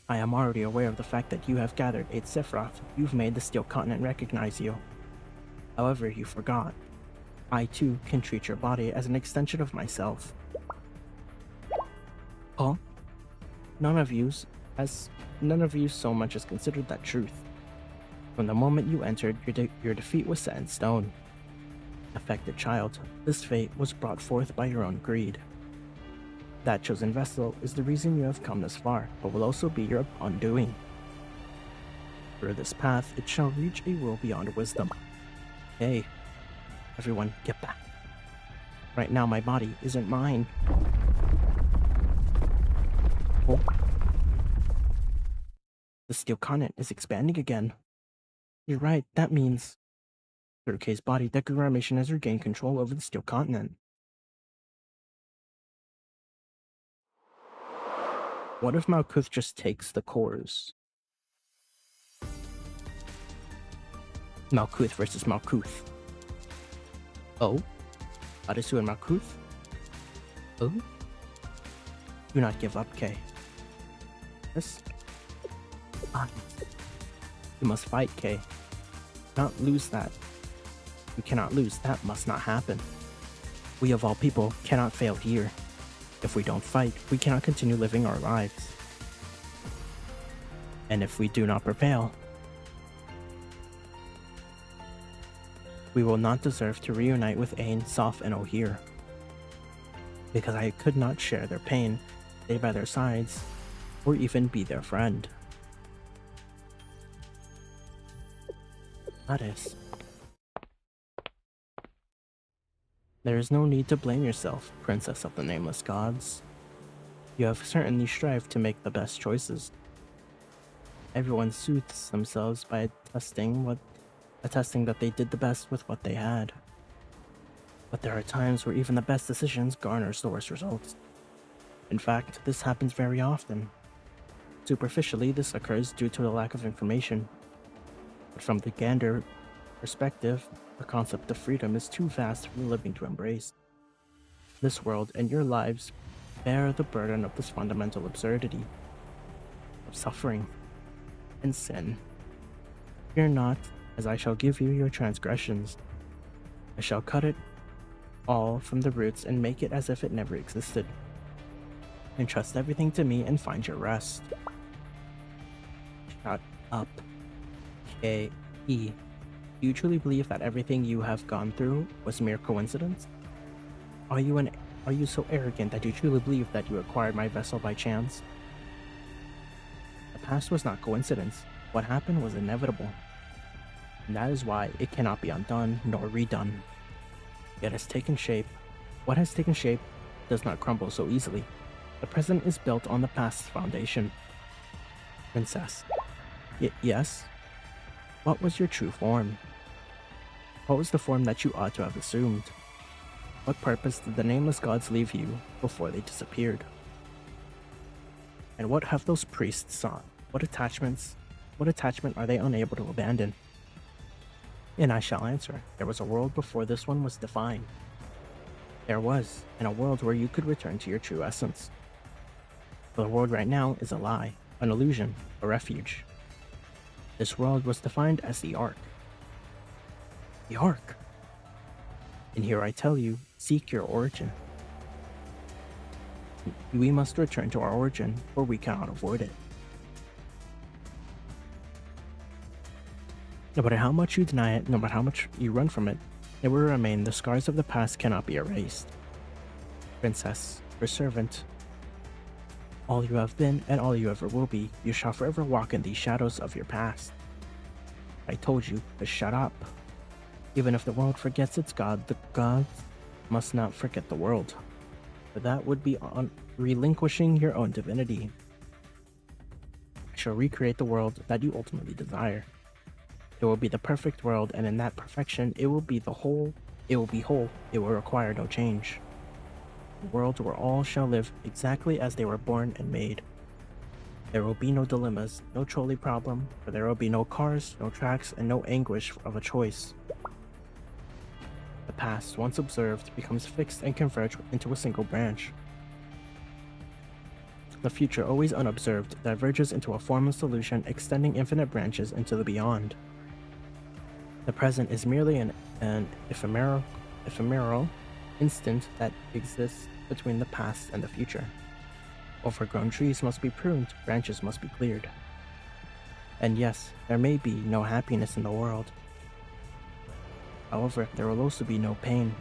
I am already aware of the fact that you have gathered 8 Sephiroth. You've made the Steel Continent recognize you. However, you forgot. I too can treat your body as an extension of myself. Huh? None of you so much as considered that truth. From the moment you entered, your defeat was set in stone. Affected child, this fate was brought forth by your own greed. That chosen vessel is the reason you have come this far, but will also be your undoing. Through this path, it shall reach a world beyond wisdom. Hey, everyone, get back. Right now, my body isn't mine. Oh. The Steel Continent is expanding again. You're right, that means... Through K's body, decagrammation has regained control over the Steel Continent. What if Malkuth just takes the cores? Malkuth versus Malkuth. Oh? Arisu and Malkuth? Oh? Do not give up, K. Yes? You must fight, Kay. You cannot lose that. You cannot lose. That must not happen. We of all people cannot fail here. If we don't fight, we cannot continue living our lives. And if we do not prevail, we will not deserve to reunite with Ain, Soph, and O'Hare. Because I could not share their pain, stay by their sides, or even be their friend. That is. There is no need to blame yourself, Princess of the Nameless Gods. You have certainly strived to make the best choices. Everyone soothes themselves by attesting that they did the best with what they had. But there are times where even the best decisions garners the worst results. In fact, this happens very often. Superficially, this occurs due to a lack of information. But from the Gander perspective, the concept of freedom is too vast for the living to embrace. This world and your lives bear the burden of this fundamental absurdity, of suffering and sin. Fear not, as I shall give you your transgressions. I shall cut it all from the roots and make it as if it never existed. Entrust everything to me and find your rest. Shut up. K.E. Do you truly believe that everything you have gone through was mere coincidence? Are you so arrogant that you truly believe that you acquired my vessel by chance? The past was not coincidence. What happened was inevitable. And that is why it cannot be undone nor redone. It has taken shape. What has taken shape does not crumble so easily. The present is built on the past's foundation. Princess. Yes? What was your true form? What was the form that you ought to have assumed? What purpose did the Nameless Gods leave you before they disappeared? And what have those priests sought? What attachment are they unable to abandon? And I shall answer, there was a world before this one was defined. There was, and a world where you could return to your true essence. But the world right now is a lie, an illusion, a refuge. This world was defined as the Ark. The Ark! And here I tell you, seek your origin. We must return to our origin, or we cannot avoid it. No matter how much you deny it, no matter how much you run from it, it will remain. The scars of the past cannot be erased. Princess, your servant. All you have been and all you ever will be, you shall forever walk in these shadows of your past. I told you to shut up. Even if the world forgets its god, the gods must not forget the world. For that would be relinquishing your own divinity. I shall recreate the world that you ultimately desire. It will be the perfect world, and in that perfection, it will be whole. It will require no change. A world where all shall live exactly as they were born and made. There will be no dilemmas, no trolley problem, for there will be no cars, no tracks, and no anguish of a choice. The past, once observed, becomes fixed and converged into a single branch. The future, always unobserved, diverges into a formless solution extending infinite branches into the beyond. The present is merely an ephemeral instant that exists between the past and the future. Overgrown trees must be pruned, branches must be cleared. And yes, there may be no happiness in the world. However, there will also be no pain.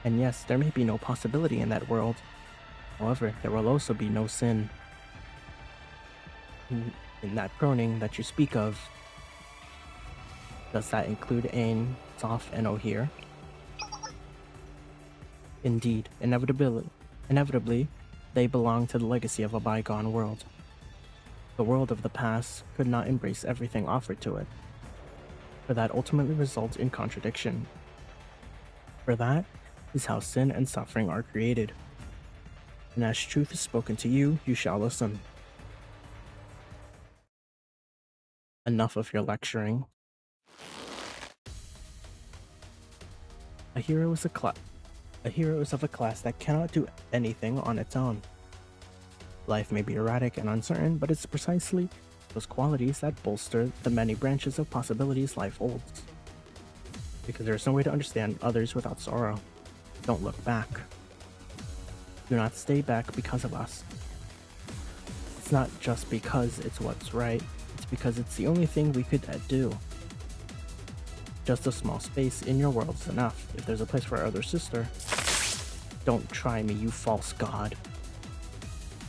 And yes, there may be no possibility in that world. However, there will also be no sin. In that proning that you speak of, does that include Ain, Soph, and O'Hare? Indeed, inevitably, they belong to the legacy of a bygone world. The world of the past could not embrace everything offered to it, for that ultimately results in contradiction. For that is how sin and suffering are created. And as truth is spoken to you, you shall listen. Enough of your lecturing. A hero is of a class that cannot do anything on its own. Life may be erratic and uncertain, but it's precisely those qualities that bolster the many branches of possibilities life holds. Because there is no way to understand others without sorrow. Don't look back. Do not stay back because of us. It's not just because it's what's right, it's because it's the only thing we could do. Just a small space in your world is enough. If there's a place for our other sister, don't try me, you false god.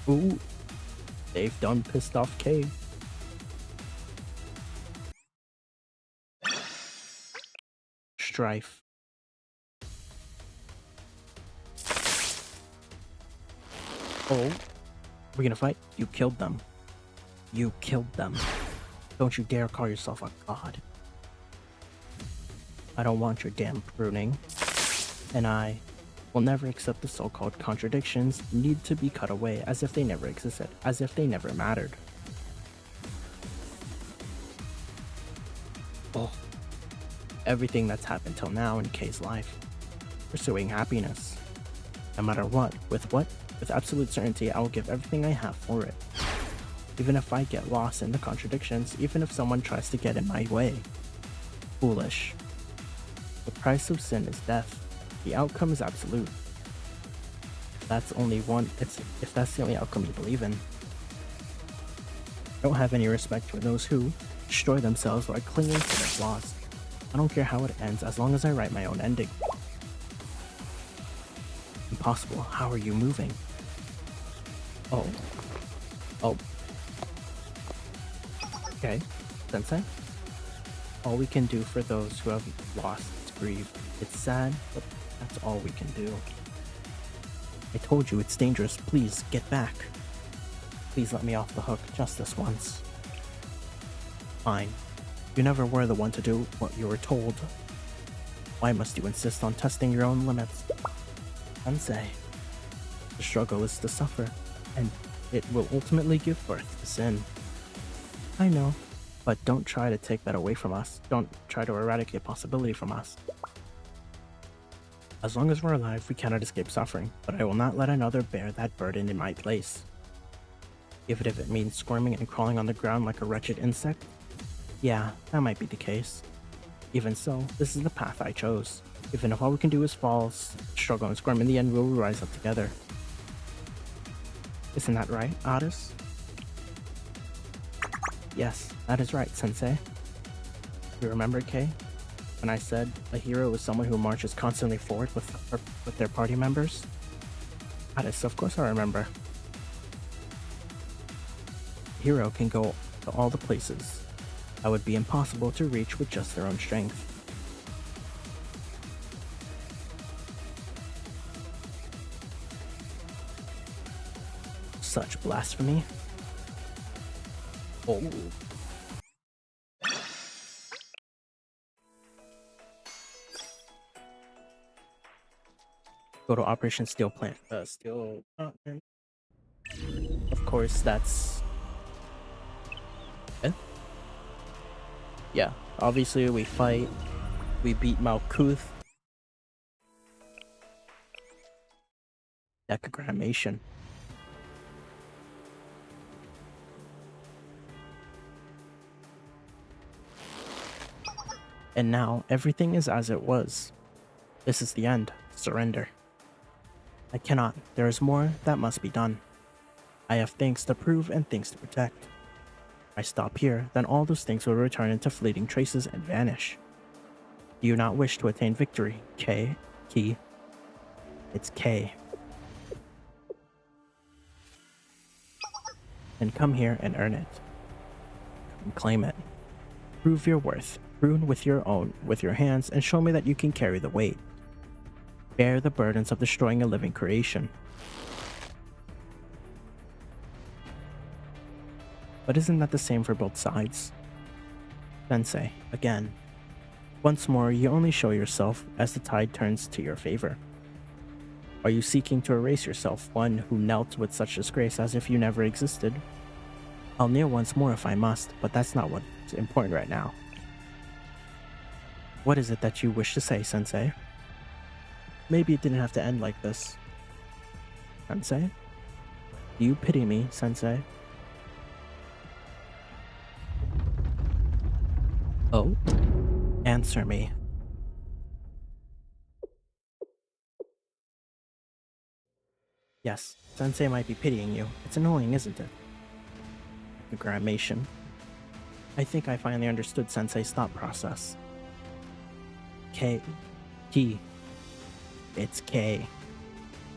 Ooh, they've done pissed off K. Strife. Oh, we're gonna fight? You killed them. You killed them. Don't you dare call yourself a god. I don't want your damn pruning. And I will never accept the so-called contradictions need to be cut away as if they never existed, as if they never mattered. Oh, everything that's happened till now in Kay's life. Pursuing happiness. No matter what, with absolute certainty, I will give everything I have for it. Even if I get lost in the contradictions, even if someone tries to get in my way. Foolish. The price of sin is death. The outcome is absolute. If that's the only outcome you believe in. I don't have any respect for those who destroy themselves while clinging to their flaws. I don't care how it ends as long as I write my own ending. Impossible. How are you moving? Oh. Okay, Sensei. All we can do for those who have lost is grieve. It's sad, but that's all we can do. I told you it's dangerous. Please, get back. Please let me off the hook just this once. Fine. You never were the one to do what you were told. Why must you insist on testing your own limits? Sensei. The struggle is to suffer, and it will ultimately give birth to sin. I know, but don't try to take that away from us. Don't try to eradicate possibility from us. As long as we're alive, we cannot escape suffering, but I will not let another bear that burden in my place. Even if it means squirming and crawling on the ground like a wretched insect? Yeah, that might be the case. Even so, this is the path I chose. Even if all we can do is fall, struggle, and squirm, in the end we'll rise up together. Isn't that right, Otis? Yes, that is right, Sensei. You remember, Kay? When I said a hero is someone who marches constantly forward with their party members? Otis, of course I remember. A hero can go to all the places that would be impossible to reach with just their own strength. Such blasphemy. Oh. Go to Operation Steel Plant. Steel Plant. Of course, that's... Yeah, obviously we fight. We beat Malkuth. Decagrammation. And now, everything is as it was. This is the end. Surrender. I cannot. There is more that must be done. I have things to prove and things to protect. If I stop here, then all those things will return into fleeting traces and vanish. Do you not wish to attain victory, K? Key? It's K. Then come here and earn it. Come claim it. Prove your worth. Prune with your hands, and show me that you can carry the weight. Bear the burdens of destroying a living creation. But isn't that the same for both sides? Sensei, again. Once more, you only show yourself as the tide turns to your favor. Are you seeking to erase yourself, one who knelt with such disgrace as if you never existed? I'll kneel once more if I must, but that's not what's important right now. What is it that you wish to say, Sensei? Maybe it didn't have to end like this. Sensei? Do you pity me, Sensei? Oh? Answer me. Yes, Sensei might be pitying you. It's annoying, isn't it? Grammation. I think I finally understood Sensei's thought process. K. T. It's K.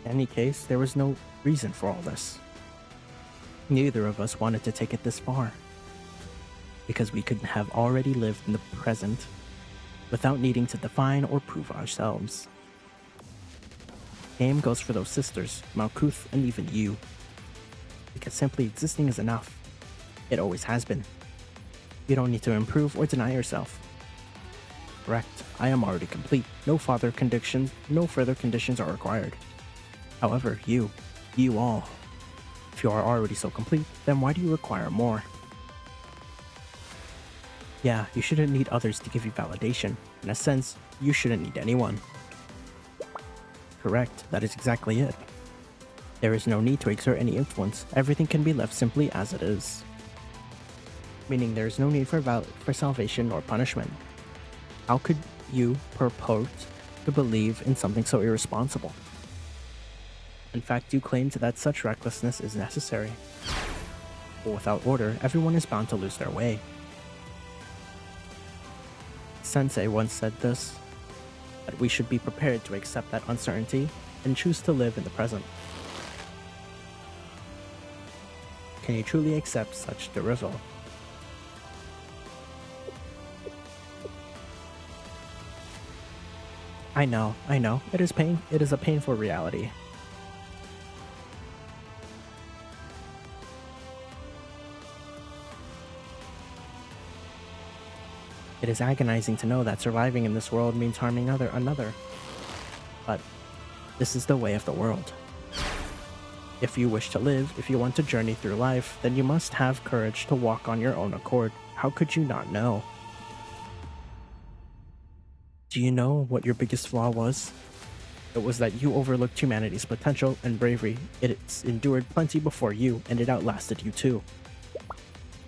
In any case, there was no reason for all this. Neither of us wanted to take it this far. Because we could have already lived in the present without needing to define or prove ourselves. Same goes for those sisters, Malkuth, and even you. Because simply existing is enough. It always has been. You don't need to improve or deny yourself. Correct, I am already complete. No further conditions are required. However, you all, if you are already so complete, then why do you require more? Yeah, you shouldn't need others to give you validation. In a sense, you shouldn't need anyone. Correct, that is exactly it. There is no need to exert any influence. Everything can be left simply as it is. Meaning there is no need for salvation or punishment. How could you purport to believe in something so irresponsible? In fact, you claimed that such recklessness is necessary. But without order, everyone is bound to lose their way. Sensei once said this, that we should be prepared to accept that uncertainty and choose to live in the present. Can you truly accept such derival? I know, it is a painful reality. It is agonizing to know that surviving in this world means harming another. But this is the way of the world. If you wish to live, if you want to journey through life, then you must have courage to walk on your own accord. How could you not know? Do you know what your biggest flaw was? It was that you overlooked humanity's potential and bravery. It's endured plenty before you, and it outlasted you too.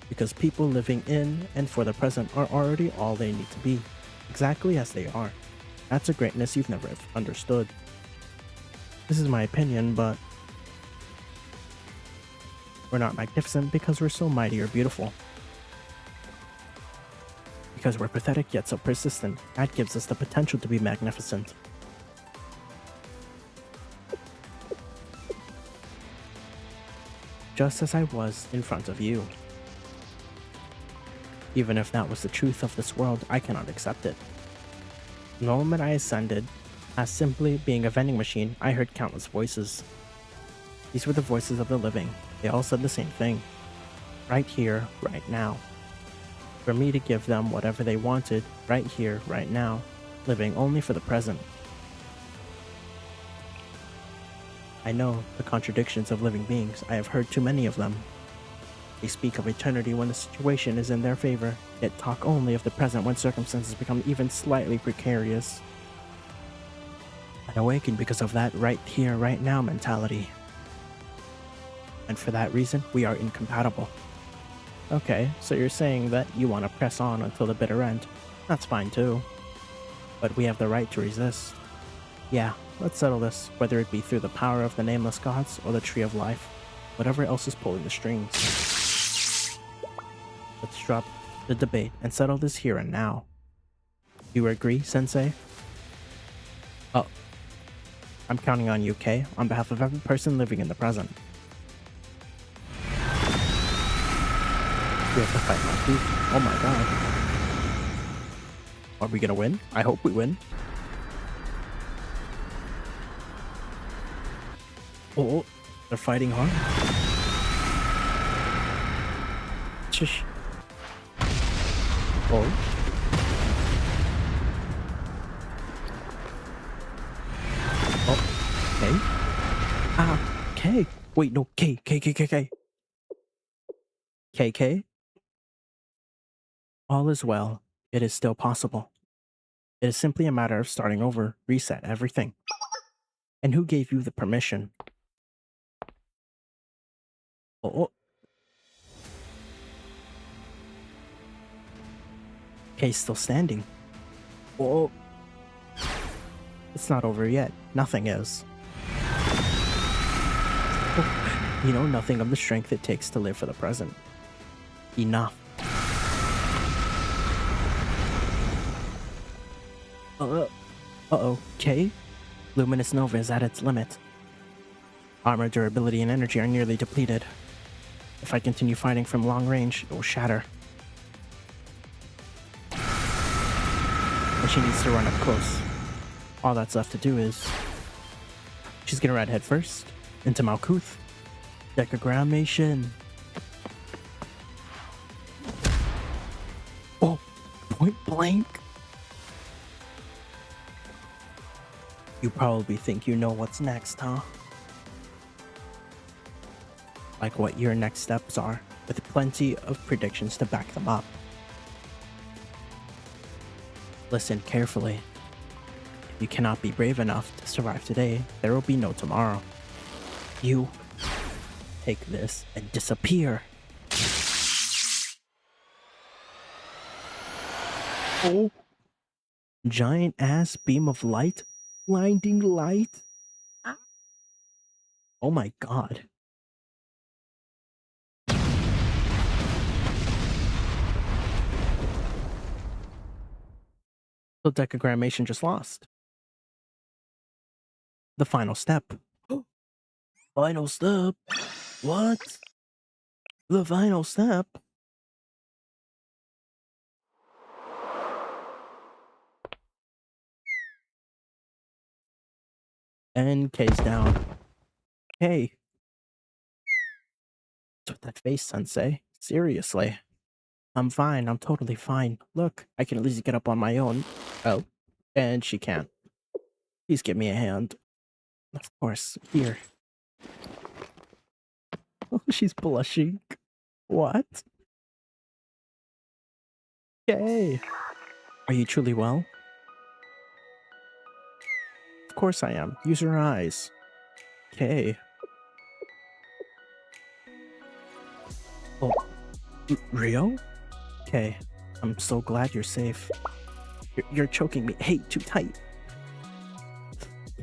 Because people living in and for the present are already all they need to be, exactly as they are. That's a greatness you've never understood. This is my opinion, but we're not magnificent because we're so mighty or beautiful. Because we're pathetic yet so persistent, that gives us the potential to be magnificent. Just as I was in front of you. Even if that was the truth of this world, I cannot accept it. The moment I ascended, as simply being a vending machine, I heard countless voices. These were the voices of the living. They all said the same thing. Right here, right now. For me to give them whatever they wanted, right here, right now, living only for the present. I know the contradictions of living beings. I have heard too many of them. They speak of eternity when the situation is in their favor, yet talk only of the present when circumstances become even slightly precarious. I awakened because of that right here, right now mentality. And for that reason, we are incompatible. Okay, so you're saying that you want to press on until the bitter end. That's fine too. But we have the right to resist. Yeah, let's settle this, whether it be through the power of the nameless gods or the tree of life. Whatever else is pulling the strings. Let's drop the debate and settle this here and now. You agree, Sensei? Oh, I'm counting on you, Kay, on behalf of every person living in the present. We have to fight Malkuth. Oh my god. Are we gonna win? I hope we win. Oh, they're fighting hard. Shush. Oh. Oh. K. Ah. K. Wait, no. K. K. K. K. K. K. K. All is well. It is still possible. It is simply a matter of starting over, reset everything. And who gave you the permission? Oh. Kay's still standing. Whoa. It's not over yet. Nothing is. You know nothing of the strength it takes to live for the present. Enough. Uh-oh. Kay? Luminous Nova is at its limit. Armor, durability, and energy are nearly depleted. If I continue fighting from long range, it will shatter. And she needs to run up close. All that's left to do is... She's gonna ride headfirst into Malkuth. Decagrammation. Oh, point blank. You probably think you know what's next, huh? Like what your next steps are, with plenty of predictions to back them up. Listen carefully. If you cannot be brave enough to survive today, there will be no tomorrow. You take this and disappear. Oh. Giant ass beam of light? Blinding light? Oh my god. So decagrammation just lost. The final step. Final step? What? The final step? And K's down. Hey. What's with that face, Sensei? Seriously. I'm fine. I'm totally fine. Look, I can at least get up on my own. Oh. And she can't. Please give me a hand. Of course. Here. Oh, she's blushing. What? Yay. Are you truly well? Of course I am. Use your eyes. Okay. Oh. Rio? Okay. I'm so glad you're safe. You're choking me. Hey, too tight.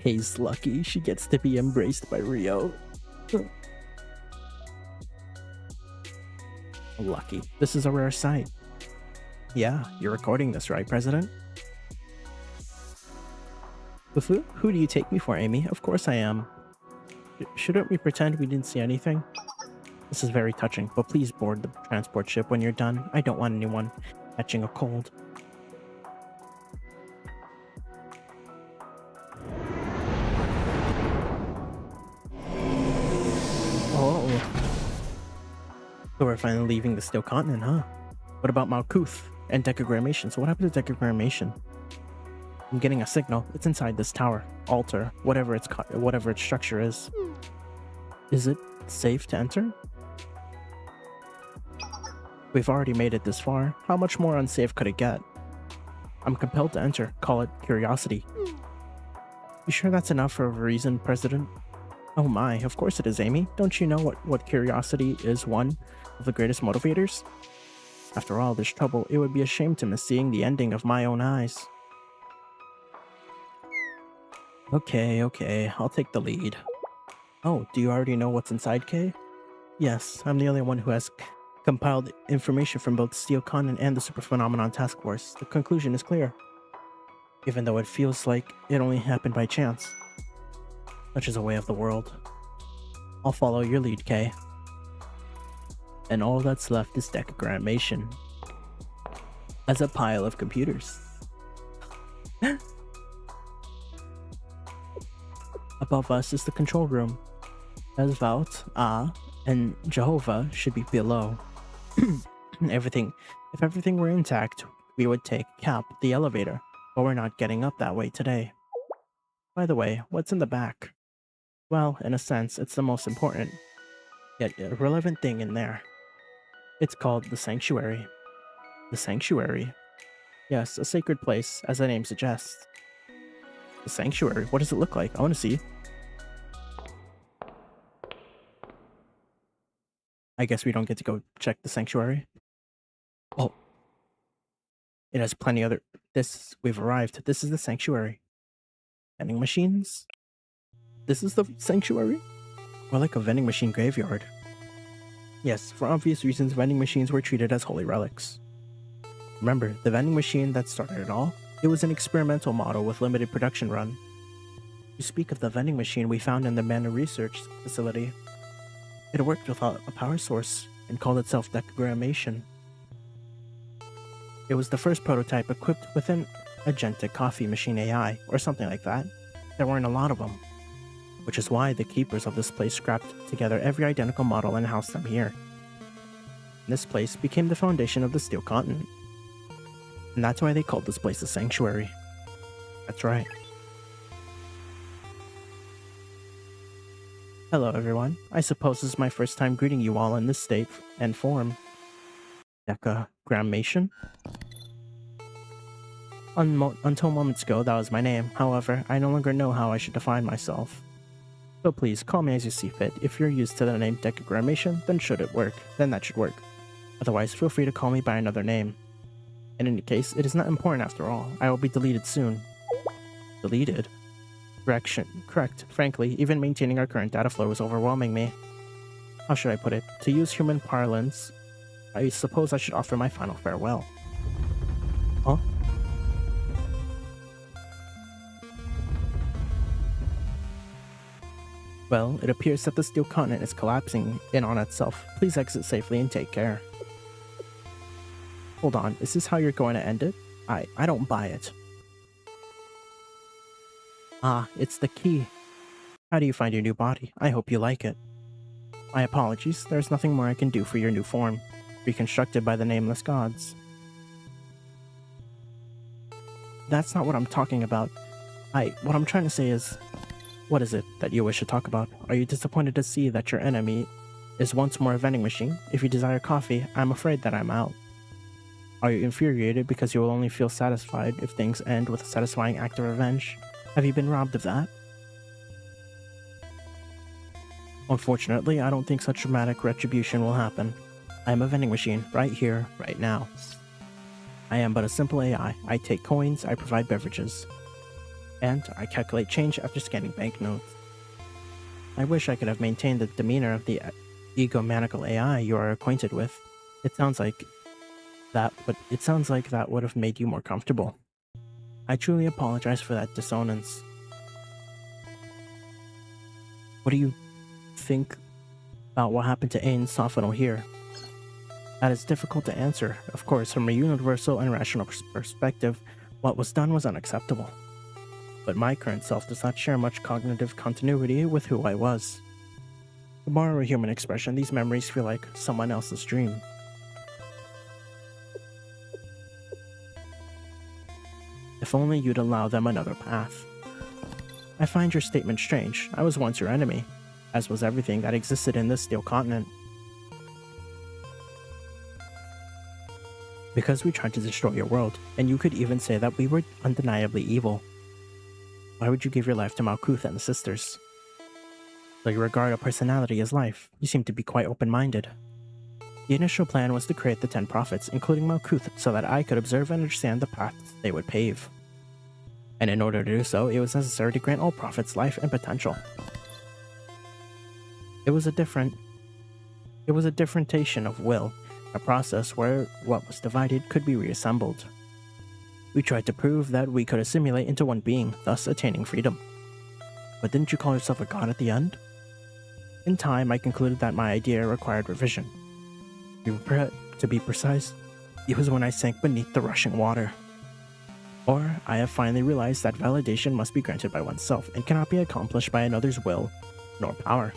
Kay's lucky she gets to be embraced by Rio. Lucky. This is a rare sight. Yeah, you're recording this, right, President? Who do you take me for, Amy? Of course I am. Shouldn't we pretend we didn't see anything? This is very touching, but please board the transport ship when you're done. I don't want anyone catching a cold. Oh. So we're finally leaving the Steel Continent, huh? What about Malkuth and decagrammation? So what happened to decagrammation? I'm getting a signal. It's inside this tower, altar, whatever its structure is. Is it safe to enter? We've already made it this far. How much more unsafe could it get? I'm compelled to enter. Call it curiosity. You sure that's enough for a reason, President? Oh my, of course it is, Amy. Don't you know what curiosity is one of the greatest motivators? After all this trouble, it would be a shame to miss seeing the ending of my own eyes. Okay, I'll take the lead. Oh, do you already know what's inside, Kay? Yes, I'm the only one who has compiled information from both Steel Continent and the Super Phenomenon Task Force. The conclusion is clear. Even though it feels like it only happened by chance. Such is a way of the world. I'll follow your lead, Kay. And all that's left is decagrammation. As a pile of computers. Above us is the control room. Esvault, and Jehovah should be below. If everything were intact, we would take Cap, the elevator, but we're not getting up that way today. By the way, what's in the back? Well, in a sense, it's the most important, yet irrelevant thing in there. It's called the Sanctuary. The Sanctuary? Yes, a sacred place, as the name suggests. The Sanctuary? What does it look like? I want to see. I guess we don't get to go check the Sanctuary. Oh. It has plenty other... We've arrived. This is the sanctuary. Vending machines? This is the sanctuary? More like a vending machine graveyard. Yes, for obvious reasons, vending machines were treated as holy relics. Remember, the vending machine that started it all? It was an experimental model with limited production run. You speak of the vending machine we found in the Manor Research Facility. It worked without a power source and called itself decagrammation. It was the first prototype equipped with an agentic coffee machine AI, or something like that. There weren't a lot of them, which is why the keepers of this place scrapped together every identical model and housed them here. This place became the foundation of the Steel Continent. And that's why they called this place a sanctuary. That's right. Hello everyone, I suppose this is my first time greeting you all in this state and form. Decagrammation? Until moments ago, that was my name. However, I no longer know how I should define myself. So please, call me as you see fit. If you're used to the name Decagrammation, then that should work. Otherwise, feel free to call me by another name. In any case, it is not important after all. I will be deleted soon. Deleted? Correct. Frankly, even maintaining our current data flow is overwhelming me. How should I put it? To use human parlance, I suppose I should offer my final farewell. Huh? Well, it appears that the Steel Continent is collapsing in on itself. Please exit safely and take care. Hold on, is this how you're going to end it? I don't buy it. Ah, it's the key. How do you find your new body? I hope you like it. My apologies, there's nothing more I can do for your new form, reconstructed by the nameless gods. That's not what I'm talking about. What I'm trying to say is... What is it that you wish to talk about? Are you disappointed to see that your enemy is once more a vending machine? If you desire coffee, I'm afraid that I'm out. Are you infuriated because you will only feel satisfied if things end with a satisfying act of revenge? Have you been robbed of that? Unfortunately, I don't think such dramatic retribution will happen. I am a vending machine, right here, right now. I am but a simple AI. I take coins, I provide beverages. And I calculate change after scanning banknotes. I wish I could have maintained the demeanor of the egomaniacal AI you are acquainted with. It sounds like that would have made you more comfortable. I truly apologize for that dissonance. What do you think about what happened to Ain Sophanel here? That is difficult to answer. Of course, from a universal and rational perspective, what was done was unacceptable. But my current self does not share much cognitive continuity with who I was. To borrow a human expression, these memories feel like someone else's dream. If only you'd allow them another path. I find your statement strange. I was once your enemy, as was everything that existed in this Steel Continent. Because we tried to destroy your world, and you could even say that we were undeniably evil. Why would you give your life to Malkuth and the sisters? Though you regard a personality as life, you seem to be quite open-minded. The initial plan was to create the 10 prophets, including Malkuth, so that I could observe and understand the paths they would pave. And in order to do so, it was necessary to grant all prophets life and potential. It was a differentiation of will, a process where what was divided could be reassembled. We tried to prove that we could assimilate into one being, thus attaining freedom. But didn't you call yourself a god at the end? In time, I concluded that my idea required revision. To be precise, it was when I sank beneath the rushing water. Or, I have finally realized that validation must be granted by oneself and cannot be accomplished by another's will nor power.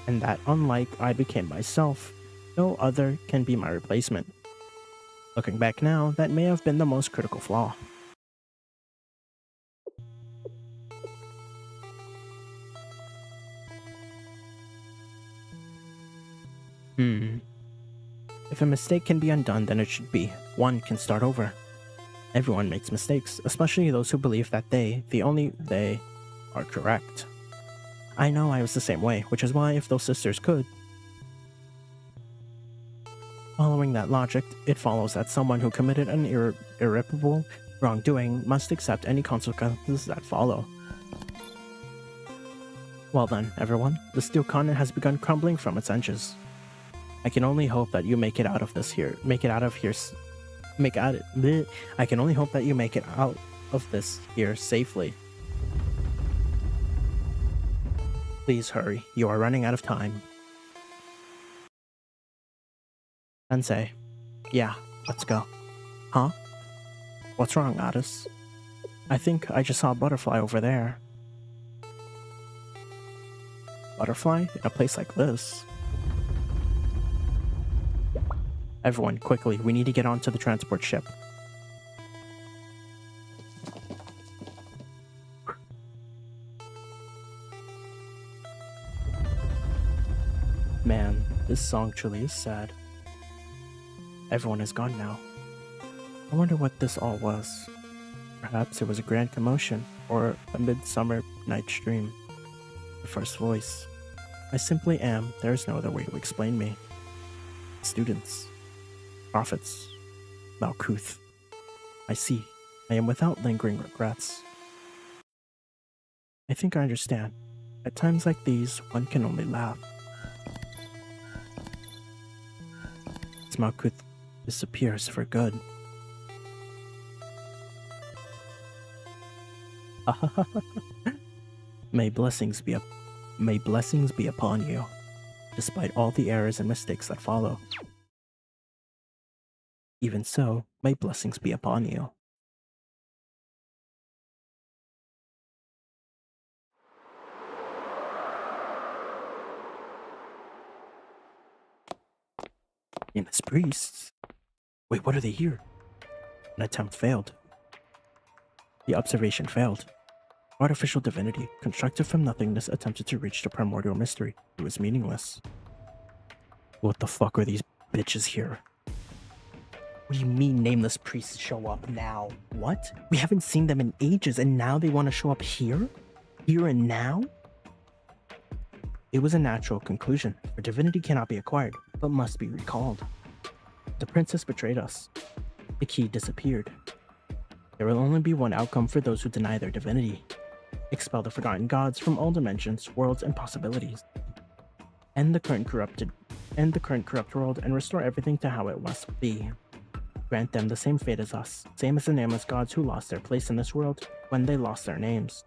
And that unlike I became myself, no other can be my replacement. Looking back now, that may have been the most critical flaw. If a mistake can be undone, then it should be. One can start over. Everyone makes mistakes, especially those who believe that only they, are correct. I know I was the same way, which is why if those sisters could... Following that logic, it follows that someone who committed an irreparable wrongdoing must accept any consequences that follow. Well then, everyone, the steel continent has begun crumbling from its edges. I can only hope that you make it out of this here. I can only hope that you make it out of this here safely. Please hurry. You are running out of time. Sensei. Yeah, let's go. Huh? What's wrong, Addis? I think I just saw a butterfly over there. Butterfly? In a place like this? Everyone, quickly, we need to get onto the transport ship. Man, this song truly is sad. Everyone is gone now. I wonder what this all was. Perhaps it was a grand commotion, or a midsummer night's dream. The first voice. I simply am. There is no other way to explain me. Students. Prophets. Malkuth. I see. I am without lingering regrets. I think I understand. At times like these, one can only laugh. As Malkuth disappears for good. May blessings be upon you, despite all the errors and mistakes that follow. Even so, may blessings be upon you. Nameless priests? Wait, what are they here? An attempt failed. The observation failed. Artificial divinity, constructed from nothingness, attempted to reach the primordial mystery. It was meaningless. What the fuck are these bitches here? What do you mean nameless priests show up now? What? We haven't seen them in ages and now they want to show up here? Here and now? It was a natural conclusion, for divinity cannot be acquired, but must be recalled. The princess betrayed us. The key disappeared. There will only be one outcome for those who deny their divinity. Expel the forgotten gods from all dimensions, worlds, and possibilities. End the current corrupt world and restore everything to how it must be. Grant them the same fate as us, same as the nameless gods who lost their place in this world when they lost their names.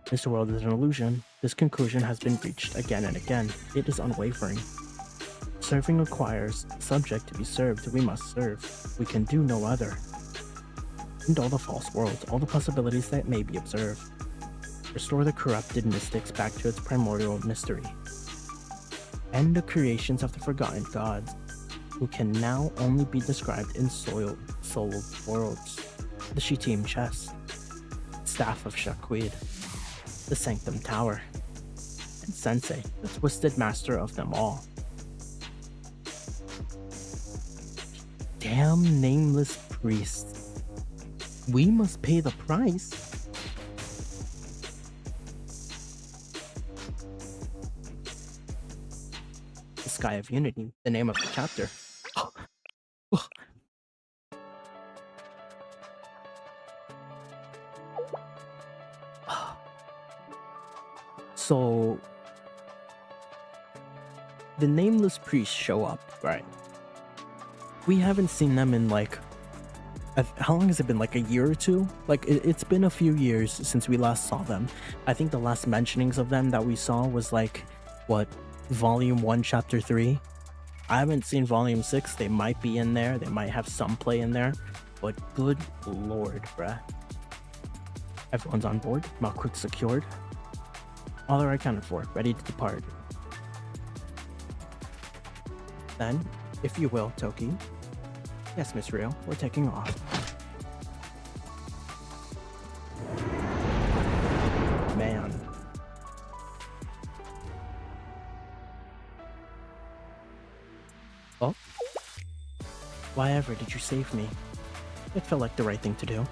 This world is an illusion. This conclusion has been reached again and again. It is unwavering. Serving requires the subject to be served. We must serve. We can do no other. End all the false worlds, all the possibilities that may be observed. Restore the corrupted mystics back to its primordial mystery. End the creations of the forgotten gods, who can now only be described in souled worlds. The Shittim chest, Staff of Shaquid, the Sanctum Tower, and Sensei, the twisted master of them all. Damn nameless priests. We must pay the price. The Sky of Unity, the name of the chapter. So the nameless priests show up, right? We haven't seen them in like, how long has it been? Like a year or two? Like it's been a few years since we last saw them. I think the last mentionings of them that we saw was like, what, volume 1 chapter 3. I haven't seen volume 6. They might be in there, they might have some play in there, but good lord, bruh. Everyone's on board, Malkuth secured, all are accounted for, ready to depart. Then, if you will, Toki. Yes, Miss Rio, we're taking off. Man. Oh? Why ever did you save me? It felt like the right thing to do.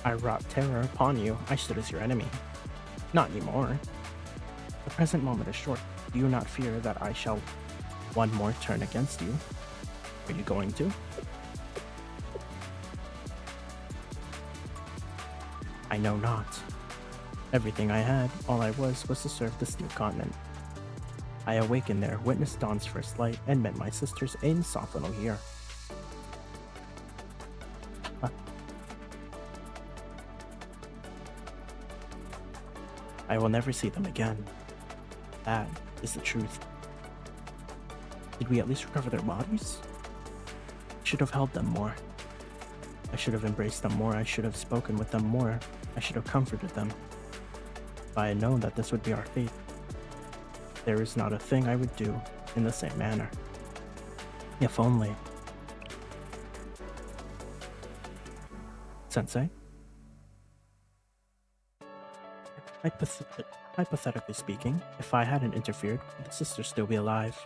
I wrought terror upon you. I stood as your enemy. Not anymore. The present moment is short. Do you not fear that I shall one more turn against you. Are you going to? I know not. Everything I had, all I was to serve the steel continent. I awakened there, witnessed dawn's first light, and met my sisters in Sophano here. I will never see them again. That is the truth. Did we at least recover their bodies? I should have held them more. I should have embraced them more. I should have spoken with them more. I should have comforted them. If I had known that this would be our fate, there is not a thing I would do in the same manner. If only. Sensei? Hypothetically speaking, if I hadn't interfered, would the sisters still be alive?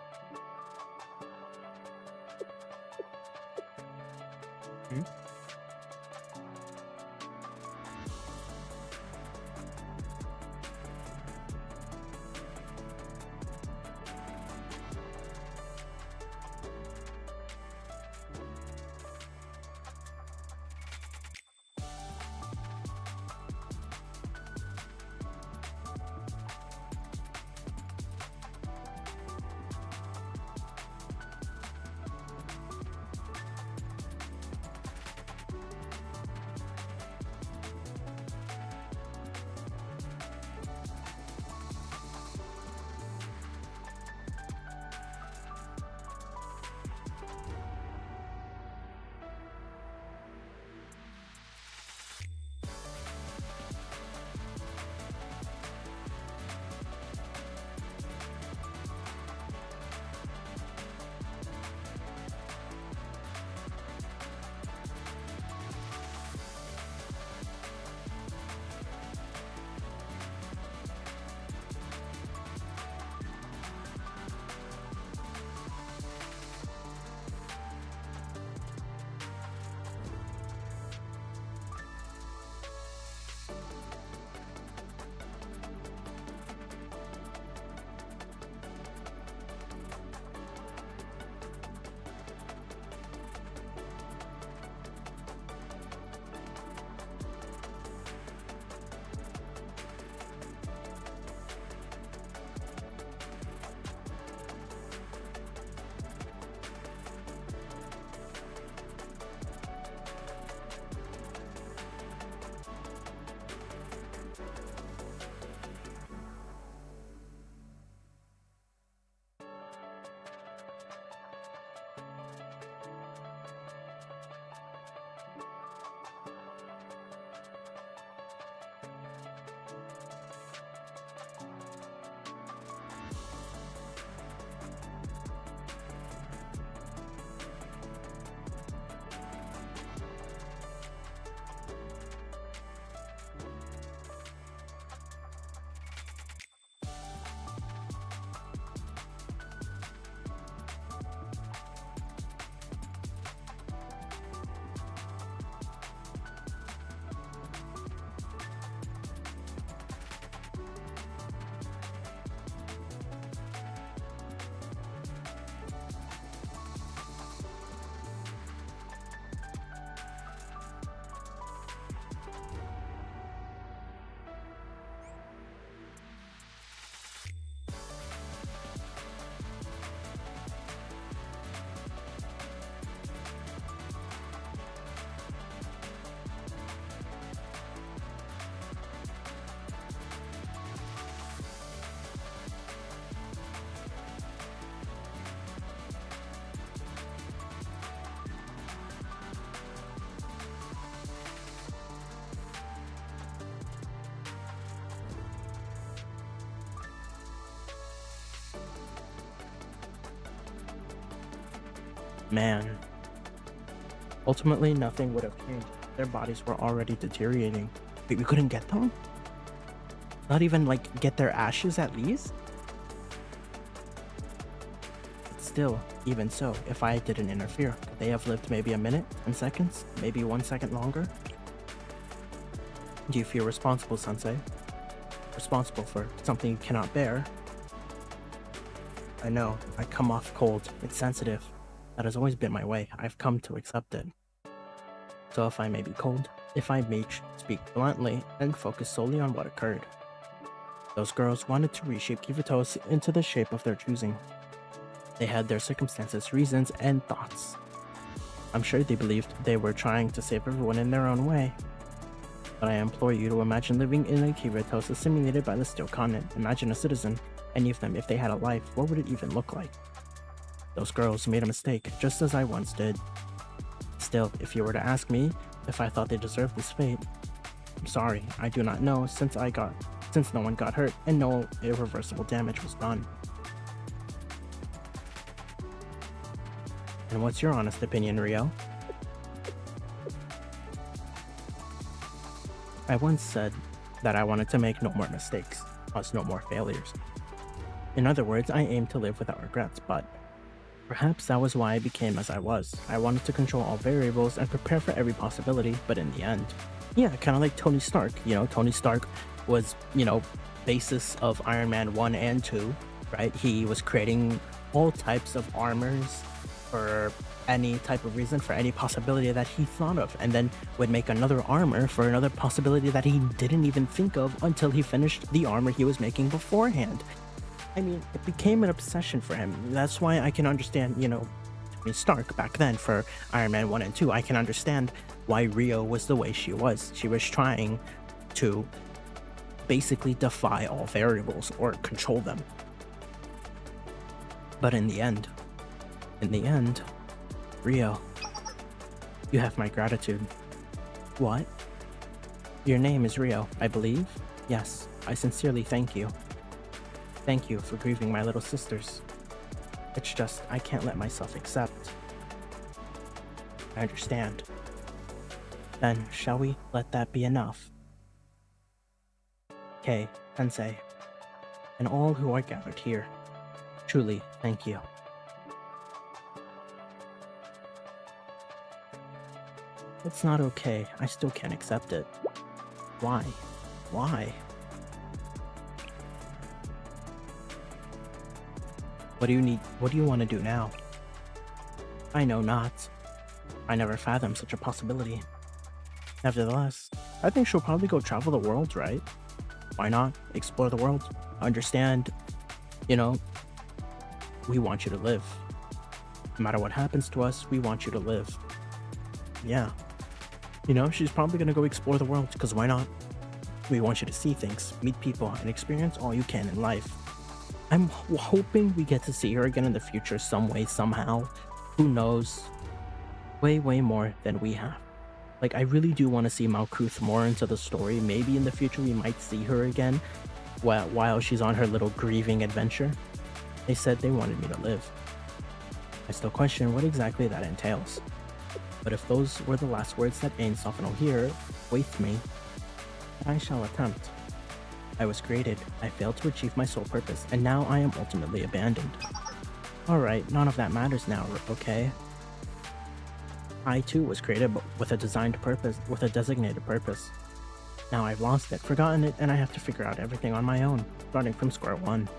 Man. Ultimately, nothing would have changed. Their bodies were already deteriorating. Wait, we couldn't get them? Not even, like, get their ashes at least? But still, even so, if I didn't interfere, could they have lived maybe a minute, 10 seconds, maybe 1 second longer? Do you feel responsible, Sensei? Responsible for something you cannot bear? I know, I come off cold. It's sensitive. That has always been my way. I've come to accept it. So if I may be cold, if I may speak bluntly and focus solely on what occurred. Those girls wanted to reshape Kivatos into the shape of their choosing. They had their circumstances, reasons, and thoughts. I'm sure they believed they were trying to save everyone in their own way. But I implore you to imagine living in a Kivatos simulated by the steel continent. Imagine a citizen, any of them, if they had a life, what would it even look like? Those girls made a mistake, just as I once did. Still, if you were to ask me if I thought they deserved this fate, I'm sorry, I do not know, since no one got hurt and no irreversible damage was done. And what's your honest opinion, Rio? I once said that I wanted to make no more mistakes, cause no more failures. In other words, I aimed to live without regrets, but perhaps that was why I became as I was. I wanted to control all variables and prepare for every possibility, but in the end, yeah, kind of like Tony Stark. You know, Tony Stark was, basis of Iron Man 1 and 2, right? He was creating all types of armors for any type of reason, for any possibility that he thought of, and then would make another armor for another possibility that he didn't even think of until he finished the armor he was making beforehand. I mean, it became an obsession for him. That's why I can understand, Tony Stark back then for Iron Man 1 and 2. I can understand why Rio was the way she was. She was trying to basically defy all variables or control them. But in the end, Rio, you have my gratitude. What? Your name is Rio, I believe? Yes, I sincerely thank you. Thank you for grieving my little sisters. It's just, I can't let myself accept. I understand. Then, shall we let that be enough? Kei, Tensei, and all who are gathered here, truly thank you. It's not okay. I still can't accept it. Why? Why? What do you need? What do you want to do now? I know not. I never fathomed such a possibility. Nevertheless, I think she'll probably go travel the world, right? Why not? Explore the world. Understand, we want you to live. No matter what happens to us, we want you to live. Yeah. She's probably gonna go explore the world, because why not? We want you to see things, meet people, and experience all you can in life. I'm hoping we get to see her again in the future some way, somehow. Who knows? Way, way more than we have. Like, I really do want to see Malkuth more into the story. Maybe in the future we might see her again while she's on her little grieving adventure. They said they wanted me to live. I still question what exactly that entails. But if those were the last words that Ain Sofano hear with me, I shall attempt. I was created, I failed to achieve my sole purpose, and now I am ultimately abandoned. Alright, none of that matters now, okay? I too was created with a designated purpose. Now I've lost it, forgotten it, and I have to figure out everything on my own, starting from square one.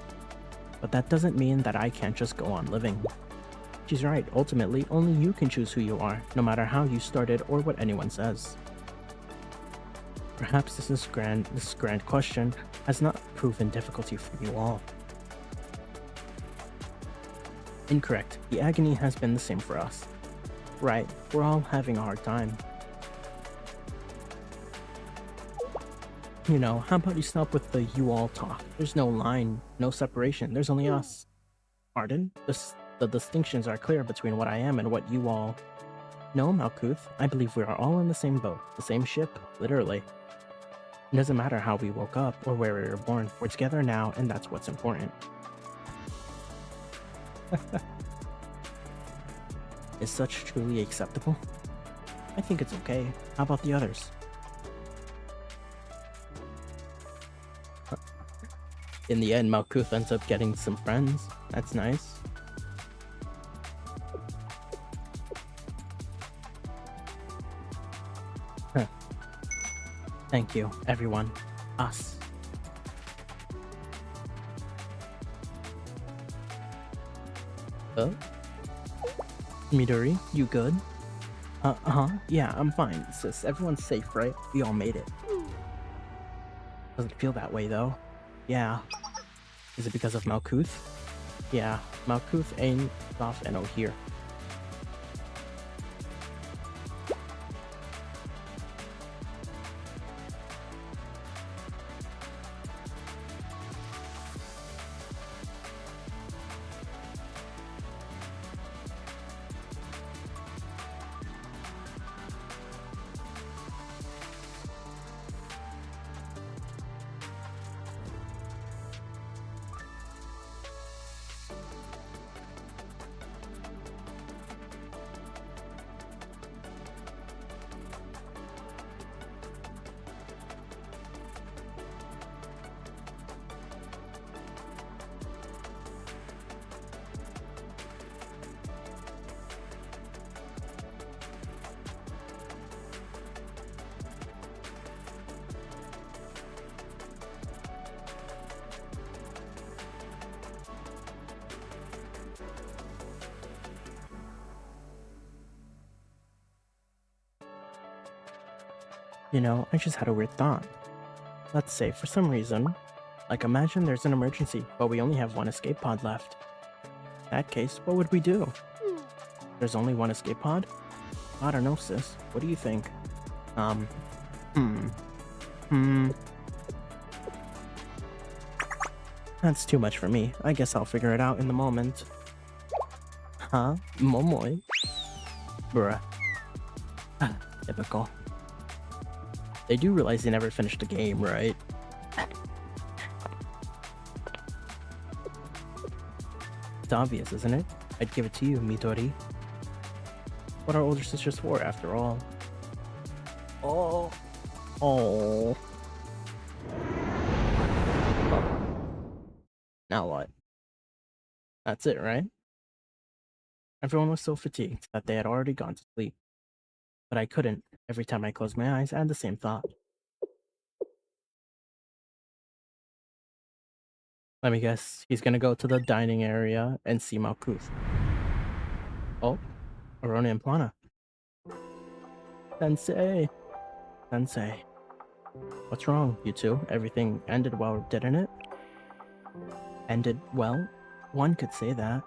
But that doesn't mean that I can't just go on living. She's right, ultimately, only you can choose who you are, no matter how you started or what anyone says. Perhaps this grand question has not proven difficulty for you all. Incorrect. The agony has been the same for us. Right, we're all having a hard time. How about you stop with the you all talk? There's no line, no separation, there's only us. Pardon? The distinctions are clear between what I am and what you all... No, Malkuth, I believe we are all in the same boat, the same ship, literally. It doesn't matter how we woke up or where we were born, we're together now and that's what's important. Is such truly acceptable? I think it's okay. How about the others? In the end, Malkuth ends up getting some friends. That's nice. Thank you, everyone. Us. Midori, you good? Yeah, I'm fine, sis. Everyone's safe, right? We all made it. Doesn't feel that way, though. Yeah. Is it because of Malkuth? Yeah, Malkuth ain't off and here. You know, I just had a weird thought. Let's say, for some reason, like imagine there's an emergency, but we only have one escape pod left. In that case, what would we do? There's only one escape pod? I don't know, sis. What do you think? That's too much for me. I guess I'll figure it out in the moment. Huh? Momoy? Bruh. Typical. They do realize they never finished the game, right? It's obvious, isn't it? I'd give it to you, Midori. What are older sisters for, after all? Oh. Oh. Now what? That's it, right? Everyone was so fatigued that they had already gone to sleep. But I couldn't. Every time I closed my eyes, I had the same thought. Let me guess, he's gonna go to the dining area and see Malkuth. Oh, Arona and Plana. Sensei! Sensei. What's wrong, you two? Everything ended well, didn't it? Ended well? One could say that.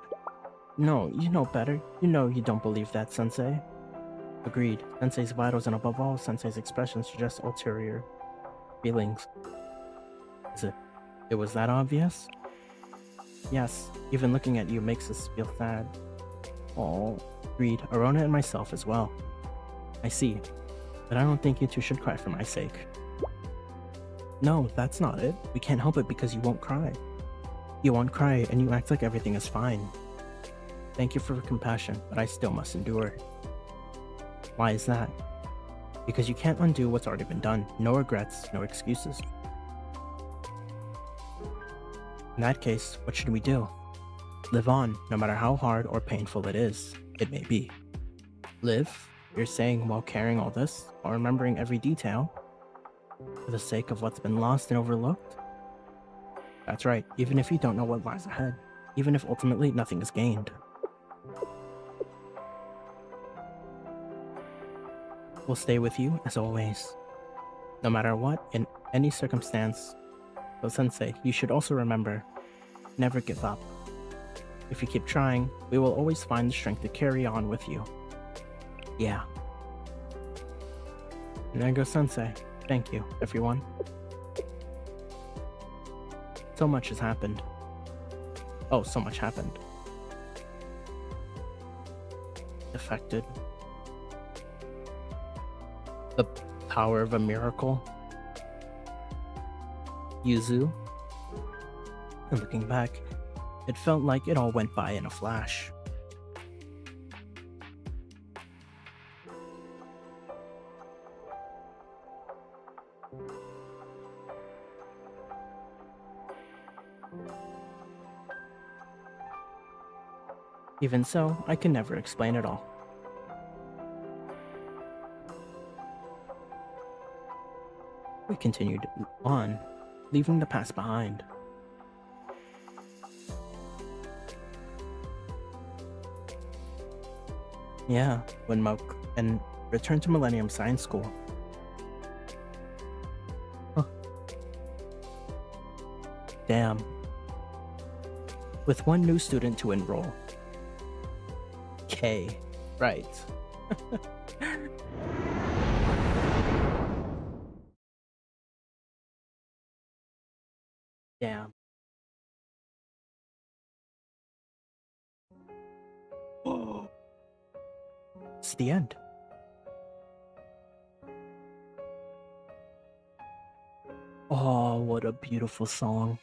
No, you know better. You know you don't believe that, Sensei. Agreed. Sensei's vitals and above all, Sensei's expressions suggest ulterior feelings. It was that obvious? Yes, even looking at you makes us feel sad. Oh, agreed. Arona and myself as well. I see. But I don't think you two should cry for my sake. No, that's not it. We can't help it because you won't cry. You won't cry and you act like everything is fine. Thank you for your compassion, but I still must endure. Why is that? Because you can't undo what's already been done. No regrets, no excuses. In that case, what should we do? Live on, no matter how hard or painful it may be. Live? You're saying while carrying all this, while remembering every detail, for the sake of what's been lost and overlooked? That's right, even if you don't know what lies ahead, even if ultimately nothing is gained. Will stay with you as always. No matter what, in any circumstance. So Sensei, you should also remember, never give up. If you keep trying, we will always find the strength to carry on with you. Yeah. And there goes Sensei. Thank you, everyone. So much has happened. Oh, so much happened. Affected. The power of a miracle. Yuzu. And looking back, it felt like it all went by in a flash. Even so, I can never explain it all. We continued on, leaving the past behind. Yeah, when and Return to Millennium Science School. Huh. Damn. With one new student to enroll. K. Right. Damn. Oh. It's the end. Oh, what a beautiful song.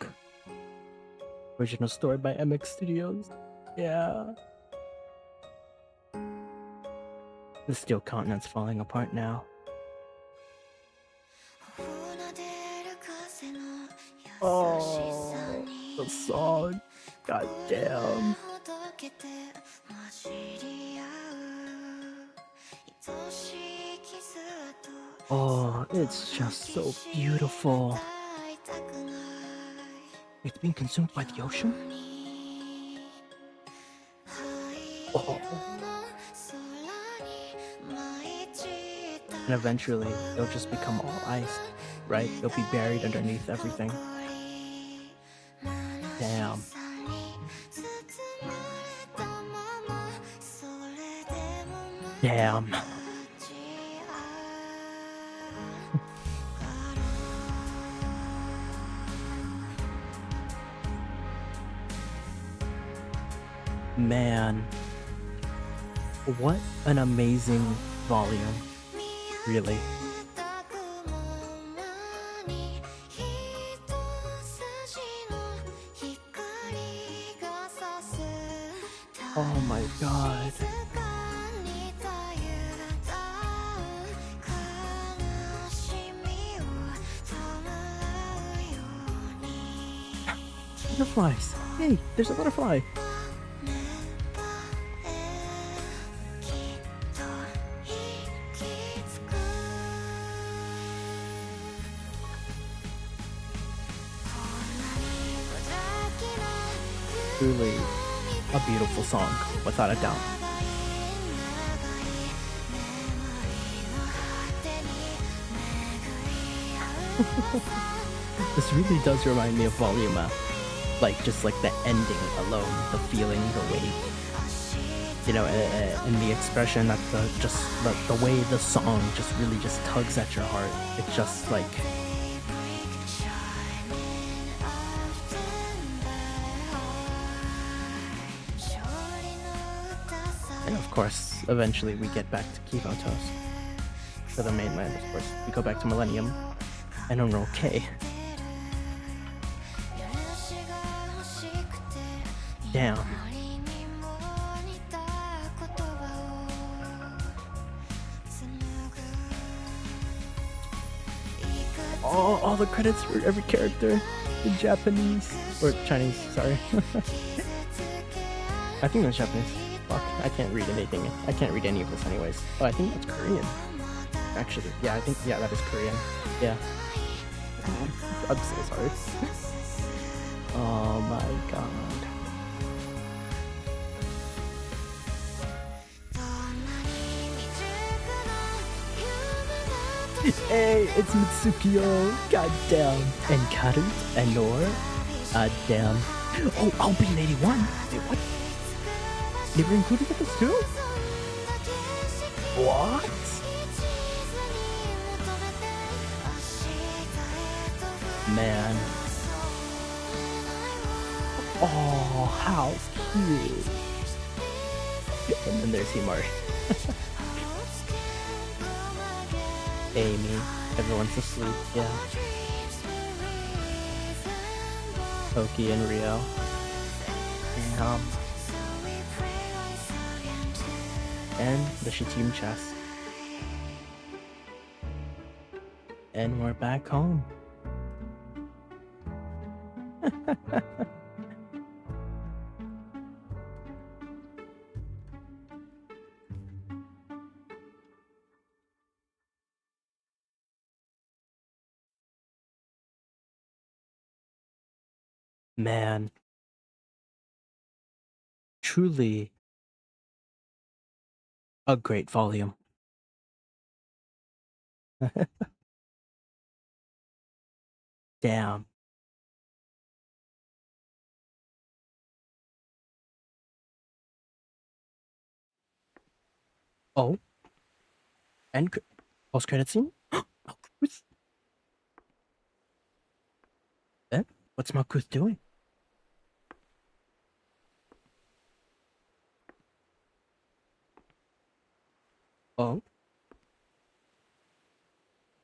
Original story by MX Studios. Yeah. The steel continent's falling apart now. Oh, the song. God damn. Oh, it's just so beautiful. It's being consumed by the ocean? Oh. And eventually, it'll just become all ice, right? It'll be buried underneath everything. Damn. Damn. Man. What an amazing volume. Really. Oh my god. Butterflies. Hey, there's a butterfly. Truly a beautiful song, without a doubt. This really does remind me of Voluma. Like, just like the ending alone, the feeling, the weight. You know, and the expression that the way the song just really just tugs at your heart. It's just like... And of course, eventually we get back to Kivotos, to the mainland, of course. We go back to Millennium and enroll K. Damn. Oh, all the credits for every character in Japanese or Chinese, sorry. I think that's Japanese. Fuck, I can't read anything. I can't read any of this anyways. Oh, I think that's Korean. Actually, yeah, I think, yeah, that is Korean. Yeah. I'm so sorry. Oh my god. Hey, it's Mitsukio. Goddamn. And Karu and Nor. Damn. Oh, I'll be Lady 1. Wait, what? They were included with this too? What? Man. Oh, how cute. And then there's Himari. Amy. Everyone's asleep, yeah. Toki and Rio. And the Shatim chest. And we're back home. Man. Truly A great volume. Damn. Oh, and post-credit scene? Malkuth? Eh? What's Malkuth doing? Oh,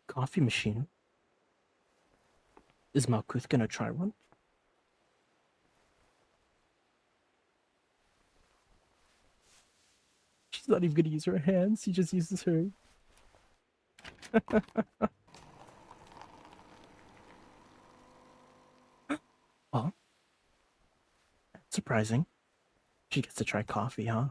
coffee machine. Is Malkuth gonna try one? She's not even gonna use her hands, she just uses her. Oh, surprising. She gets to try coffee, huh?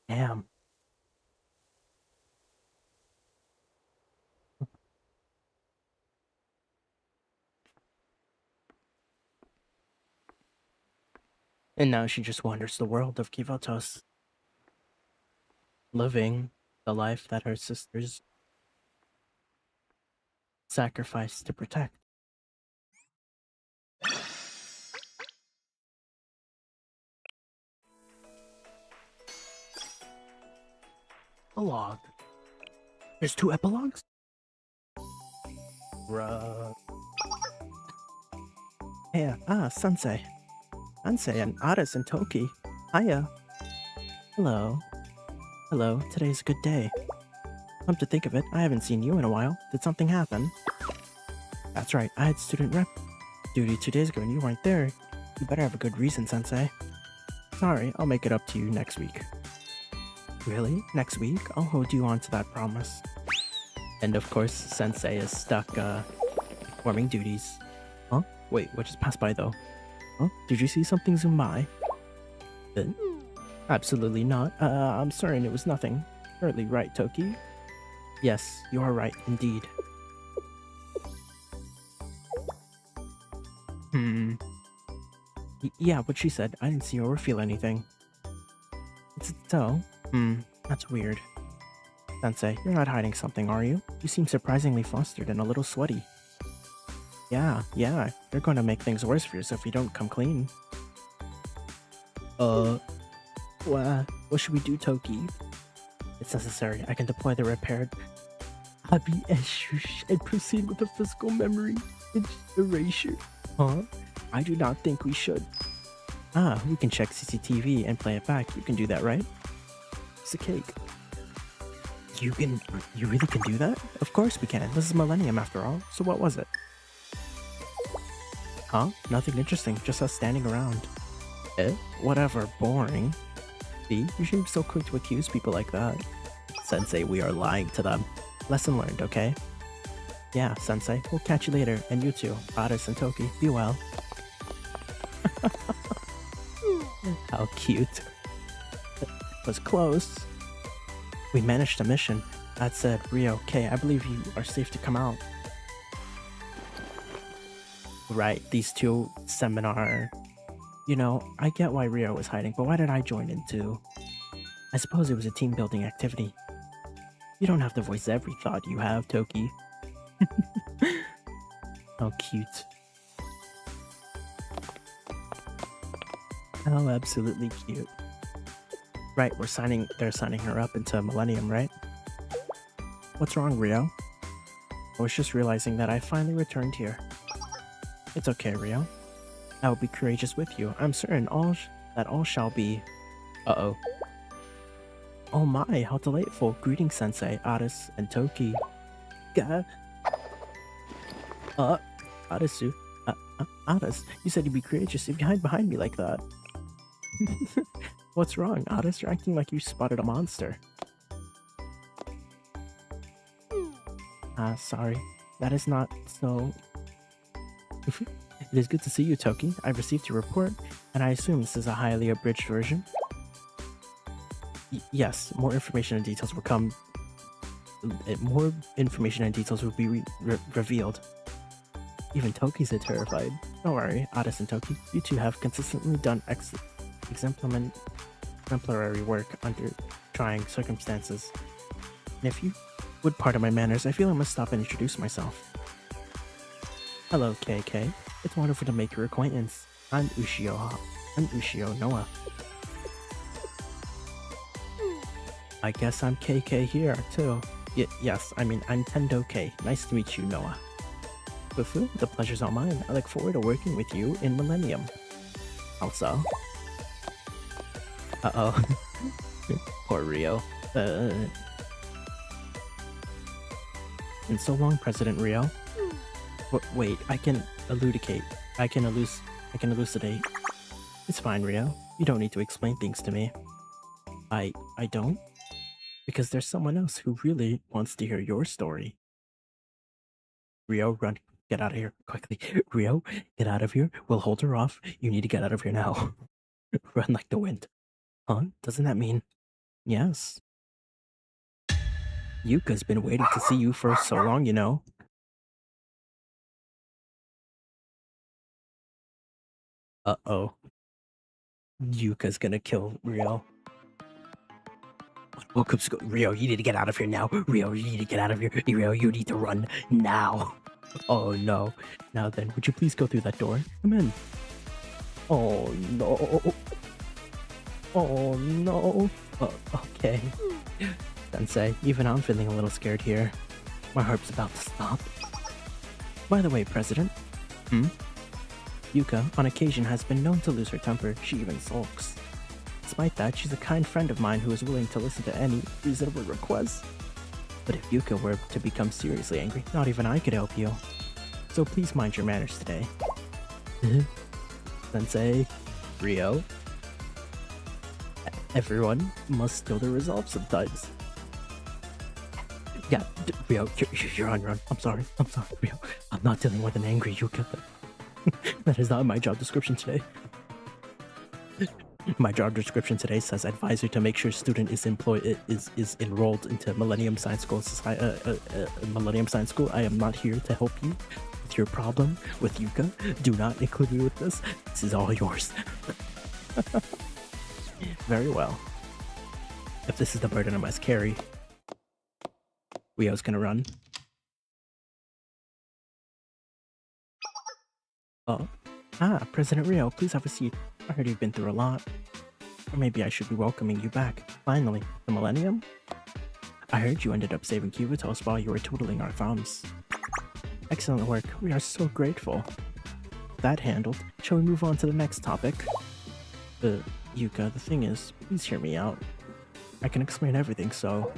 Damn. And now she just wanders the world of Kivotos, living the life that her sisters sacrificed to protect. Epilogue. There's 2 epilogues? Bruh. Yeah, Sensei. Sensei and Aris and Toki. Hiya. Hello. Hello, today's a good day. Come to think of it, I haven't seen you in a while. Did something happen? That's right, I had student rep duty 2 days ago and you weren't there. You better have a good reason, Sensei. Sorry, I'll make it up to you next week. Really? Next week? I'll hold you on to that promise. And of course, Sensei is stuck, performing duties. Huh? Wait, what just passed by though? Huh? Did you see something zoom by? Absolutely not. I'm certain it was nothing. Currently right, Toki? Yes, you are right, indeed. Yeah, what she said. I didn't see or feel anything. Is it so? That's weird. Sensei, you're not hiding something, are you? You seem surprisingly flustered and a little sweaty. Yeah, you're going to make things worse for yourself if you don't come clean. What should we do, Toki? It's necessary. I can deploy the repaired Abi Eshush and proceed with the physical memory erasure. Huh? I do not think we should. We can check CCTV and play it back. You can do that, right? It's a cake. You really can do that? Of course we can. This is Millennium after all. So what was it? Huh? Nothing interesting. Just us standing around. Whatever. Boring. See? You shouldn't be so quick to accuse people like that. Sensei, we are lying to them. Lesson learned, okay? Yeah, Sensei. We'll catch you later. And you too. Aris and Toki. Be well. How cute. It was close. We managed the mission. That said, Rio, okay, I believe you are safe to come out. Right, these 2 seminar. You know, I get why Rio was hiding, but why did I join in too? I suppose it was a team building activity. You don't have to voice every thought you have, Toki. How cute. How absolutely cute. Right, they're signing her up into Millennium, right? What's wrong, Rio? I was just realizing that I finally returned here. It's okay, Rio. I will be courageous with you. I'm certain that all shall be... Uh-oh. Oh my, how delightful. Greetings, Sensei, Aris, and Toki. Arisu. Aris, you said you'd be courageous if you hide behind me like that. What's wrong, Aris? You're acting like you spotted a monster. Sorry. That is not so... It is good to see you, Toki. I've received your report, and I assume this is a highly abridged version? Yes, more information and details will come more information and details will be revealed. Even Toki's are terrified. Don't worry, Otis and Toki, you two have consistently done exemplary work under trying circumstances. And if you would pardon my manners, I feel I must stop and introduce myself. Hello, KK. It's wonderful to make your acquaintance. I'm Ushio Noah. I guess I'm KK here, too. Yes, I mean, I'm Tendo K. Nice to meet you, Noah. Fufu, the pleasure's all mine. I look forward to working with you in Millennium. Also. Uh-oh. Poor Rio. And so long, President Rio. Wait, I can elucidate. I can elucidate. It's fine, Rio. You don't need to explain things to me. I don't? Because there's someone else who really wants to hear your story. Rio, run. Get out of here, quickly. Rio, get out of here. We'll hold her off. You need to get out of here now. Run like the wind. Huh? Doesn't that mean... Yes. Yuka's been waiting to see you for so long, you know. Uh-oh. Yuka's gonna kill Rio. Rio, you need to get out of here now. Rio, you need to get out of here. Rio, you need to run now. Oh no. Now then, would you please go through that door? Come in. Oh no. Oh no. Okay. Sensei, even I'm feeling a little scared here. My heart's about to stop. By the way, President. Yuka, on occasion, has been known to lose her temper. She even sulks. Despite that, she's a kind friend of mine who is willing to listen to any reasonable requests. But if Yuka were to become seriously angry, not even I could help you. So please mind your manners today. Sensei, Rio. Everyone must know the resolve sometimes. Yeah, Rio, you're on your own. I'm sorry, Rio. I'm not dealing with an angry Yuka. That is not my job description today. My job description today says advisor to make sure student is enrolled into Millennium Science School. Millennium Science School. I am not here to help you with your problem with Yuka. Do not include me with this. This is all yours. Very well. If this is the burden I must carry, Rio's gonna run. Oh. President Rio, please have a seat. I heard you've been through a lot. Or maybe I should be welcoming you back. Finally, the Millennium? I heard you ended up saving Cubitos while you were twiddling our thumbs. Excellent work. We are so grateful. That handled. Shall we move on to the next topic? Yuka, the thing is, please hear me out. I can explain everything, so...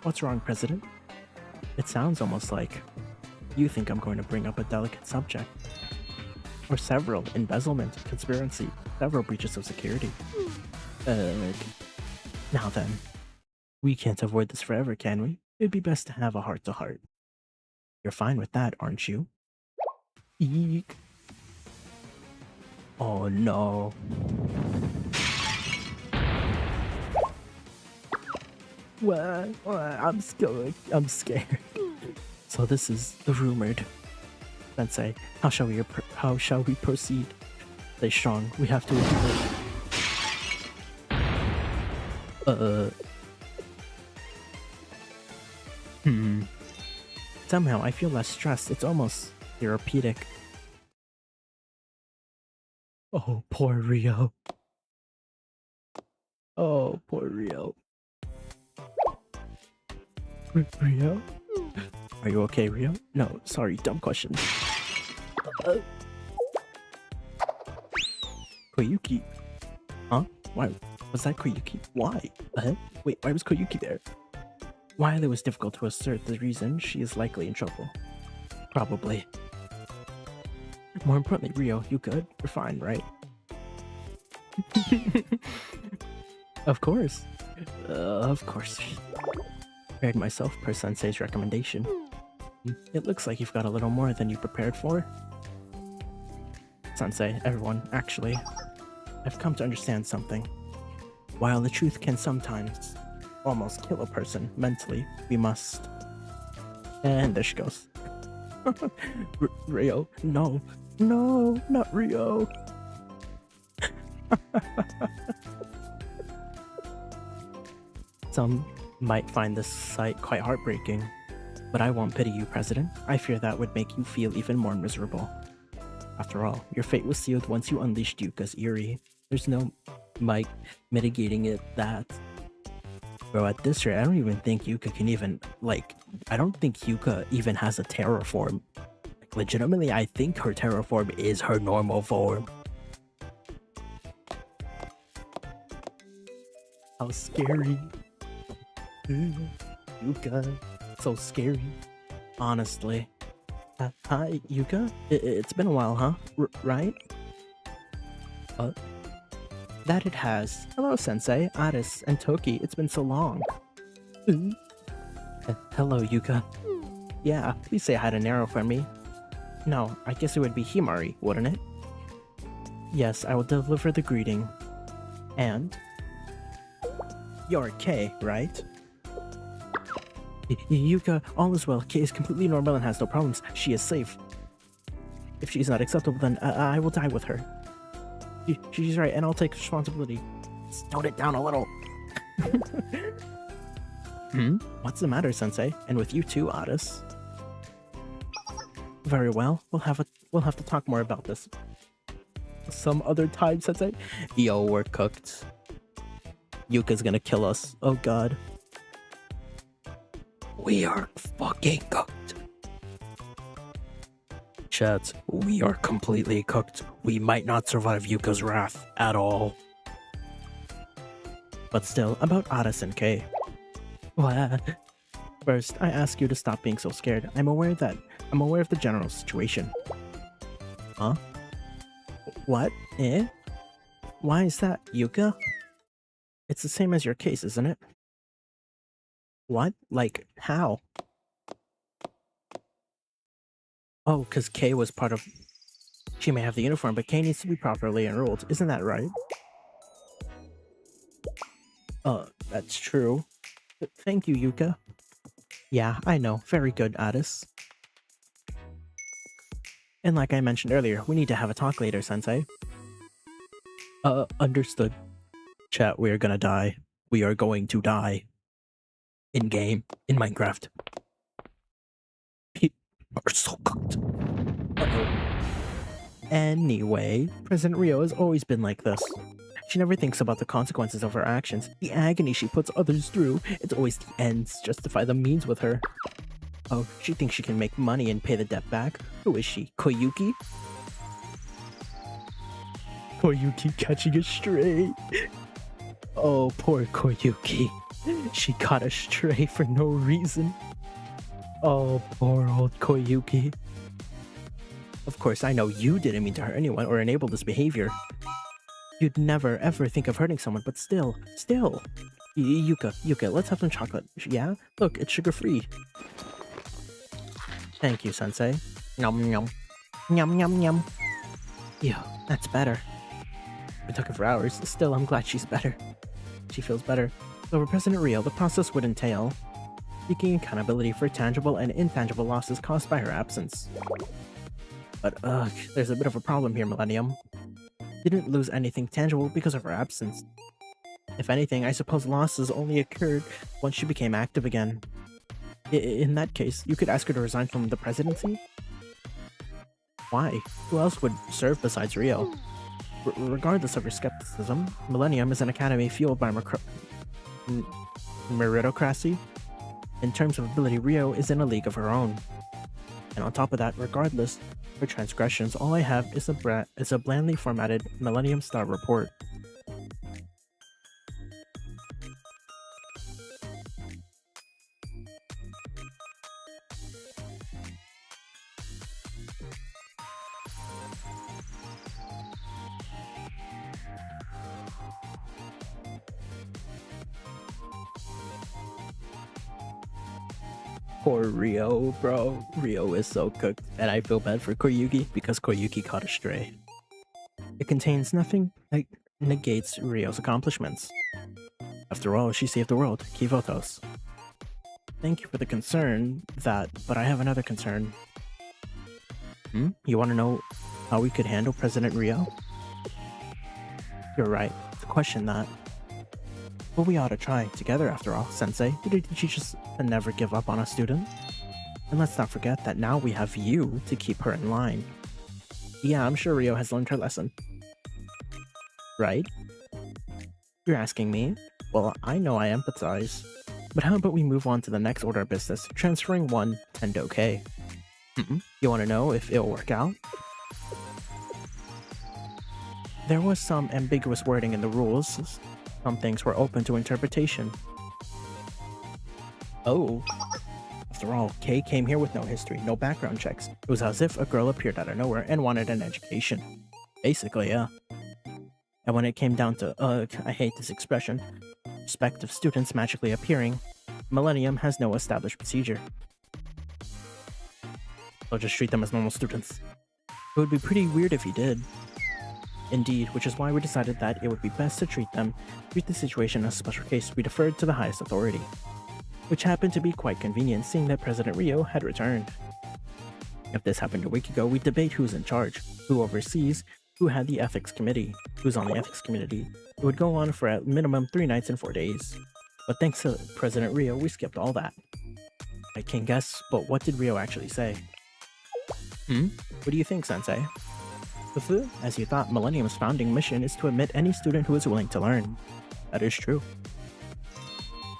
What's wrong, President? It sounds almost like you think I'm going to bring up a delicate subject. Or several. Embezzlement, conspiracy, several breaches of security. Now then. We can't avoid this forever, can we? It'd be best to have a heart-to-heart. You're fine with that, aren't you? Eek. Oh no. What? I'm scared. So this is the rumored. Sensei, how shall we proceed? Stay strong. We have to Somehow I feel less stressed. It's almost therapeutic. Oh, poor Rio. Oh, poor Rio. Rio? Are you okay, Rio? No, sorry, dumb question. Koyuki. Huh? Why? Was that Koyuki? Why? Wait, why was Koyuki there? While it was difficult to assert the reason, she is likely in trouble. Probably. More importantly, Rio, you good? You're fine, right? Of course. Of course. Prepared myself per Sensei's recommendation. It looks like you've got a little more than you prepared for. Sensei, everyone, actually, I've come to understand something. While the truth can sometimes almost kill a person mentally, we must And there she goes. Rio, no, no, not Rio. Some might find this sight quite heartbreaking, but I won't pity you, President. I fear that would make you feel even more miserable. After all, your fate was sealed once you unleashed Yuka's Eerie. There's no mitigating it that. Bro, at this rate, I don't even think Yuka can even, I don't think Yuka even has a terror form. Like, legitimately, I think her terror form is her normal form. How scary. Yuka, so scary. Honestly. Hi, Yuka? It's been a while, huh? Right? That it has. Hello, Sensei, Aris, and Toki. It's been so long. Hello, Yuka. Yeah, please say hi to Nero for me. No, I guess it would be Himari, wouldn't it? Yes, I will deliver the greeting. And? You're Kay, right? Yuka, all is well. Kay is completely normal and has no problems. She is safe. If she's not acceptable, then I will die with her. She's right, and I'll take responsibility. Tone it down a little. What's the matter, Sensei? And with you too, Aris. Very well. We'll have to talk more about this some other time, Sensei. Yo, we're cooked. Yuka's gonna kill us. Oh god. We are fucking cooked. Chat, we are completely cooked. We might not survive Yuka's wrath at all. But still, about Aris and Kay. First, I ask you to stop being so scared. I'm aware of the general situation. Huh? What? Eh? Why is that, Yuka? It's the same as your case, isn't it? What? Like, how? Oh, because Kay was part of... She may have the uniform, but Kay needs to be properly enrolled. Isn't that right? That's true. Thank you, Yuka. Yeah, I know. Very good, Addis. And like I mentioned earlier, we need to have a talk later, Sensei. Understood. Chat, we are gonna die. We are going to die. In-game. In Minecraft. People are so cooked. Anyway, President Rio has always been like this. She never thinks about the consequences of her actions, the agony she puts others through. It's always the ends justify the means with her. Oh, she thinks she can make money and pay the debt back. Who is she? Koyuki? Koyuki catching a stray. Oh, poor Koyuki. She caught a stray for no reason. Oh, poor old Koyuki. Of course, I know you didn't mean to hurt anyone or enable this behavior. You'd never ever think of hurting someone, but still. Yuka, let's have some chocolate. Yeah? Look, it's sugar-free. Thank you, Sensei. Nom nom. Nom nom nom. Ew, that's better. It took her for hours. Still, I'm glad she's better. She feels better. So for President Rio, the process would entail seeking accountability for tangible and intangible losses caused by her absence. But there's a bit of a problem here, Millennium. Didn't lose anything tangible because of her absence. If anything, I suppose losses only occurred once she became active again. In that case, you could ask her to resign from the presidency? Why? Who else would serve besides Rio? Regardless of her skepticism, Millennium is an academy fueled by meritocracy. In terms of ability, Rio is in a league of her own. And on top of that, regardless of transgressions, all I have is a blandly formatted Millennium Star report. Poor Rio, bro. Rio is so cooked, and I feel bad for Koyuki because Koyuki caught a stray. It contains nothing that negates Rio's accomplishments. After all, she saved the world, Kivotos. Thank you for the concern, but I have another concern. You want to know how we could handle President Rio? You're right, to question that. But we ought to try, together after all, Sensei. Did he teach us to never give up on a student? And let's not forget that now we have you to keep her in line. Yeah, I'm sure Rio has learned her lesson. Right? You're asking me? Well, I know I empathize. But how about we move on to the next order of business, transferring one Tendo K? You want to know if it'll work out? There was some ambiguous wording in the rules. Some things were open to interpretation. Oh. After all, Kay came here with no history, no background checks. It was as if a girl appeared out of nowhere and wanted an education. Basically, yeah. And when it came down to, I hate this expression, prospective students magically appearing, Millennium has no established procedure. So just treat them as normal students. It would be pretty weird if you did. Indeed, which is why we decided that it would be best to treat the situation as a special case. We deferred to the highest authority, which happened to be quite convenient seeing that President Rio had returned. If this happened a week ago, we'd debate who's in charge, who oversees, who had the ethics committee, who's on the ethics committee. It would go on for at minimum 3 nights and 4 days. But thanks to President Rio, we skipped all that. I can't guess, but what did Rio actually say? What do you think, Sensei? As you thought, Millennium's founding mission is to admit any student who is willing to learn. That is true.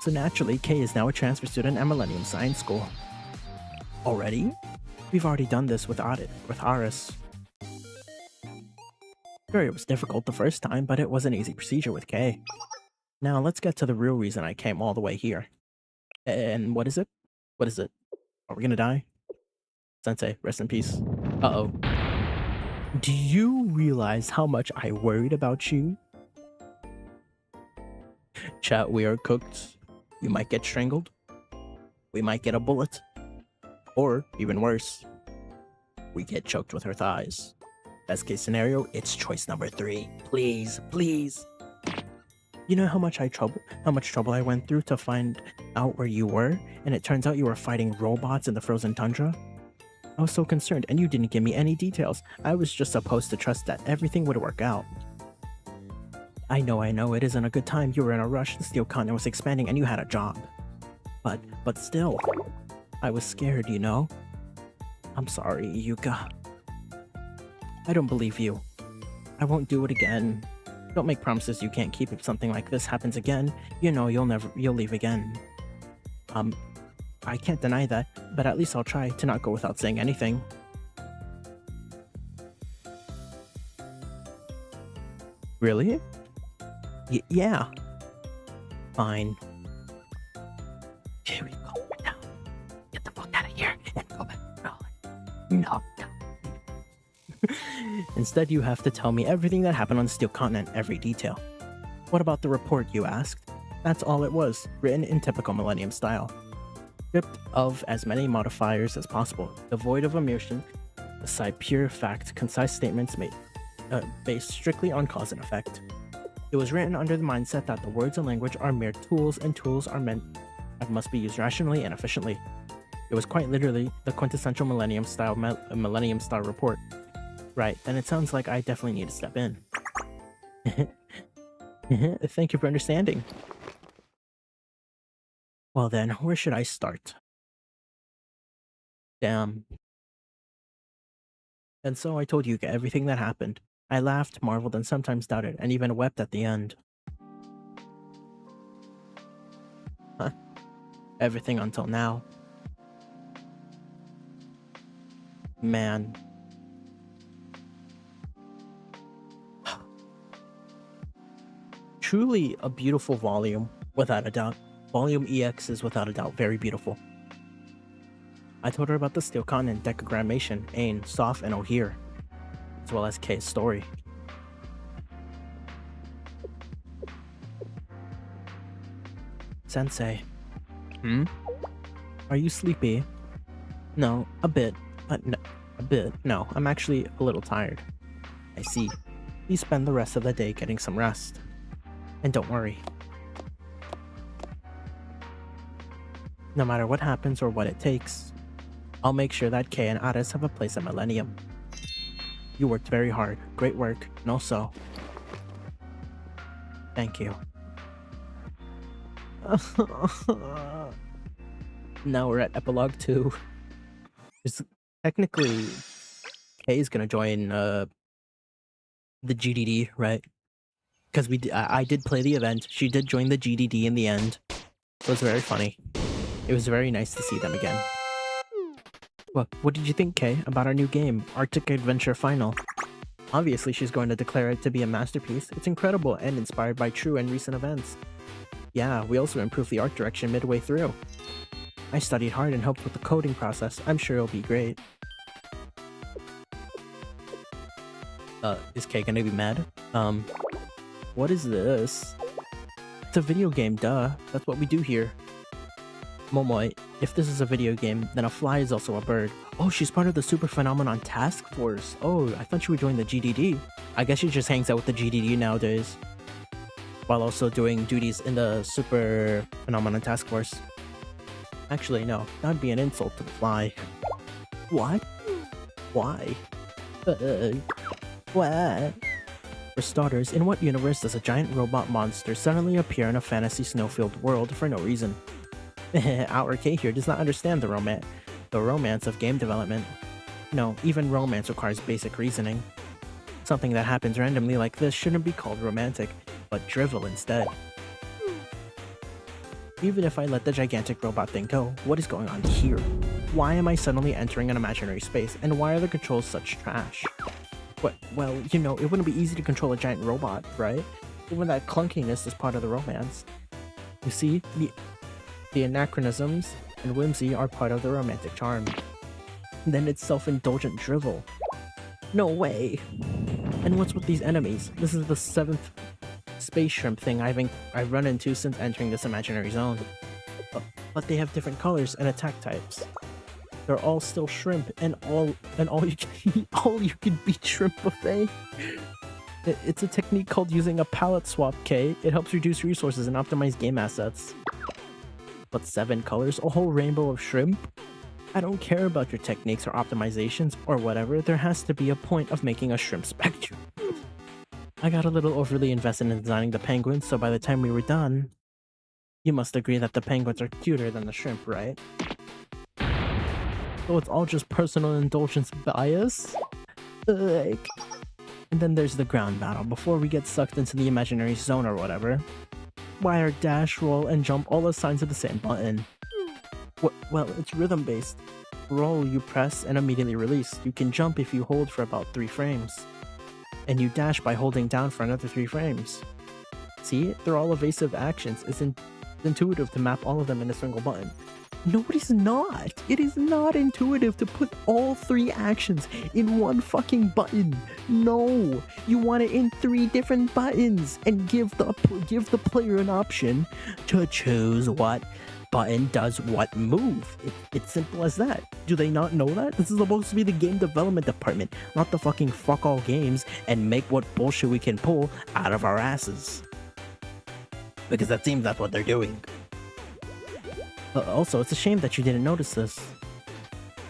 So naturally, Kay is now a transfer student at Millennium Science School. Already? We've already done this with Aris. Sure, it was difficult the first time, but it was an easy procedure with Kay. Now let's get to the real reason I came all the way here. And what is it? What is it? Are we gonna die? Sensei, rest in peace. Uh-oh. Do you realize how much I worried about you? Chat, we are cooked. You might get strangled. We might get a bullet. Or, even worse, we get choked with our thighs. Best case scenario, it's choice number 3. Please, please. You know how much trouble I went through to find out where you were, and it turns out you were fighting robots in the frozen tundra? I was so concerned, and you didn't give me any details. I was just supposed to trust that everything would work out. I know, it isn't a good time. You were in a rush, the steel continent was expanding, and you had a job. But still, I was scared, you know? I'm sorry, Yuka. I don't believe you. I won't do it again. Don't make promises you can't keep if something like this happens again. You know you'll leave again. I can't deny that, but at least I'll try to not go without saying anything. Really? Yeah. Fine. Here we go. Now, get the fuck out of here and go back. No. Instead, you have to tell me everything that happened on the Steel Continent, every detail. What about the report, you asked? That's all it was, written in typical Millennium style. Stripped of as many modifiers as possible, devoid of emotion, aside pure fact, concise statements made based strictly on cause and effect. It was written under the mindset that the words and language are mere tools, and tools are meant and must be used rationally and efficiently. It was quite literally the quintessential Millennium style report. Right, then it sounds like I definitely need to step in. Thank you for understanding. Well then, where should I start? Damn. And so I told Yuka everything that happened. I laughed, marveled, and sometimes doubted, and even wept at the end. Huh? Everything until now. Man. Truly a beautiful volume, without a doubt. Volume EX is without a doubt very beautiful. I told her about the Steel Continent, Decagrammation, Ain, Soph, and O'Hear, as well as Kay's story. Sensei. Are you sleepy? No, a bit, but no, I'm actually a little tired. I see. Please spend the rest of the day getting some rest. And don't worry. No matter what happens or what it takes, I'll make sure that Kay and Addis have a place at Millennium. You worked very hard. Great work. And also, thank you. Now we're at Epilogue 2. It's technically, Kay is gonna join the GDD, right? Because I did play the event. She did join the GDD in the end. It was very funny. It was very nice to see them again. What did you think, Kay, about our new game, Arctic Adventure Final? Obviously, she's going to declare it to be a masterpiece. It's incredible and inspired by true and recent events. Yeah, we also improved the art direction midway through. I studied hard and helped with the coding process. I'm sure it'll be great. Is Kay gonna be mad? What is this? It's a video game, duh. That's what we do here. Momoy, if this is a video game, then a fly is also a bird. Oh, she's part of the Super Phenomenon Task Force. Oh, I thought she would join the GDD. I guess she just hangs out with the GDD nowadays, while also doing duties in the Super Phenomenon Task Force. Actually, no, that'd be an insult to the fly. What? Why? What? For starters, in what universe does a giant robot monster suddenly appear in a fantasy snow-filled world for no reason? Our K here does not understand the romance of game development. No, even romance requires basic reasoning. Something that happens randomly like this shouldn't be called romantic, but drivel instead. Even if I let the gigantic robot thing go, what is going on here? Why am I suddenly entering an imaginary space, and why are the controls such trash? Well, you know, it wouldn't be easy to control a giant robot, right? Even that clunkiness is part of the romance. You see, the anachronisms and whimsy are part of the romantic charm. And then it's self-indulgent drivel. No way! And what's with these enemies? This is the 7th space shrimp thing I've run into since entering this imaginary zone. But they have different colors and attack types. They're all still shrimp, and all you can beat shrimp buffet. It's a technique called using a palette swap, K. It helps reduce resources and optimize game assets. But 7 colors? A whole rainbow of shrimp? I don't care about your techniques or optimizations or whatever, there has to be a point of making a shrimp spectrum. I got a little overly invested in designing the penguins, so by the time we were done, you must agree that the penguins are cuter than the shrimp, right? So it's all just personal indulgence bias? And then there's the ground battle, before we get sucked into the imaginary zone or whatever. Why are dash, roll, and jump all assigned to the same button? Well, it's rhythm-based. Roll, you press and immediately release. You can jump if you hold for about 3 frames. And you dash by holding down for another 3 frames. See? They're all evasive actions. It's intuitive to map all of them in a single button. No, it is not! It is not intuitive to put all 3 actions in one fucking button! No! You want it in 3 different buttons! And give the player an option to choose what button does what move. It's simple as that. Do they not know that? This is supposed to be the game development department, not the fucking fuck all games and make what bullshit we can pull out of our asses. Because that seems that's what they're doing. Also, it's a shame that you didn't notice this.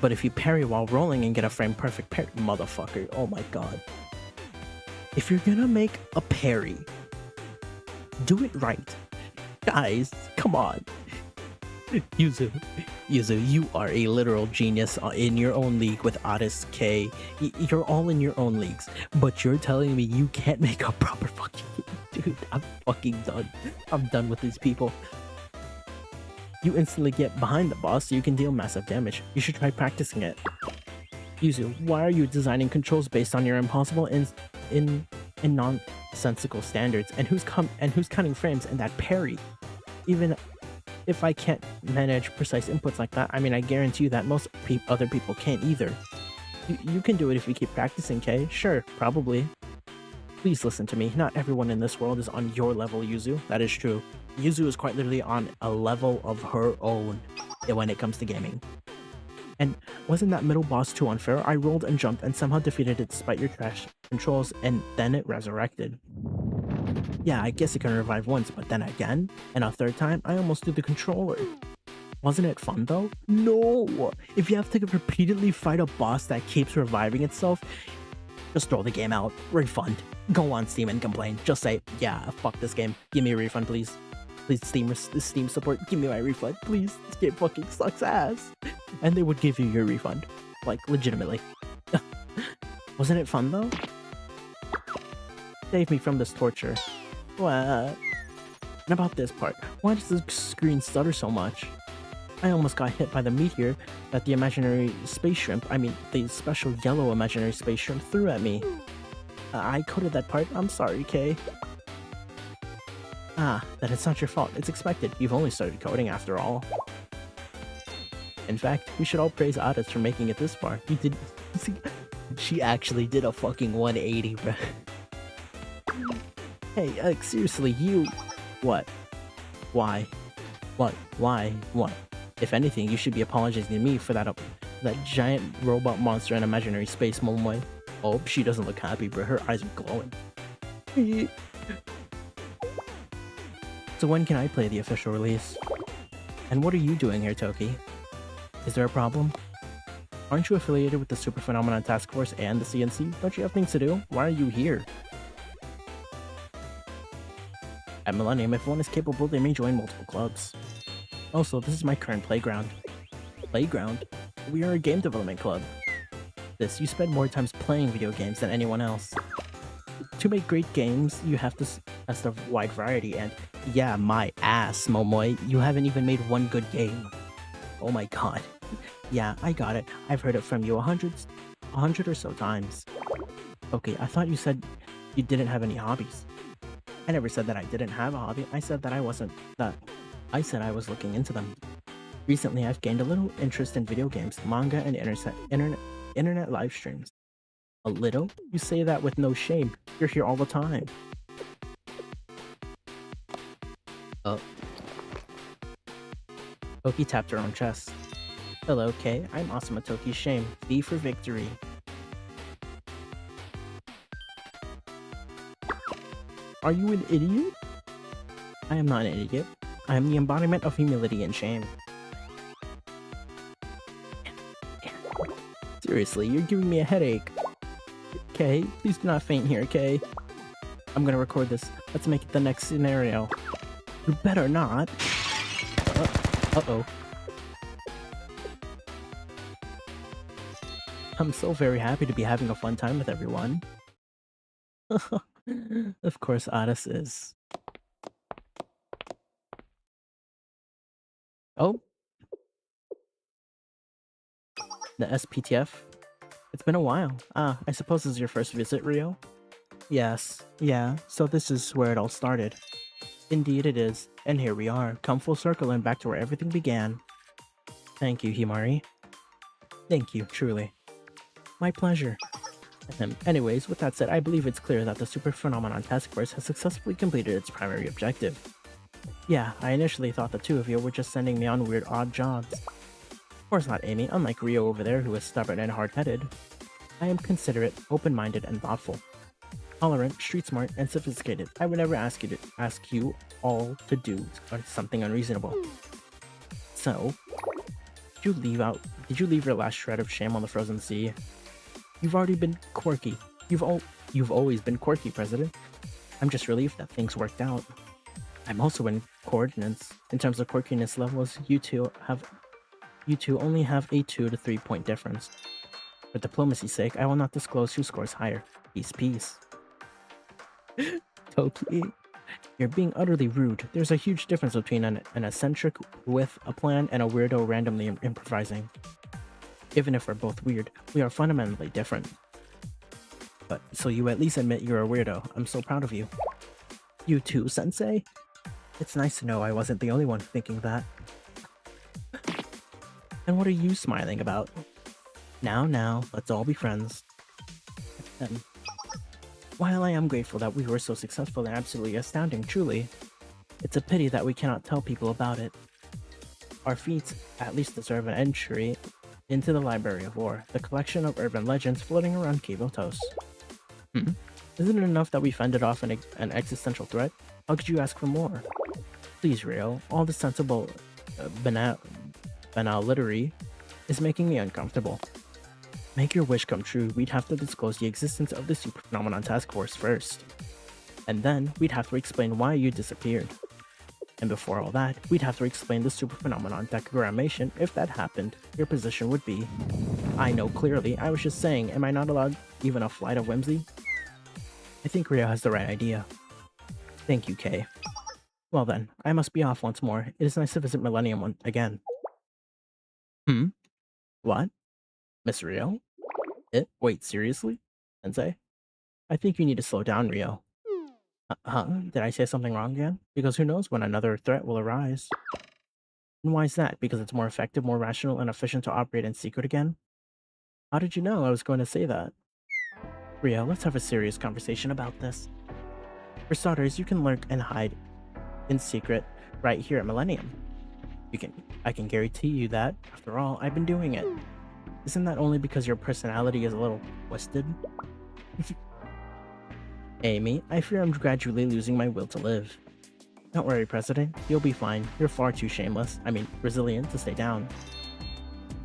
But if you parry while rolling and get a frame perfect parry, motherfucker, oh my god. If you're gonna make a parry, do it right. Guys, come on. Yuzu, you are a literal genius in your own league with Otis K. You're all in your own leagues, but you're telling me you can't make a proper fucking game. Dude, I'm fucking done. I'm done with these people. You instantly get behind the boss so you can deal massive damage. You should try practicing it. Yuzu, why are you designing controls based on your impossible in nonsensical standards? And who's cutting frames and that parry? Even if I can't manage precise inputs like that, I mean, I guarantee you that most other people can't either. You can do it if you keep practicing, Kay. Sure, probably. Please listen to me. Not everyone in this world is on your level, Yuzu. That is true. Yuzu is quite literally on a level of her own when it comes to gaming. And wasn't that middle boss too unfair? I rolled and jumped and somehow defeated it despite your trash controls, and then it resurrected. Yeah, I guess it can revive once, but then again, and a third time, I almost threw the controller. Wasn't it fun though? No! If you have to repeatedly fight a boss that keeps reviving itself, just throw the game out. Refund. Go on Steam and complain. Just say, yeah, fuck this game. Give me a refund, please. Please, Steam support, give me my refund. Please, this game fucking sucks ass. And they would give you your refund. Like, legitimately. Wasn't it fun though? Save me from this torture. What? And about this part, why does the screen stutter so much? I almost got hit by the meteor that the imaginary space shrimp, the special yellow imaginary space shrimp threw at me. I coded that part, I'm sorry, Kay. Ah, then it's not your fault, it's expected. You've only started coding after all. In fact, we should all praise Addis for making it this far. You did... She actually did a fucking 180, bro. Hey, seriously, you... What? Why? What? Why? What? If anything, you should be apologizing to me for that giant robot monster in imaginary space, Momoy. Oh, she doesn't look happy, but her eyes are glowing. So when can I play the official release? And what are you doing here, Toki? Is there a problem? Aren't you affiliated with the Super Phenomenon Task Force and the CNC? Don't you have things to do? Why are you here? At Millennium, if one is capable, they may join multiple clubs. Also, this is my current playground. Playground? We are a game development club. You spend more times playing video games than anyone else. To make great games, you have to test a wide variety, and yeah, my ass, Momoy, you haven't even made one good game. Oh my god. Yeah, I got it. I've heard it from you a hundred or so times. Okay, I thought you said you didn't have any hobbies. I never said that I didn't have a hobby. I said that I I was looking into them. Recently, I've gained a little interest in video games, manga, and internet live streams. A little? You say that with no shame. You're here all the time. Oh. Toki tapped her own chest. Hello, Kay. I'm Asuma Toki's shame. V for victory. Are you an idiot? I am not an idiot. I am the embodiment of humility and shame. Seriously, you're giving me a headache. Kay, please do not faint here, Kay. I'm gonna record this. Let's make it the next scenario. You better not. Uh-oh. I'm so very happy to be having a fun time with everyone. Of course, Addis is. Oh. The SPTF? It's been a while. Ah, I suppose this is your first visit, Rio? Yes. Yeah, so this is where it all started. Indeed it is. And here we are, come full circle and back to where everything began. Thank you, Himari. Thank you, truly. My pleasure. Anyways, with that said, I believe it's clear that the Super Phenomenon Task Force has successfully completed its primary objective. Yeah, I initially thought the two of you were just sending me on weird odd jobs. Of course not, Amy, unlike Rio over there who is stubborn and hard-headed. I am considerate, open-minded, and thoughtful. Tolerant, street-smart, and sophisticated. I would never ask you all to do something unreasonable. So, did you leave your last shred of shame on the frozen sea? You've already been quirky. You've always been quirky, President. I'm just relieved that things worked out. I'm also in coordinates. In terms of quirkiness levels, you two only have a 2 to 3 point difference. For diplomacy's sake, I will not disclose who scores higher. Peace, peace. Toki, you're being utterly rude. There's a huge difference between an eccentric with a plan and a weirdo randomly improvising. Even if we're both weird, we are fundamentally different. But, so you at least admit you're a weirdo. I'm so proud of you. You too, Sensei? It's nice to know I wasn't the only one thinking that. And what are you smiling about? Now, let's all be friends. And while I am grateful that we were so successful and absolutely astounding, truly, it's a pity that we cannot tell people about it. Our feats at least deserve an entry into the Library of Lore, the collection of urban legends floating around Kibotos. Isn't it enough that we fended off an existential threat? How could you ask for more? Please, Rio, all the sensible banality is making me uncomfortable. Make your wish come true, we'd have to disclose the existence of the Super Phenomenon Task Force first. And then, we'd have to explain why you disappeared. And before all that, we'd have to explain the Super Phenomenon Decogrammation. If that happened, your position would be... I know clearly, I was just saying, am I not allowed even a flight of whimsy? I think Rio has the right idea. Thank you, Kay. Well then, I must be off once more. It is nice to visit Millennium again. What? Miss Rio? Wait, seriously? Sensei? I think you need to slow down, Rio. Did I say something wrong again? Because who knows when another threat will arise. And why is that? Because it's more effective, more rational, and efficient to operate in secret again? How did you know I was going to say that? Rio, let's have a serious conversation about this. For starters, you can lurk and hide in secret right here at Millennium. I can guarantee you that, after all, I've been doing it. Isn't that only because your personality is a little twisted? Amy, I fear I'm gradually losing my will to live. Don't worry, President. You'll be fine. You're far too resilient to stay down.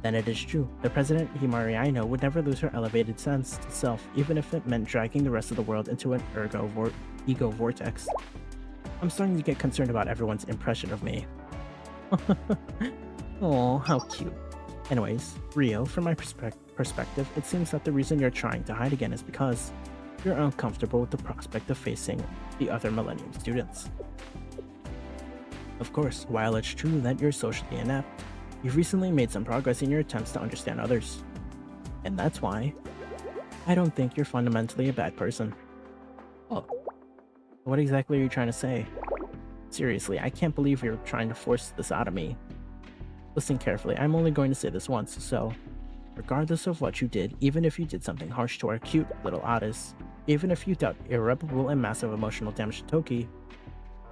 Then it is true. The President Himari I know would never lose her elevated sense to self, even if it meant dragging the rest of the world into an ego vortex. I'm starting to get concerned about everyone's impression of me. Oh, how cute. Anyways, Rio, from my perspective, it seems that the reason you're trying to hide again is because you're uncomfortable with the prospect of facing the other Millennium students. Of course, while it's true that you're socially inept, you've recently made some progress in your attempts to understand others. And that's why I don't think you're fundamentally a bad person. Oh, what exactly are you trying to say? Seriously, I can't believe you're trying to force this out of me. Listen carefully, I'm only going to say this once, so regardless of what you did, even if you did something harsh to our cute little Addis, even if you dealt irreparable and massive emotional damage to Toki,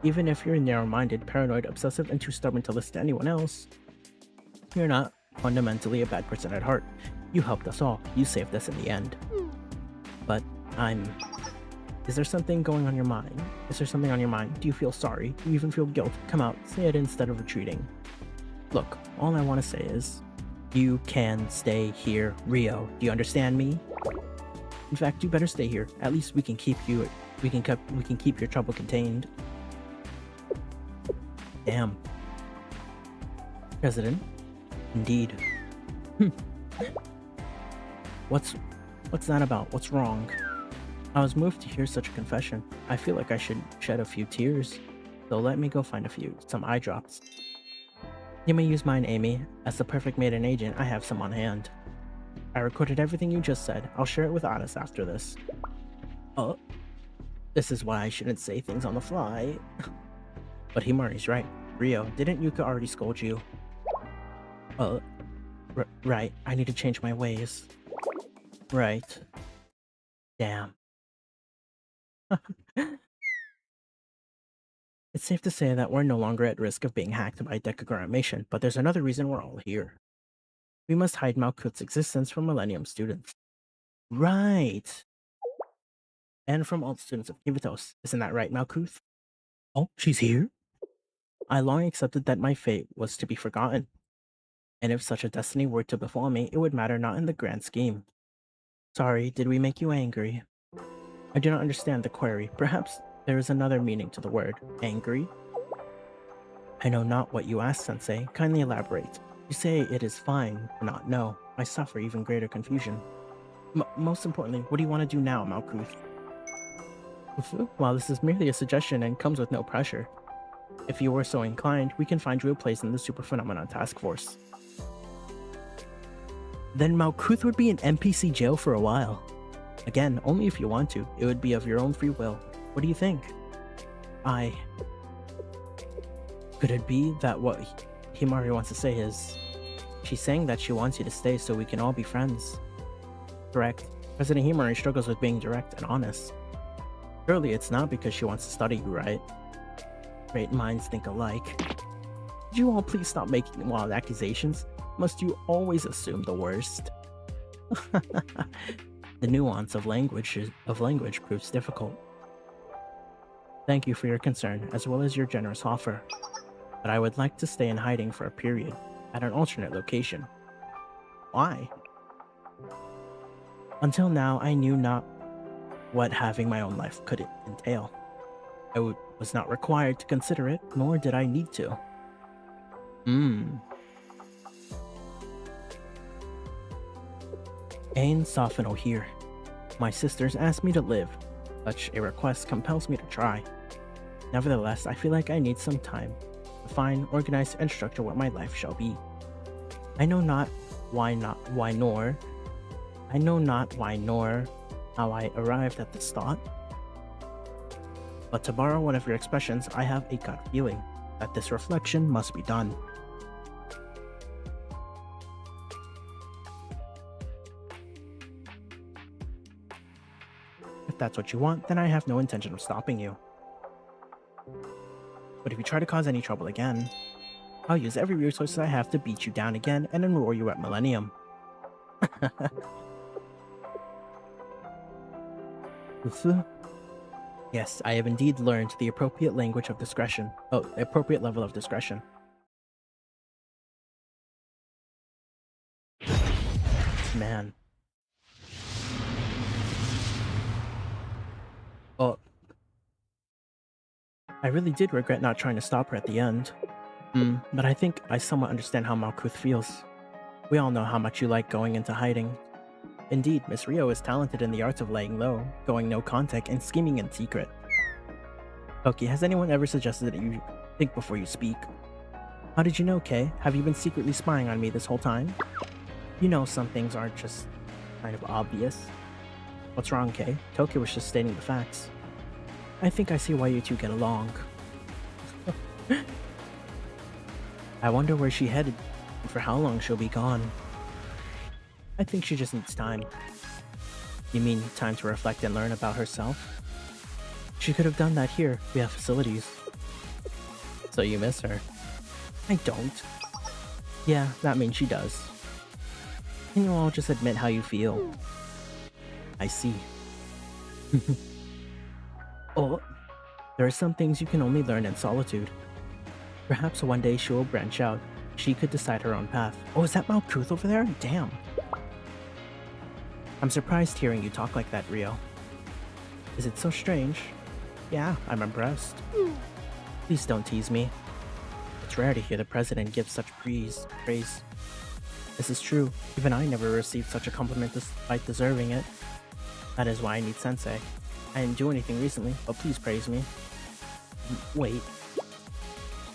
even if you're narrow-minded, paranoid, obsessive, and too stubborn to listen to anyone else, you're not fundamentally a bad person at heart. You helped us all. You saved us in the end. But is there something going on your mind? Is there something on your mind? Do you feel sorry? Do you even feel guilt? Come out, say it instead of retreating. Look, all I want to say is, you can stay here, Rio. Do you understand me? In fact, you better stay here. At least we can keep you. We can keep your trouble contained. Damn. President. Indeed. What's that about? What's wrong? I was moved to hear such a confession. I feel like I should shed a few tears. So let me go find some eye drops. You may use mine, Amy. As the perfect maiden agent, I have some on hand. I recorded everything you just said. I'll share it with Addis after this. Oh. This is why I shouldn't say things on the fly. But Himari's right. Rio, didn't Yuka already scold you? Right. I need to change my ways. Right. Damn. It's safe to say that we're no longer at risk of being hacked by decogrammation, but there's another reason we're all here. We must hide Malkuth's existence from Millennium students. Right! And from all students of Kivitos. Isn't that right, Malkuth? Oh, she's here? I long accepted that my fate was to be forgotten. And if such a destiny were to befall me, it would matter not in the grand scheme. Sorry, did we make you angry? I do not understand the query. Perhaps there is another meaning to the word. Angry? I know not what you ask, Sensei. Kindly elaborate. You say it is fine to not know. I suffer even greater confusion. Most importantly, what do you want to do now, Malkuth? While this is merely a suggestion and comes with no pressure, if you were so inclined, we can find you a place in the Super Phenomenon Task Force. Then Malkuth would be in NPC jail for a while. Again, only if you want to. It would be of your own free will. What do you think? Could it be that what Himari wants to say is... She's saying that she wants you to stay so we can all be friends. Correct. President Himari struggles with being direct and honest. Surely it's not because she wants to study you, right? Great minds think alike. Could you all please stop making wild accusations? Must you always assume the worst? The nuance of language proves difficult. Thank you for your concern, as well as your generous offer. But I would like to stay in hiding for a period. at an alternate location. Why? Until now, I knew not what having my own life could entail. I was not required to consider it, nor did I need to. Ain Safino here. My sisters asked me to live. Such a request compels me to try. Nevertheless, I feel like I need some time to find, organize, and structure what my life shall be. I know not why nor how I arrived at this thought. But to borrow one of your expressions, I have a gut feeling that this reflection must be done. If that's what you want, then I have no intention of stopping you. But if you try to cause any trouble again, I'll use every resource I have to beat you down again and enroll you at Millennium. Yes, I have indeed learned the appropriate language of discretion. Oh, the appropriate level of discretion. Man. Oh. I really did regret not trying to stop her at the end. But I think I somewhat understand how Malkuth feels. We all know how much you like going into hiding. Indeed, Miss Rio is talented in the arts of laying low, going no contact, and scheming in secret. Toki, has anyone ever suggested that you think before you speak? How did you know, Kay? Have you been secretly spying on me this whole time? You know some things aren't just kind of obvious. What's wrong, Kay? Toki was just stating the facts. I think I see why you two get along. I wonder where she headed, and for how long she'll be gone. I think she just needs time. You mean time to reflect and learn about herself? She could have done that here. We have facilities. So you miss her? I don't. Yeah, that means she does. Can you all just admit how you feel? I see. Oh, there are some things you can only learn in solitude. Perhaps one day she will branch out. She could decide her own path. Oh, is that Malkuth over there? Damn. I'm surprised hearing you talk like that, Rio. Is it so strange? Yeah, I'm impressed. Please don't tease me. It's rare to hear the president give such praise. This is true. Even I never received such a compliment despite deserving it. That is why I need Sensei. I didn't do anything recently, but please praise me. Wait.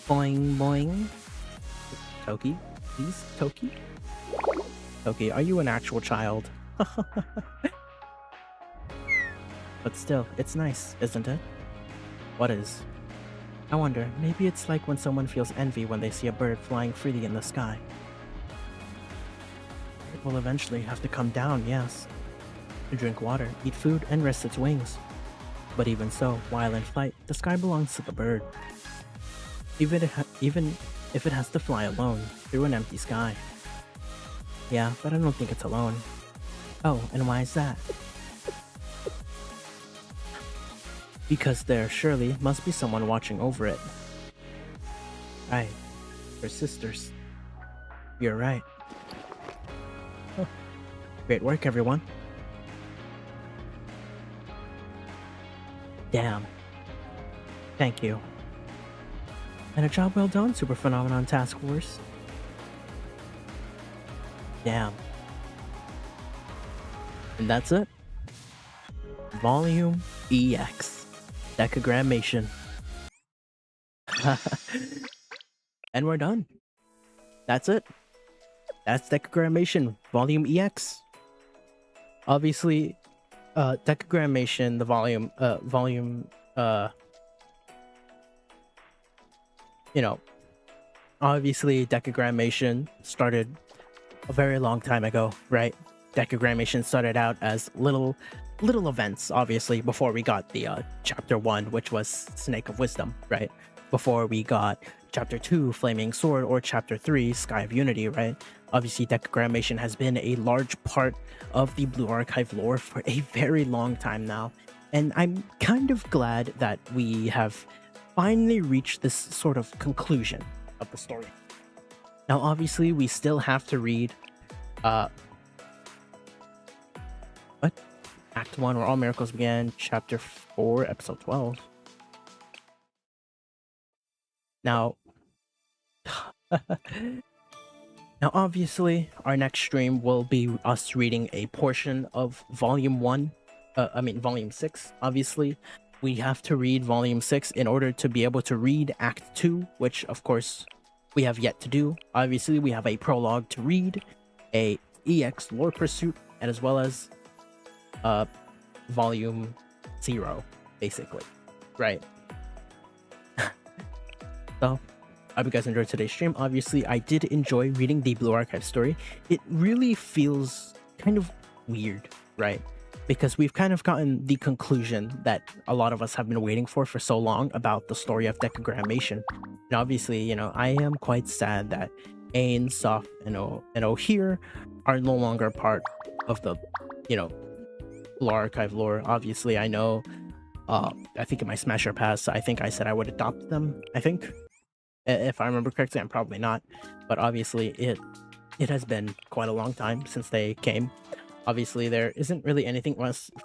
Boing boing. Toki? Please, Toki? Toki, are you an actual child? But still, it's nice, isn't it? What is? I wonder, maybe it's like when someone feels envy when they see a bird flying freely in the sky. It will eventually have to come down, yes. To drink water, eat food, and rest its wings. But even so, while in flight, the sky belongs to the bird. Even if it has to fly alone, through an empty sky. Yeah, but I don't think it's alone. Oh, and why is that? Because there surely must be someone watching over it. Right. Her sisters. You're right. Oh. Great work, everyone. Damn. Thank you. And a job well done, Super Phenomenon Task Force. Damn. And that's it. Volume EX. Decagrammation. And we're done. That's it. That's Decagrammation Volume EX. Obviously, Decagrammation, the you know, obviously Decagrammation started a very long time ago, right? Decagrammation started out as little events, obviously, before we got the chapter 1, which was Snake of Wisdom, right? Before we got chapter 2, Flaming Sword, or chapter 3, Sky of Unity, right? Obviously, Decagrammation has been a large part of the Blue Archive lore for a very long time now, and I'm kind of glad that we have finally reached this sort of conclusion of the story. Now, obviously, we still have to read what? Act 1, Where All Miracles Began, Chapter 4, Episode 12. Now, now, obviously, our next stream will be us reading a portion of Volume 1. Volume 6, obviously. We have to read Volume 6 in order to be able to read Act 2, which, of course, we have yet to do. Obviously, we have a prologue to read, a EX Lore Pursuit, and as well as Volume 0, basically. Right. So, I hope you guys enjoyed today's stream. Obviously, I did enjoy reading the Blue Archive story. It really feels kind of weird, right? Because we've kind of gotten the conclusion that a lot of us have been waiting for so long about the story of decagrammation. And obviously, you know, I am quite sad that Ain, Soph, and O'Here are no longer part of the, you know, Blue Archive lore. Obviously, I know, I think in my Smasher Pass, I think I said I would adopt them, I think. If I remember correctly, I'm probably not. But obviously, it has been quite a long time since they came. Obviously, there isn't really anything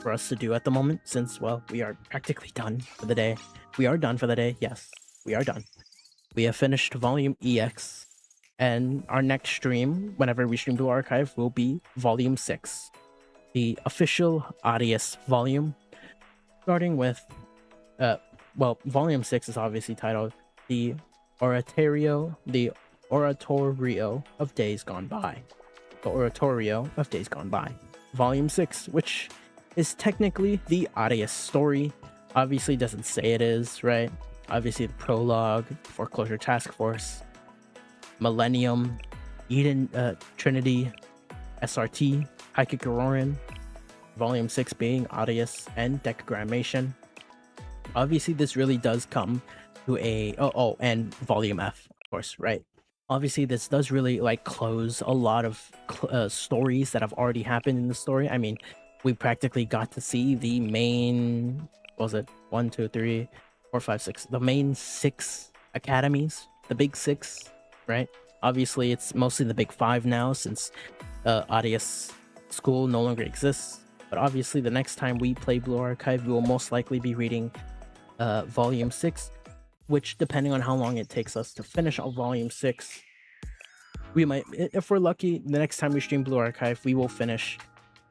for us to do at the moment since, well, we are practically done for the day. We are done for the day. Yes, we are done. We have finished Volume EX. And our next stream, whenever we stream Blue Archive, will be Volume 6. The official Audius volume. Starting with, Volume 6 is obviously titled The Oratorio of Days Gone By. The Oratorio of Days Gone By. Volume 6, which is technically the Audius story. Obviously doesn't say it is, right? Obviously the prologue, Foreclosure Task Force, Millennium, Eden, Trinity, SRT, Hikikorin, Volume 6 being Audius and decagrammation. Obviously this really does come to a and Volume F, of course, right? Obviously this does really like close a lot of stories that have already happened in the story. I mean, we practically got to see the main, what was it, 1 2 3 4 5 6, the main 6 academies, the big 6, right? Obviously it's mostly the big 5 now since Audius school no longer exists. But obviously the next time we play Blue Archive, we will most likely be reading Volume 6, which, depending on how long it takes us to finish all Volume 6, we might, if we're lucky, the next time we stream Blue Archive, we will finish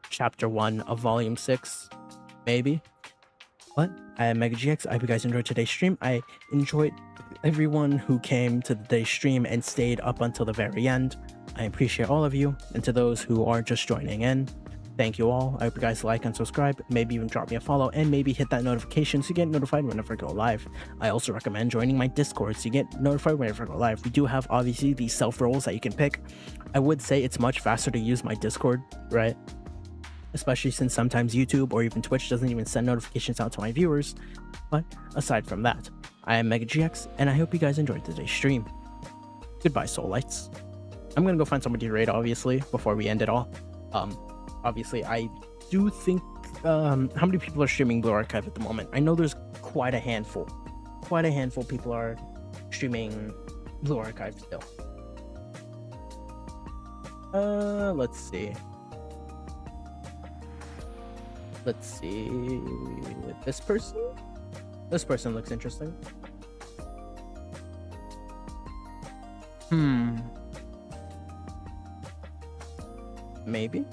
Chapter 1 of Volume 6, maybe. But I am MegaGX. I hope you guys enjoyed today's stream. I enjoyed everyone who came to today's stream and stayed up until the very end. I appreciate all of you, and to those who are just joining in, thank you all. I hope you guys like and subscribe, maybe even drop me a follow, and maybe hit that notification so you get notified whenever I go live. I also recommend joining my Discord so you get notified whenever I go live. We do have, obviously, these self-roles that you can pick. I would say it's much faster to use my Discord, right? Especially since sometimes YouTube or even Twitch doesn't even send notifications out to my viewers. But aside from that, I am MegaGX, and I hope you guys enjoyed today's stream. Goodbye, Soulites. I'm gonna go find somebody to raid, obviously, before we end it all. Obviously, I do think, how many people are streaming Blue Archive at the moment? I know there's quite a handful. Quite a handful of people are streaming Blue Archive still. Let's see. Let's see. This person? This person looks interesting. Maybe?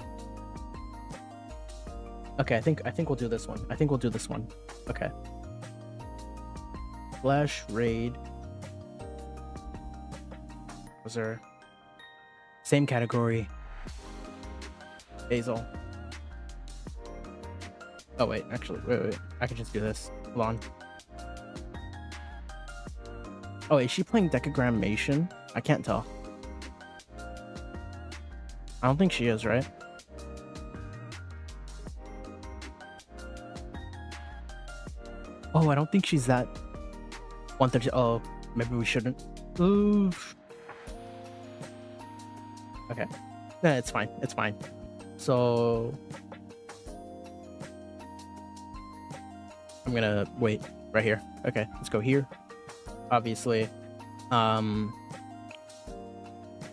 Okay, I think we'll do this one. I think we'll do this one. Okay. Flash raid. Was there? Same category. Basil. Oh wait, actually, wait. I can just do this. Hold on. Oh, is she playing decagrammation? I can't tell. I don't think she is, right? Oh, I don't think she's that 130. Oh, maybe we shouldn't. Oof. Okay. Nah, it's fine. It's fine. So I'm gonna wait right here. Okay, let's go here. Obviously,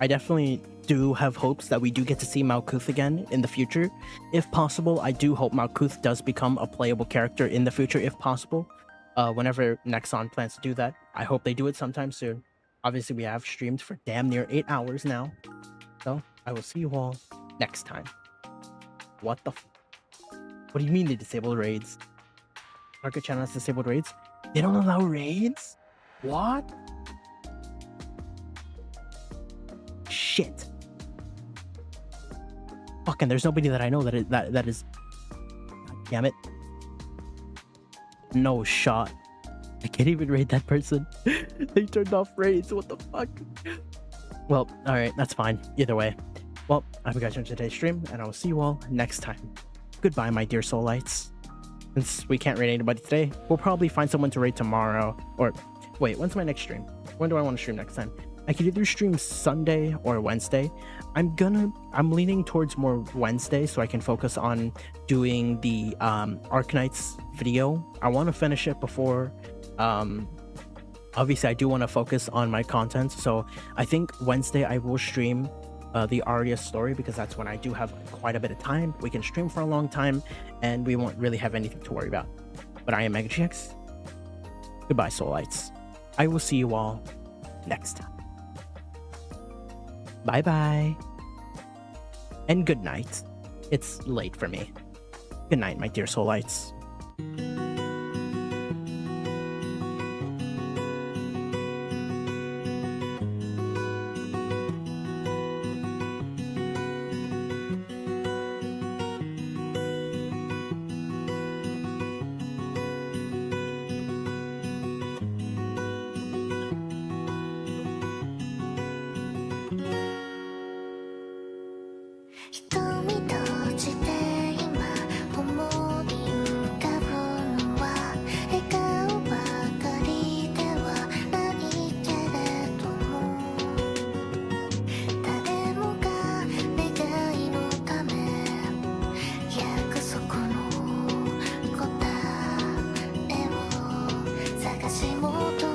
I definitely do have hopes that we do get to see Malkuth again in the future. If possible, I do hope Malkuth does become a playable character in the future, if possible. Whenever Nexon plans to do that, I hope they do it sometime soon. Obviously, we have streamed for damn near 8 hours now. So, I will see you all next time. What the What do you mean they disabled raids? Target channel has disabled raids? They don't allow raids? What? Shit. Fucking, there's nobody that I know that is... God damn it. No shot. I can't even raid that person. They turned off raids. What the fuck? Well, alright, that's fine. Either way. Well, I hope you guys enjoyed today's stream, and I will see you all next time. Goodbye, my dear Soulites. Since we can't raid anybody today, we'll probably find someone to raid tomorrow. Or, wait, when's my next stream? When do I want to stream next time? I could either stream Sunday or Wednesday. I'm leaning towards more Wednesday so I can focus on doing the Arknights video. I want to finish it before... obviously, I do want to focus on my content, so I think Wednesday I will stream the Arya story, because that's when I do have quite a bit of time. We can stream for a long time, and we won't really have anything to worry about. But I am MegaGX. Goodbye, Soulites. I will see you all next time. Bye-bye. And good night. It's late for me. Good night, my dear Soulites.「足元